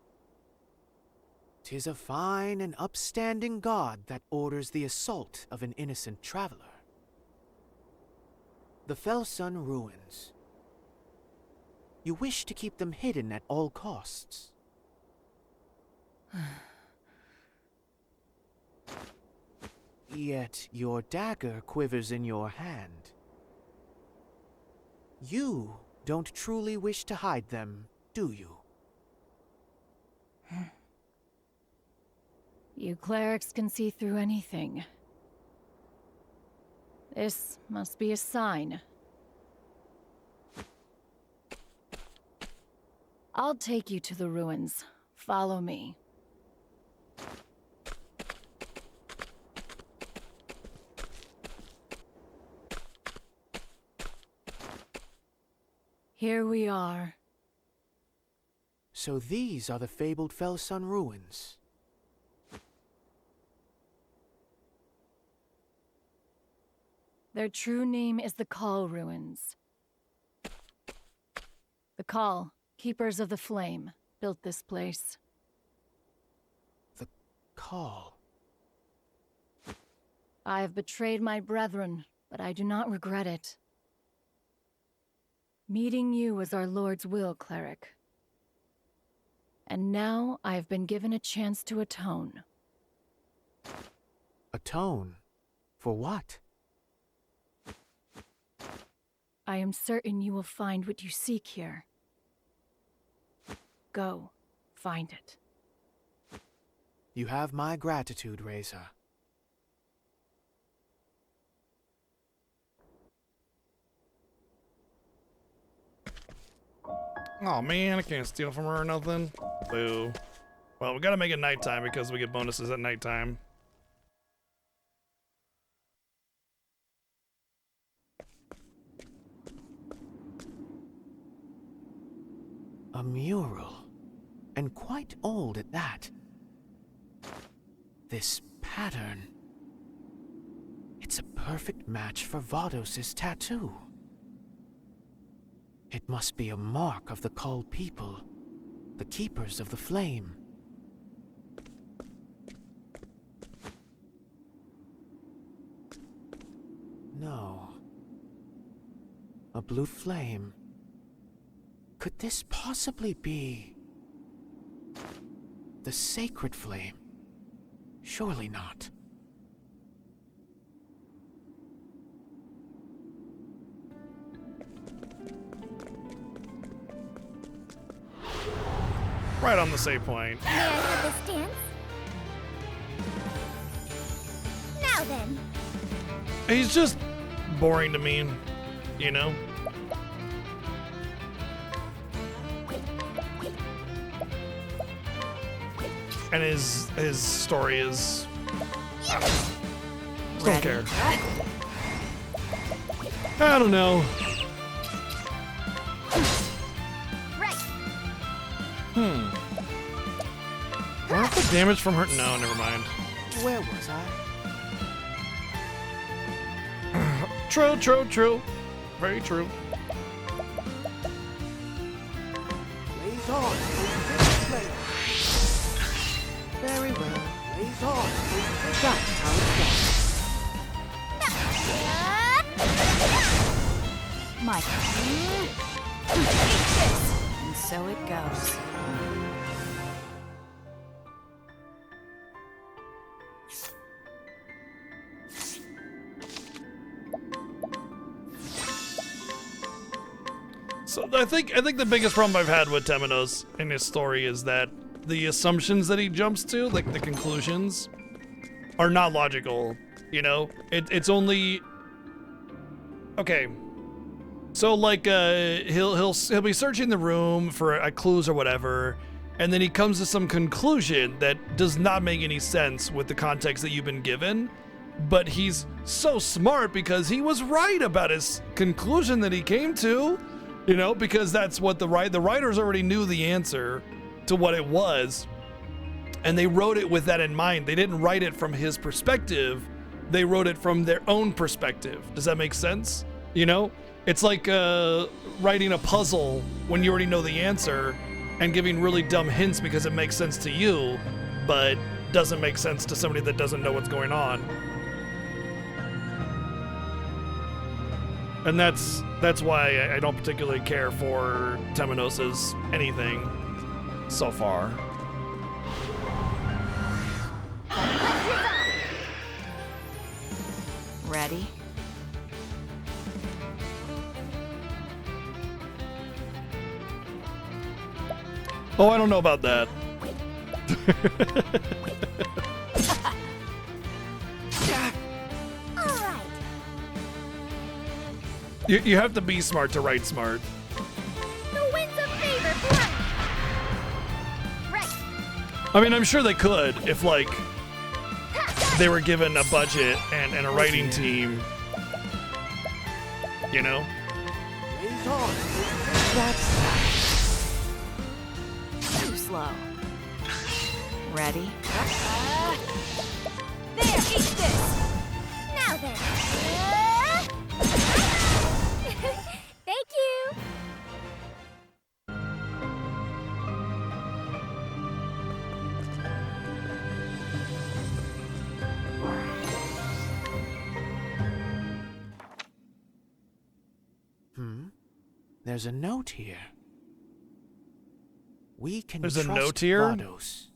'Tis a fine and upstanding god that orders the assault of an innocent traveler. The Felsun ruins. You wish to keep them hidden at all costs. Yet your dagger quivers in your hand. You don't truly wish to hide them, do you? You clerics can see through anything. This must be a sign. I'll take you to the ruins. Follow me. Here we are. So these are the fabled Felsun ruins. Their true name is the Call Ruins. The Call, Keepers of the Flame, built this place. The Call. I have betrayed my brethren, but I do not regret it. Meeting you was our Lord's will, Cleric. And now I have been given a chance to atone. Atone? For what? I am certain you will find what you seek here. Go, find it. You have my gratitude, Reza. Oh man, I can't steal from her or nothing. Boo. Well, we gotta make it nighttime because we get bonuses at nighttime. A mural, and quite old at that. This pattern. It's a perfect match for Vados' tattoo. It must be a mark of the Cull people, the Keepers of the Flame. No. A blue flame. Could this possibly be the sacred flame? Surely not. Right on the save point. May I have this dance? Now then. He's just boring to me, you know? And his story is... don't care. I don't know. Where's the damage from her? No, never mind. Where was I? True, true, true. Very true. Blaze on. Very well. Blaze on. That's how it's done. My and so it goes. So I think the biggest problem I've had with Temenos in his story is that the assumptions that he jumps to, like the conclusions, are not logical. You know, it's only okay. So like he'll be searching the room for clues or whatever, and then he comes to some conclusion that does not make any sense with the context that you've been given. But he's so smart because he was right about his conclusion that he came to. You know, because that's what the writers already knew the answer to what it was, and they wrote it with that in mind. They didn't write it from his perspective, they wrote it from their own perspective. Does that make sense? You know, it's like writing a puzzle when you already know the answer and giving really dumb hints because it makes sense to you, but doesn't make sense to somebody that doesn't know what's going on. And that's why I don't particularly care for Temenos' anything so far. Ready? Oh, I don't know about that. You have to be smart to write smart. The winds of favor blow. Right. I mean, I'm sure they could if, like, they were given a budget and a writing team. You know? Too slow. Ready? There, eat this! Now then. Thank you. There's a note here. We can There's a trust note here? Vados.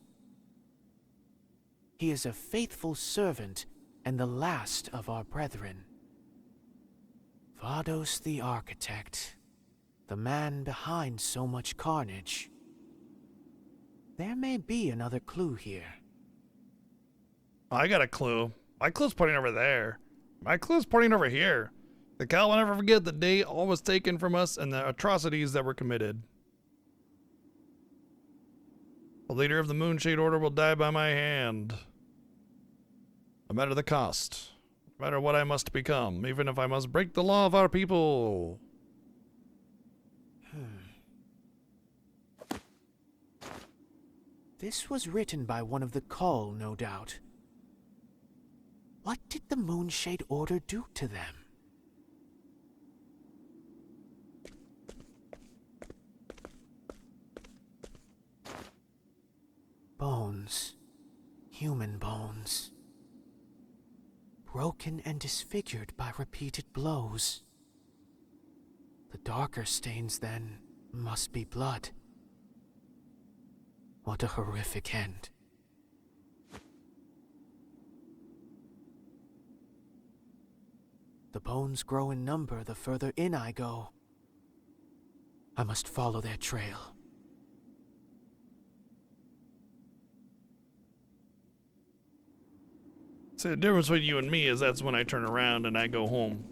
He is a faithful servant and the last of our brethren. Vados the Architect, the man behind so much carnage. There may be another clue here. I got a clue. My clue's pointing over there. My clue's pointing over here. The cow will never forget the day all was taken from us and the atrocities that were committed. The leader of the Moonshade Order will die by my hand. No matter the cost. No matter what I must become. Even if I must break the law of our people. This was written by one of the Call, no doubt. What did the Moonshade Order do to them? Bones. Human bones. Broken and disfigured by repeated blows. The darker stains, then, must be blood. What a horrific end. The bones grow in number the further in I go. I must follow their trail. See, the difference between you and me is that's when I turn around and I go home.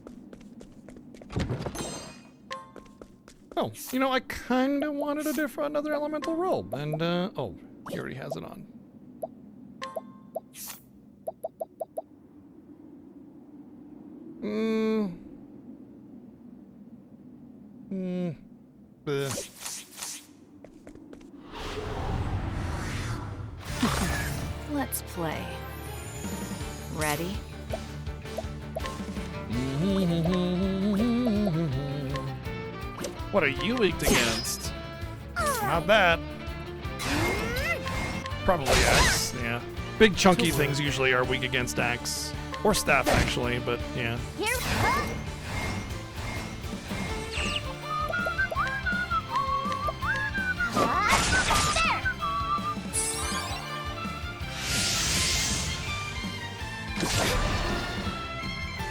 Oh, you know, I kind of wanted another elemental robe, and, oh, he already has it on. Let's play. Ready? What are you weak against? Not that. Probably axe, yeah. Big chunky things usually are weak against axe. Or staff, actually, but yeah.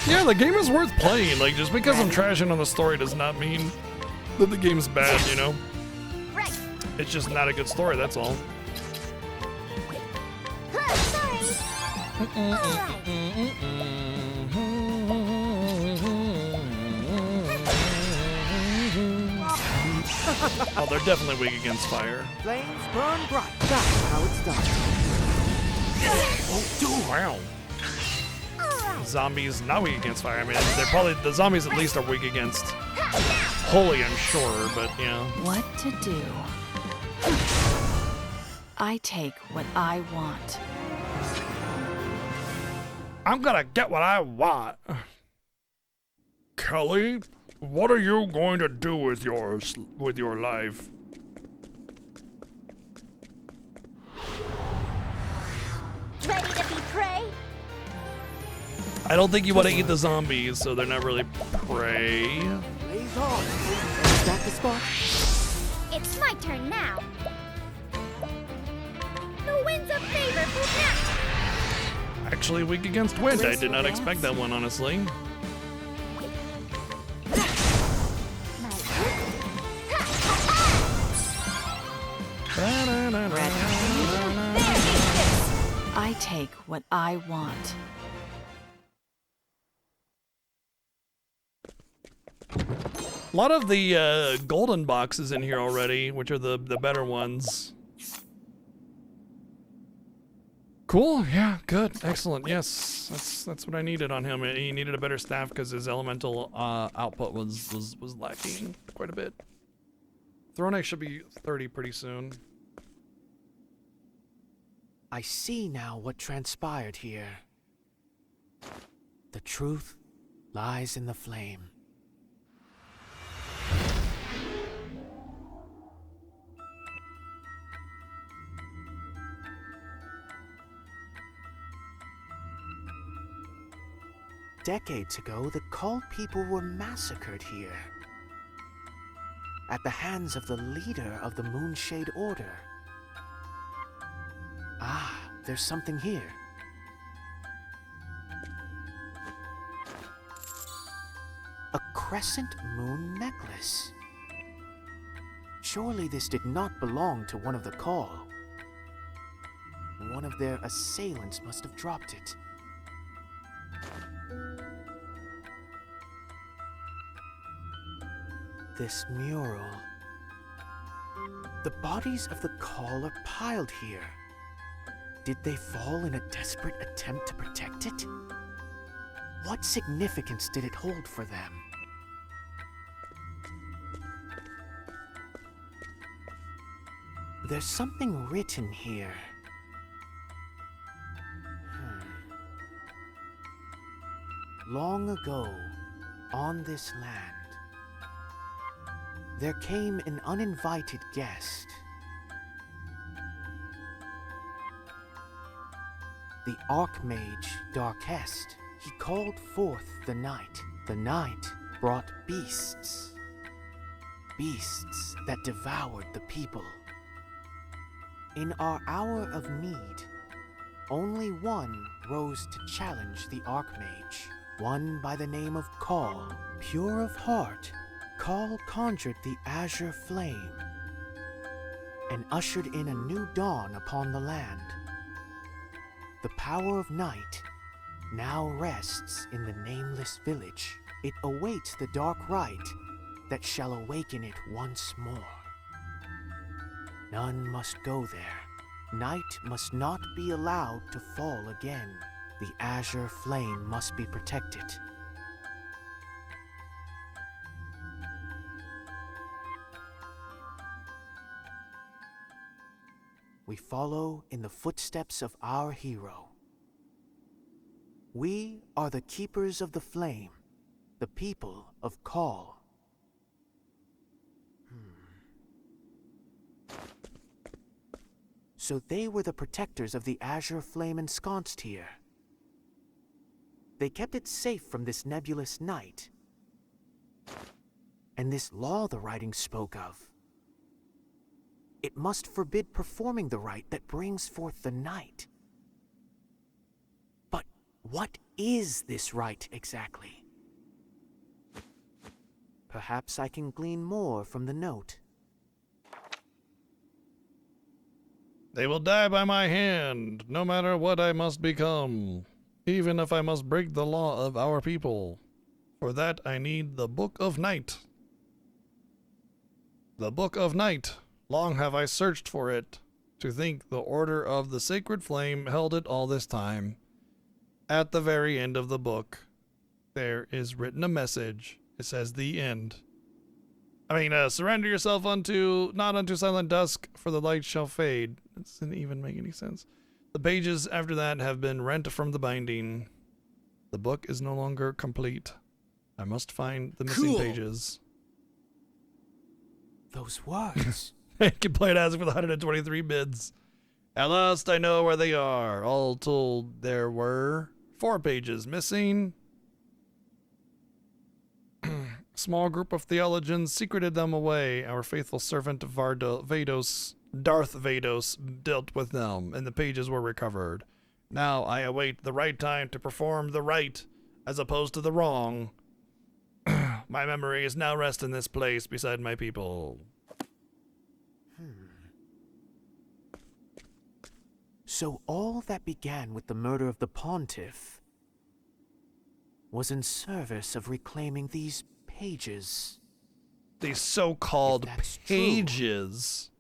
Yeah, the game is worth playing. Like, just because I'm trashing on the story does not mean that the game's bad, you know? It's just not a good story, that's all. Oh, they're definitely weak against fire. Flames burn bright. That's how it's done. Oh, dude, wow. Zombies not weak against fire. I mean, they're probably, the zombies at least are weak against holy, I'm sure, but yeah. What to do? I take what I want. I'm gonna get what I want. Kelly, what are you going to do with your life? Ready to be prey? I don't think you want to eat the zombies, so they're not really prey. Blaze on. Is that the spot? It's my turn now. The wind's a favor for now. Actually weak against wind. I did not expect that one, honestly. I take what I want. A lot of the golden boxes in here already, which are the better ones. Cool, yeah, good, excellent, yes. That's what I needed on him. He needed a better staff because his elemental output was lacking quite a bit. Thronek should be 30 pretty soon. I see now what transpired here. The truth lies in the flame. Decades ago, the Cult people were massacred here. At the hands of the leader of the Moonshade Order. Ah, there's something here. A crescent moon necklace. Surely this did not belong to one of the Call. One of their assailants must have dropped it. This mural. The bodies of the Call are piled here. Did they fall in a desperate attempt to protect it? What significance did it hold for them? There's something written here. Long ago, on this land, there came an uninvited guest. The Archmage Darkest. He called forth the night. The night brought beasts. Beasts that devoured the people. In our hour of need, only one rose to challenge the Archmage. One by the name of Call. Pure of heart, Call conjured the azure flame and ushered in a new dawn upon the land. The power of night now rests in the nameless village. It awaits the dark rite that shall awaken it once more. None must go there. Night must not be allowed to fall again. The azure flame must be protected. We follow in the footsteps of our hero. We are the keepers of the flame, the people of Call. So they were the protectors of the azure flame ensconced here. They kept it safe from this nebulous night. And this law the writing spoke of. It must forbid performing the rite that brings forth the night. But what is this rite exactly? Perhaps I can glean more from the note. They will die by my hand, no matter what I must become, even if I must break the law of our people. For that I need the Book of Night. The Book of Night. Long have I searched for it. To think the Order of the Sacred Flame held it all this time. At the very end of the book, there is written a message. It says the end. Surrender yourself not unto silent dusk, for the light shall fade. That doesn't even make any sense. The pages after that have been rent from the binding. The book is no longer complete. I must find the missing pages. Those words. I can play it as for the 123 bids. At last I know where they are. All told, there were 4 pages missing. Small group of theologians secreted them away. Our faithful servant Darth Vados, dealt with them, and the pages were recovered. Now I await the right time to perform the right, as opposed to the wrong. My memory is now rest in this place beside my people. So all that began with the murder of the Pontiff was in service of reclaiming these pages. These so-called pages.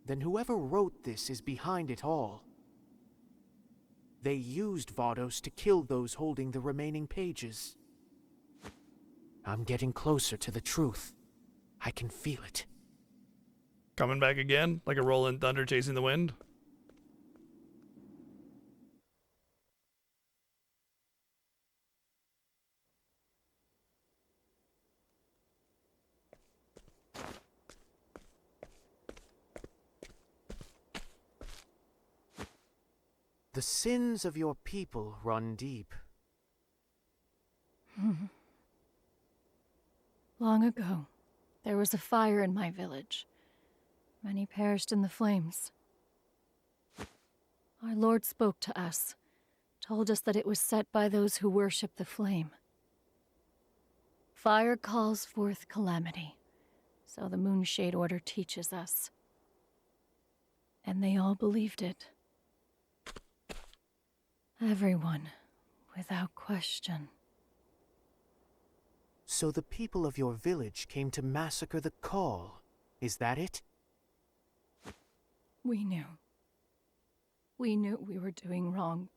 Then whoever wrote this is behind it all. They used Vados to kill those holding the remaining pages. I'm getting closer to the truth. I can feel it. Coming back again, like a rolling thunder chasing the wind. The sins of your people run deep. Long ago, there was a fire in my village. Many perished in the flames. Our Lord spoke to us, told us that it was set by those who worship the flame. Fire calls forth calamity, so the Moonshade Order teaches us. And they all believed it. Everyone, without question. So the people of your village came to massacre the Call. Is that it? We knew. We knew we were doing wrong.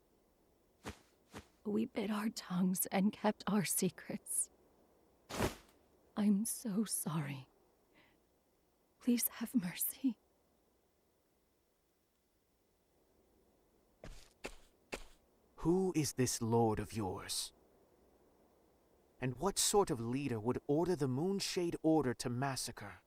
We bit our tongues and kept our secrets. I'm so sorry. Please have mercy. Who is this lord of yours? And what sort of leader would order the Moonshade Order to massacre?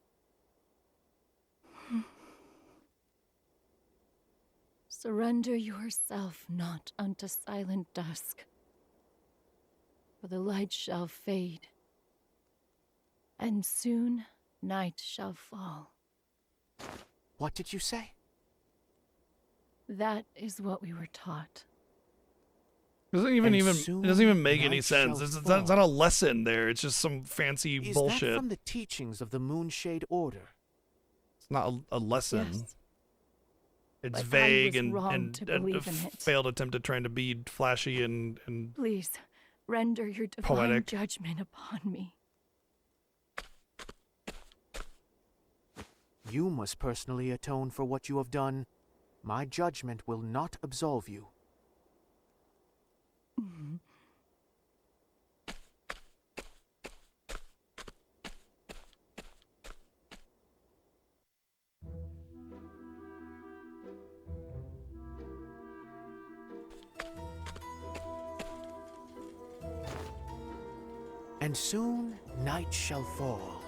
Surrender yourself not unto silent dusk, for the light shall fade, and soon night shall fall. What did you say? That is what we were taught. It doesn't even make any sense. It's not a lesson there. It's just some fancy bullshit. Is that from the teachings of the Moonshade Order? It's not a lesson. Yes. It's But vague I was wrong and to believe in it. failed attempt at trying to be flashy and Please, render your divine poetic. judgment upon me. You must personally atone for what you have done. My judgment will not absolve you. And soon night shall fall.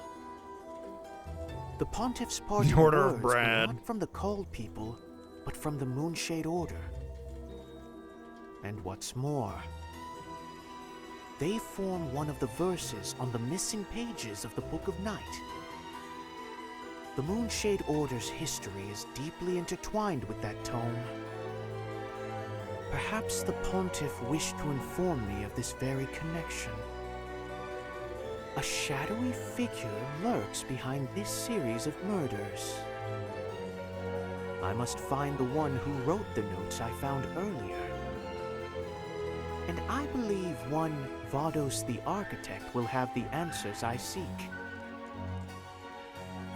The Pontiff's parting Order of words were Brad. not from the Called people, but from the Moonshade Order. And what's more, they form one of the verses on the missing pages of the Book of Night. The Moonshade Order's history is deeply intertwined with that tome. Perhaps the Pontiff wished to inform me of this very connection. A shadowy figure lurks behind this series of murders. I must find the one who wrote the notes I found earlier. And I believe one Vados the Architect will have the answers I seek.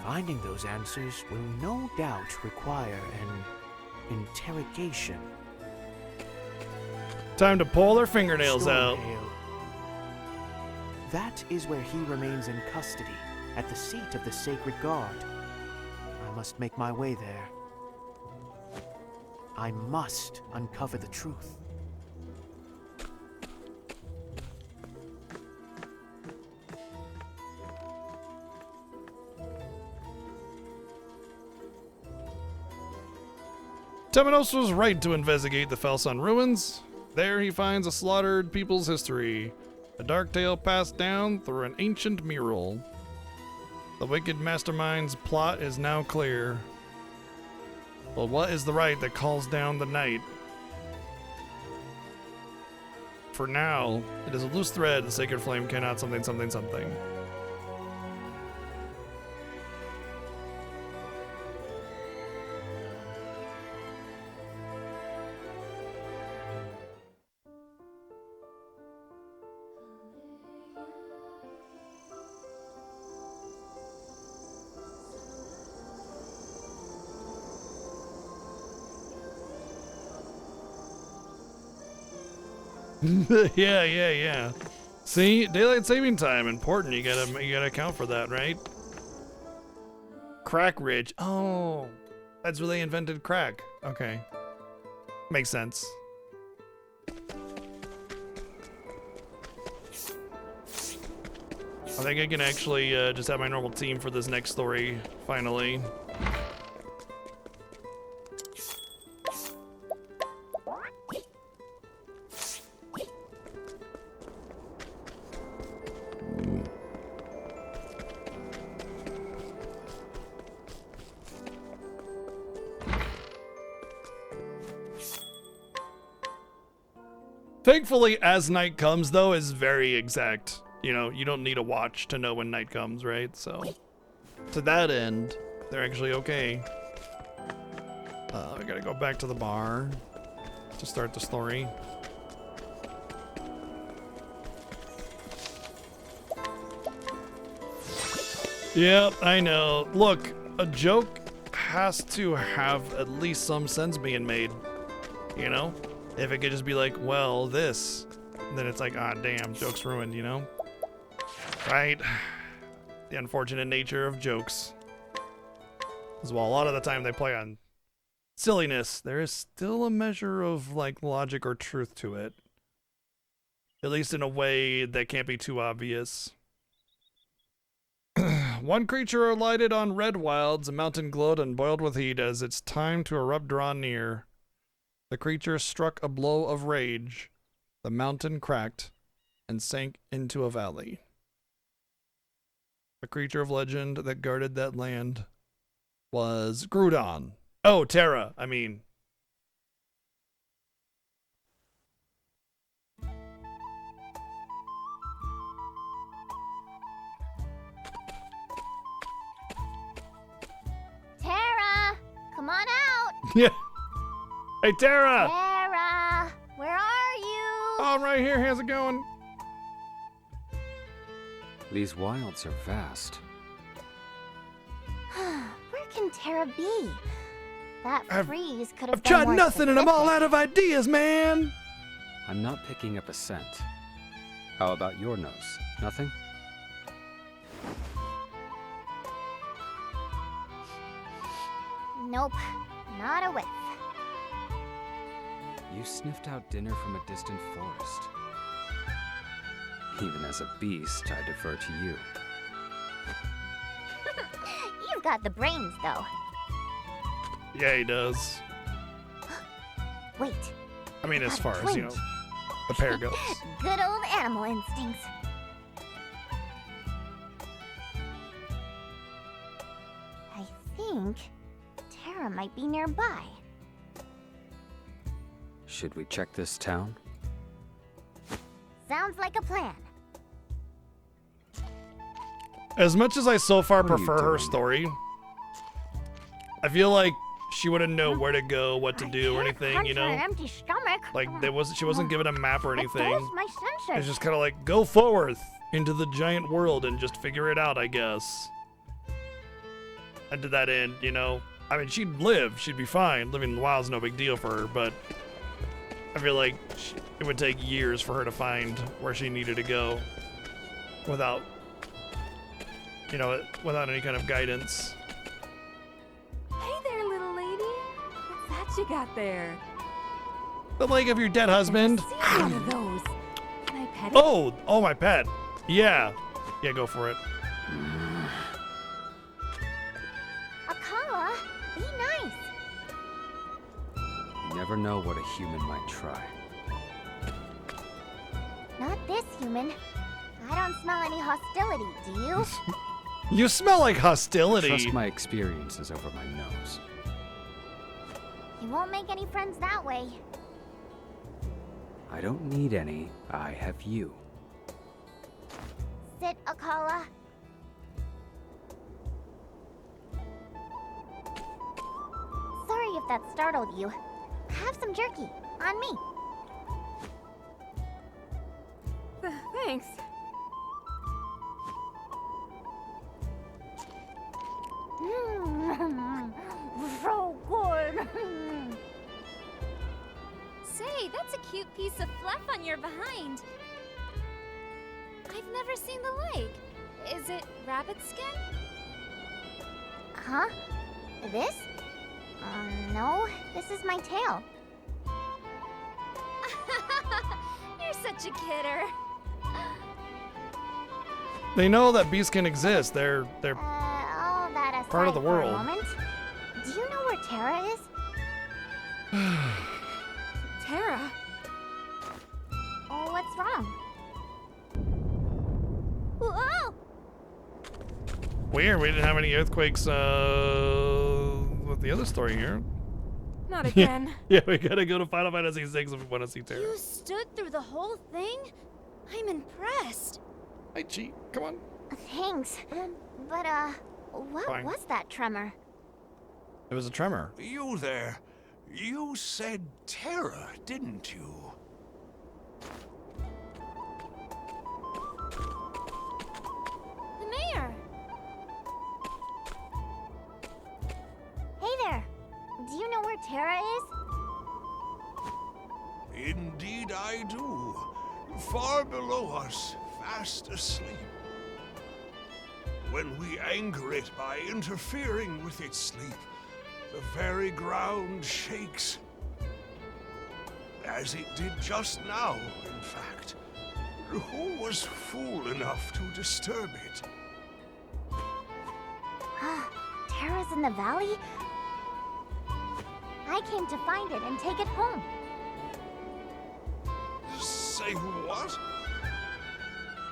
Finding those answers will no doubt require an interrogation. Time to pull their fingernails out. Stormhail. That is where he remains in custody, at the seat of the Sacred Guard. I must make my way there. I must uncover the truth. Temenos was right to investigate the Felsun ruins. There he finds a slaughtered people's history, a dark tale passed down through an ancient mural. The wicked mastermind's plot is now clear. But what is the right that calls down the night? For now, it is a loose thread. The sacred flame cannot something. Yeah. See, daylight saving time important. You gotta account for that, right? Crack Ridge. Oh, that's where they invented crack. Okay, makes sense. I think I can actually just have my normal team for this next story finally. Thankfully, As Night Comes, though, is very exact. You know, you don't need a watch to know when night comes, right? So, to that end, they're actually okay. I gotta go back to the bar to start the story. Yep, I know. Look, a joke has to have at least some sense being made. You know? If it could just be like, well, this, then it's like, ah, damn, joke's ruined, you know? Right? The unfortunate nature of jokes. As well, a lot of the time they play on silliness, there is still a measure of, like, logic or truth to it. At least in a way that can't be too obvious. One creature alighted on red wilds, a mountain glowed and boiled with heat as its time to erupt draw near. The creature struck a blow of rage. The mountain cracked and sank into a valley. A creature of legend that guarded that land was Groudon. Oh, Terra, I mean. Tara, come on out. Yeah. Hey, Terra! Tara, where are you? Oh, I'm right here. How's it going? These wilds are vast. Where can Tara be? That freeze could have I've been tried more nothing and I'm all specific. out of ideas, man! I'm not picking up a scent. How about your nose? Nothing? Nope, not a whiff. You sniffed out dinner from a distant forest. Even as a beast, I defer to you. You've got the brains, though. Yeah, he does. Wait. I mean, as far got a as, you know, twinge. the pair goes. Good old animal instincts. I think Tara might be nearby. Should we check this town? Sounds like a plan. As much as I so far What are you prefer her doing? story, I feel like she wouldn't know where to go, what to do, or anything, you On an know? empty stomach. Like, she wasn't given a map or It anything. dulls my senses. It's just kind of like, go forth into the giant world and just figure it out, I guess. And to that end, you know, I mean, she'd live, she'd be fine. Living in the wild's no big deal for her, but I feel like it would take years for her to find where she needed to go without, you know, without any kind of guidance. Hey there, little lady. What's that you got there? The leg of your dead husband. See one of those. Can I pet it? Oh, my pet. Yeah, go for it. Akala, be nice. You never know what a human might try. Not this human. I don't smell any hostility, do you? You smell like hostility. Trust my experiences over my nose. You won't make any friends that way. I don't need any. I have you. Sit, Akala. Sorry if that startled you. Have some jerky. On me. Thanks. So good. Say, that's a cute piece of fluff on your behind. I've never seen the like. Is it rabbit skin? Huh? This? No. This is my tail. You're such a kidder. They know that beasts can exist. They're All that aside part of the for a world. moment, do you know where Tara is? Tara? Oh, what's wrong? Whoa! weird. We didn't have any earthquakes with the other story here. Not again. Yeah, we gotta go to Final Fantasy VI if we want to see Terra. You stood through the whole thing? I'm impressed. I cheat. Come on. Thanks. But, what Fine. was that tremor? It was a tremor. You there. You said Terra, didn't you? The mayor! Hey there! Do you know where Terra is? Indeed I do. Far below us, fast asleep. When we anger it by interfering with its sleep, the very ground shakes. As it did just now, in fact. Who was fool enough to disturb it? Terra's in the valley? I came to find it and take it home. Say what?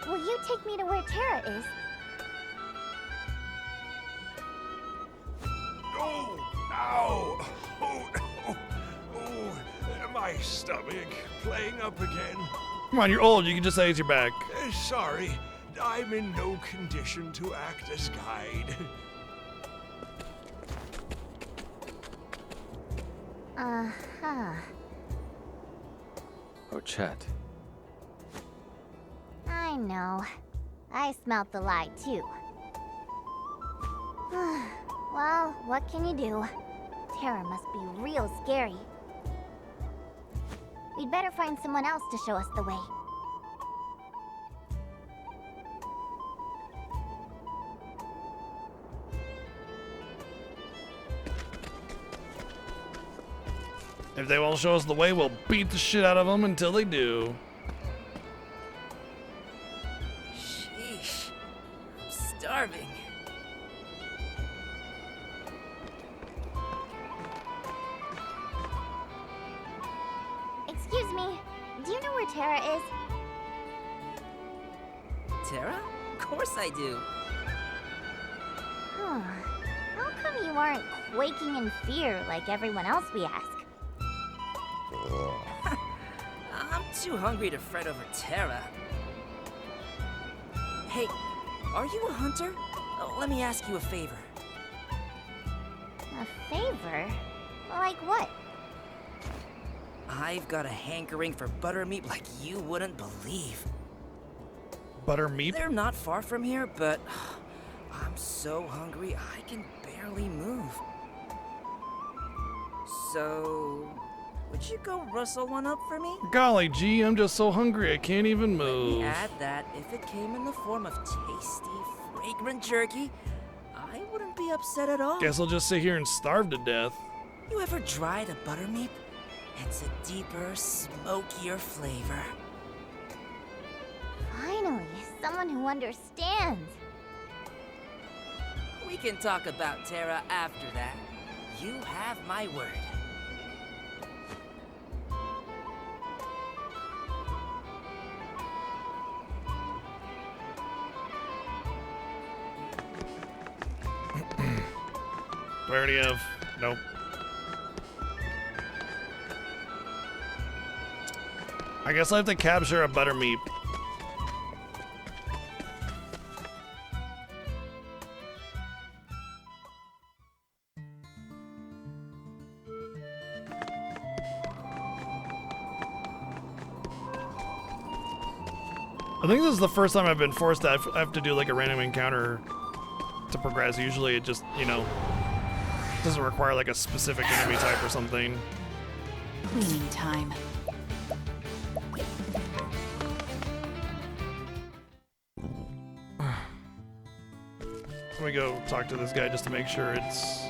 Will you take me to where Terra is? Oh, ow! Oh, no! Oh, my stomach playing up again. Come on, you're old. You can just say it's your back. Sorry, I'm in no condition to act as guide. Uh-huh. Oh, Chet. I know. I smelt the lie, too. Well, what can you do? Terra must be real scary. We'd better find someone else to show us the way. If they won't show us the way, we'll beat the shit out of them until they do. Sheesh. I'm starving. Excuse me, do you know where Terra is? Terra? Of course I do. How come you aren't quaking in fear like everyone else we ask? I'm too hungry to fret over Terra. Hey, are you a hunter? Oh, let me ask you a favor. A favor? Like what? I've got a hankering for buttermeat like you wouldn't believe. Buttermeat? They're not far from here, but I'm so hungry I can barely move. So, would you go rustle one up for me? Golly gee, I'm just so hungry I can't even move. Add that if it came in the form of tasty, fragrant jerky, I wouldn't be upset at all. Guess I'll just sit here and starve to death. You ever tried a buttermeat? It's a deeper, smokier flavor. Finally, someone who understands. We can talk about Terra after that. You have my word. Do I already have? Nope. I guess I have to capture a buttermeat. I think this is the first time I've been forced to have to do like a random encounter to progress. Usually it just, you know, doesn't require like a specific enemy type or something. Cleaning time. Let me go talk to this guy just to make sure it's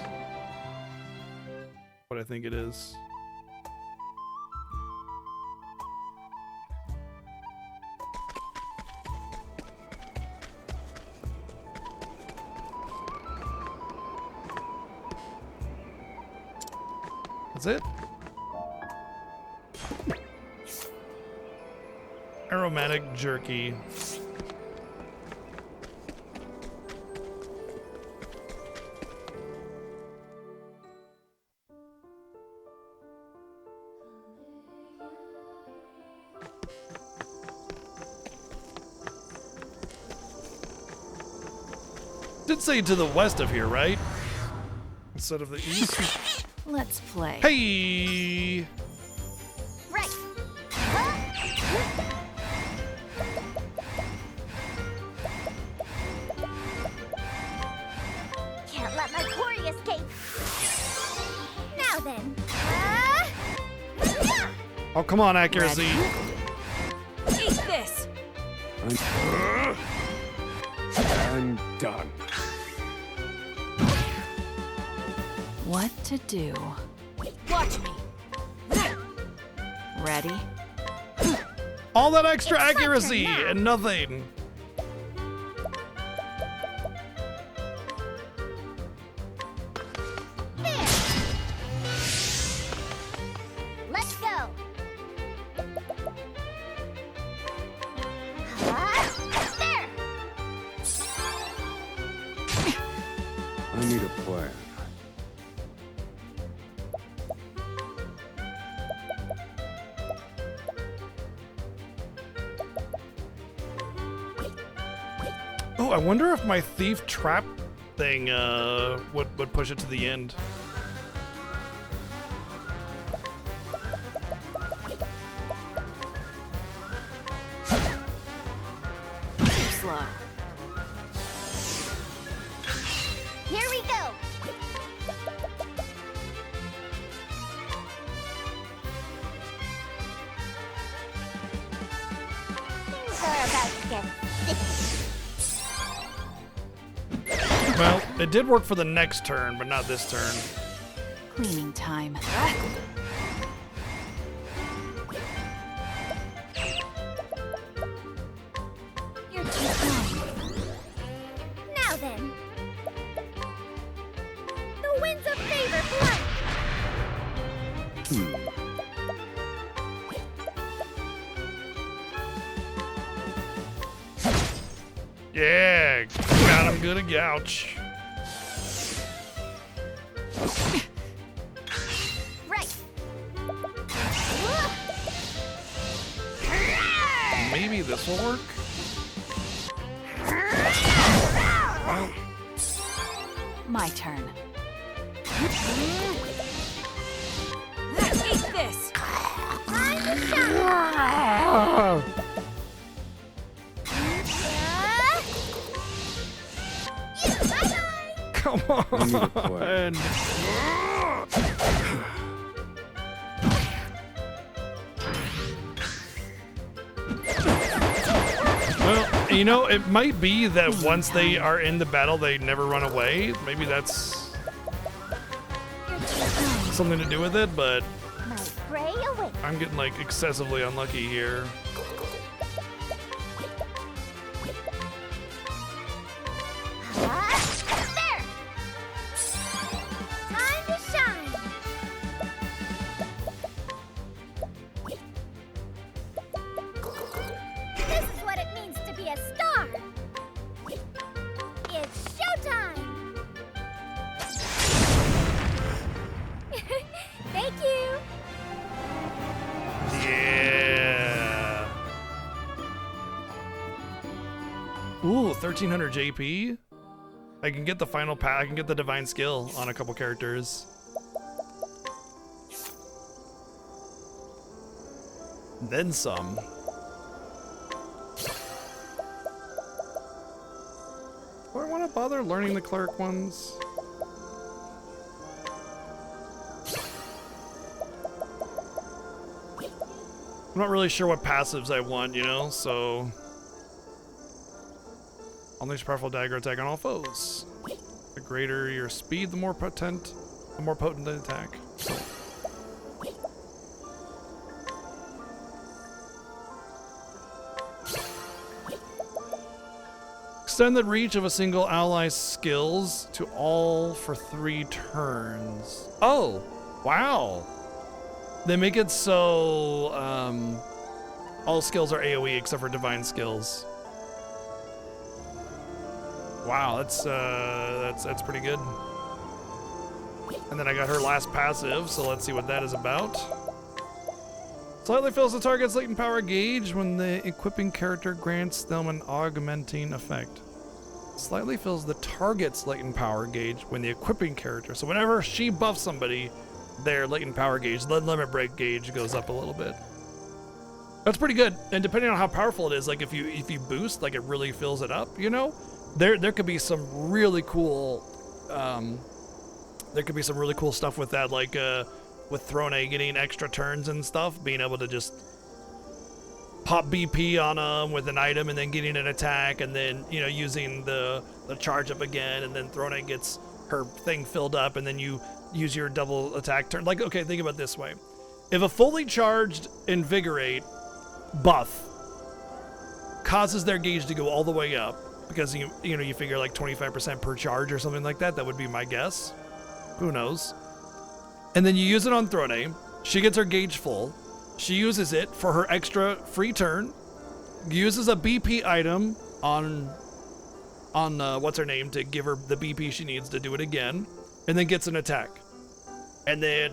what I think it is. That's it? Aromatic jerky. Did say to the west of here, right? Instead of the east. Let's play. Hey! Right. Can't let my quarry escape. Now then. Oh, come on, accuracy. Eat this! I'm done. What to do? Watch me. Ready? All that extra accuracy and nothing. Let's go. There. I need a plan. Oh, I wonder if my thief trap thing would push it to the end. Slow. Here we go. Things are about to get sticky. Well, it did work for the next turn, but not this turn. Cleaning time. You're too kind. Now then. The winds of favor blow. Yeah, got him good a gouch. Right. Maybe this will work. Well, My turn. Eat this! come I need a plan. on. Well, you know, it might be that once they are in the battle, they never run away. Maybe that's something to do with it, but My prey awaits. I'm getting like excessively unlucky here. There. Time to shine. This is what it means to be a star. It's showtime. Thank you. Yeah. Ooh, 1300 JP. I can get the final I can get the divine skill on a couple characters. Then some. Do I want to bother learning the cleric ones? I'm not really sure what passives I want, you know, so... Unleash powerful dagger attack on all foes. The greater your speed, the more potent the attack. Extend the reach of a single ally's skills to all for 3 turns. Oh, wow. They make it so all skills are AoE except for divine skills. Wow, that's pretty good. And then I got her last passive, so let's see what that is about. Slightly fills the target's latent power gauge when the equipping character grants them an augmenting effect. Slightly fills the target's latent power gauge when the equipping character. So whenever she buffs somebody, their latent power gauge, the limit break gauge goes up a little bit. That's pretty good. And depending on how powerful it is, like if you boost, like it really fills it up, you know? There could be some really cool stuff with that, like with Throne getting extra turns and stuff, being able to just pop BP on them with an item and then getting an attack, and then, you know, using the charge up again, and then Throne gets her thing filled up, and then you use your double attack turn. Like, okay, think about it this way. If a fully charged Invigorate buff causes their gauge to go all the way up, because you figure like 25% per charge or something like that, that would be my guess. Who knows? And then you use it on Throne. She gets her gauge full. She uses it for her extra free turn. Uses a BP item on what's her name to give her the BP she needs to do it again, and then gets an attack. And then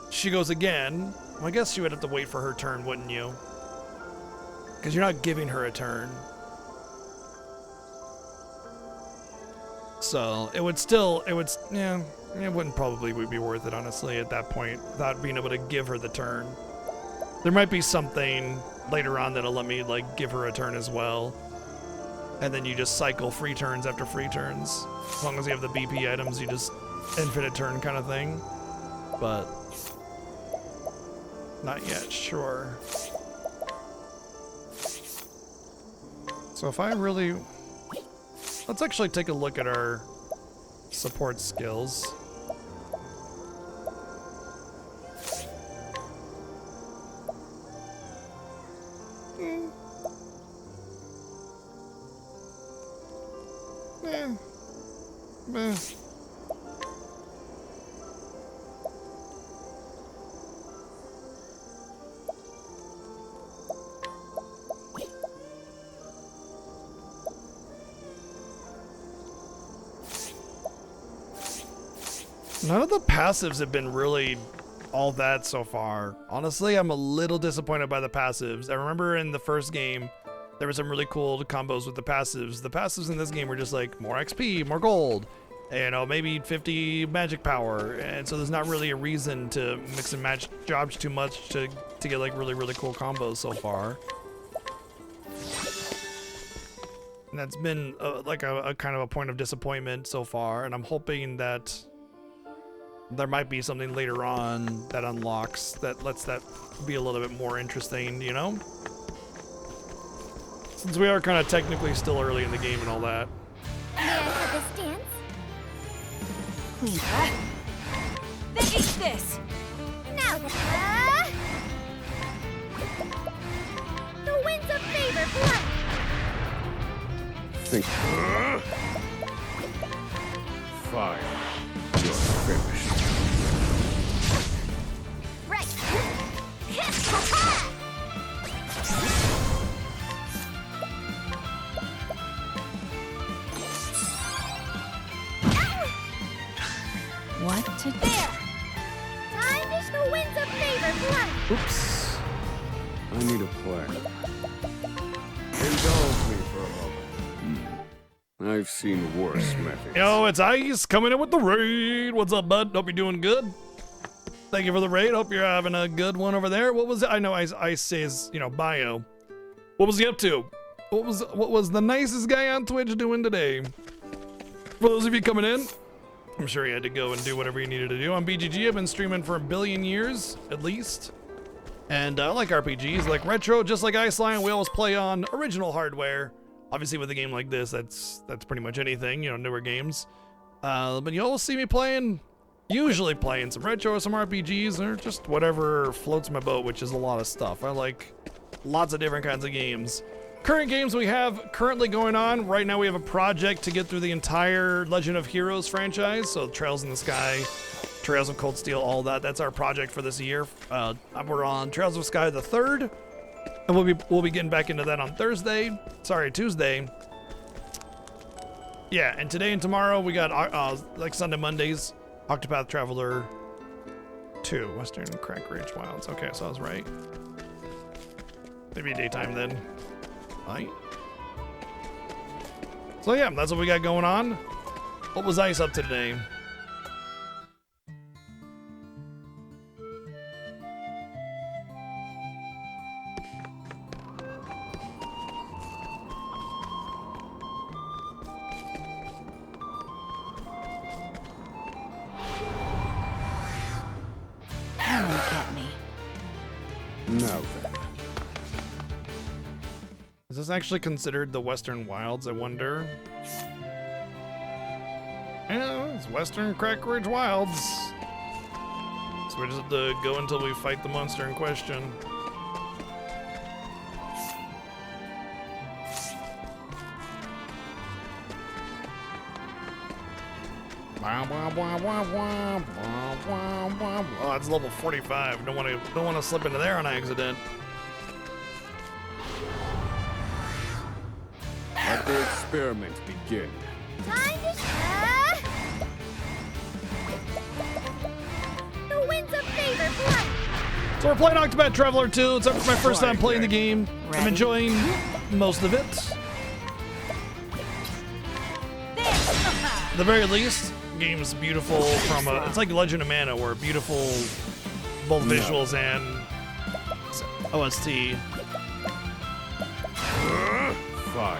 she goes again. Well, I guess you would have to wait for her turn, wouldn't you? Because you're not giving her a turn. So it wouldn't probably be worth it, honestly, at that point, without being able to give her the turn. There might be something later on that'll let me, like, give her a turn as well. And then you just cycle free turns after free turns. As long as you have the BP items, you just infinite turn kind of thing. But not yet sure. So if I really... Let's actually take a look at our support skills. None of the passives have been really all that so far. Honestly, I'm a little disappointed by the passives. I remember in the first game, there were some really cool combos with the passives. The passives in this game were just like more XP, more gold, you know, maybe 50 magic power. And so there's not really a reason to mix and match jobs too much to get like really, really cool combos so far. And that's been like a kind of a point of disappointment so far. And I'm hoping that there might be something later on that unlocks that lets that be a little bit more interesting, you know? Since we are kind of technically still early in the game and all that. May I have this dance? Clean. Finish this! Now the winds of favor blow! Think. Fire. You're finished. Right. What to do? There. Time is the winds of favor blow. Oops. I need a plan. Indulge me for a moment. I've seen worse methods. Yo, it's Ice coming in with the raid. What's up, bud? Hope you're doing good. Thank you for the raid. Hope you're having a good one over there. What was it? I know Ice says, you know, bio. What was he up to? What was the nicest guy on Twitch doing today? For those of you coming in, I'm sure he had to go and do whatever he needed to do. On BGG, I've been streaming for 1 billion years, at least. And I like RPGs, like retro, just like Iceline. We always play on original hardware. Obviously, with a game like this, that's pretty much anything, you know, newer games. But you always see me usually playing some retro, some RPGs, or just whatever floats my boat, which is a lot of stuff. I like lots of different kinds of games. Current games we have currently going on. Right now we have a project to get through the entire Legend of Heroes franchise. So Trails in the Sky, Trails of Cold Steel, all that. That's our project for this year. We're on Trails of Sky the 3rd. And we'll be getting back into that on Tuesday. Yeah, and today and tomorrow we got like Sunday, Mondays, Octopath Traveler 2, Western Crack Ridge Wilds. Okay, so I was right. Maybe daytime then. Right. So yeah, that's what we got going on. What was Ice up to today? Come and get me. Now then. Is this actually considered the Western Wilds, I wonder? Yeah, it's Western Crack Ridge Wilds. So we just have to go until we fight the monster in question. Oh, that's level 45. Don't want to slip into there on accident. Let the experiment begin. Time to the winds of favor blow. So we're playing Octopath Traveler 2. It's my first time playing the game. I'm Ready? enjoying most of it. At the very least, game's beautiful from a, it's like Legend of Mana, where beautiful both visuals and OST. Fire.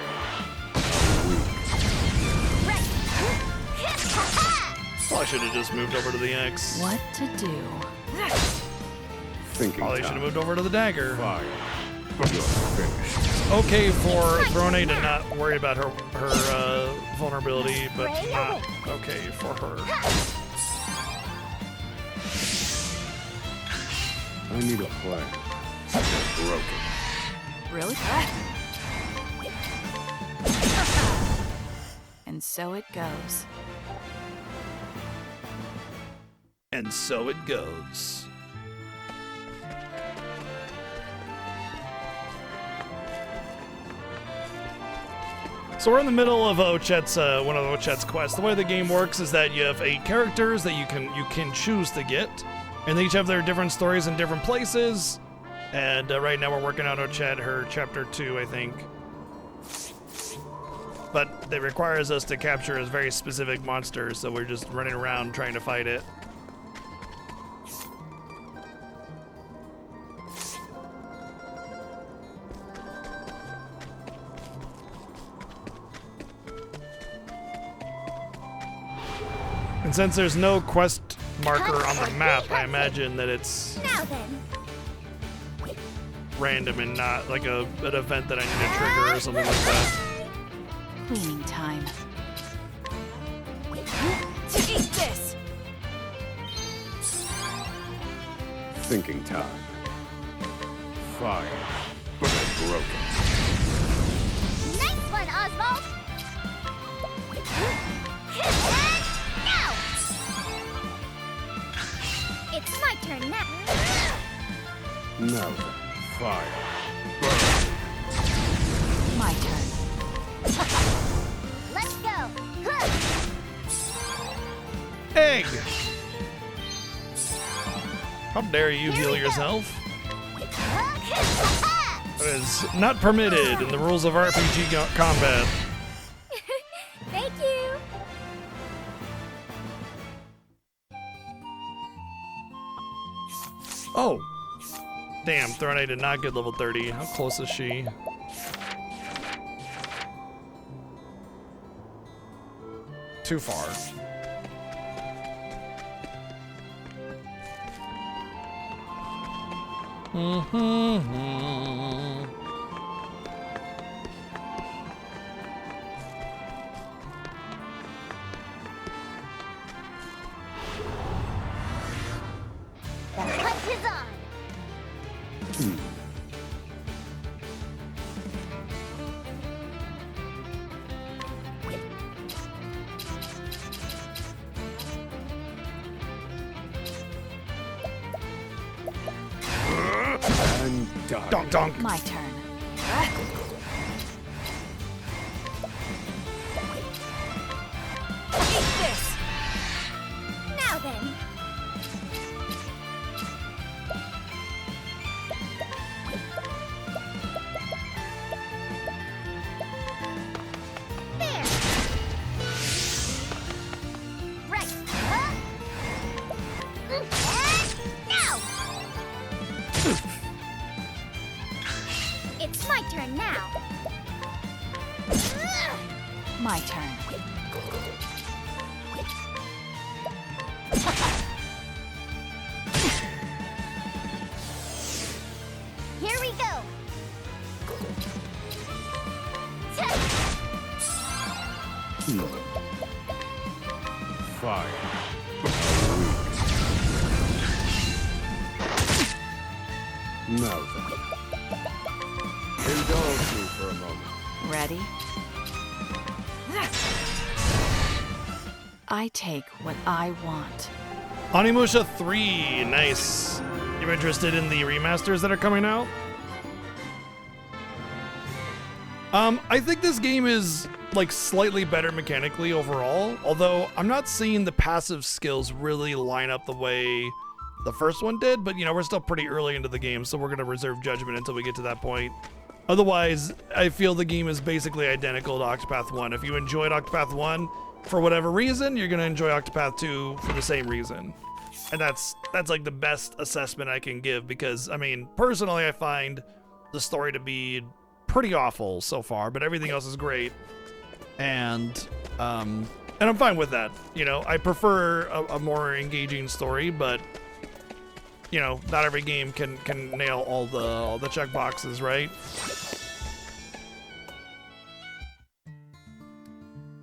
Probably should have just moved over to the X. What to do? Thinking Probably should have moved over to the dagger. Fire. You're finished. Okay for Throne to not worry about her vulnerability, but not okay for her. I need a plan. Broken. Really? And so it goes. And so it goes. So we're in the middle of Ochet's one of Ochet's quests. The way the game works is that you have 8 characters that you can choose to get, and they each have their different stories in different places. And right now we're working on Ochet, her chapter 2, I think. But it requires us to capture a very specific monster, so we're just running around trying to fight it. And since there's no quest marker on the map, I imagine that it's random and not like an event that I need to trigger or something like that. Cleaning time. To eat this. Thinking time. Fire. Broken. Nice one, Oswald. Now. It's my turn now. Now then. Fire. My turn. Let's go. Egg! How dare you heal yourself? That is not permitted in the rules of RPG combat. Thank you. Oh! Damn, Thornite did not get level 30. How close is she? Too far. The hunt is on. And die. Donk donk. My turn. Eat this. Now then. There. Now! It's my turn now. My turn. Here we go. Fire. Now then. Indulge me for a moment. Ready? I take what I want. Onimusha 3, nice. You interested in the remasters that are coming out? I think this game is like slightly better mechanically overall, although I'm not seeing the passive skills really line up the way the first one did, but you know, we're still pretty early into the game, so we're gonna reserve judgment until we get to that point. Otherwise, I feel the game is basically identical to Octopath 1. If you enjoyed Octopath 1 for whatever reason, you're gonna enjoy Octopath 2 for the same reason. And that's like the best assessment I can give, because I mean, personally I find the story to be pretty awful so far, but everything else is great. And I'm fine with that. You know, I prefer a more engaging story, but you know, not every game can nail all the check boxes, right?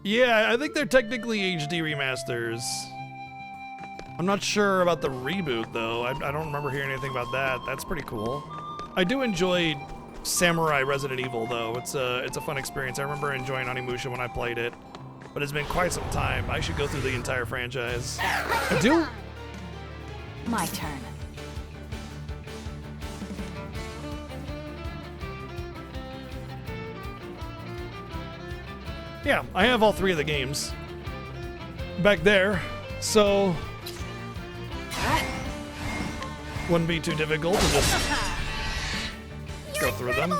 Yeah, I think they're technically HD remasters. I'm not sure about the reboot though. I don't remember hearing anything about that. That's pretty cool. I do enjoy Samurai Resident Evil though. It's a fun experience. I remember enjoying Onimusha when I played it, but it's been quite some time. I should go through the entire franchise. I do. My turn. Yeah, I have all 3 of the games back there, so wouldn't be too difficult to just go through them.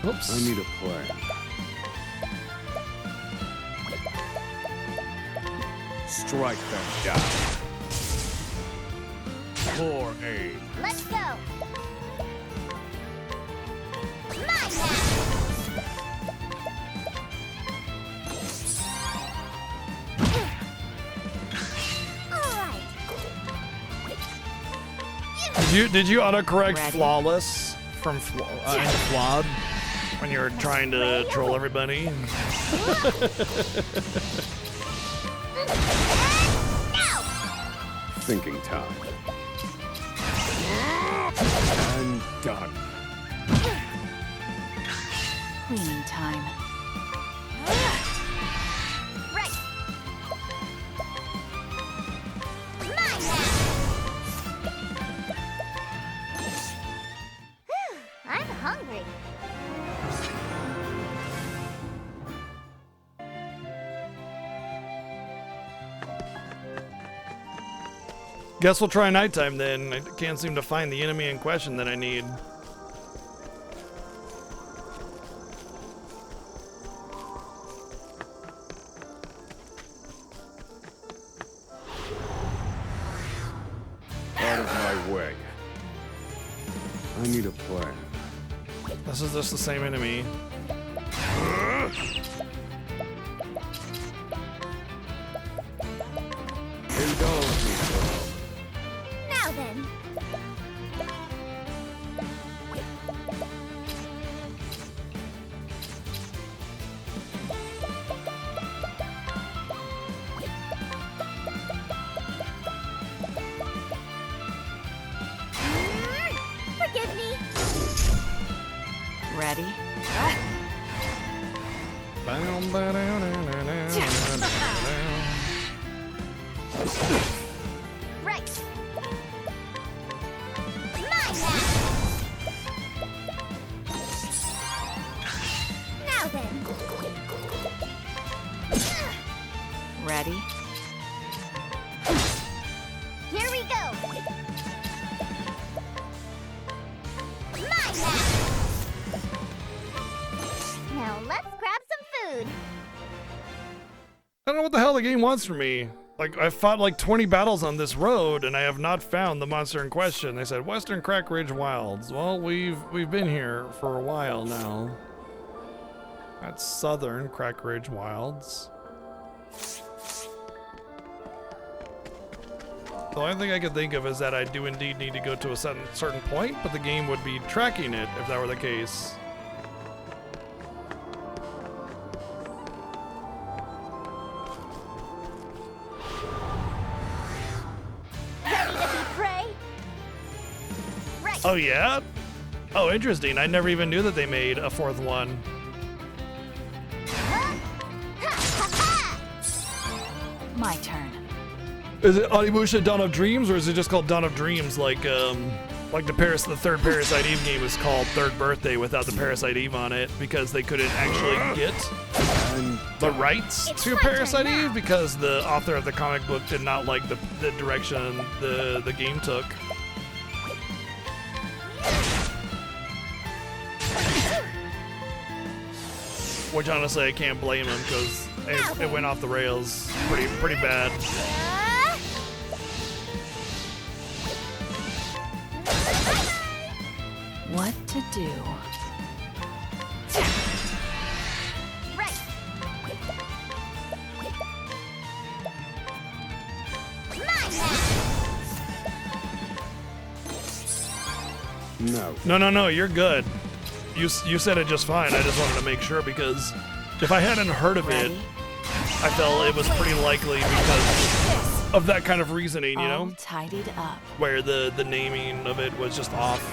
Oops. I need a plan. Strike them down. Poor aim. Let's go. Did you autocorrect flawless from into flawed when you're trying to troll everybody? Thinking time. And done. Cleaning time. Right. I'm hungry. Guess we'll try nighttime then. I can't seem to find the enemy in question that I need. Out of my way. I need a plan. This is just the same enemy. Indulge me for a moment. Now then. Forgive me. Ready? Right. Now then. Ready? Here we go. Now I don't know what the hell the game wants from me. Like, I fought like 20 battles on this road, and I have not found the monster in question. They said, Western Crack Ridge Wilds. Well, we've been here for a while now. That's Southern Crack Ridge Wilds. The only thing I could think of is that I do indeed need to go to a certain point, but the game would be tracking it if that were the case. Oh yeah? Oh, interesting. I never even knew that they made a fourth one. My turn. Is it Onimusha Dawn of Dreams, or is it just called Dawn of Dreams, like the third Parasite Eve game was called Third Birthday without the Parasite Eve on it because they couldn't actually get the rights to Parasite Eve because the author of the comic book did not like the direction the game took. Which honestly I can't blame him because it went off the rails pretty bad. What to do? No, you're good. You said it just fine. I just wanted to make sure because if I hadn't heard of it, I felt it was pretty likely because of that kind of reasoning, you know? Tidied up. Where the naming of it was just off.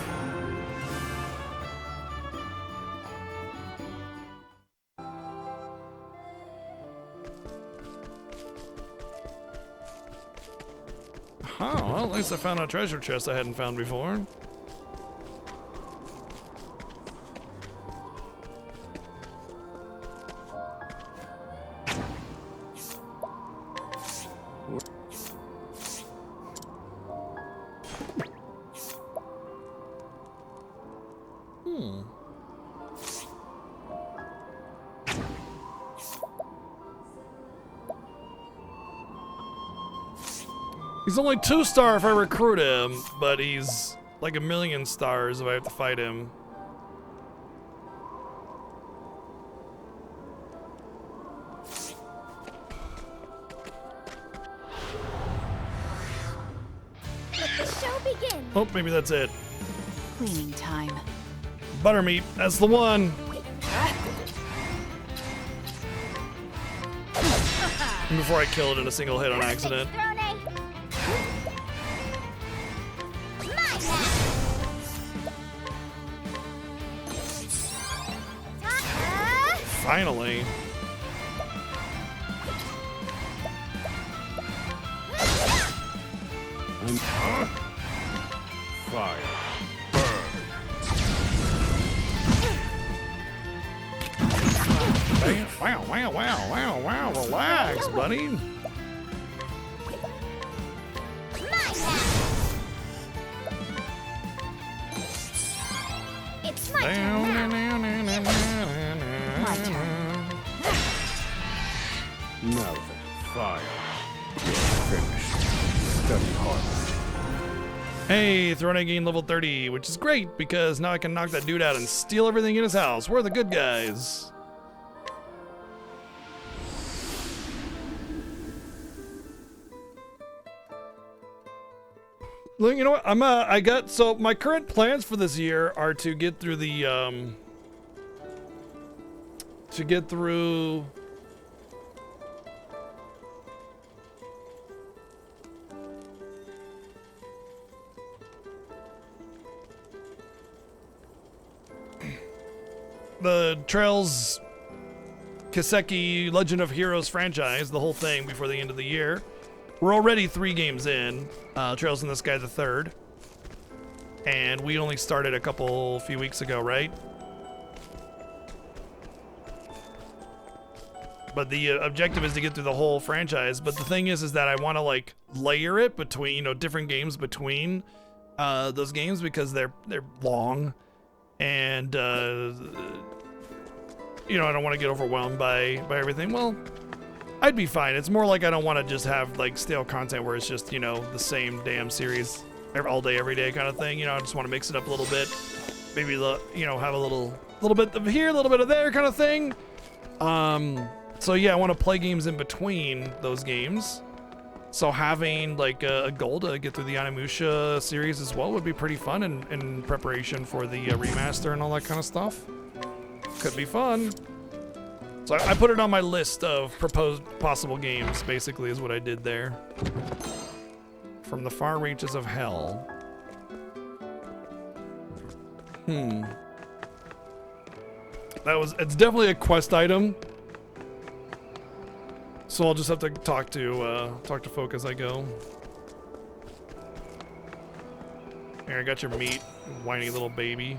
Oh, well, at least I found a treasure chest I hadn't found before. He's only 2-star if I recruit him, but he's like 1,000,000 stars if I have to fight him. Let the show begin. Oh, maybe that's it. Cleaning time. Buttermeat, that's the one. Before I kill it in a single hit on accident. Finally. Fire. Wow, relax, buddy. It's my turn now. My turn. Now then, fire. Finished. Study hard. Hey, Throne gained level 30, which is great because now I can knock that dude out and steal everything in his house. We're the good guys. Look, you know what? So my current plans for this year are to get through the the Trails Kiseki Legend of Heroes franchise, the whole thing, before the end of the year. We're already 3 games in, Trails in the Sky the Third, and we only started a few weeks ago, right? But the objective is to get through the whole franchise. But the thing is that I want to like layer it between, different games between those games because they're long, and I don't want to get overwhelmed by everything. Well, I'd be fine. It's more like I don't want to just have like stale content where it's just, you know, the same damn series all day, every day kind of thing. You know, I just want to mix it up a little bit. Maybe, you know, have a little bit of here, a little bit of there kind of thing. So yeah, I want to play games in between those games. So having like a goal to get through the Onimusha series as well would be pretty fun in preparation for the remaster and all that kind of stuff. Could be fun. So I put it on my list of proposed possible games, basically, is what I did there. From the far reaches of hell. It's definitely a quest item. So I'll just have to talk to folk as I go. Here, I got your meat, whiny little baby.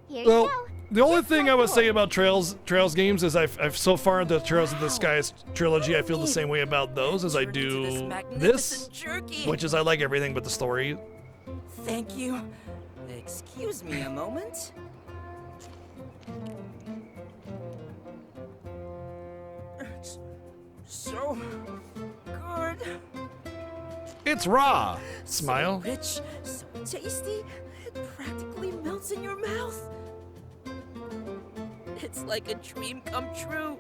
Here Well, you go. the only thing I would say about Trails games is I've so far into Trails of the Skies trilogy, I feel the same way about those as I do this, which is I like everything but the story. Thank you. Excuse me a moment. It's so good. It's raw. Smile. So rich, so tasty, it practically melts in your mouth. It's like a dream come true.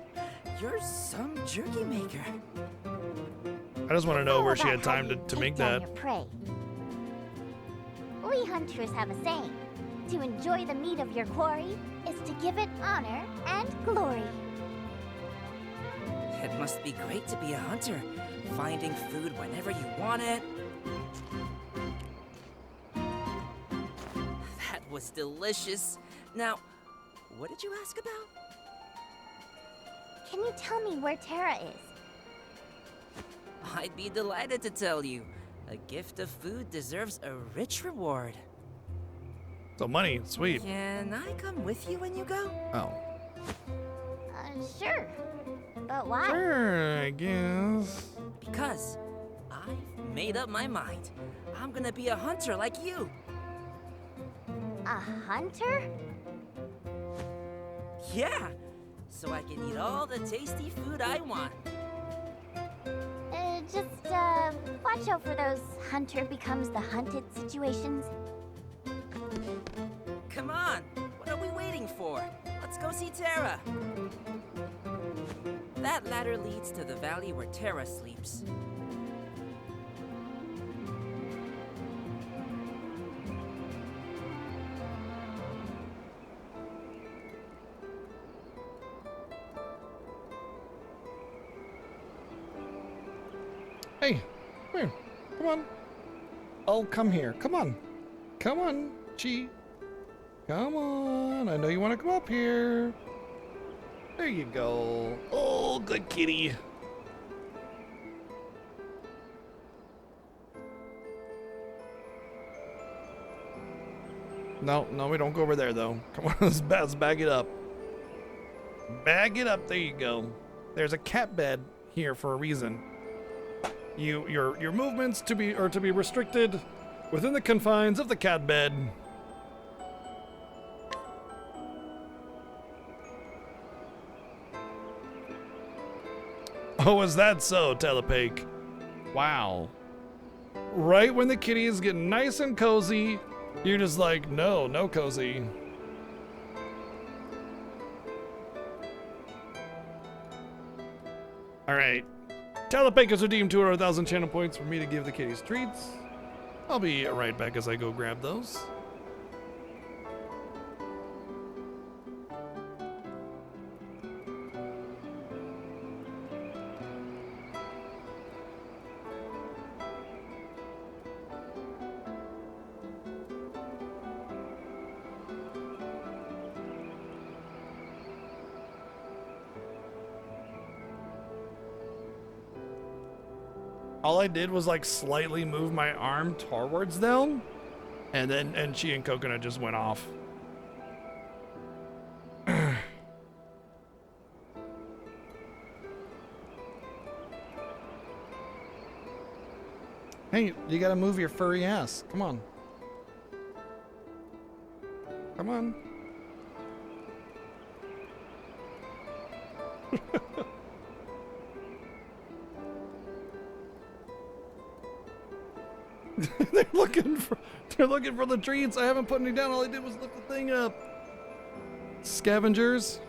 You're some jerky maker. I just want to know where she had time to make that. Your prey. We hunters have a saying. To enjoy the meat of your quarry is to give it honor and glory. It must be great to be a hunter, finding food whenever you want it. That was delicious. Now, what did you ask about? Can you tell me where Terra is? I'd be delighted to tell you. A gift of food deserves a rich reward. So money, sweet. Can I come with you when you go? Oh. Sure. But why? Sure, I guess. Because I've made up my mind. I'm gonna be a hunter like you. A hunter? Yeah, so I can eat all the tasty food I want. Just watch out for those hunter becomes the hunted situations. Come on, what are we waiting for? Let's go see Terra. That ladder leads to the valley where Terra sleeps. Hey, come here. Come on. Oh, come here. Come on. Come on, Chi. Come on. I know you want to come up here. There you go. Oh, good kitty. No, we don't go over there, though. Come on, let's bag it up. Bag it up. There you go. There's a cat bed here for a reason. Your movements to be restricted within the confines of the cat bed. Oh, is that so, Telepake? Wow. Right when the kitty is getting nice and cozy, you're just like, no cozy. All right. Telepake has redeemed 200,000 channel points for me to give the kitties treats. I'll be right back as I go grab those. All I did was like slightly move my arm towards them, and she and Coconut just went off. Hey, you gotta move your furry ass. Come on. Come on. they're looking for the treats. I haven't put any down. All I did was lift the thing up. Scavengers.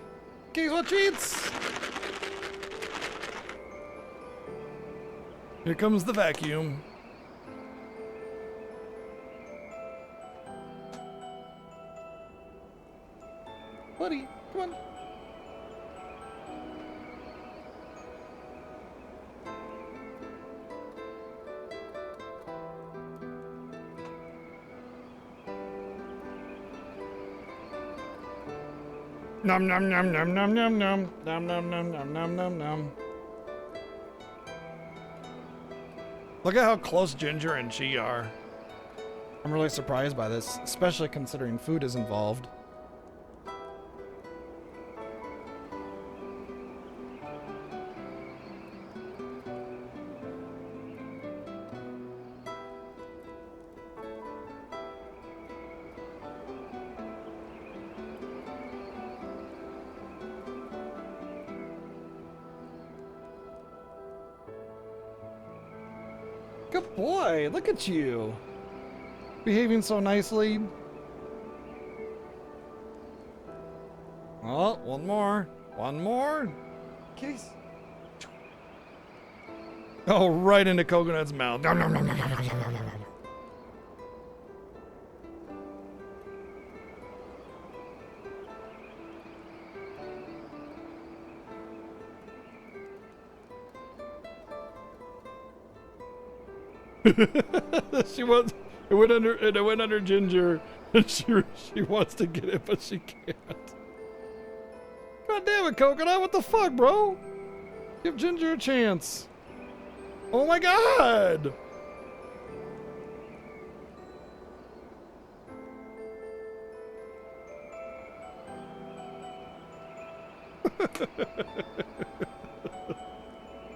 Guess what treats? Here comes the vacuum. Buddy, come on. Nom nom nom nom nom nom nom nom nom nom nom nom nom nom. Look at how close Ginger and she are. I'm really surprised by this, especially considering food is involved. Good boy, look at you. Behaving so nicely. Oh, one more. One more. Kitties. Oh, right into Coconut's mouth. Nom, nom, nom, nom, nom, nom, nom, nom, nom. It went under Ginger, and she wants to get it, but she can't. God damn it, Coconut! What the fuck, bro? Give Ginger a chance. Oh my god!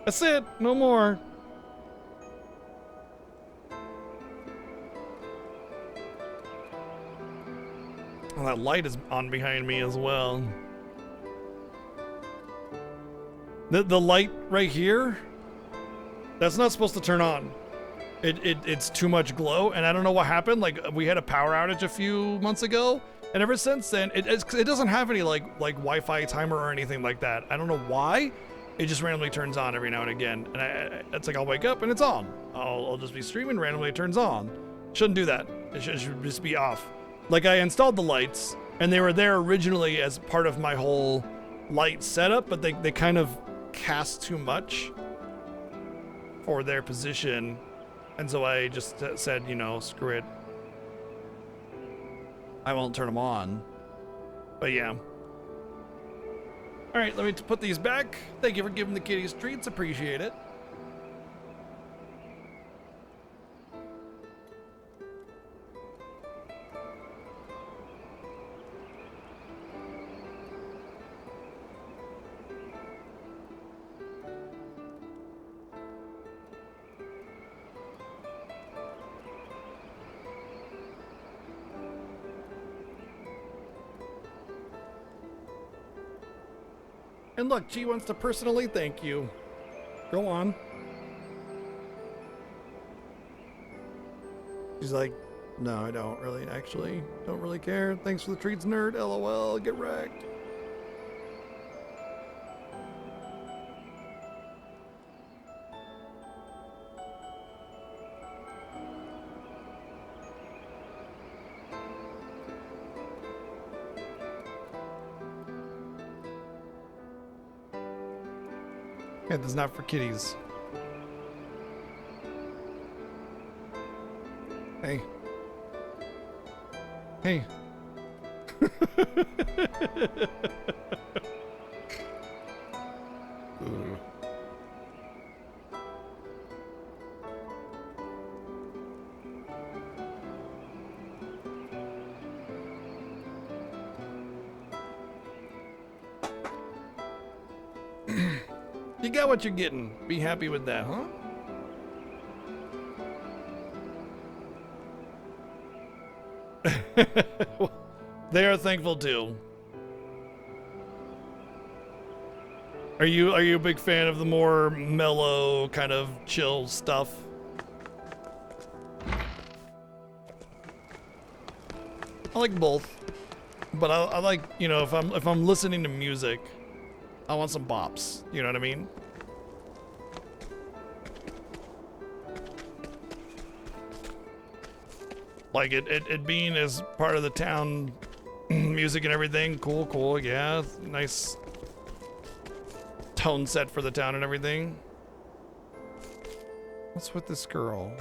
That's it. No more. Oh, that light is on behind me as well. The light right here, that's not supposed to turn on. It's too much glow, and I don't know what happened. Like, we had a power outage a few months ago, and ever since then, it doesn't have any like Wi-Fi timer or anything like that. I don't know why. It just randomly turns on every now and again, and it's like I'll wake up and it's on. I'll just be streaming, randomly it turns on. Shouldn't do that. It should just be off. Like, I installed the lights, and they were there originally as part of my whole light setup, but they kind of cast too much for their position, and so I just said, you know, screw it. I won't turn them on. But yeah. All right, let me put these back. Thank you for giving the kitties treats. Appreciate it. And look, she wants to personally thank you. Go on. She's like, no, I don't really, actually. Don't really care. Thanks for the treats, nerd. LOL, get wrecked. Yeah, this is not for kitties. Hey. Hey. You got what you're getting. Be happy with that, huh? They are thankful too. Are you a big fan of the more mellow, kind of chill stuff? I like both, but I like, you know, if I'm listening to music, I want some bops. You know what I mean? Like it being as part of the town music and everything. Cool, yeah. Nice tone set for the town and everything. What's with this girl?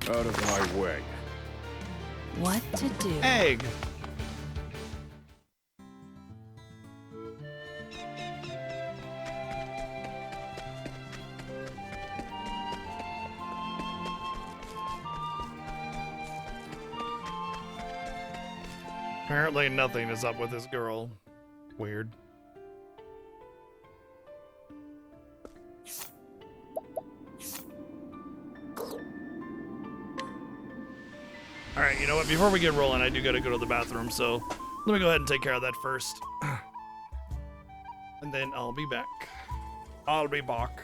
Out of my way. What to do? Egg. Apparently nothing is up with this girl. Weird. Alright, you know what? Before we get rolling, I do gotta go to the bathroom, so let me go ahead and take care of that first. And then I'll be back. I'll be back.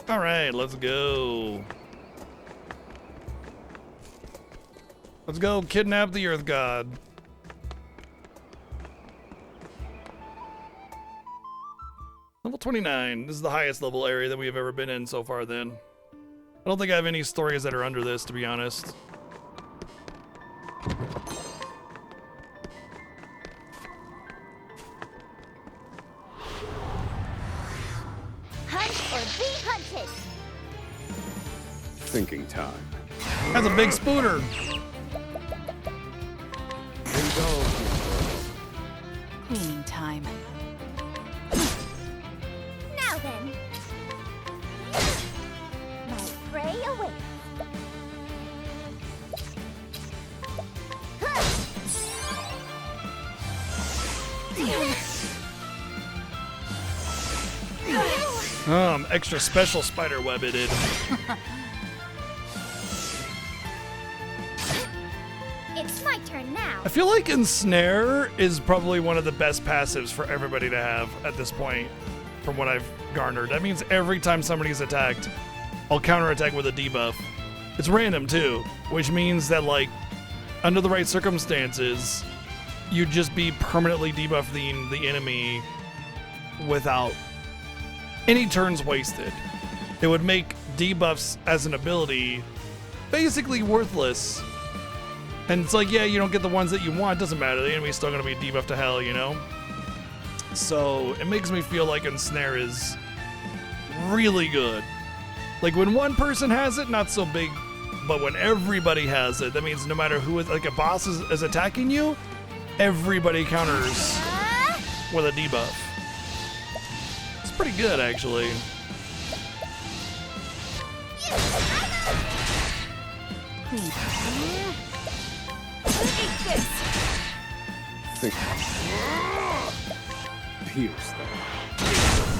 All right, let's go. Let's go kidnap the Earth God. Level 29. This is the highest level area that we have ever been in so far then. I don't think I have any stories that are under this, to be honest. Hunt or be hunted. Thinking time. That's a big spooner. Cleaning time. Now then. My prey awaits. Extra special spider webbited. It's my turn now. I feel like Ensnare is probably one of the best passives for everybody to have at this point, from what I've garnered. That means every time somebody's attacked, I'll counterattack with a debuff. It's random too, which means that, like, under the right circumstances, you'd just be permanently debuffing the enemy without any turns wasted. It would make debuffs as an ability basically worthless. And it's like, yeah, you don't get the ones that you want, doesn't matter, the enemy's still gonna be debuffed to hell, you know? So it makes me feel like Ensnare is really good. Like when one person has it, not so big, but when everybody has it, that means no matter who is, like a boss is attacking you, everybody counters with a debuff. It's pretty good, actually. Think. Pierce them.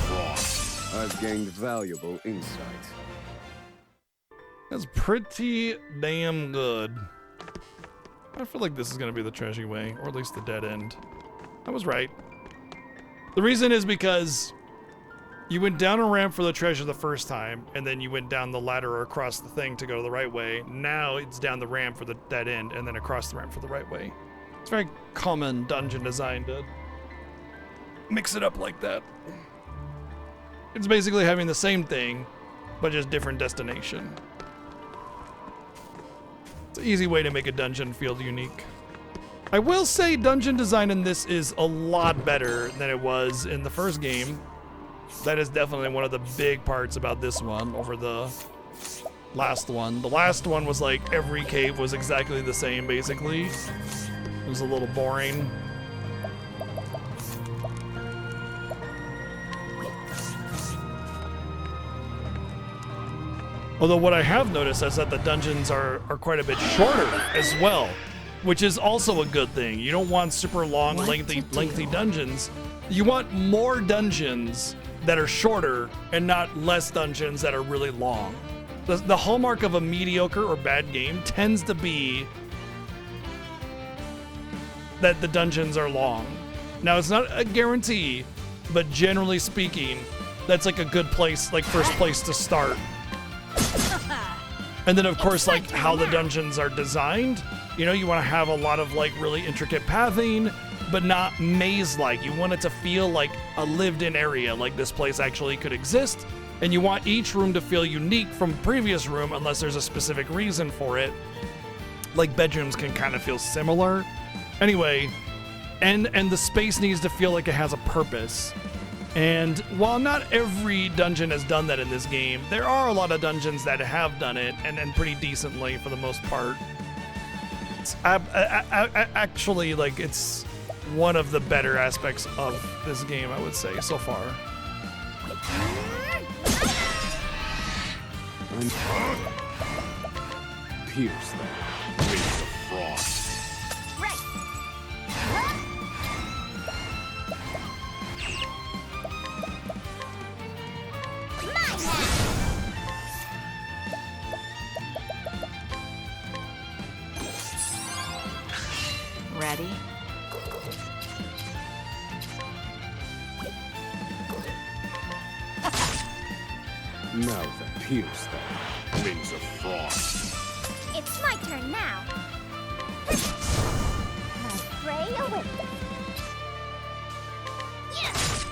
Frost. I've gained valuable insight. That's pretty damn good. I feel like this is gonna be the trashy way, or at least the dead end. I was right. The reason is because you went down a ramp for the treasure the first time, and then you went down the ladder or across the thing to go the right way. Now it's down the ramp for the dead end, and then across the ramp for the right way. It's very common dungeon design to mix it up like that. It's basically having the same thing, but just different destination. It's an easy way to make a dungeon feel unique. I will say dungeon design in this is a lot better than it was in the first game. That is definitely one of the big parts about this one over the last one. The last one was like every cave was exactly the same, basically. It was a little boring. Although what I have noticed is that the dungeons are quite a bit shorter as well, which is also a good thing. You don't want super long, lengthy dungeons. You want more dungeons that are shorter and not less dungeons that are really long. The hallmark of a mediocre or bad game tends to be that the dungeons are long. Now, it's not a guarantee, but generally speaking, that's like a good place, like first place to start. And then, of course, like how the dungeons are designed, you know, you want to have a lot of like really intricate pathing, but not maze-like. You want it to feel like a lived-in area, like this place actually could exist. And you want each room to feel unique from previous room unless there's a specific reason for it. Like bedrooms can kind of feel similar. Anyway, and the space needs to feel like it has a purpose. And while not every dungeon has done that in this game, there are a lot of dungeons that have done it, and pretty decently for the most part. It's actually, like, it's one of the better aspects of this game, I would say, so far. Pierce them. Wings of frost. Ready? Now then, pierce them. Wings of frost. It's my turn now. My prey awaits. Yes.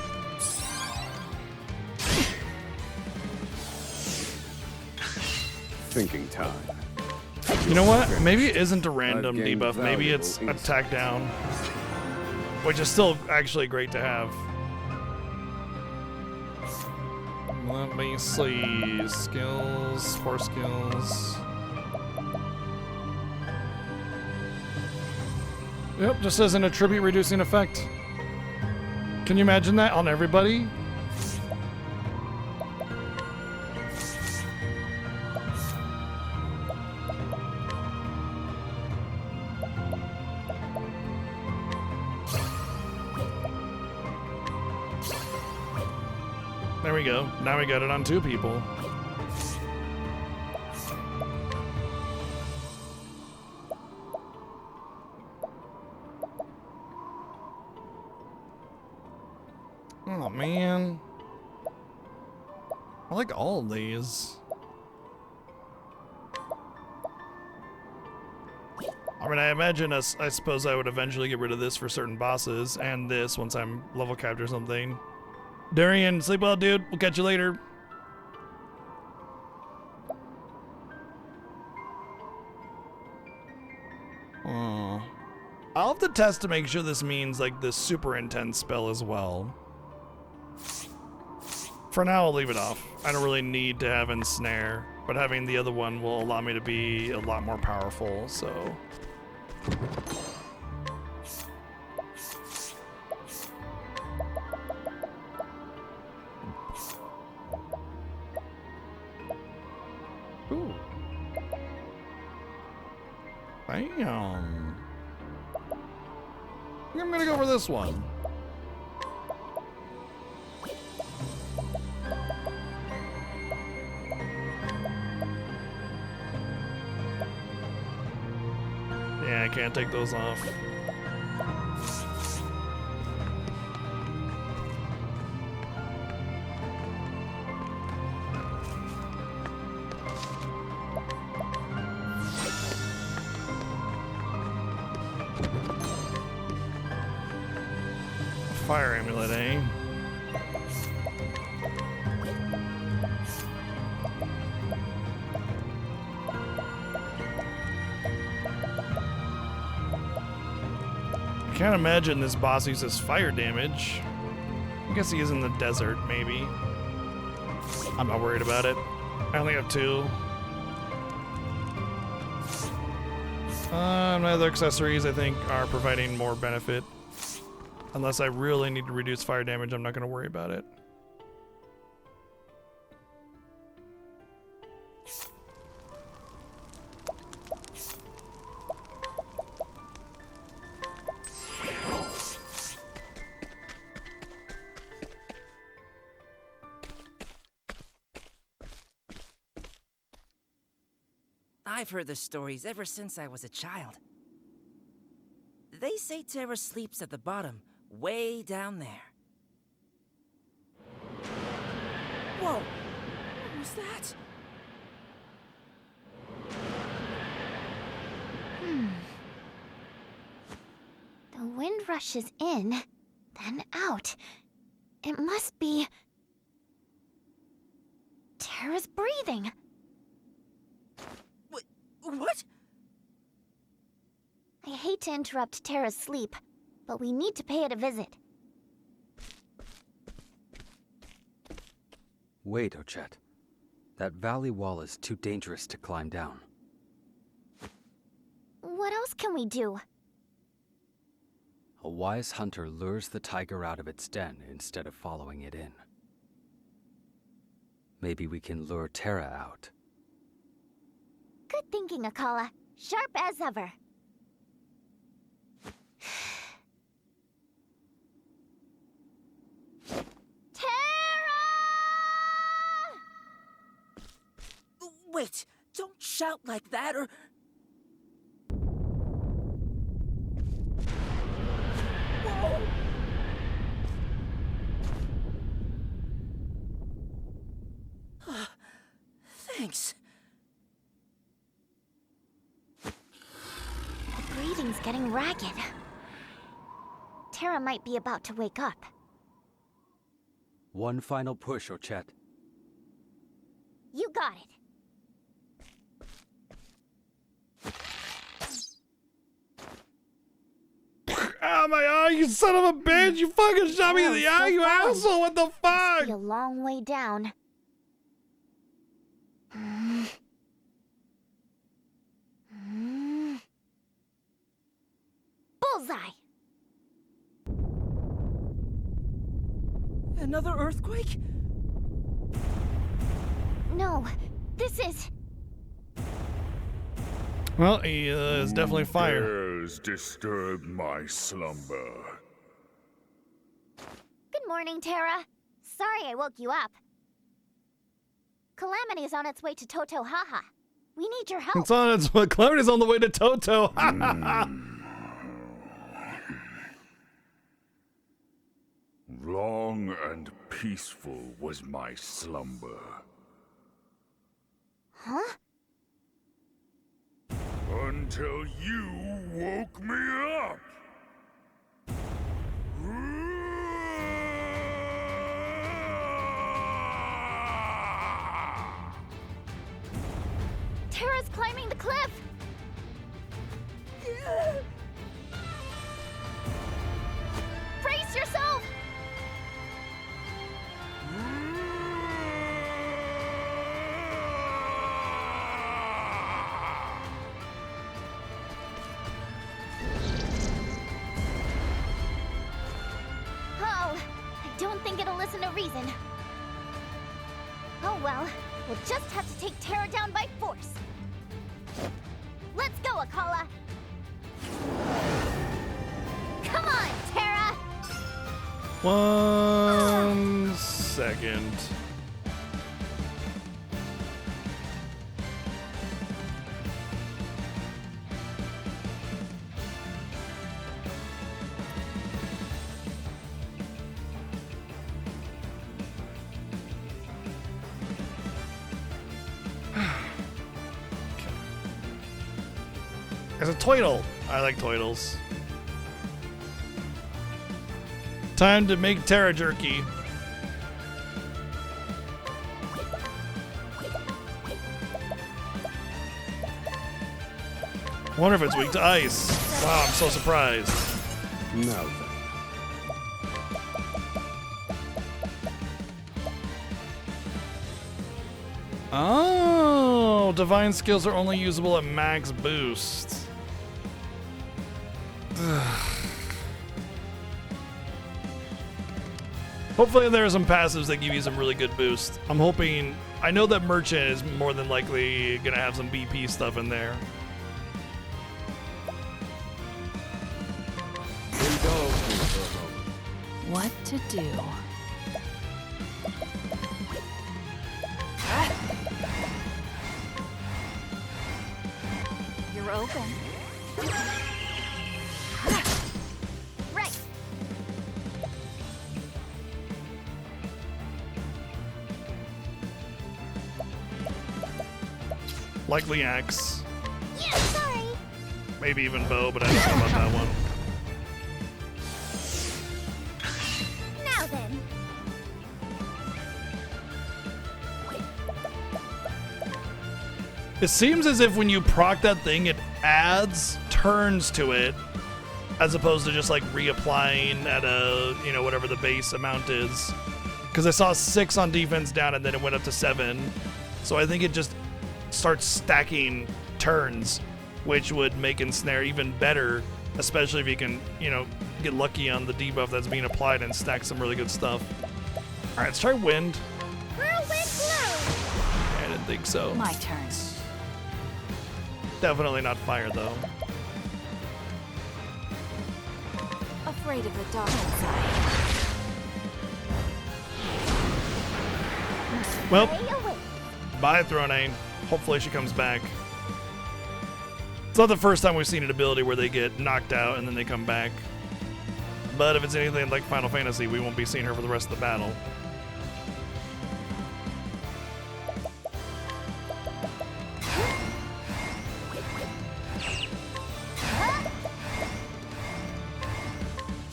Thinking time. You know what? Maybe it isn't a random debuff. Maybe it's attack down, which is still actually great to have. Let me see. Skills, 4 skills. Yep, just as an attribute reducing effect. Can you imagine that on everybody? There we go. Now we got it on 2 people. Oh man. I like all of these. I mean, I imagine I suppose I would eventually get rid of this for certain bosses, and this once I'm level capped or something. Darian, sleep well, dude. We'll catch you later. Oh. I'll have to test to make sure this means like the super intense spell as well. For now, I'll leave it off. I don't really need to have Ensnare, but having the other one will allow me to be a lot more powerful, so... Ooh. Bam. I think I'm gonna go for this one. Yeah, I can't take those off. Fire amulet, eh? I can't imagine this boss uses fire damage. I guess he is in the desert, maybe. I'm not worried about it. I only have 2. My other accessories, I think, are providing more benefit. Unless I really need to reduce fire damage, I'm not going to worry about it. I've heard the stories ever since I was a child. They say Terra sleeps at the bottom, way down there. Whoa! What was that? The wind rushes in, then out. It must be... Terra's breathing. What? I hate to interrupt Terra's sleep, but we need to pay it a visit. Wait, Ochet. That valley wall is too dangerous to climb down. What else can we do? A wise hunter lures the tiger out of its den instead of following it in. Maybe we can lure Terra out. Good thinking, Akala. Sharp as ever. Wait, don't shout like that or... Whoa! Thanks. The breathing's getting ragged. Terra might be about to wake up. One final push, Ochet. You got it. Ow, my eye, you son of a bitch! You fucking shot me in the eye, you asshole! What the fuck? Be a long way down. Bullseye! Another earthquake? No, this is... Well, he is definitely fire. Dares disturb my slumber. Good morning, Terra. Sorry I woke you up. Calamity's on its way to Toto Haha. We need your help. It's on its way. Calamity's on the way to Toto. Long and peaceful was my slumber. Huh? Until you woke me up! Terra's climbing the cliff! Brace yourself! Oh, I don't think it'll listen to reason. Oh well, we'll just have to take Terra down by force. Let's go, Akala! Come on, Terra! 1 second. There's a Toidle. I like Toidles. Time to make Terra jerky. Wonder if it's weak to ice. Wow, I'm so surprised. Now then. Oh, divine skills are only usable at max boost. Hopefully there are some passives that give you some really good boost. I'm hoping, I know that Merchant is more than likely gonna have some BP stuff in there. What to do? You're open. Right. Likely axe. Yeah, sorry. Maybe even bow, but I don't know about that one. Now then. It seems as if when you proc that thing, it adds turns to it, as opposed to just like reapplying at a, you know, whatever the base amount is. Because I saw 6 on defense down and then it went up to 7. So I think it just starts stacking turns, which would make Ensnare even better, especially if you can, you know, get lucky on the debuff that's being applied and stack some really good stuff. All right, let's try wind. Whirlwind blow! I didn't think so. My turn. Definitely not fire though. Afraid of the dark inside. Well, bye Thronane. Hopefully she comes back. It's not the first time we've seen an ability where they get knocked out and then they come back. But if it's anything like Final Fantasy, we won't be seeing her for the rest of the battle.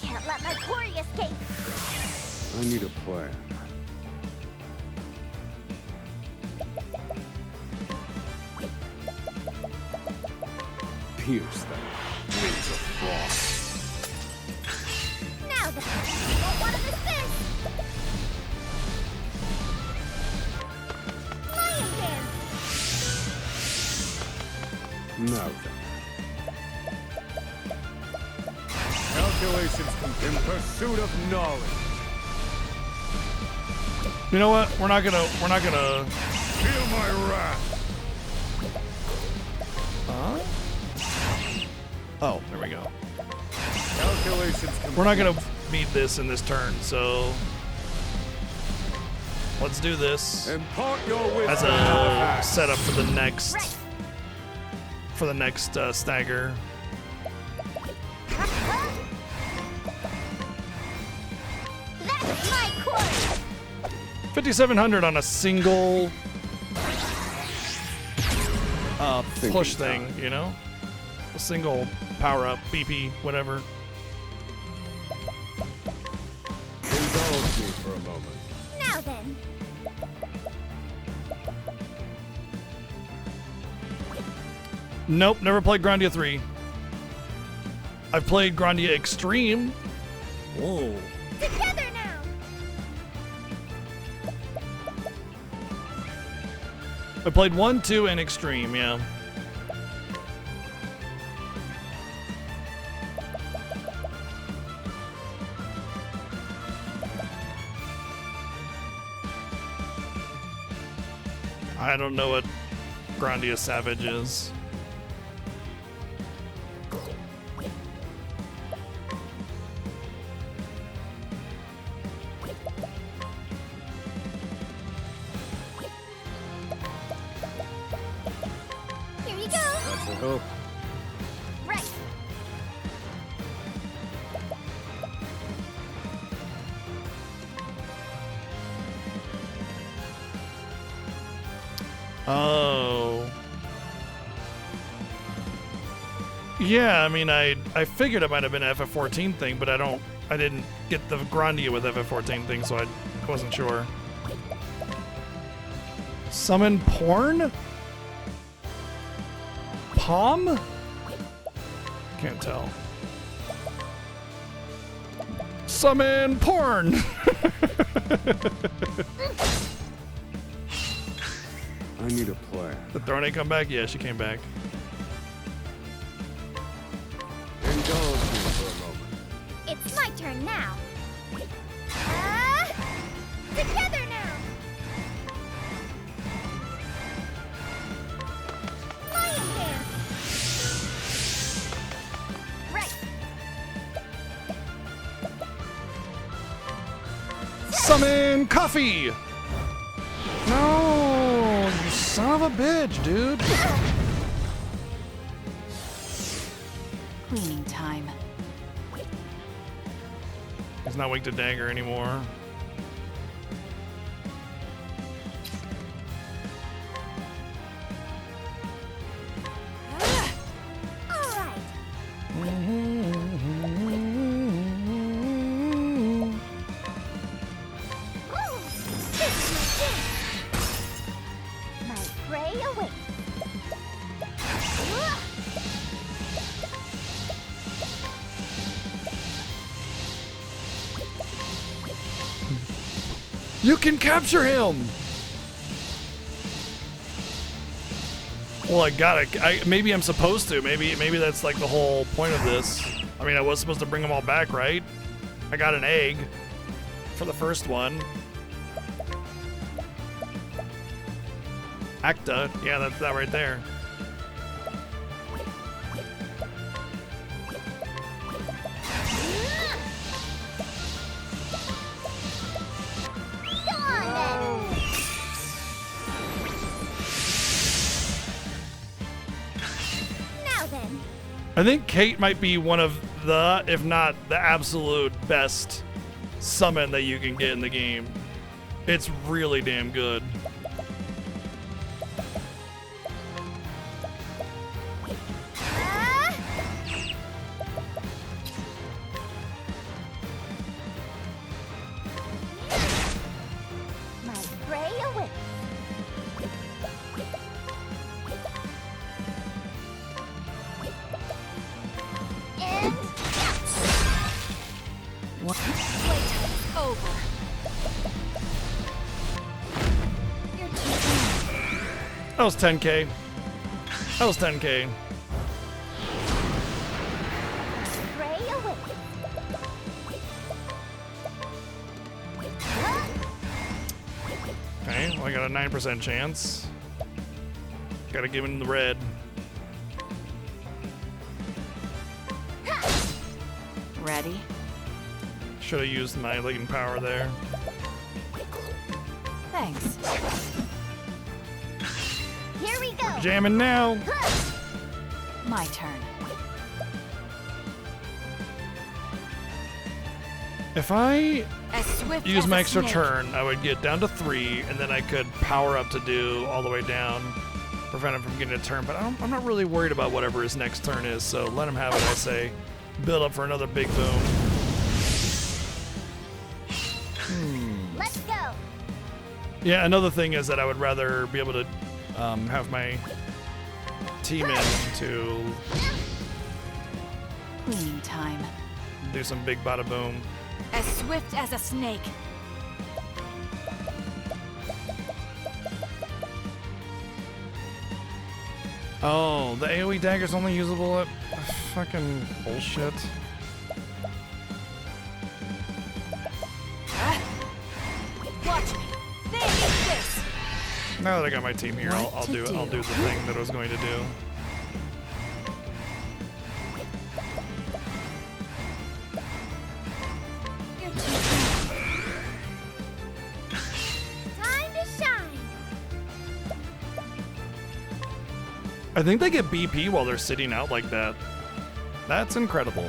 Can't let my quarry escape. I need a plan. Pierce them. Wings of frost. Now then. You won't want to miss this. Lion dance. Now then. Calculations in pursuit of knowledge. You know what? We're not gonna Feel my wrath. Huh? Oh, there we go. Calculations We're not gonna beat this in this turn, so let's do this Impart your wisdom. as a setup for the next stagger. That's 5,700 on a single push thing, you know? A single power up, BP, whatever. Indulge me for a moment. Now then. Nope, never played Grandia 3. I've played Grandia Extreme. Whoa. Together now. I played 1, 2, and Extreme, yeah. I don't know what Grandia Savage is. Here you go. That's a hope. Right. Oh. Yeah, I mean, I figured it might have been an FF14 thing, but I didn't get the Grandia with FF14 thing, so I wasn't sure. Summon porn? Palm? Can't tell. Summon porn! I need a plan. The throne ain't come back? Yeah, she came back. Indulge me for a moment. It's my turn now. Together now. Lion dance. Right. Summon coffee! No, you son of a bitch, dude. Cleaning time. He's not weak to dagger anymore. All right. Oh, this is my prey awaits. You can capture him! Well, I gotta. Maybe I'm supposed to. Maybe that's like the whole point of this. I mean, I was supposed to bring them all back, right? I got an egg for the first one. Acta. Yeah, that's that right there. I think Kate might be one of the, if not the absolute best summon that you can get in the game. It's really damn good. My prey awaits. And What? playtime's over. You're too That was 10K. That was 10K. prey awaits. Okay, well, I got a 9% chance. Gotta give him the red. Ready? Should have used my latent power there. Thanks. Here we go. Jamming now. My turn. If I As swift use as my a extra snake. turn, I would get down to 3, and then I could power up to do all the way down, prevent him from getting a turn. But I'm not really worried about whatever his next turn is, so let him have it, I say. Build up for another big boom. Let's go. Yeah, another thing is that I would rather be able to have my team in to Cleaning time. do some big bada boom. As swift as a snake. Oh, the AoE dagger's only usable at fucking bullshit. Watch me. They need this. Now that I got my team here, I'll do it. I'll do the thing that I was going to do. Time to shine. I think they get BP while they're sitting out like that. That's incredible.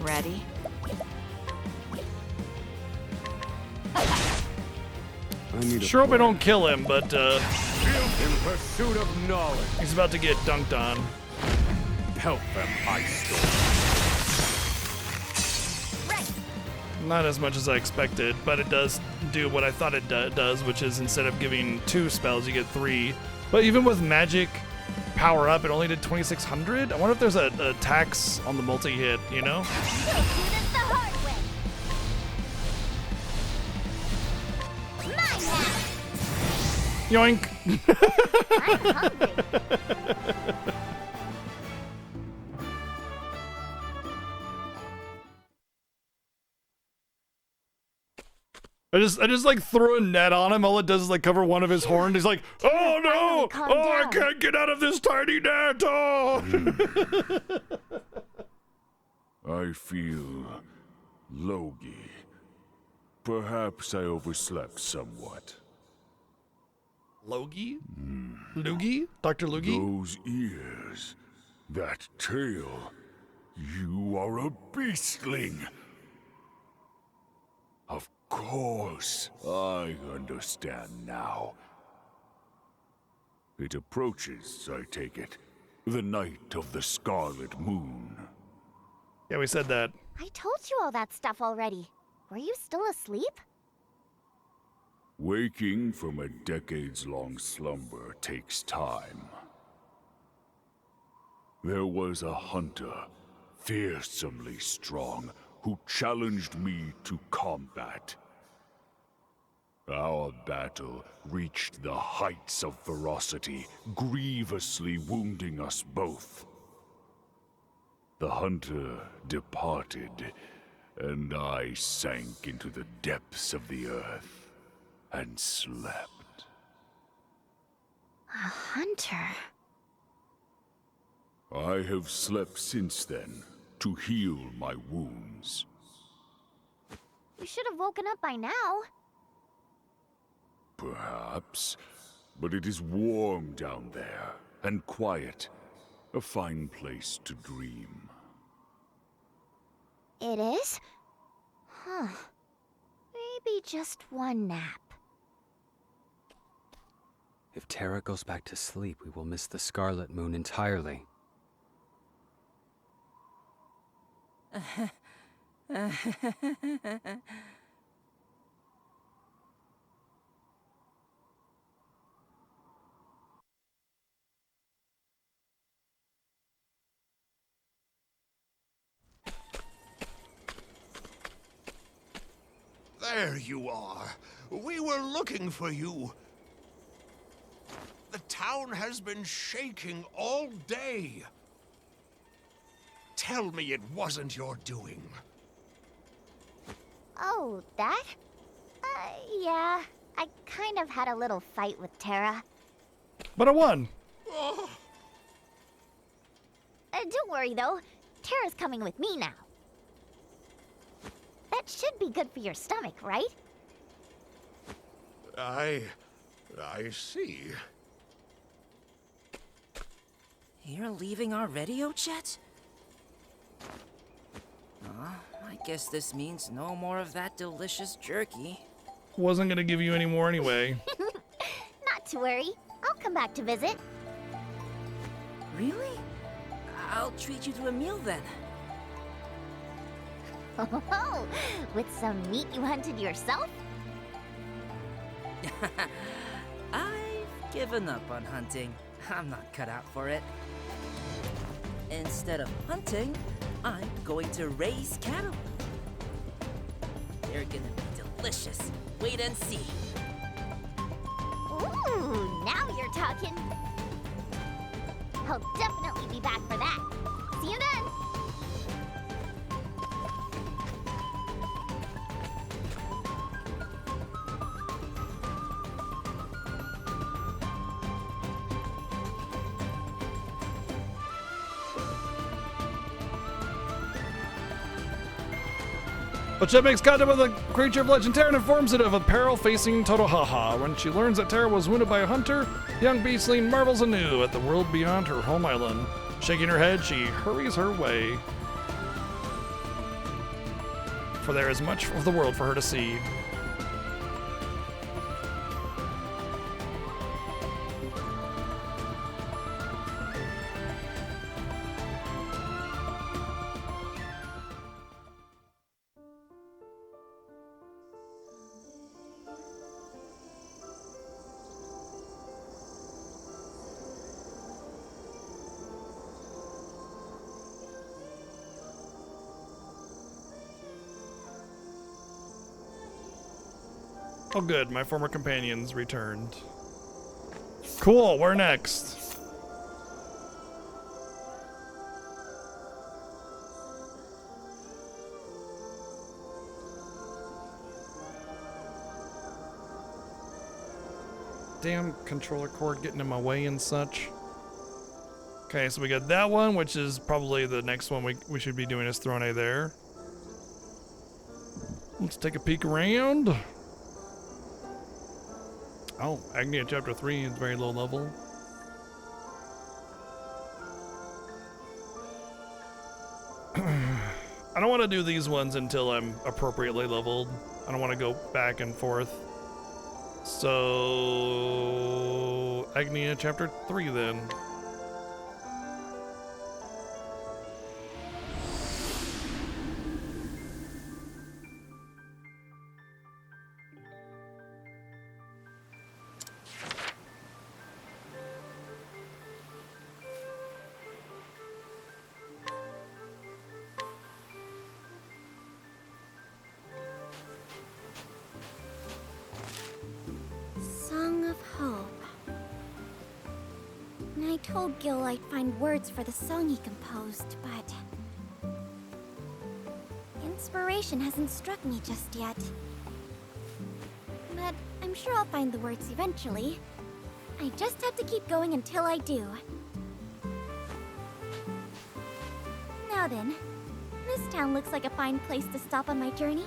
Ready? Sure hope I don't kill him, but In pursuit of knowledge. he's about to get dunked on. Help them, Ice Storm. Not as much as I expected, but it does do what I thought it does, which is instead of giving 2 spells, you get 3. But even with magic power up, it only did 2,600. I wonder if there's a tax on the multi-hit, you know? Yoink! I'm hungry. I just like throw a net on him. All it does is like cover one of his horns. He's like, oh no! Oh, I can't get out of this tiny net! Oh! I feel logy. Perhaps I overslept somewhat. Logie? Loogie? Dr. Loogie? Those ears, that tail. You are a beastling. Of course, I understand now. It approaches, I take it, the night of the Scarlet Moon. Yeah, we said that. I told you all that stuff already. Were you still asleep? Waking from a decades-long slumber takes time. There was a hunter, fearsomely strong, who challenged me to combat. Our battle reached the heights of ferocity, grievously wounding us both. The hunter departed, and I sank into the depths of the earth and slept. A hunter? I have slept since then, to heal my wounds. You should have woken up by now. Perhaps, but it is warm down there, and quiet. A fine place to dream. It is? Huh. Maybe just one nap. If Terra goes back to sleep, we will miss the Scarlet Moon entirely. There you are. We were looking for you. The town has been shaking all day. Tell me it wasn't your doing. Oh, that? Yeah. I kind of had a little fight with Terra. But I won. Oh. Don't worry, though. Terra's coming with me now. That should be good for your stomach, right? I see. You're leaving already, Ochet? I guess this means no more of that delicious jerky. Wasn't gonna give you any more anyway. Not to worry. I'll come back to visit. Really? I'll treat you to a meal then. Oh, with some meat you hunted yourself? I've given up on hunting. I'm not cut out for it. Instead of hunting, I'm going to raise cattle. They're gonna be delicious. Wait and see. Ooh, now you're talking. I'll definitely be back for that. See you then. Ochet makes contact with a creature of legend Terra and informs it of a peril facing Totohaha. When she learns that Terra was wounded by a hunter, young beastling marvels anew at the world beyond her home island. Shaking her head, she hurries her way. For there is much of the world for her to see. Oh good, my former companions returned. Cool, where next? Damn controller cord getting in my way and such. Okay, so we got that one, which is probably the next one we should be doing is Throne there. Let's take a peek around. Oh, Agnia Chapter 3 is very low level. I don't want to do these ones until I'm appropriately leveled. I don't want to go back and forth. So, Agnia Chapter 3 then. Song of Hope. I told Gil I'd find words for the song he composed, but inspiration hasn't struck me just yet. But I'm sure I'll find the words eventually. I just have to keep going until I do. Now then, this town looks like a fine place to stop on my journey.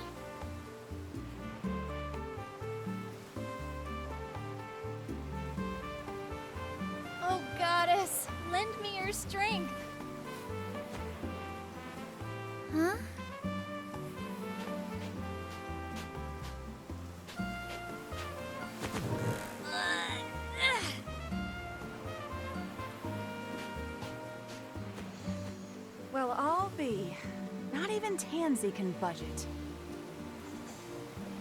Oh, goddess, lend me your strength. Huh? Well, I'll be. Not even Tansy can budget.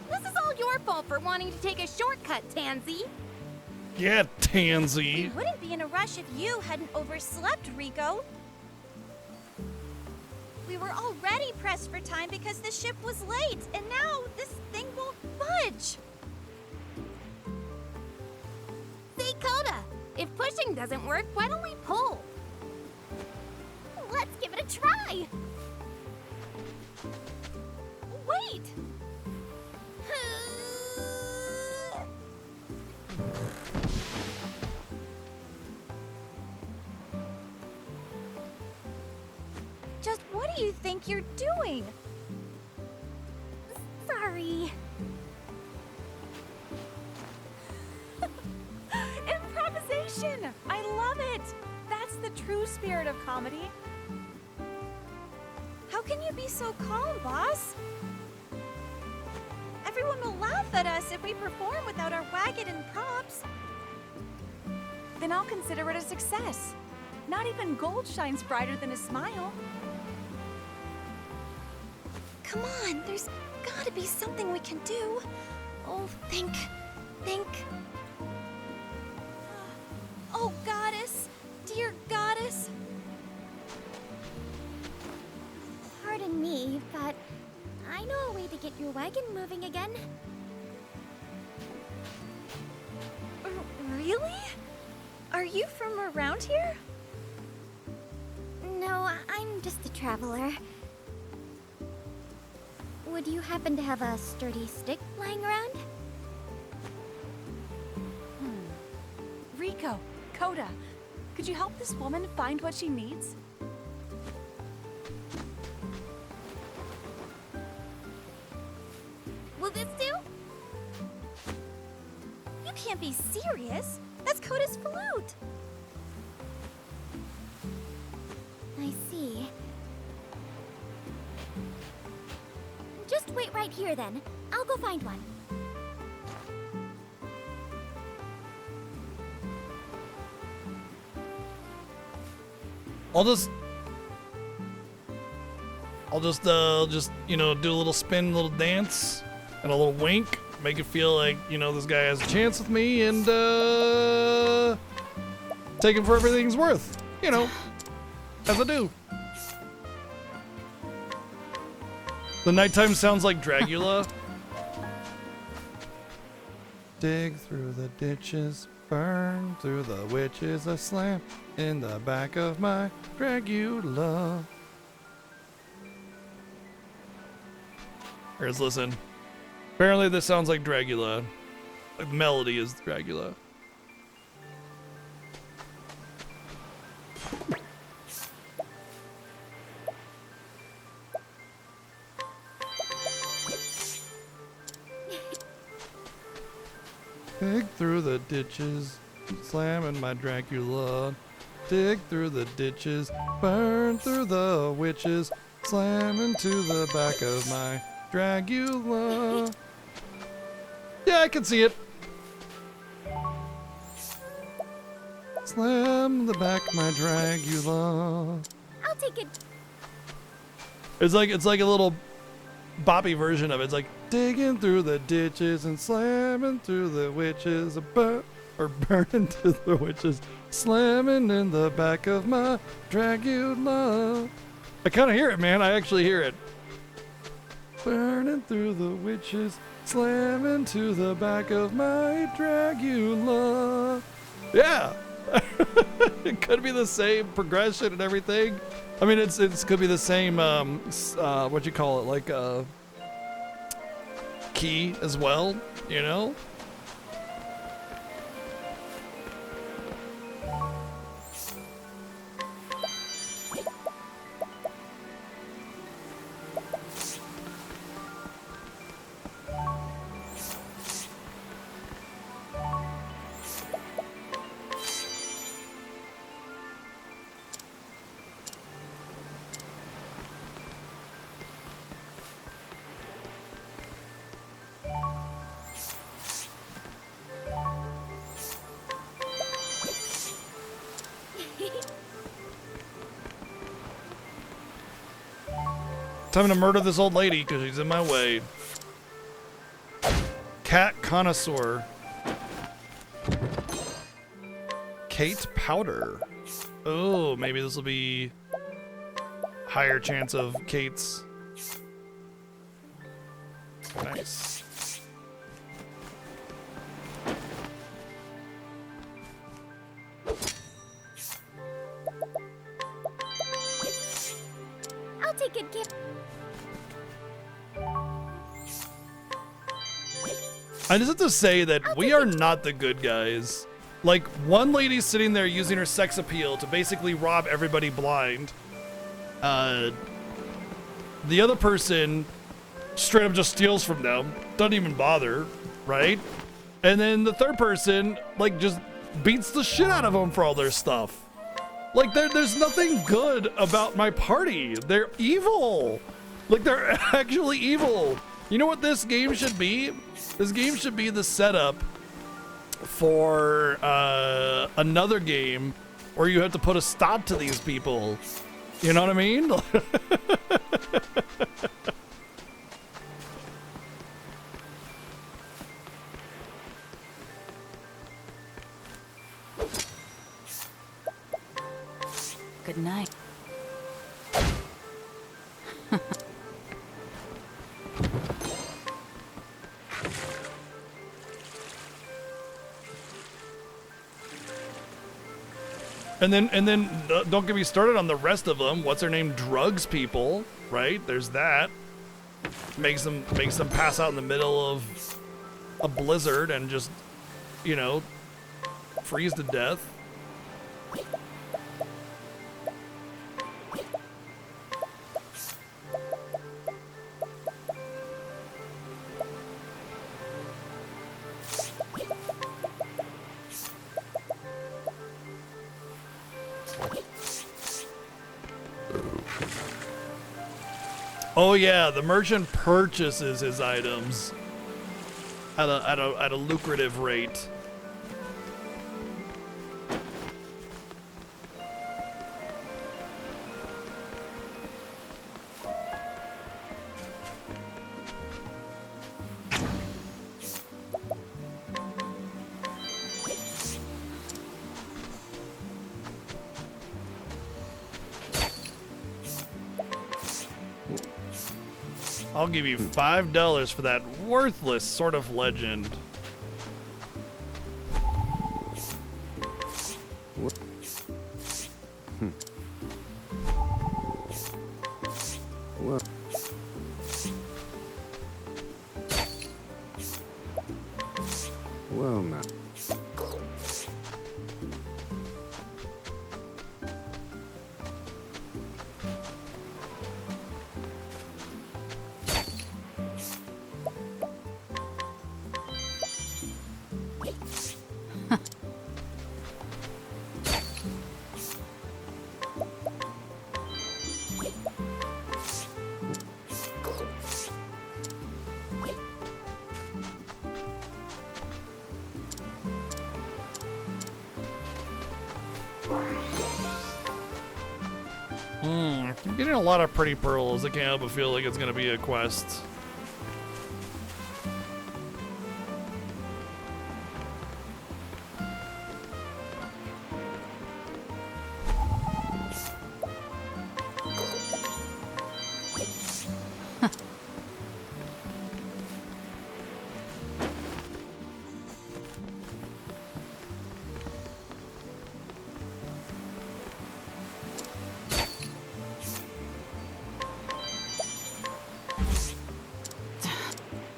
This is all your fault for wanting to take a shortcut, Tansy. Yeah, Tansy. We wouldn't be in a rush if you hadn't overslept, Rico. We were already pressed for time because the ship was late, and now this thing won't budge. See, Coda, if pushing doesn't work, why don't we pull? Let's give it a try. Wait. Just what do you think you're doing? Sorry. Improvisation! I love it! That's the true spirit of comedy. How can you be so calm, boss? Everyone will laugh at us if we perform without our wagon and props. Then I'll consider it a success. Not even gold shines brighter than a smile. Come on, there's gotta be something we can do. Oh, think. Oh, goddess, dear goddess. Pardon me, but I know a way to get your wagon moving again. Really? Are you from around here? No, I'm just a traveler. Would you happen to have a sturdy stick lying around? Rico, Coda, could you help this woman find what she needs? Will this do? You can't be serious. That's Coda's flute. I see. Just wait right here then. I'll go find one. I'll just you know, do a little spin, a little dance, and a little wink, make it feel like, you know, this guy has a chance with me, and take him for everything he's worth, you know, as I do. The nighttime sounds like Dragula. Dig through the ditches, burn through the witches, I slam in the back of my Dragula. Here's listen. Apparently this sounds like Dragula. Like the melody is Dragula. Dig through the ditches, slamming my Dracula. Dig through the ditches, burn through the witches, slam into the back of my Dragula. Yeah, I can see it. Slam the back my Dragula. I'll take it. It's like a little boppy version of it. It's like digging through the ditches and slamming through the witches, or burning through the witches, slamming in the back of my Dragula. I kind of hear it, man. I actually hear it. Burning through the witches, slamming to the back of my Dragula. Yeah. It could be the same progression and everything. I mean, it's could be the same, what you call it, like, key as well, you know? Time to murder this old lady because she's in my way. Cat connoisseur. Kate Powder. Oh, maybe this will be higher chance of Kate's. Nice. I'll take it, Kate. I just have to say that we are not the good guys. Like, one lady's sitting there using her sex appeal to basically rob everybody blind. The other person straight up just steals from them, doesn't even bother, right? And then the third person, like, just beats the shit out of them for all their stuff. Like, there's nothing good about my party. They're evil. Like, they're actually evil. You know what this game should be? This game should be the setup for another game where you have to put a stop to these people. You know what I mean? Good night. And then don't get me started on the rest of them. What's her name? Drugs people, right? There's that. Makes them pass out in the middle of a blizzard and just, you know, freeze to death. Oh yeah, the merchant purchases his items at a lucrative rate. I'll give you $5 for that worthless sort of legend. What? Well, now. I'm getting a lot of pretty pearls. I can't help but feel like it's gonna be a quest.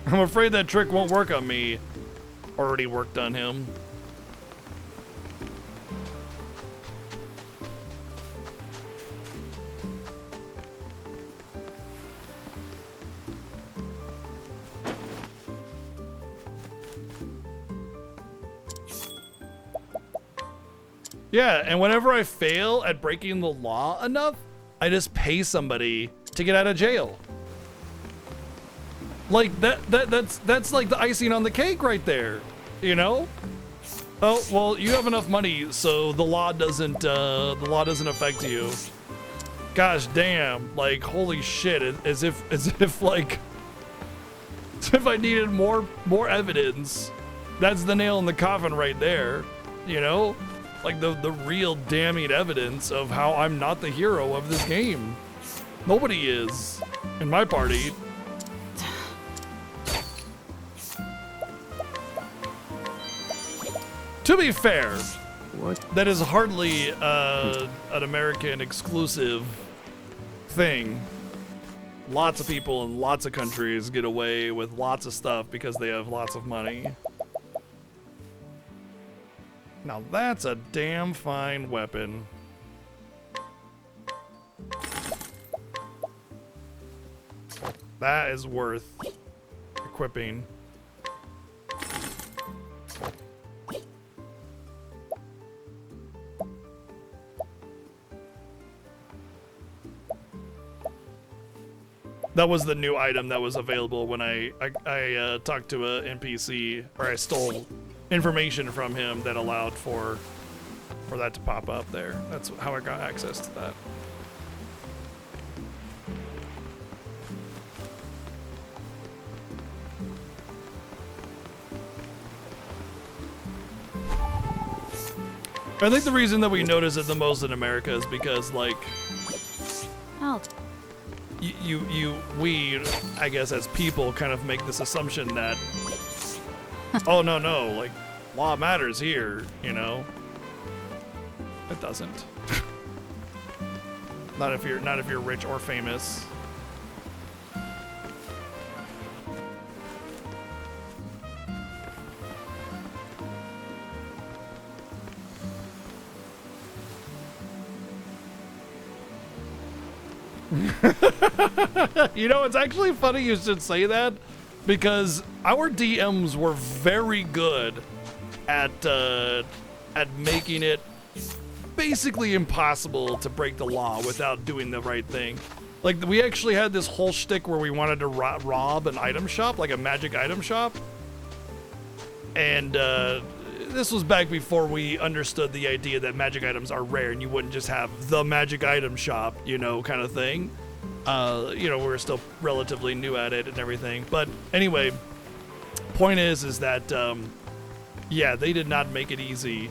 I'm afraid that trick won't work on me. Already worked on him. Yeah, and whenever I fail at breaking the law enough, I just pay somebody to get out of jail. Like that's like the icing on the cake right there, you know? Oh, well, you have enough money, so the law doesn't affect you. Gosh damn, like holy shit, as if like as if I needed more evidence. That's the nail in the coffin right there, you know? Like the real damning evidence of how I'm not the hero of this game. Nobody is in my party. To be fair, that is hardly an American exclusive thing. Lots of people in lots of countries get away with lots of stuff because they have lots of money. Now that's a damn fine weapon. That is worth equipping. That was the new item that was available when I talked to a NPC, or I stole information from him that allowed for that to pop up there. That's how I got access to that. I think the reason that we notice it the most in America is because, like, Oh. we, I guess, as people, kind of make this assumption that, oh no, like, law matters here, you know. It doesn't. not if you're rich or famous. You know, it's actually funny you should say that, because our DMs were very good at making it basically impossible to break the law without doing the right thing. Like, we actually had this whole shtick where we wanted to rob an item shop, like a magic item shop. And this was back before we understood the idea that magic items are rare and you wouldn't just have the magic item shop, you know, kind of thing. You know, we were still relatively new at it and everything. But anyway, point is that, yeah, they did not make it easy.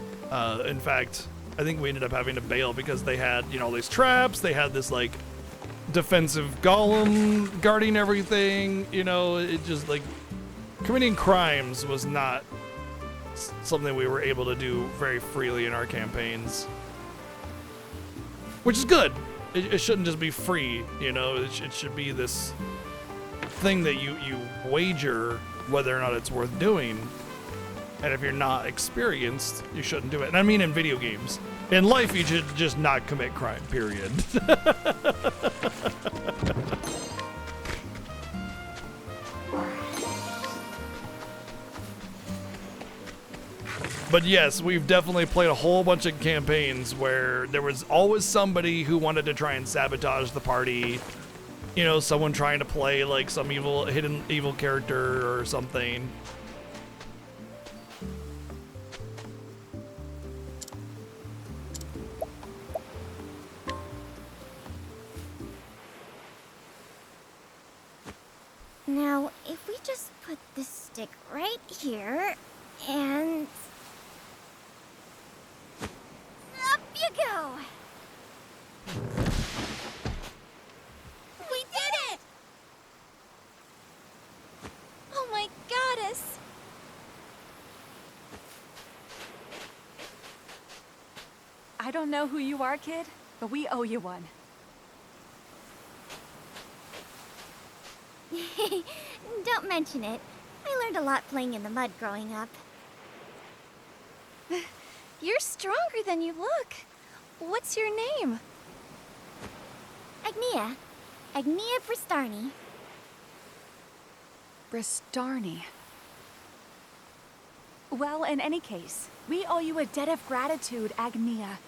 In fact, I think we ended up having to bail because they had, you know, all these traps. They had this, like, defensive golem guarding everything. You know, it just, like, committing crimes was not something we were able to do very freely in our campaigns. Which is good. It shouldn't just be free, you know. It should be this thing that you wager whether or not it's worth doing. And if you're not experienced, you shouldn't do it. And I mean in video games. In life, you should just not commit crime, period. But yes, we've definitely played a whole bunch of campaigns where there was always somebody who wanted to try and sabotage the party. You know, someone trying to play like some hidden evil character or something. Now, if we just put this stick right here, and... up you go! We did it! Oh my goddess! I don't know who you are, kid, but we owe you one. Don't mention it. I learned a lot playing in the mud growing up. You're stronger than you look. What's your name? Agnia. Agnia Bristarni. Bristarni. Well, in any case, we owe you a debt of gratitude, Agnia.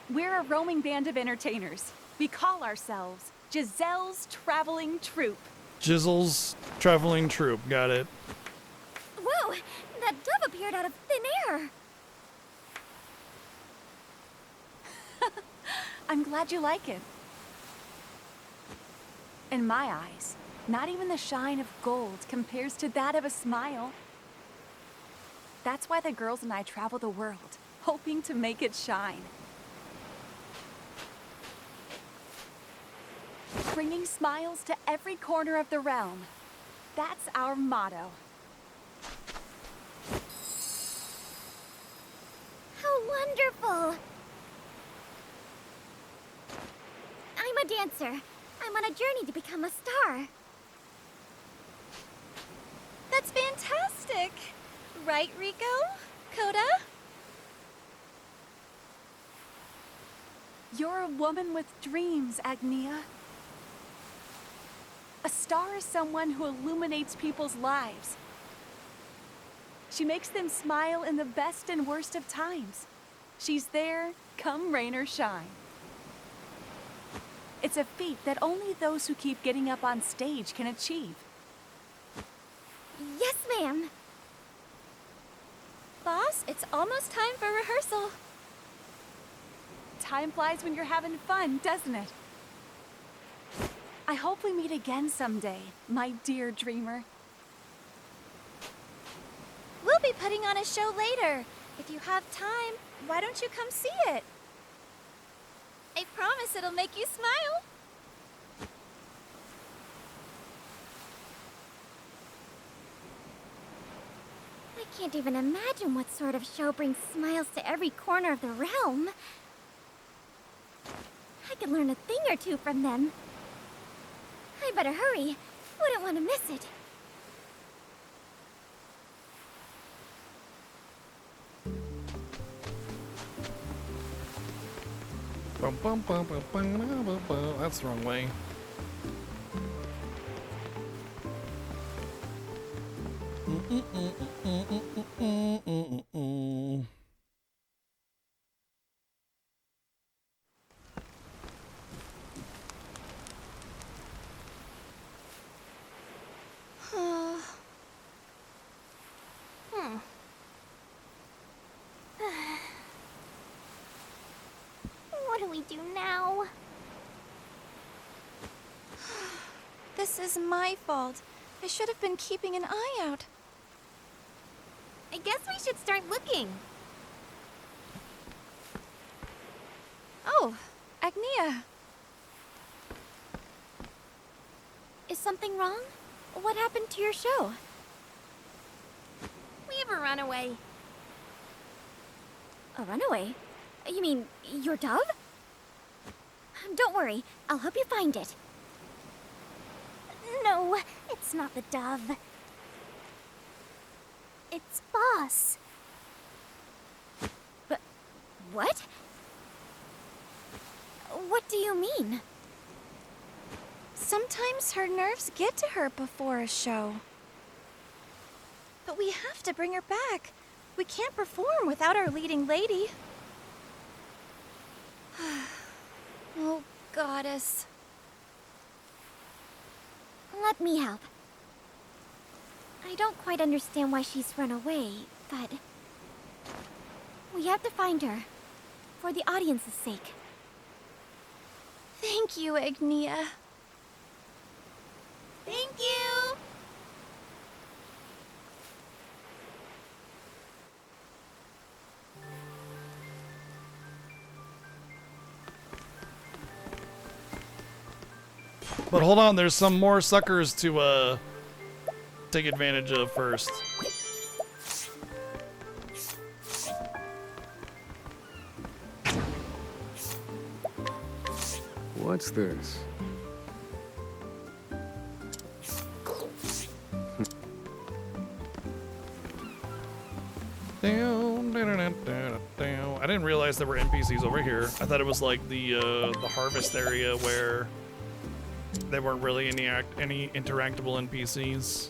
We're a roaming band of entertainers. We call ourselves Giselle's Traveling Troupe. Giselle's Traveling Troupe, got it. Whoa! That dove appeared out of thin air! I'm glad you like it. In my eyes, not even the shine of gold compares to that of a smile. That's why the girls and I travel the world, hoping to make it shine. Bringing smiles to every corner of the realm. That's our motto. How wonderful! I'm a dancer. I'm on a journey to become a star. That's fantastic! Right, Rico? Coda? You're a woman with dreams, Agnia. A star is someone who illuminates people's lives. She makes them smile in the best and worst of times. She's there, come rain or shine. It's a feat that only those who keep getting up on stage can achieve. Yes, ma'am. Boss, it's almost time for rehearsal. Time flies when you're having fun, doesn't it? I hope we meet again someday, my dear dreamer. We'll be putting on a show later. If you have time, why don't you come see it? I promise it'll make you smile. I can't even imagine what sort of show brings smiles to every corner of the realm. I could learn a thing or two from them. I better hurry. Wouldn't want to miss it. Bum, bum, bum, bum, bum, bum, bum, bum. That's the wrong way. What do we do now? This is my fault. I should have been keeping an eye out. I guess we should start looking. Oh, Agnia. Is something wrong? What happened to your show? We have a runaway. A runaway? You mean your dove? Don't worry, I'll help you find it. No, it's not the dove. It's Boss. But what? What do you mean? Sometimes her nerves get to her before a show. But we have to bring her back. We can't perform without our leading lady. Oh, goddess. Let me help. I don't quite understand why she's run away, but we have to find her, for the audience's sake. Thank you, Agnia. Thank you! But hold on, there's some more suckers to take advantage of first. What's this? I didn't realize there were NPCs over here. I thought it was like the harvest area where there weren't really any interactable NPCs.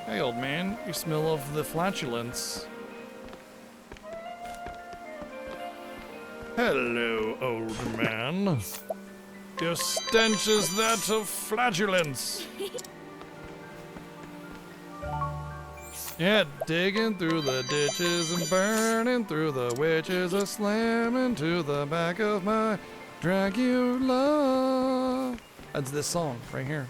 Hey, old man, you smell of the flatulence. Hello, old man. Your stench is that of flatulence. Yeah, digging through the ditches and burning through the witches, a slamming to the back of my Dracula. That's this song right here.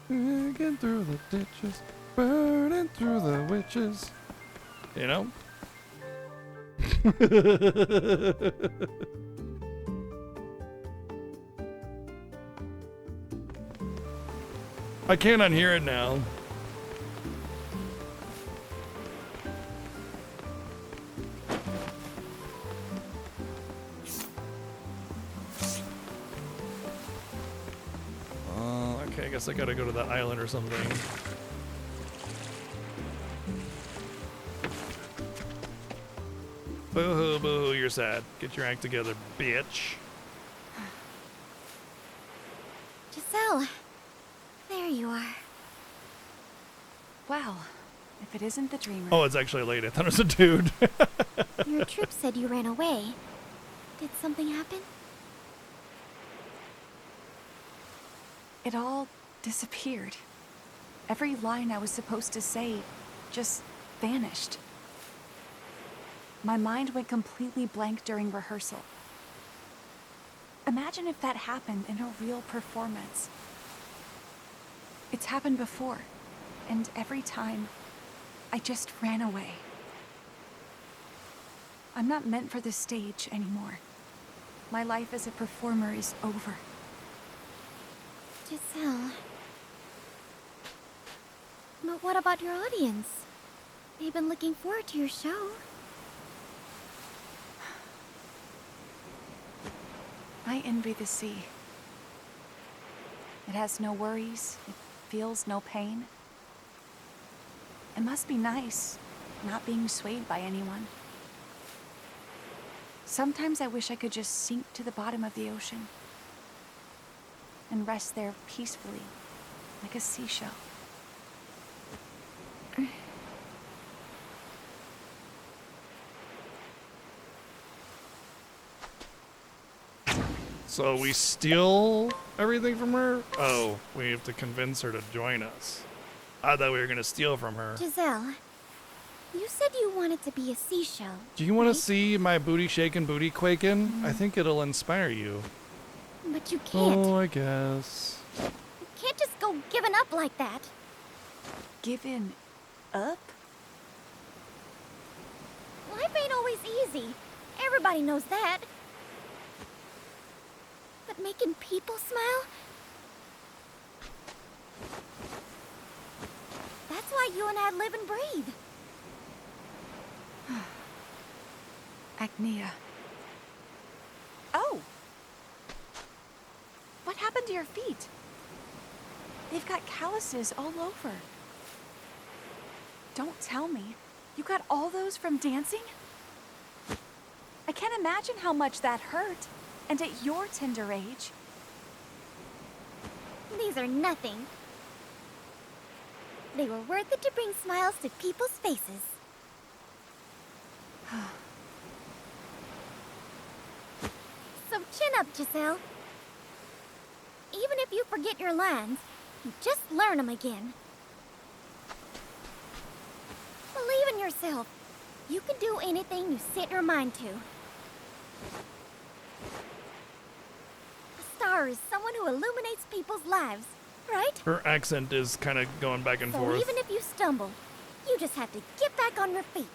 Digging through the ditches, burning through the witches. You know? I can't unhear it now. Okay, I guess I gotta go to that island or something. Boo-hoo, boo-hoo, you're sad. Get your act together, bitch. Giselle, there you are. Well, if it isn't the dreamer. Oh, it's actually a lady. I thought it was a dude. Your troop said you ran away. Did something happen? It all disappeared. Every line I was supposed to say just vanished. My mind went completely blank during rehearsal. Imagine if that happened in a real performance. It's happened before, and every time, I just ran away. I'm not meant for the stage anymore. My life as a performer is over. Giselle. But what about your audience? They've been looking forward to your show. I envy the sea. It has no worries. It feels no pain. It must be nice, not being swayed by anyone. Sometimes I wish I could just sink to the bottom of the ocean and rest there peacefully, like a seashell. So we steal everything from her? Oh, we have to convince her to join us. I thought we were gonna steal from her. Giselle, you said you wanted to be a seashell. Do you want to see my booty shaking, booty quaking? I think it'll inspire you. But you can't. Oh, I guess. You can't just go giving up like that. Giving up? Life ain't always easy. Everybody knows that. But making people smile? That's why you and I live and breathe. Agnia. Oh! What happened to your feet? They've got calluses all over. Don't tell me. You got all those from dancing? I can't imagine how much that hurt. And at your tender age. These are nothing. They were worth it to bring smiles to people's faces. So chin up, Giselle. Even if you forget your lines, you just learn them again. Believe in yourself. You can do anything you set your mind to. A star is someone who illuminates people's lives, right? Her accent is kind of going back and So forth. even if you stumble, you just have to get back on your feet.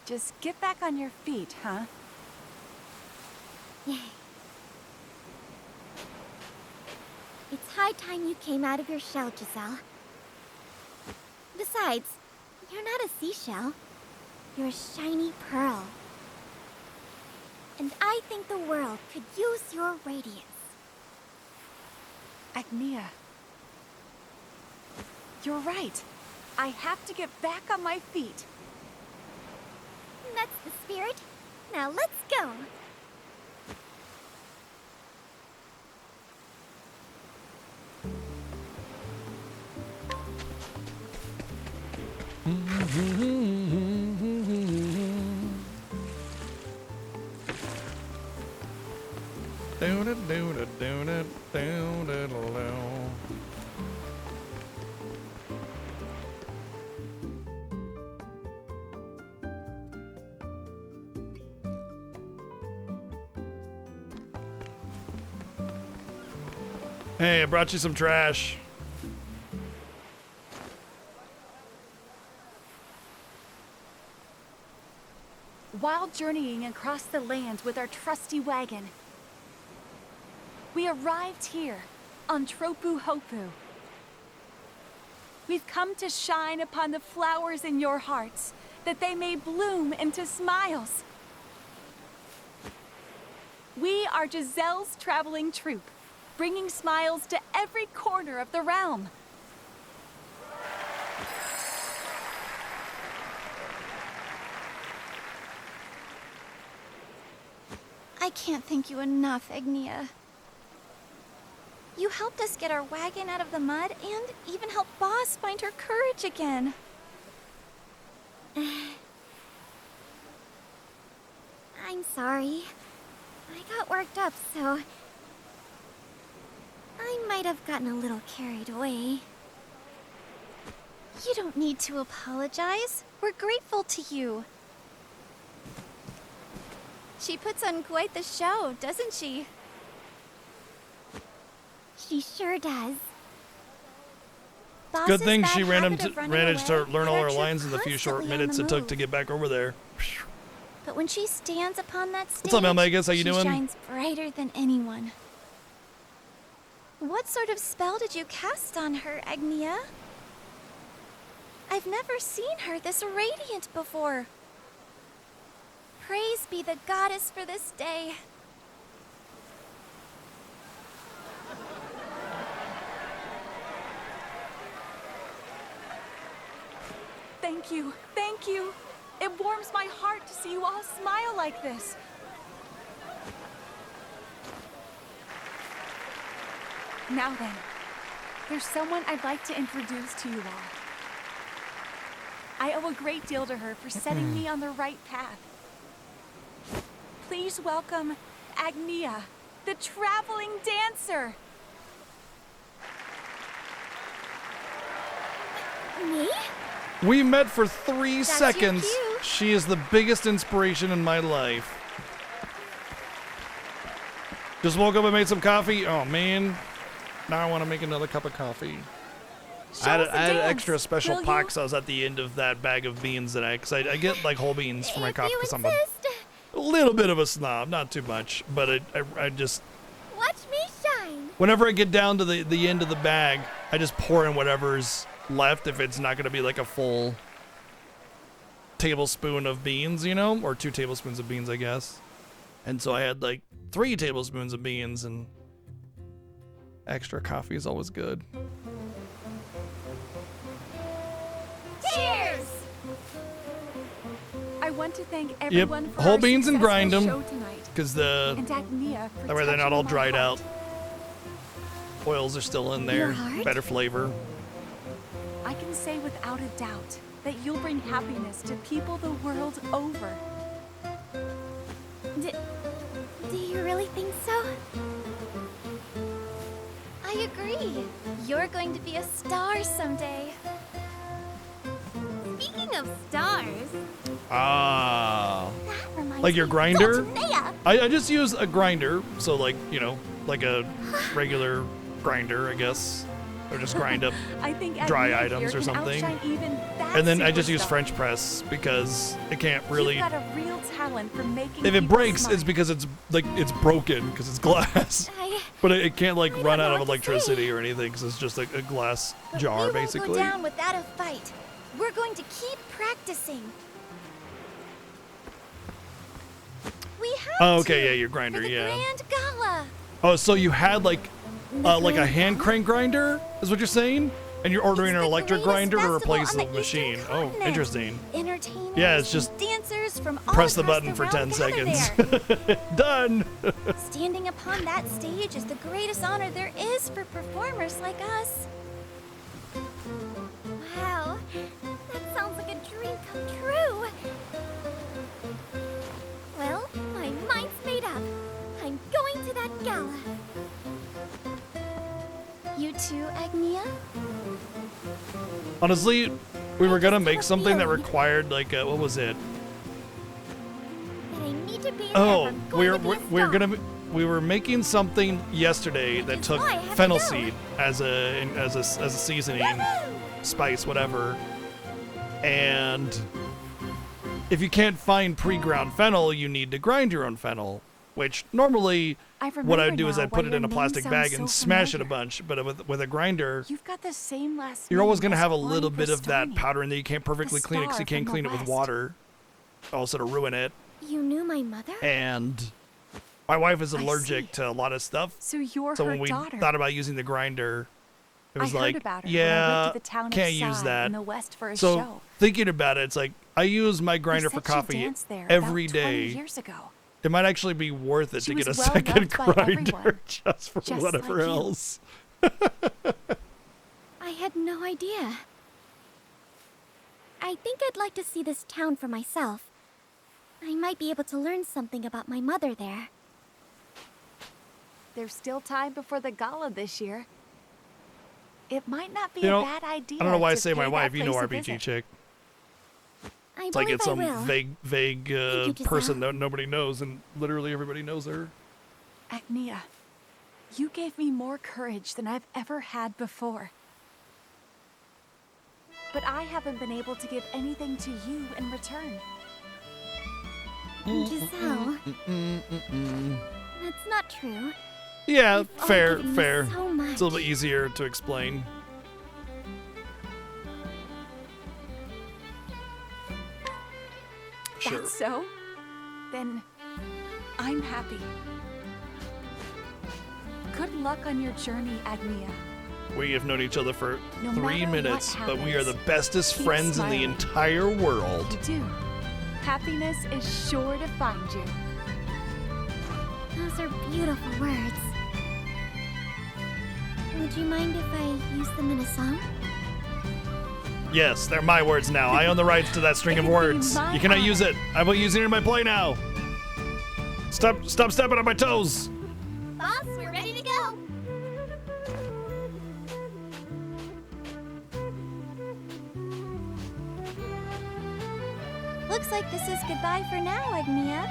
Just get back on your feet, huh? Yeah. It's high time you came out of your shell, Giselle. Besides, you're not a seashell. You're a shiny pearl. And I think the world could use your radiance. Agnia. You're right. I have to get back on my feet. That's the spirit. Now let's go. Hey, I brought you some trash. While journeying across the land with our trusty wagon, We arrived here, on Tropu Hopu. We've come to shine upon the flowers in your hearts, that they may bloom into smiles. We are Giselle's traveling troupe, bringing smiles to every corner of the realm. I can't thank you enough, Agnia. You helped us get our wagon out of the mud and even helped Boss find her courage again. I'm sorry. I got worked up, so I might have gotten a little carried away. You don't need to apologize. We're grateful to you. She puts on quite the show, doesn't she? She sure does. Good thing she managed to learn all had her our lines in troop the few short constantly on minutes the it took move. to get back over there. But when she stands upon that stage, What's up, Elmagus? How you she doing? shines brighter than anyone. What sort of spell did you cast on her, Agnia? I've never seen her this radiant before. Praise be the goddess for this day. Thank you, thank you. It warms my heart to see you all smile like this. Now then, there's someone I'd like to introduce to you all. I owe a great deal to her for setting me on the right path. Please welcome Agnia, the traveling dancer. Me? We met for 3 That's seconds. your cue. She is the biggest inspiration in my life. Just woke up and made some coffee. Oh man, now I want to make another cup of coffee. I had extra special poxos at the end of that bag of beans that because I get like whole beans for my coffee because I'm a little bit of a snob, not too much, but I just Watch me shine. whenever I get down to the end of the bag, I just pour in whatever's left if it's not going to be like a full tablespoon of beans, you know, or 2 tablespoons of beans, I guess. And so I had like 3 tablespoons of beans, and extra coffee is always good. Cheers! I want to thank everyone for whole our beans and grind successful them show tonight. because And Agnia for that way they're not touching all my dried heart. out. Oils are still in Your there, heart? better flavor. I can say without a doubt that you'll bring happiness to people the world over. Do you really think so? I agree. You're going to be a star someday. Speaking of stars, Ah, that reminds like your me. grinder? Dulcinea! I just use a grinder, so like, you know, like a regular grinder, I guess. Or just grind up I think dry Agnia items here or can something. outshine even that And then I just use superstar. French press because it can't really. You've got a real talent for making If it people breaks, smile. it's because it's like it's broken because it's glass. But it can't like run out of electricity or anything because it's just like a glass jar we won't basically. go down without a fight. We're going to keep practicing. We have Oh, okay, to yeah, your grinder, for the yeah. Grand Gala. Oh, so you had like a hand crank grinder, is what you're saying? And you're ordering an electric grinder to replace the machine. Oh, interesting. Entertainers Yeah, it's just and dancers from all press the across button for realm 10 gather seconds. there. Done. Standing upon that stage is the greatest honor there is for performers like us. Wow, that sounds like a dream come true. Well, my mind's made up. I'm going to that gala. You too, Agnia? Honestly, we were gonna make something that required like what was it? That I need to be Oh, we were making something yesterday that took why I have fennel to go. seed as a seasoning, spice, whatever. And if you can't find pre-ground fennel, you need to grind your own fennel. which normally what I would do is now I'd put why it in your a name plastic bag sounds and so smash it a familiar. bunch. But with a grinder, You've got the same last you're always name going to as have a Juan little bit of that Crestoni. powder, and then you can't perfectly The clean it because you star can't from clean the it with west. water. Also to ruin it. You knew my mother? And my wife is I allergic see. to a lot of stuff. So you're So her when we daughter. thought about using the grinder, it was I like, heard about her yeah, when I went to the town of can't use Sai that. in the west for a so show. thinking about it, it's like I use my They grinder for said she coffee danced there every about 20 day. years ago. It might actually be worth it She to get a was well second loved by grinder everyone, just for just whatever like you. else. I had no idea. I think I'd like to see this town for myself. I might be able to learn something about my mother there. There's still time before the gala this year. It might not be You know, a bad idea. I don't know why I to say my pay wife, that you know place a RPG visit. chick. I It's like believe it's some I will. vague you, person Giselle. that nobody knows, and literally everybody knows her. Agnia, you gave me more courage than I've ever had before. But I haven't been able to give anything to you in return. Giselle, that's not true. Yeah, You've all fair, given me fair. so much. It's a little bit easier to explain. Sure. That's so? Then I'm happy. Good luck on your journey, Agnia. We have known each other for No 3 matter what minutes, but we are the happens, bestest keep friends in the smiling. entire world. You do. Happiness is sure to find you. Those are beautiful words. Would you mind if I use them in a song? Yes, they're my words now. I own the rights to that string of words. my You cannot use it. I will use it in my play now. Stop stepping on my toes. Boss, we're ready to go. Looks like this is goodbye for now, Agnia.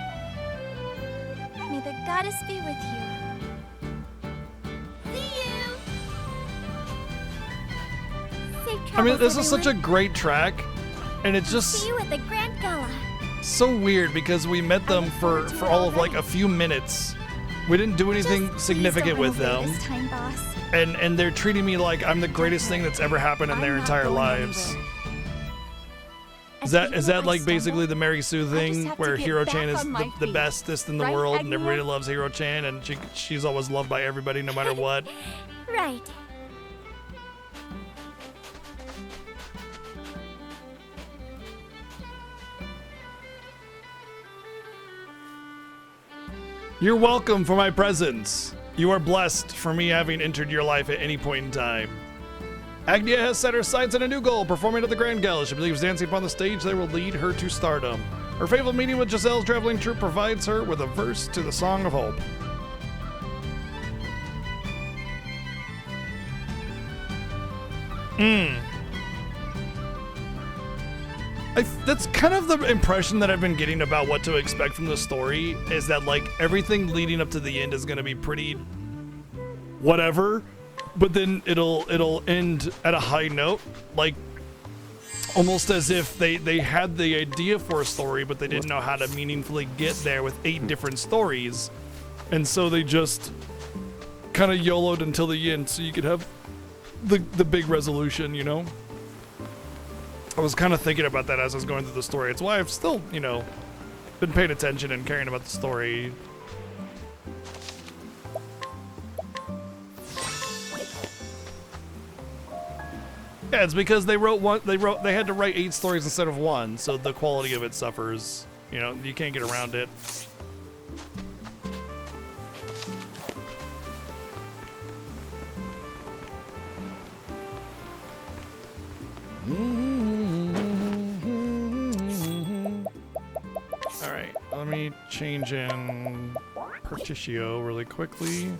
May the goddess be with you. See you! Safe travels, I mean, this is such a everyone. great track, and it's just See you at the Grand Gala. so weird because we met them for all of like a few minutes. We didn't do anything Please significant don't with run away them, this time, boss. and they're treating me like I'm the greatest thing that's ever happened in their I'm not entire going lives. anywhere. Is And that even if I basically stumble, the Mary Sue thing have to where get Hiro-chan back is on my the feet. bestest in the Right, world and Agnia? everybody loves Hiro-chan and she's always loved by everybody no matter what? Right. You're welcome for my presence. You are blessed for me having entered your life at any point in time. Agnia has set her sights on a new goal, performing at the Grand Gala. She believes dancing upon the stage there will lead her to stardom. Her fabled meeting with Giselle's traveling troupe provides her with a verse to the Song of Hope. That's kind of the impression that I've been getting about what to expect from the story, is that like everything leading up to the end is going to be pretty whatever, but then it'll end at a high note, like almost as if they had the idea for a story but they didn't know how to meaningfully get there with 8 different stories, and so they just kind of YOLO'd until the end so you could have the big resolution, you know? I was kind of thinking about that as I was going through the story. It's why I've still, you know, been paying attention and caring about the story. Yeah, it's because they had to write 8 stories instead of 1, so the quality of it suffers. You know, you can't get around it. Alright, let me change in Pertitio really quickly.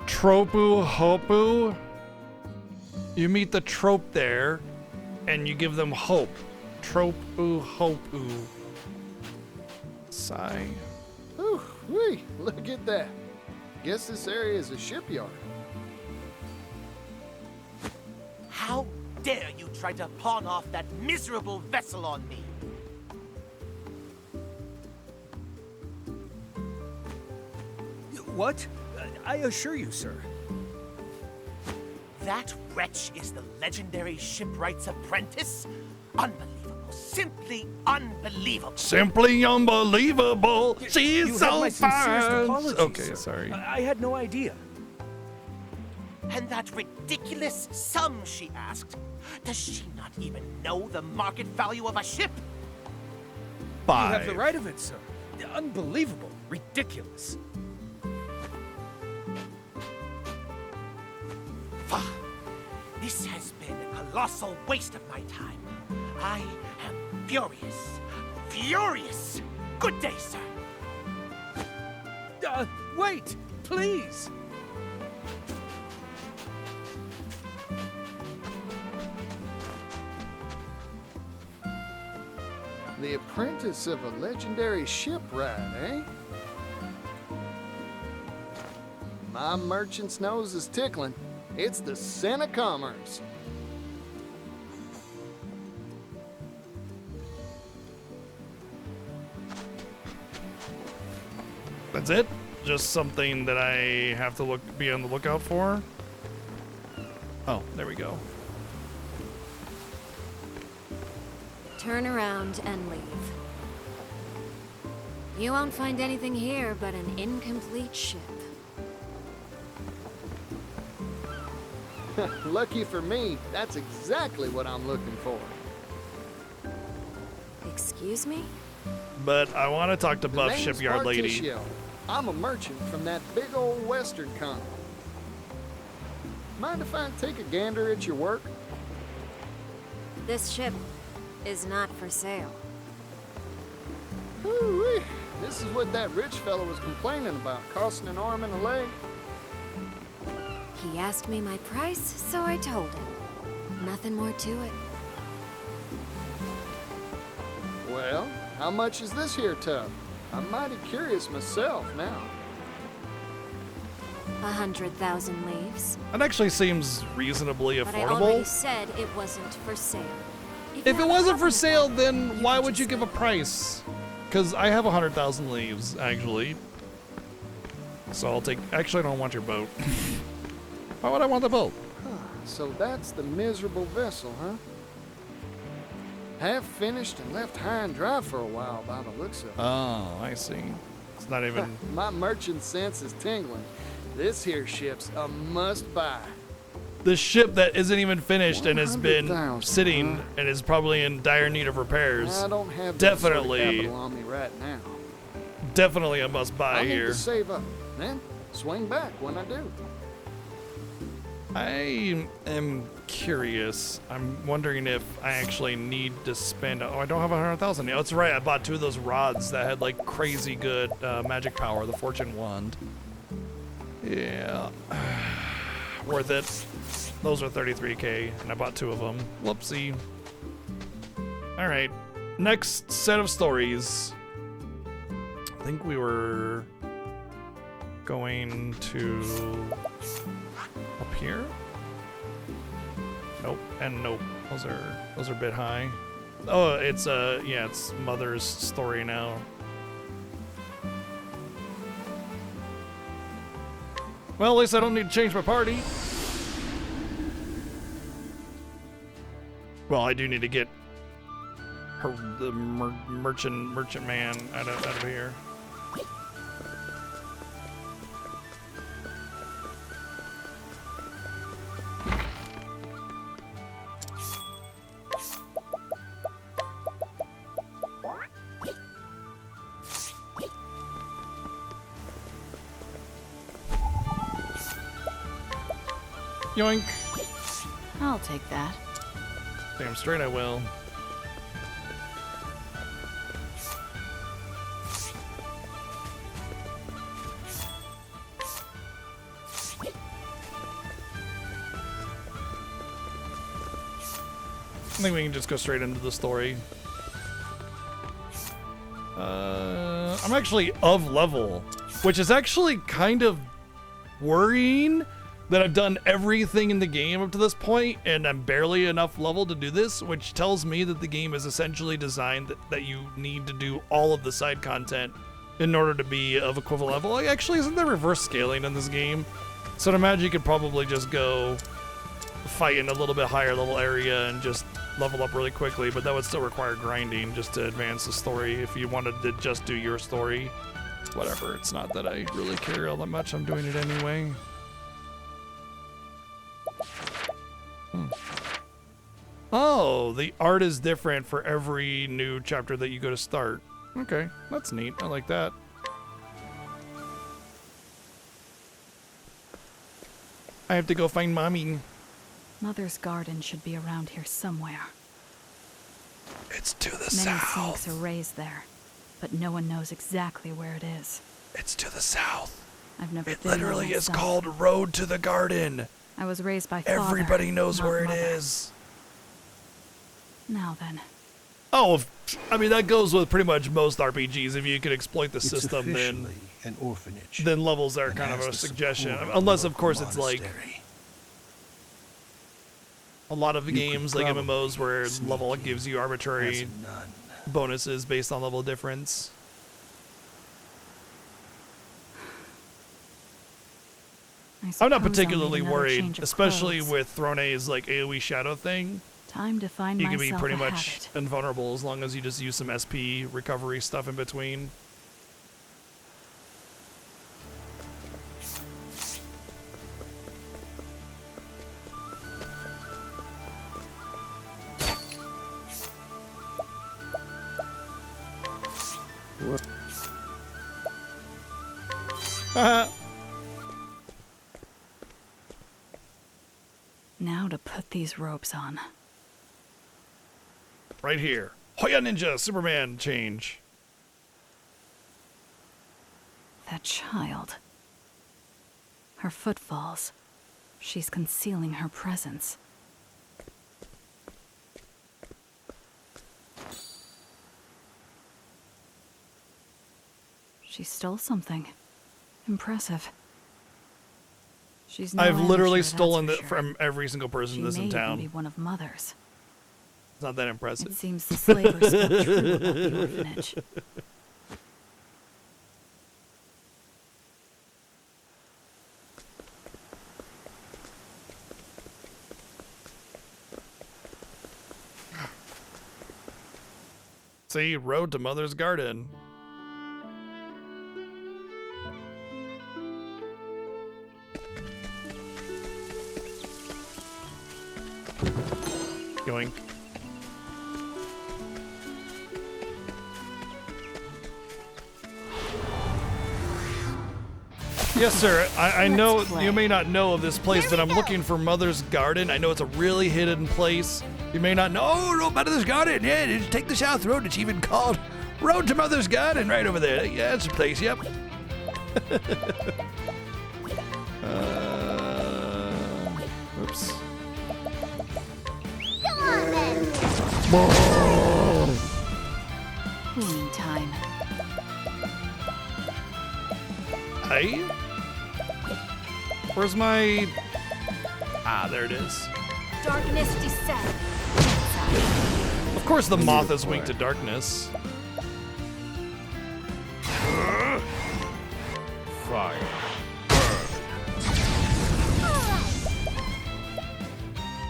Tropu Hopu. You meet the trope there, and you give them hope. Tropu Hopu. Sigh. Ooh, wee, look at that. Guess this area is a shipyard. dare you try to pawn off that miserable vessel on me? What? I assure you, sir. That wretch is the legendary shipwright's apprentice? Unbelievable. Simply unbelievable. Simply unbelievable. She's You have so my sincerest fine. apologies, Okay, sir. sorry. I had no idea. And that ridiculous sum she asked? Does she not even know the market value of a ship? You have the right of it, sir. Unbelievable. Ridiculous. This has been a colossal waste of my time. I am furious. Furious! Good day, sir. Wait! Please! The apprentice of a legendary shipwright, eh? My merchant's nose is tickling. It's the scent of commerce. That's it? Just something that I have to be on the lookout for? Oh, there we go. Turn around and leave. You won't find anything here but an incomplete ship. Lucky for me, that's exactly what I'm looking for. Excuse me? But I want to talk to The Buff name's Shipyard Lady. Barticio. I'm a merchant from that big old western continent. Mind if I take a gander at your work? This ship is not for sale. Ooh-wee. This is what that rich fellow was complaining about, costing an arm and a leg. He asked me my price, so I told him. Nothing more to it. Well, how much is this here tub? I'm mighty curious myself now. 100,000 leaves. That actually seems reasonably But I already affordable. said it wasn't for sale. If it wasn't for sale, then why would you give a price? Because I have 100,000 leaves, actually. So I'll take... Actually, I don't want your boat. Why would I want the boat? So that's the miserable vessel, huh? Half finished and left high and dry for a while by the looks of it. Oh, I see. It's not even... My merchant sense is tingling. This here ship's a must-buy. The ship that isn't even finished and has been 100,000, sitting and is probably in dire need of repairs. I don't have that sort of Definitely, capital on me right now. definitely a must-buy I need here. to save up, then swing back when I do. I am curious. I'm wondering if I actually need to spend... Oh, I don't have 100,000. Oh, that's right. I bought 2 of those rods that had like crazy good magic power, the Fortune Wand. Yeah. Worth it. Those are 33k, and I bought 2 of them. Whoopsie. All right. Next set of stories. I think we were going to... up here? Nope, and nope. Those are a bit high. Oh, it's yeah, it's Mother's story now. Well, at least I don't need to change my party. Well, I do need to get the merchant man out of here. Yoink. I'll take that. Damn straight I will. I think we can just go straight into the story. I'm actually of level, which is actually kind of worrying that I've done everything in the game up to this point, and I'm barely enough level to do this, which tells me that the game is essentially designed that you need to do all of the side content in order to be of equivalent level. Like, actually, isn't there reverse scaling in this game? So I'd imagine you could probably just go fight in a little bit higher level area and just level up really quickly, but that would still require grinding just to advance the story if you wanted to just do your story. Whatever, it's not that I really care all that much, I'm doing it anyway. Oh, the art is different for every new chapter that you go to start. Okay, that's neat. I like that. I have to go find Mommy. Mother's garden should be around here somewhere. It's to the Many south. snakes are raised there, but no one knows exactly where it is. It's to the south. I've never It been there literally is myself. called Road to the Garden. I was raised by father. Everybody knows not where it mother. is. Now then. Oh, I mean, that goes with pretty much most RPGs. If you can exploit the It's system, then officially an orphanage. then levels are and kind of has a the suggestion. support of Unless, a of course, it's like monastery. a lot of You could games like probably MMOs where sneak level in gives you as arbitrary a nun. bonuses based on level difference. I'm not suppose I'll need particularly another worried, change of especially clothes. with Throne's like AoE shadow thing. Time to find You myself can be pretty a much habit. invulnerable as long as you just use some SP recovery stuff in between. Now to put these robes on. Right here. Hoya Ninja Superman change. That child. Her footfalls. She's concealing her presence. She stole something. Impressive. She's no I've literally amateur, that's stolen for it sure. from every single person She that's may in even town. be one of Mother's. It's not that impressive. It seems the slavers spoke true about the orphanage. See, Road to Mother's Garden. Going. Yes, sir. I know you may not know of this place, but I'm looking for Mother's Garden. I know it's a really hidden place. You may not know. Oh, no, Mother's Garden. Yeah, just take the South Road. It's even called Road to Mother's Garden right over there. Yeah, that's the place. Yep. Oops. Cleaning time. Hey? Where's my... Ah, there it is. Darkness descend. Of course the moth is weak to darkness. Fire.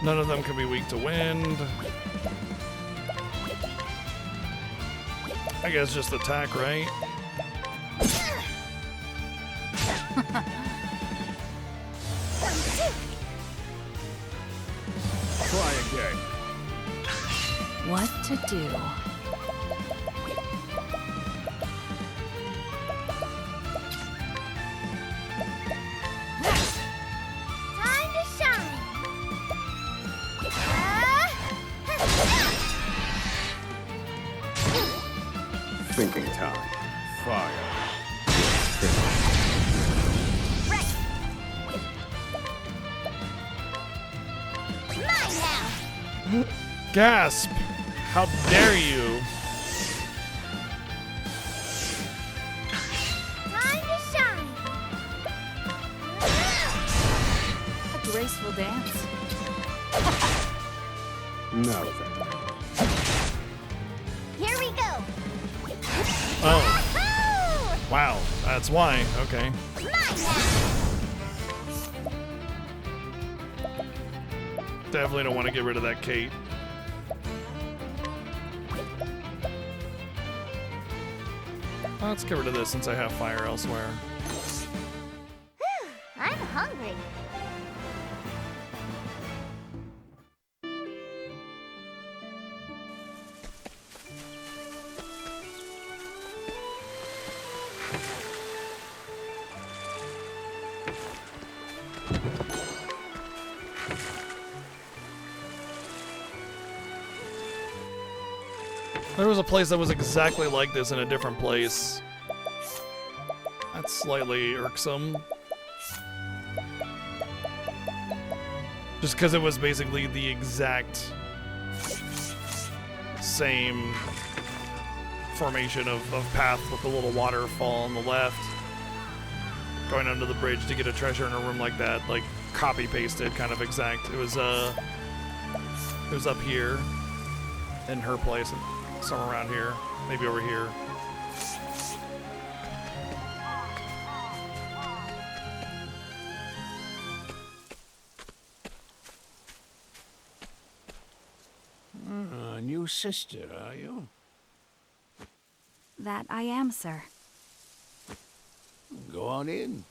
None of them can be weak to wind. I guess just attack, right? Try again. What to do? Time to shine. Thinking time. Fire. Gasp! How dare you? Time to shine. dance? No. Here we go. Oh. Wow, that's why. Okay. Definitely don't want to get rid of that Kate. Let's get rid of this since I have fire elsewhere. I'm hungry. There was a place that was exactly like this in a different place. That's slightly irksome. Just because it was basically the exact same formation of path with a little waterfall on the left. Going under the bridge to get a treasure in a room like that, like copy pasted, kind of exact. It was up here in her place, somewhere around here, maybe over here. New sister, are you? That I am, sir. Go on in.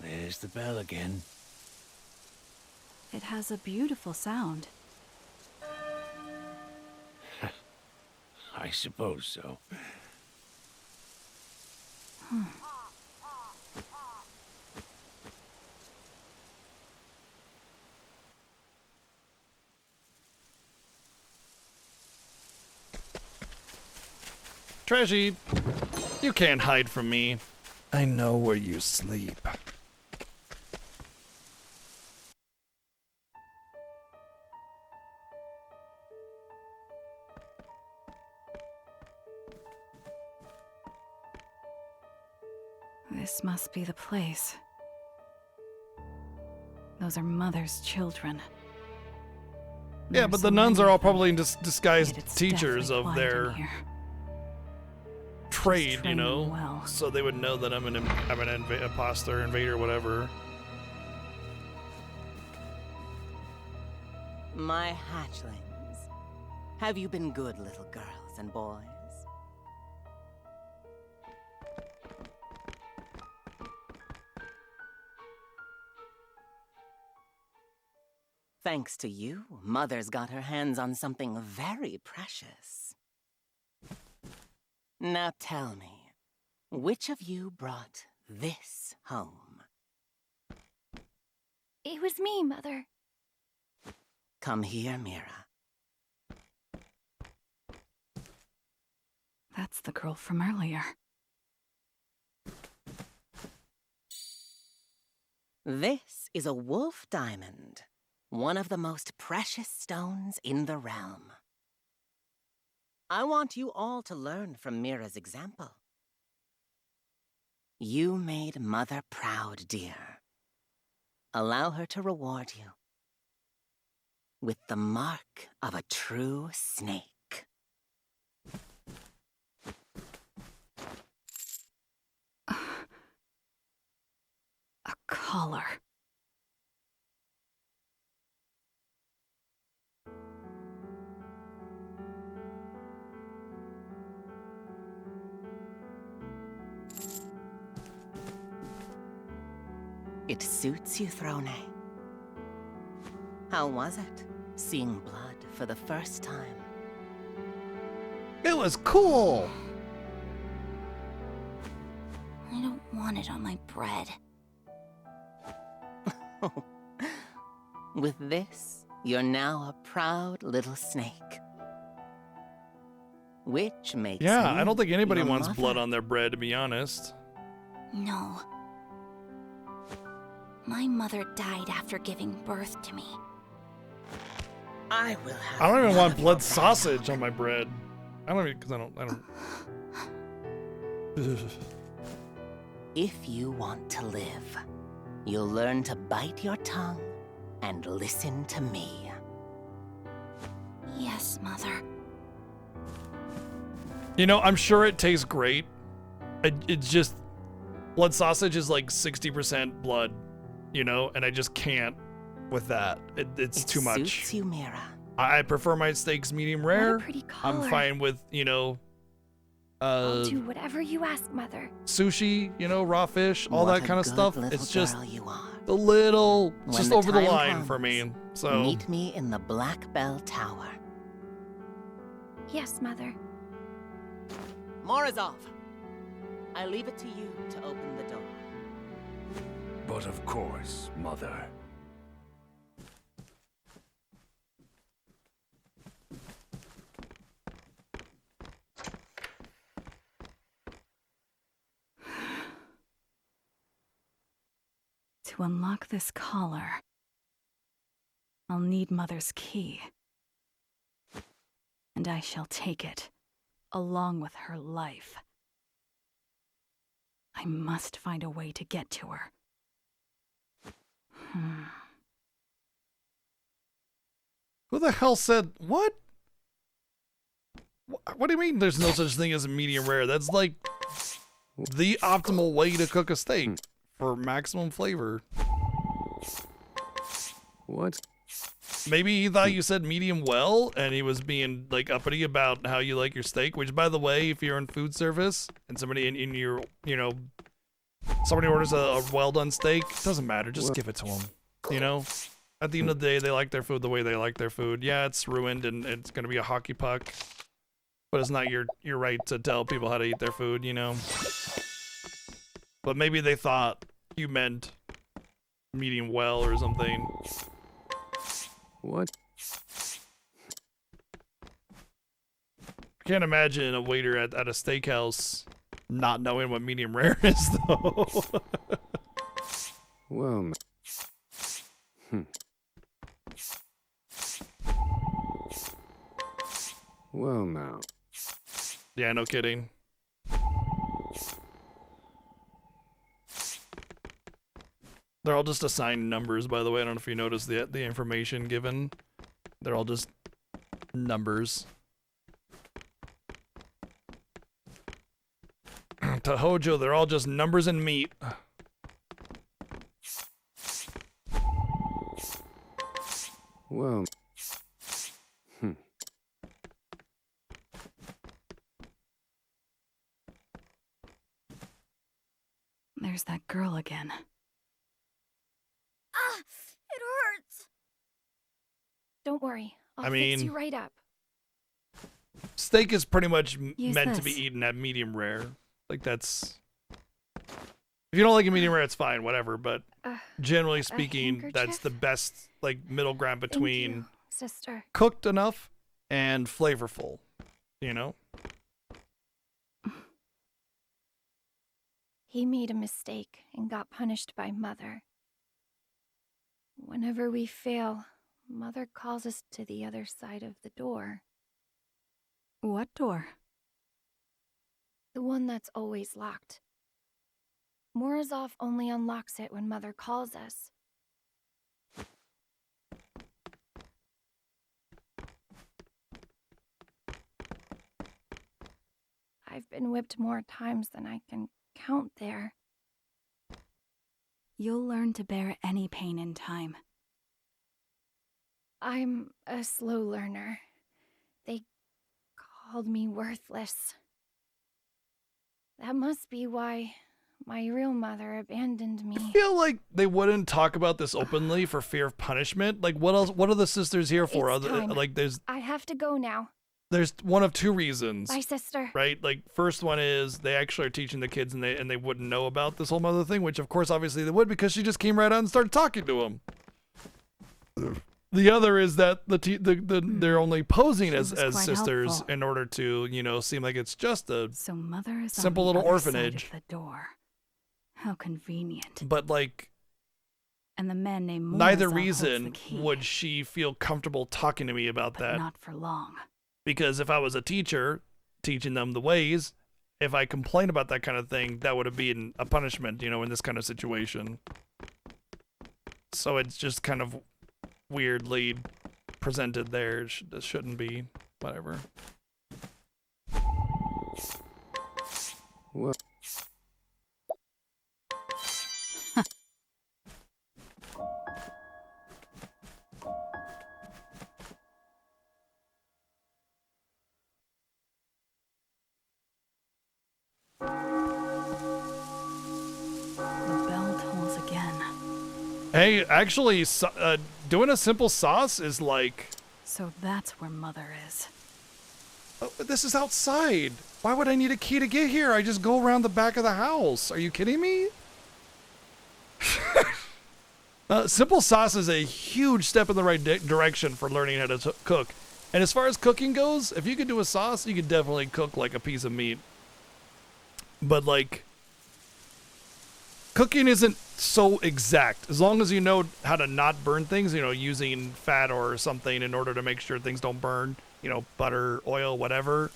There's the bell again. It has a beautiful sound. I suppose so. Treasure, you can't hide from me. I know where you sleep. This must be the place. Those are Mother's children. Yeah, but the nuns are all probably disguised teachers of their trade, you know, well. So they would know that I'm an imposter, invader, whatever. My hatchlings, have you been good little girls and boys? Thanks to you, Mother's got her hands on something very precious. Now tell me, which of you brought this home? It was me, Mother. Come here, Mira. That's the girl from earlier. This is a wolf diamond, one of the most precious stones in the realm. I want you all to learn from Mira's example. You made Mother proud, dear. Allow her to reward you with the mark of a true snake. A collar. It suits you, Throne. How was it, seeing blood for the first time? It was cool! I don't want it on my bread. With this, you're now a proud little snake. Which makes Yeah, me I don't think anybody your wants mother. blood on their bread, to be honest. No. My mother died after giving birth to me. I will have I don't even none want of your blood bad sausage on my bread. I don't even, because I don't. If you want to live, you'll learn to bite your tongue and listen to me. Yes, Mother. You know, I'm sure it tastes great. It's just blood sausage is like 60% blood, you know, and I just can't with that. It's too much. Suits you, Mira. I prefer my steaks medium rare. What a pretty collar. I'm fine with, you know, I'll do whatever you ask, Mother. sushi, you know, raw fish, all What that a kind of good stuff. little It's just girl you are. a little, When just the over the time line comes, for me. So meet me in the Black Bell Tower. Yes, Mother. Morozov, I leave it to you to open the door. But of course, Mother. To unlock this collar, I'll need Mother's key. And I shall take it, along with her life. I must find a way to get to her. who the hell said what? What do you mean there's no such thing as a medium rare? That's like the optimal way to cook a steak for maximum flavor. What? Maybe he thought you said medium well, and he was being like uppity about how you like your steak. Which, by the way, if you're in food service and somebody in your, you know, somebody orders a well done steak, it doesn't matter. Just give it to them. You know, at the end of the day, they like their food the way they like their food. Yeah, it's ruined and it's gonna be a hockey puck, but it's not your right to tell people how to eat their food. You know. But maybe they thought you meant medium well or something. What? I can't imagine a waiter at a steakhouse not knowing what medium rare is, though. Well, well now. Yeah, no kidding. They're all just assigned numbers, by the way. I don't know if you noticed the information given. They're all just numbers. To Hojo, they're all just numbers and meat. Well. There's that girl again. Ah, it hurts. Don't worry. I'll I fix mean, you right up. Steak is pretty much Use meant to this. be eaten at medium rare. Like, that's... If you don't like a medium rare, it's fine, whatever. But generally speaking, that's the best, like, middle ground between Thank you, sister. cooked enough and flavorful, you know? He made a mistake and got punished by Mother. Whenever we fail, Mother calls us to the other side of the door. What door? The one that's always locked. Morozov only unlocks it when Mother calls us. I've been whipped more times than I can count there. You'll learn to bear any pain in time. I'm a slow learner. They called me worthless. That must be why my real mother abandoned me. I feel like they wouldn't talk about this openly for fear of punishment. Like, what else? What are the sisters here for? It's time. Like, I have to go now. there's one of two reasons. Bye, sister. Right? Like, first one is they actually are teaching the kids and they wouldn't know about this whole mother thing, which of course obviously they would because she just came right out and started talking to them. The other is that they're only posing as quite sisters helpful. in order to, you know, seem like it's just a So Mother is simple on the little other side orphanage. of the door. How convenient. But like, And the man named neither Morozov holds the reason key, would she feel comfortable talking to me about but that. not for long. Because if I was a teacher teaching them the ways, if I complain about that kind of thing, that would have been a punishment, you know, in this kind of situation. So it's just kind of weirdly presented there. It shouldn't be. Whatever. Well. Hey, actually, doing a simple sauce is like... So that's where Mother is. Oh, but this is outside. Why would I need a key to get here? I just go around the back of the house. Are you kidding me? Simple sauce is a huge step in the right direction for learning how to cook. And as far as cooking goes, if you could do a sauce, you could definitely cook like a piece of meat. But like... cooking isn't so exact. As long as you know how to not burn things, you know, using fat or something in order to make sure things don't burn, you know, butter, oil, whatever,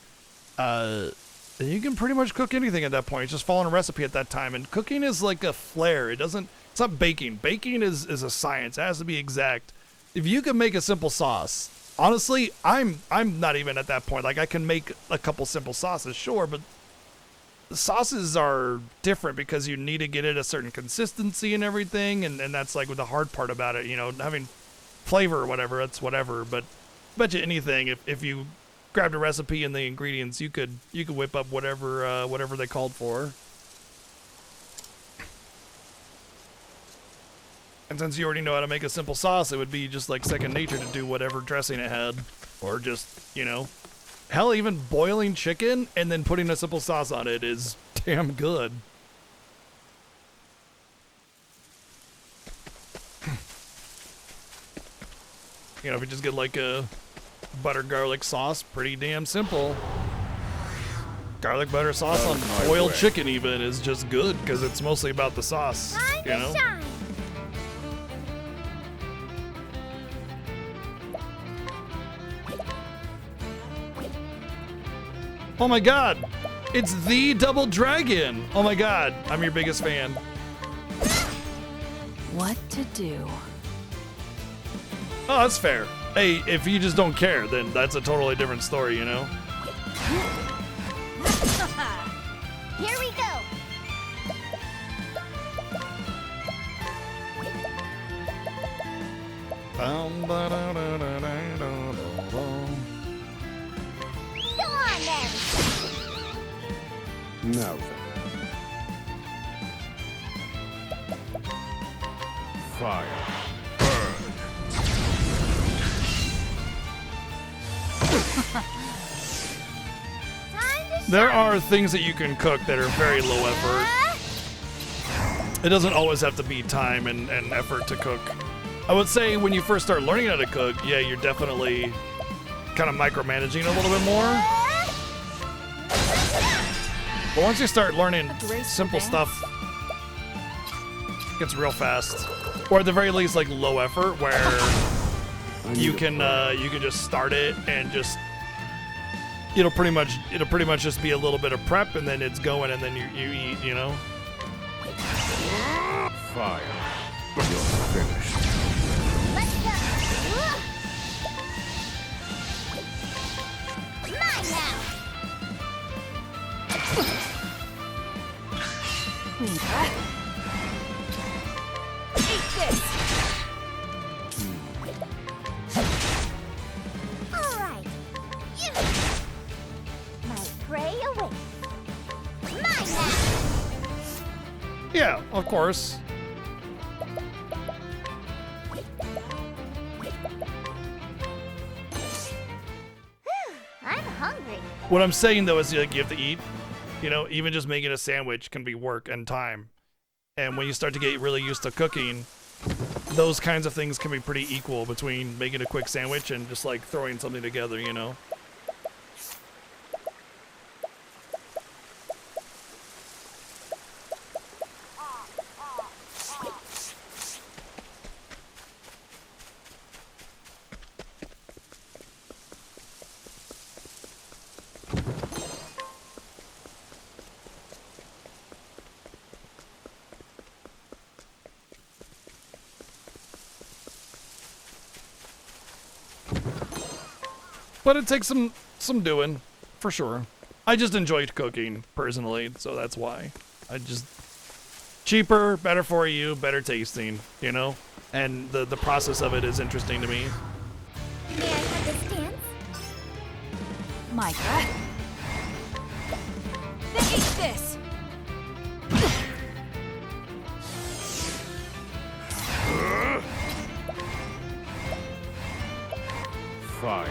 then you can pretty much cook anything at that point. It's just following a recipe at that time. And cooking is like a flair. It's not baking. Baking is a science. It has to be exact. If you can make a simple sauce, honestly, I'm not even at that point. Like, I can make a couple simple sauces, sure, but the sauces are different because you need to get it a certain consistency and everything, and that's like the hard part about it, you know, having flavor or whatever, it's whatever. But I bet you anything, if you grabbed a recipe and the ingredients, you could whip up whatever they called for. And since you already know how to make a simple sauce, it would be just like second nature to do whatever dressing it had, or just, you know, hell, even boiling chicken and then putting a simple sauce on it is damn good. You know, if you just get like a butter garlic sauce, pretty damn simple. Garlic butter sauce on boiled chicken even is just good because it's mostly about the sauce, you know? Oh my god, it's the Double Dragon. Oh my god, I'm your biggest fan. What to do? Oh, that's fair. Hey, if you just don't care, then that's a totally different story, you know? Here we go. Now then. Fire. Burn. There are things that you can cook that are very low effort. It doesn't always have to be time and effort to cook. I would say when you first start learning how to cook, yeah, you're definitely kind of micromanaging a little bit more. But once you start learning simple stuff, it gets real fast. Or at the very least, like low effort, where you can just start it and just it'll pretty much just be a little bit of prep, and then it's going, and then you eat, you know. Fire. You're finished. Let's go. Mine now. Eat this. All right. You. My prey awaits. Mine now. Yeah, of course. I'm hungry. What I'm saying though is like you have to eat. You know, even just making a sandwich can be work and time. And when you start to get really used to cooking, those kinds of things can be pretty equal between making a quick sandwich and just like throwing something together, you know? But it takes some doing, for sure. I just enjoy cooking, personally, so that's why. Cheaper, better for you, better tasting, you know? And the process of it is interesting to me. May I have this dance? Micah. Eat this! Fire.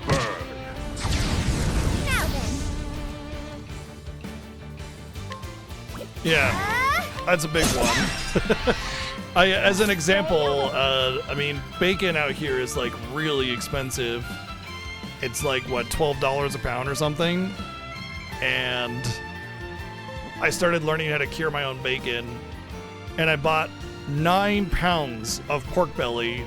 Burn. Now then. Yeah, that's a big one. As an example, I mean, bacon out here is like really expensive. It's like, what, $12 a pound or something? And I started learning how to cure my own bacon, and I bought 9 pounds of pork belly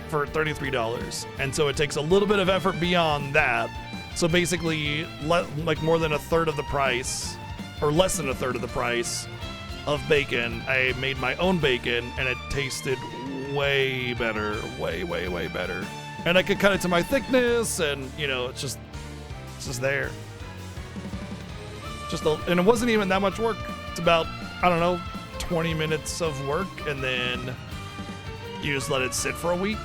for $33. And so it takes a little bit of effort beyond that. So basically, like more than a third of the price, or less than a third of the price of bacon. I made my own bacon, and it tasted way better, way better. And I could cut it to my thickness, and you know, it's just there. And it wasn't even that much work. It's about, I don't know, 20 minutes of work, and then you just let it sit for a week.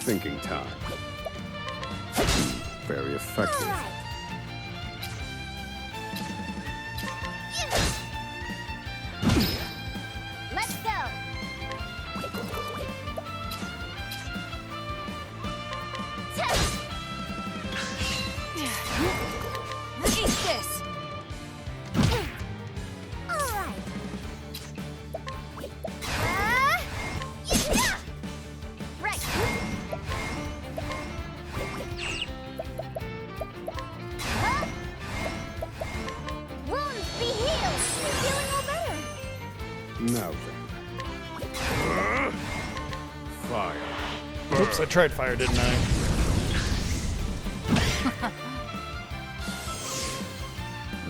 Thinking time. Very effective. Let's go. Eat this! All right. Right. Wounds be healed. You're feeling all better. Now then. Fire. Oops, I tried fire, didn't I?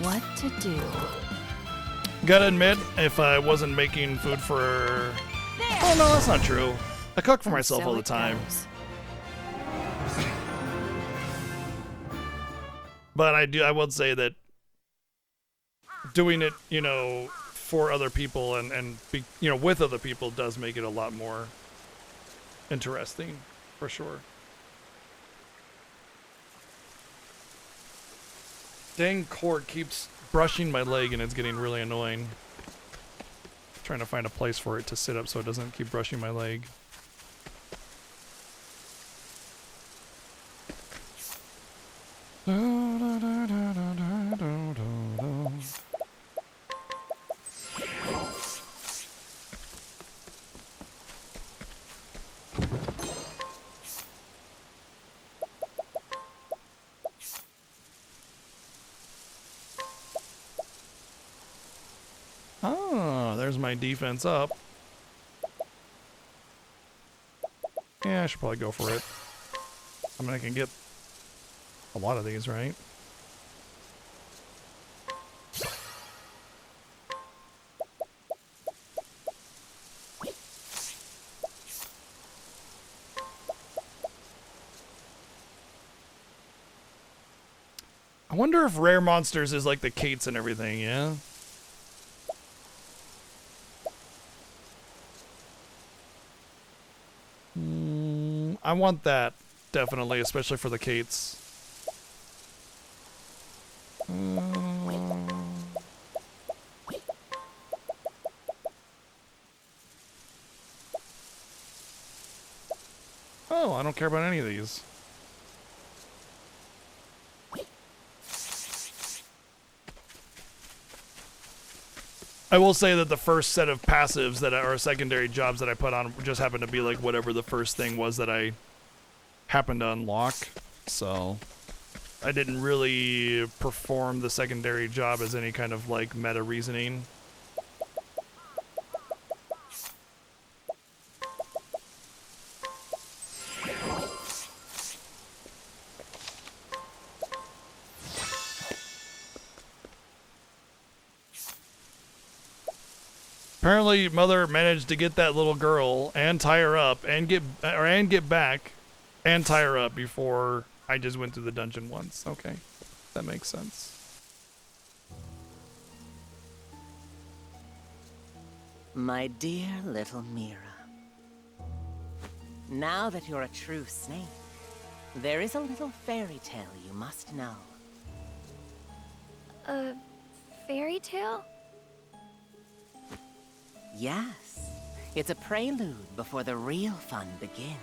What to do? Gotta admit, if I wasn't making food for... Oh no, that's not true. I cook for myself all the time. But I would say that doing it, you know, for other people and you know, with other people does make it a lot more interesting, for sure. Dang cord keeps brushing my leg and it's getting really annoying. Trying to find a place for it to sit up so it doesn't keep brushing my leg. Oh, there's my defense up. Yeah, I should probably go for it. I mean, I can get a lot of these, right? I wonder if rare monsters is like the Kates and everything, yeah? I want that, definitely, especially for the Kates. Oh, I don't care about any of these. I will say that the first set of passives that are secondary jobs that I put on just happened to be like whatever the first thing was that I happened to unlock. So I didn't really perform the secondary job as any kind of like meta reasoning. Apparently, Mother managed to get that little girl and tie her up and get back and tie her up before I just went through the dungeon once. Okay, that makes sense. My dear little Mira. Now that you're a true snake, there is a little fairy tale you must know. A fairy tale? Yes, it's a prelude before the real fun begins.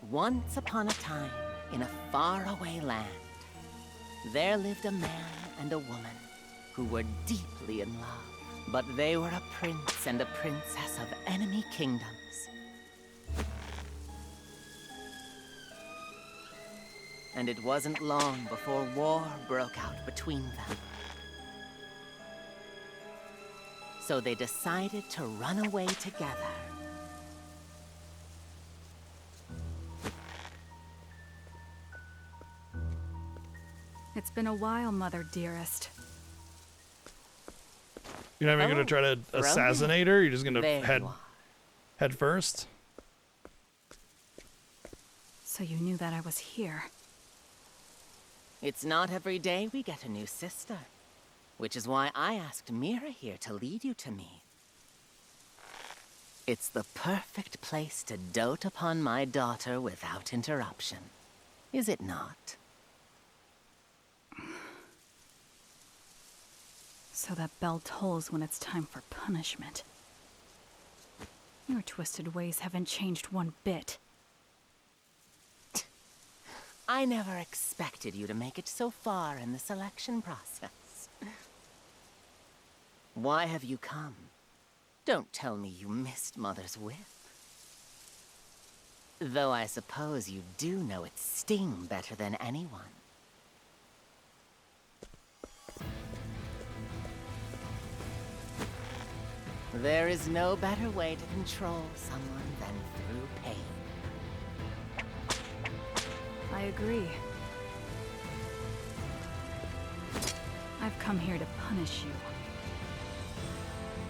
Once upon a time, in a faraway land, there lived a man and a woman who were deeply in love. But they were a prince and a princess of enemy kingdoms. And it wasn't long before war broke out between them. So they decided to run away together. It's been a while, Mother dearest. You're not even gonna try to assassinate her? You're just gonna head first? So you knew that I was here. It's not every day we get a new sister, which is why I asked Mira here to lead you to me. It's the perfect place to dote upon my daughter without interruption, is it not? So that bell tolls when it's time for punishment. Your twisted ways haven't changed one bit. I never expected you to make it so far in the selection process. Why have you come? Don't tell me you missed Mother's whip. Though I suppose you do know its sting better than anyone. There is no better way to control someone than through pain. I agree. I've come here to punish you.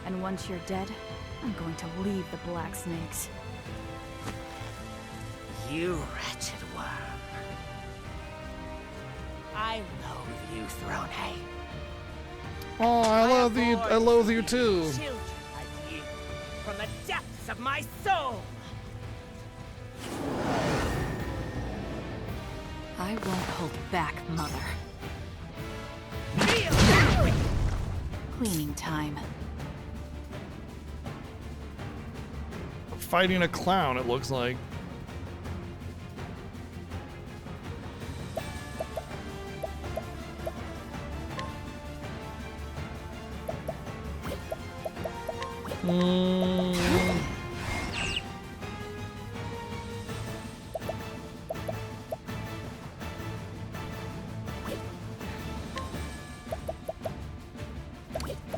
And once you're dead, I'm going to leave the Black Snakes. You wretched worm. I loathe you, Thronei. Oh, I loathe you too. Children like you, from the depths of my soul. I won't hold back, Mother. Cleaning time. Fighting a clown, it looks like.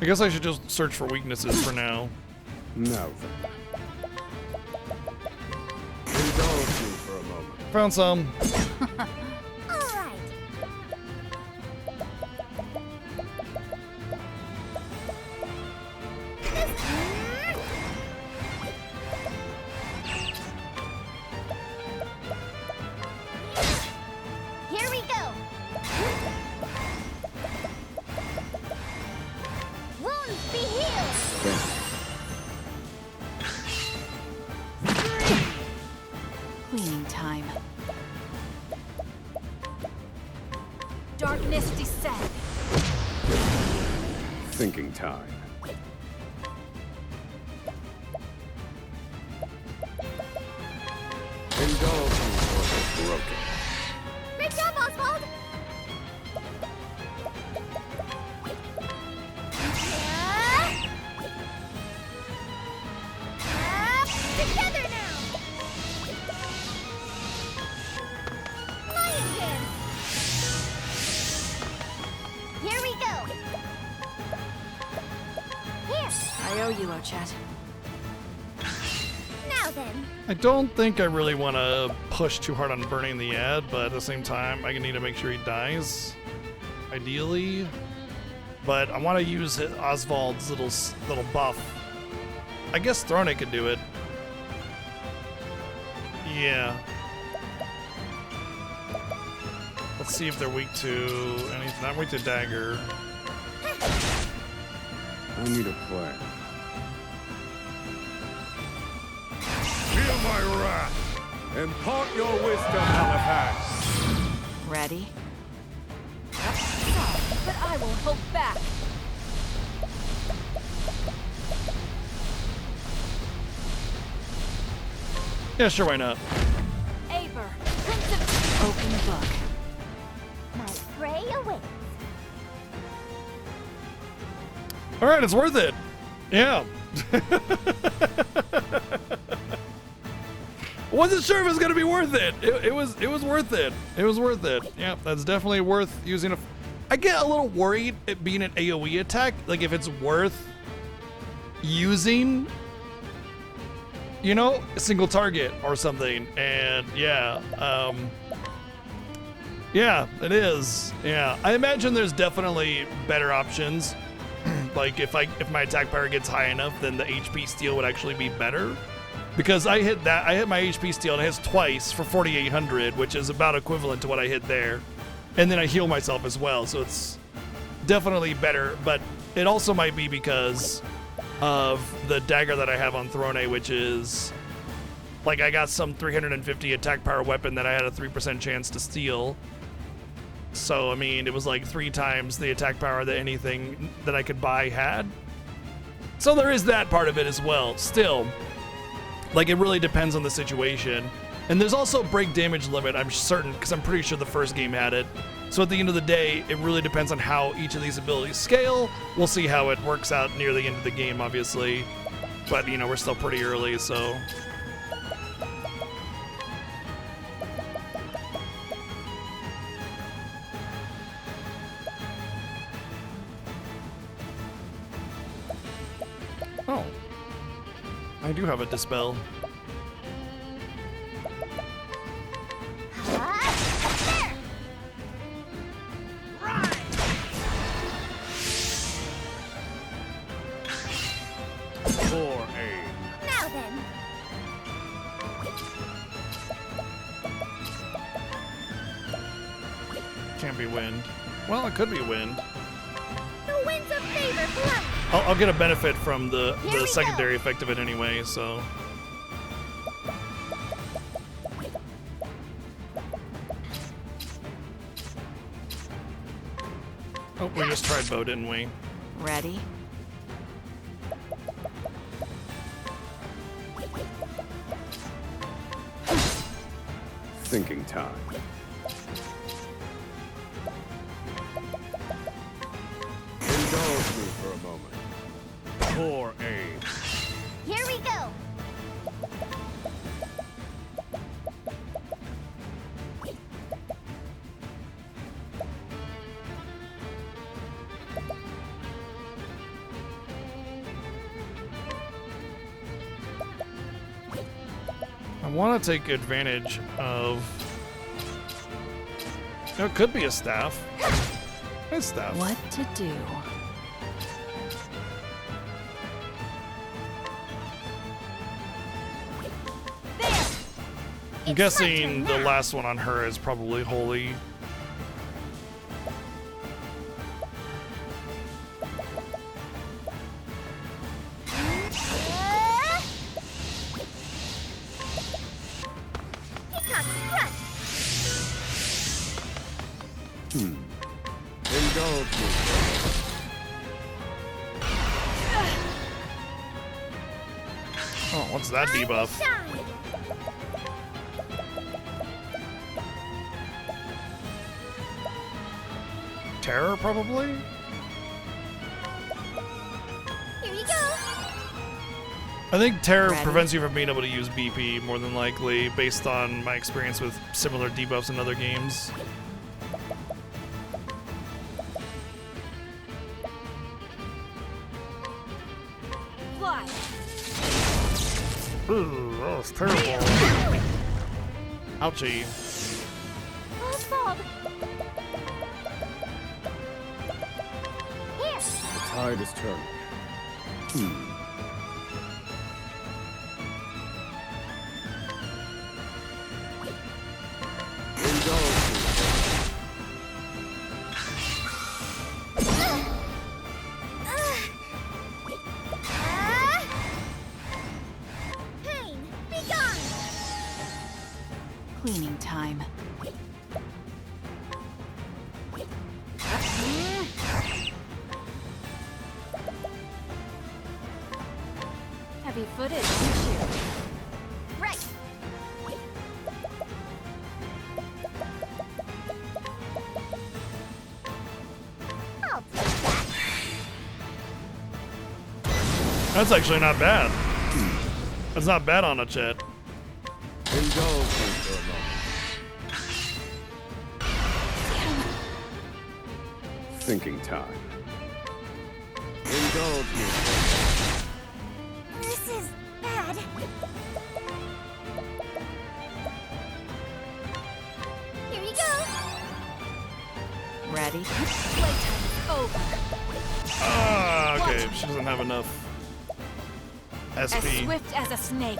I guess I should just search for weaknesses for now. No. Indulge me for a moment. Found some. Here we go. Wounds be healed. Cleaning time. Darkness descend. Thinking time. Indulge me for the broken. Great job, Oswald. Together now. Lion dance. Here we go. Here. I owe you, Ochet. Now then. I don't think I really want to push too hard on burning the ad, but at the same time, I need to make sure he dies. Ideally. but I want to use Oswald's little buff. I guess Throne could do it. Yeah. Let's see if they're weak to anything. Not weak to dagger. I need a plan. Feel my wrath. Impart your wisdom, Halifax. Ready? But I will hold back. Yeah, sure, why not? Aver, Prince of Open book. My prey awaits. All right, it's worth it. Yeah. Wasn't sure if it was gonna be worth it. It was worth it. It was worth it. Yeah, that's definitely worth using. I get a little worried it being an AoE attack, like if it's worth using, you know, a single target or something. And yeah, yeah, it is. Yeah, I imagine there's definitely better options. Like if my attack power gets high enough, then the HP steal would actually be better. Because I hit my HP steal and it hits twice for 4,800, which is about equivalent to what I hit there. And then I heal myself as well, so it's definitely better. But it also might be because of the dagger that I have on Throne, which is like I got some 350 attack power weapon that I had a 3% chance to steal. So I mean, it was like 3 times the attack power that anything that I could buy had. So there is that part of it as well. Still, like it really depends on the situation. And there's also a break damage limit, I'm certain, because I'm pretty sure the first game had it. So at the end of the day, it really depends on how each of these abilities scale. We'll see how it works out near the end of the game, obviously. But, you know, we're still pretty early, so... Oh. I do have a Dispel. Poor aim. Now then. Can't be wind. Well, it could be wind. The winds of favor blow. I'll get a benefit from the Here we secondary effect of it anyway, so... Oh, we just tried bow, didn't we? Ready? Thinking time. Indulge me for a moment. Poor aim. Here we go. I want to take advantage of... It could be a staff. It's staff. What to do? I'm guessing the last one on her is probably holy. Indulge me. Oh, what's that debuff? Terror, probably? Here you go. I think Terror Ready? prevents you from being able to use BP, more than likely, based on my experience with similar debuffs in other games. fly. Ooh, that was terrible. Ouchie. Oswald. Here. tide is turning. Pain, be gone! Cleaning time. Heavy footed, aren't you? Right! I'll take that. That's actually not bad. That's not bad on a chat. Indulge me for a moment. Thinking time. Indulge me. This is bad. Here you go. Ready? Playtime's over. Ah, okay. She doesn't have enough As SP. swift as a snake.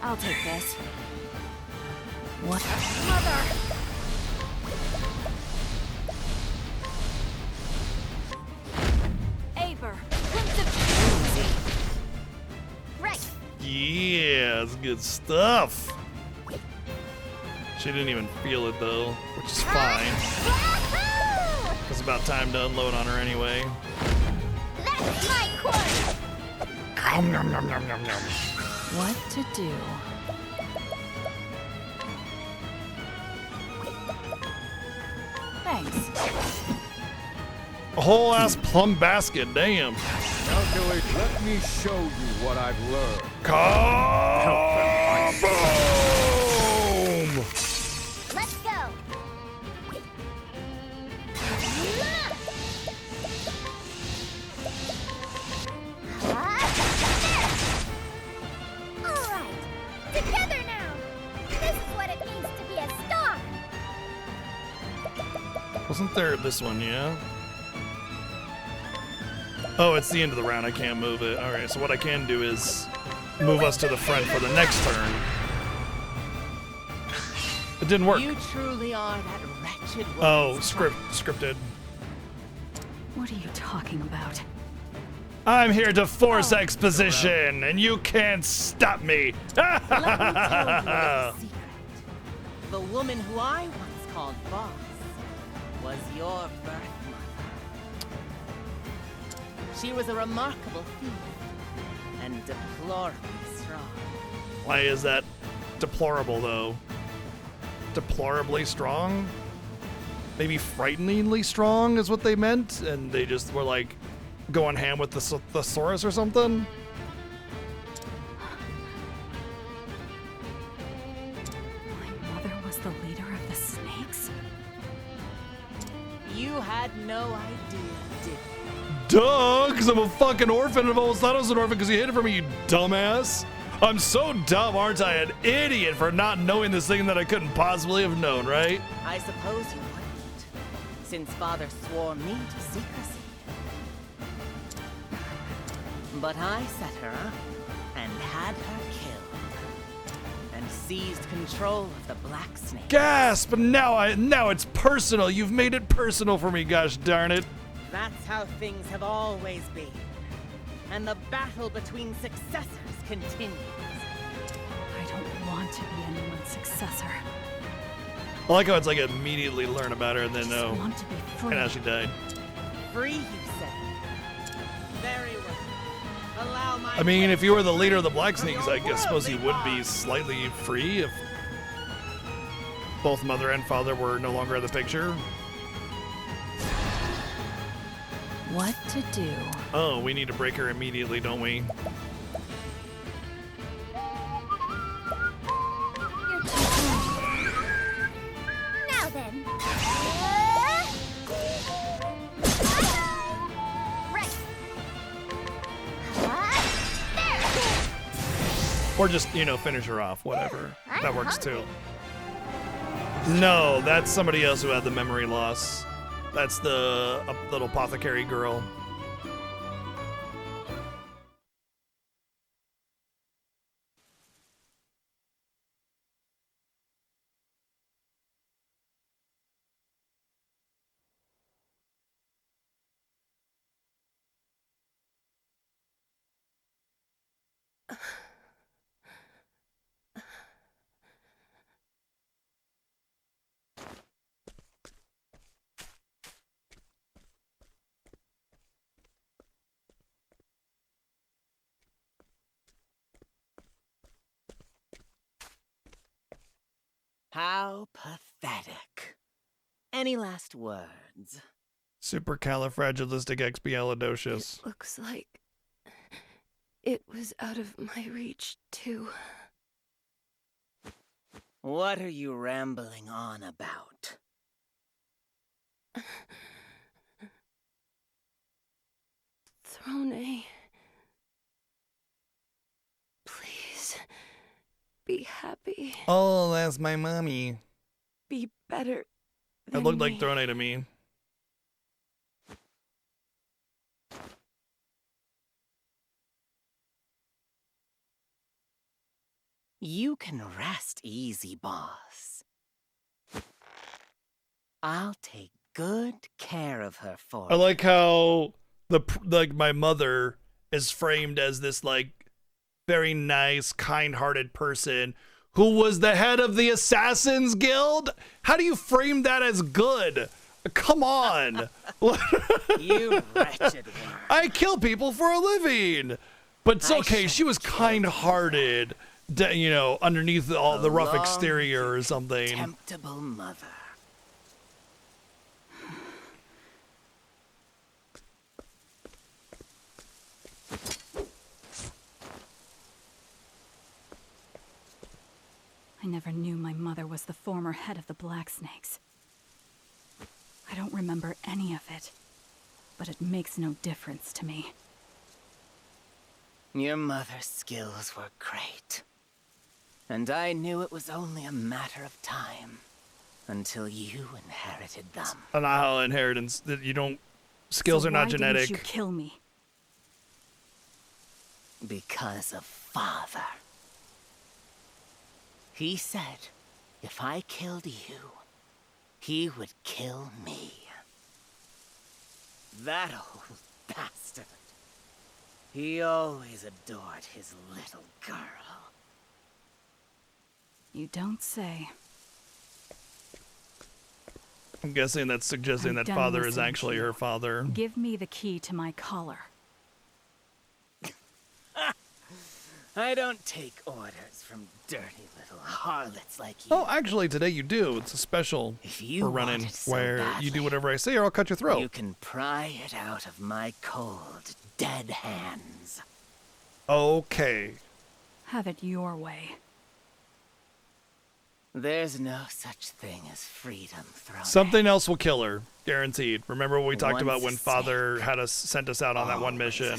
I'll take this. What? Mother! Aber, Prince of Right. Yeah, that's good stuff. She didn't even feel it though, which is fine. It's about time to unload on her anyway. That's my course. Nom, nom, nom, nom, nom, nom. What to do? Thanks. A whole ass plum basket, damn. Calculate, let me show you what I've learned. Boom! Let's go. All right. Together now. This is what it means to be a star. Wasn't there this one, yeah? Oh, it's the end of the round. I can't move it. All right, so what I can do is move us to the front for the next turn. It didn't work. You truly are that wretched woman. Oh, scripted. What are you talking about? I'm here to force exposition, and you can't stop me. Let me tell you a secret. The woman who I once called boss was your birth mother. She was a remarkable thief and deplorably strong. Why is that deplorable, though? Deplorably strong? Maybe frighteningly strong is what they meant, and they just were like going ham with the thesaurus or something? My mother was the leader of the snakes? You had no idea, did you? Duh, because I'm a fucking orphan and I've almost thought I was an orphan because you hid it from me, you dumbass. I'm so dumb, aren't I? An idiot for not knowing this thing that I couldn't possibly have known, right? I suppose you wouldn't, since Father swore me to secrecy. But I set her up and had her killed, and seized control of the Black Snake. Gasp! Now it's personal. You've made it personal for me, gosh darn it. That's how things have always been, and the battle between successors continues. I don't want to be anyone's successor. I like how it's like immediately learn about her and then I no. just want to be free. And now she died. Free, you say? Very well. Allow my I mean, if you were the leader of the Black Sneaks, I guess suppose he would be slightly free if both mother and father were no longer in the picture. What to do? Oh, we need to break her immediately, don't we? You're too kind. Now then. Right. There. Or just, finish her off, whatever. That works too. No, that's somebody else who had the memory loss. That's the little apothecary girl. How pathetic. Any last words? Supercalifragilisticexpialidocious. It looks like it was out of my reach, too. What are you rambling on about? Throne, please be happy. Oh, that's my mommy. Be better. It looked like Throne to me. You can rest easy, boss. I'll take good care of her for I you. like how my mother is framed as this like very nice, kind-hearted person who was the head of the Assassin's Guild. How do you frame that as good? Come on. You wretched one. I kill people for a living. But it's okay. She was kind-hearted, you know, underneath all the rough exterior or something. Contemptible mother. I never knew my mother was the former head of the Black Snakes. I don't remember any of it, but it makes no difference to me. Your mother's skills were great. And I knew it was only a matter of time until you inherited them. Not how inheritance that you don't. Skills So are not why genetic. Didn't you kill me? Because of Father. He said, if I killed you, he would kill me. That old bastard. He always adored his little girl. You don't say. I'm guessing that's suggesting I'm that done father is listening actually to her you. father. Give me the key to my collar. I don't take orders from dirty little harlots like you. Oh, actually, today you do. It's a special you for running want it so where badly, you do whatever I say or I'll cut your throat. You can pry it out of my cold, dead hands. Okay. Have it your way. There's no such thing as freedom, Throne. Something else will kill her, guaranteed. Remember what we talked Once about a when Father had us sent us out on that one mission?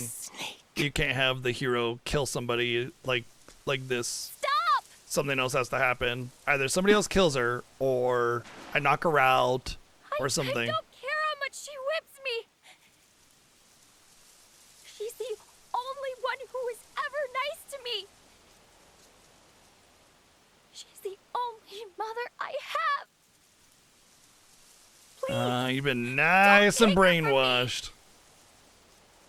You can't have the hero kill somebody like this. Stop! Something else has to happen. Either somebody else kills her, or I knock her out, or something. I don't care how much she whips me. She's the only one who was ever nice to me. She's the only mother I have. You've been nice and brainwashed.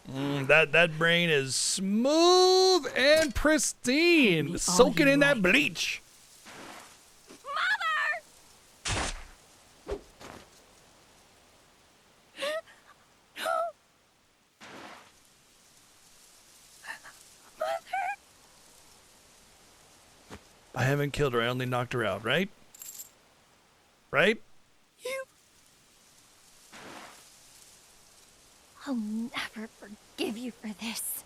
That brain is smooth and pristine, soaking in that bleach. I haven't killed her. I only knocked her out, right? Right? I'll never forgive you for this.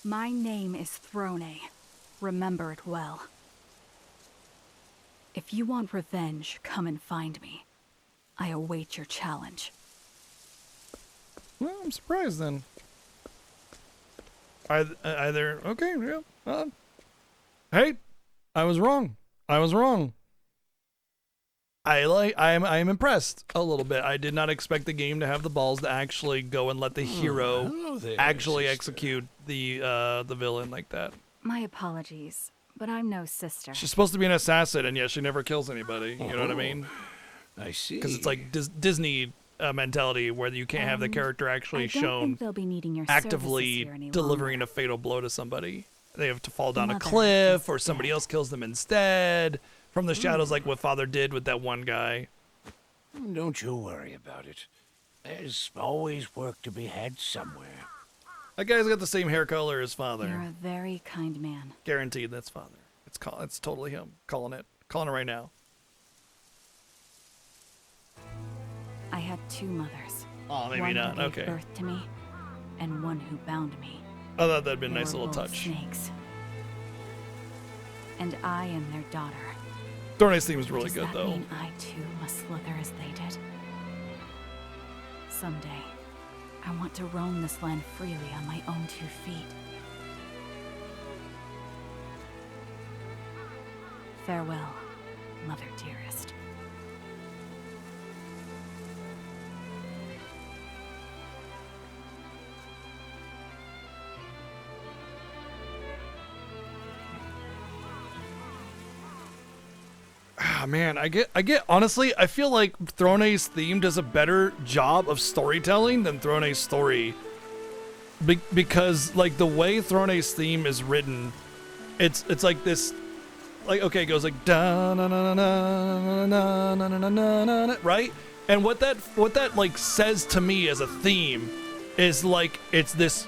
My name is Throne. Remember it well. If you want revenge, come and find me. I await your challenge. Well, I'm surprised then. Either okay, yeah. Hey, I was wrong. I was wrong. I am impressed a little bit. I did not expect the game to have the balls to actually go and let the hero hello there, actually sister. execute the villain like that. My apologies, but I'm no sister. She's supposed to be an assassin, and yet she never kills anybody. You know what I mean? I see. Because it's like Disney mentality where you can't have the And character actually I don't shown think they'll be needing your actively services here any delivering a fatal blow to somebody. They have to fall down a Mother cliff, or somebody else kills them instead from the shadows, like what Father did with that one guy. Don't you worry about it. There's always work to be had somewhere. That guy's got the same hair color as Father. You're a very kind man. Guaranteed that's Father. It's totally him. Calling it right now. I had two mothers. Oh, maybe one not. Who gave Okay. birth to me, and one who bound me. I thought that'd been a They nice were little both touch. Snakes. And I am their daughter. Thornay's theme is really Does good, that though. mean I too must slither as they did? Someday, I want to roam this land freely on my own 2 feet. Farewell, Mother dearest. Ah, man, I get honestly, I feel like Throne's theme does a better job of storytelling than Throne's story. Because like the way Throne's theme is written, it's like this, like, okay, it goes like da na na na na na na na na na na, right? And what that like says to me as a theme is like it's this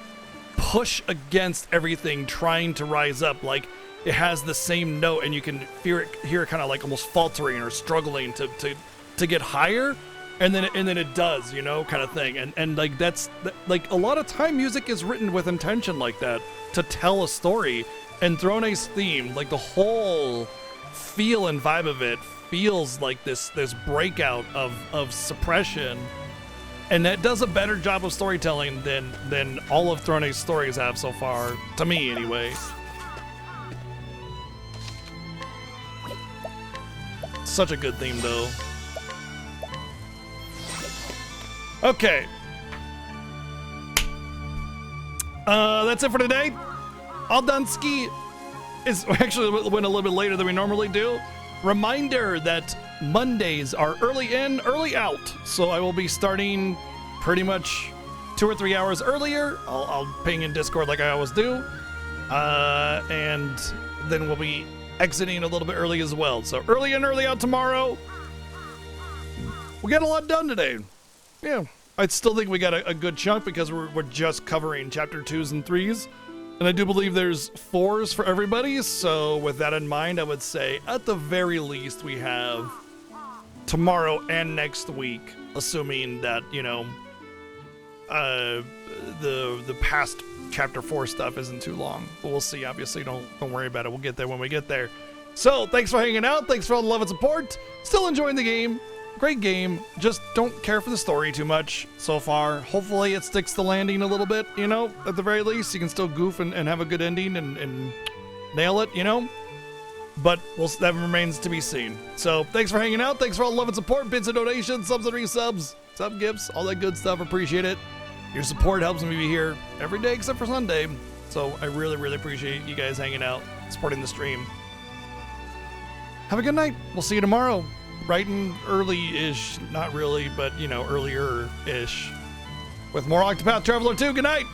push against everything trying to rise up. Like it has the same note, and you can hear it kind of like almost faltering or struggling to get higher, and then it does, you know, kind of thing. And like that's like a lot of time music is written with intention like that to tell a story. And Throne's theme, like the whole feel and vibe of it feels like this breakout of suppression, and that does a better job of storytelling than all of Throne's stories have so far, to me anyway. Such a good theme, though. Okay. That's it for today. All done ski. Is actually went a little bit later than we normally do. Reminder that Mondays are early in, early out. So I will be starting pretty much 2 or 3 hours earlier. I'll ping in Discord like I always do. And then we'll be exiting a little bit early as well. So early in, early out tomorrow. We got a lot done today. Yeah, I still think we got a good chunk because we're just covering chapter 2s and 3s. And I do believe there's 4s for everybody. So with that in mind, I would say at the very least we have tomorrow and next week, assuming that, you know, the past chapter 4 stuff isn't too long, but we'll see. Obviously, don't worry about it. We'll get there when we get there. So thanks for hanging out. Thanks for all the love and support. Still enjoying the game. Great game. Just don't care for the story too much so far. Hopefully it sticks the landing a little bit, you know, at the very least. You can still goof and have a good ending and nail it, you know. But that remains to be seen. So thanks for hanging out. Thanks for all the love and support. Bits and donations, subs and resubs, sub gifts, all that good stuff. Appreciate it. Your support helps me be here every day except for Sunday. So I really, really appreciate you guys hanging out, supporting the stream. Have a good night. We'll see you tomorrow. Bright and early-ish. Not really, but, you know, earlier-ish. With more Octopath Traveler 2. Good night.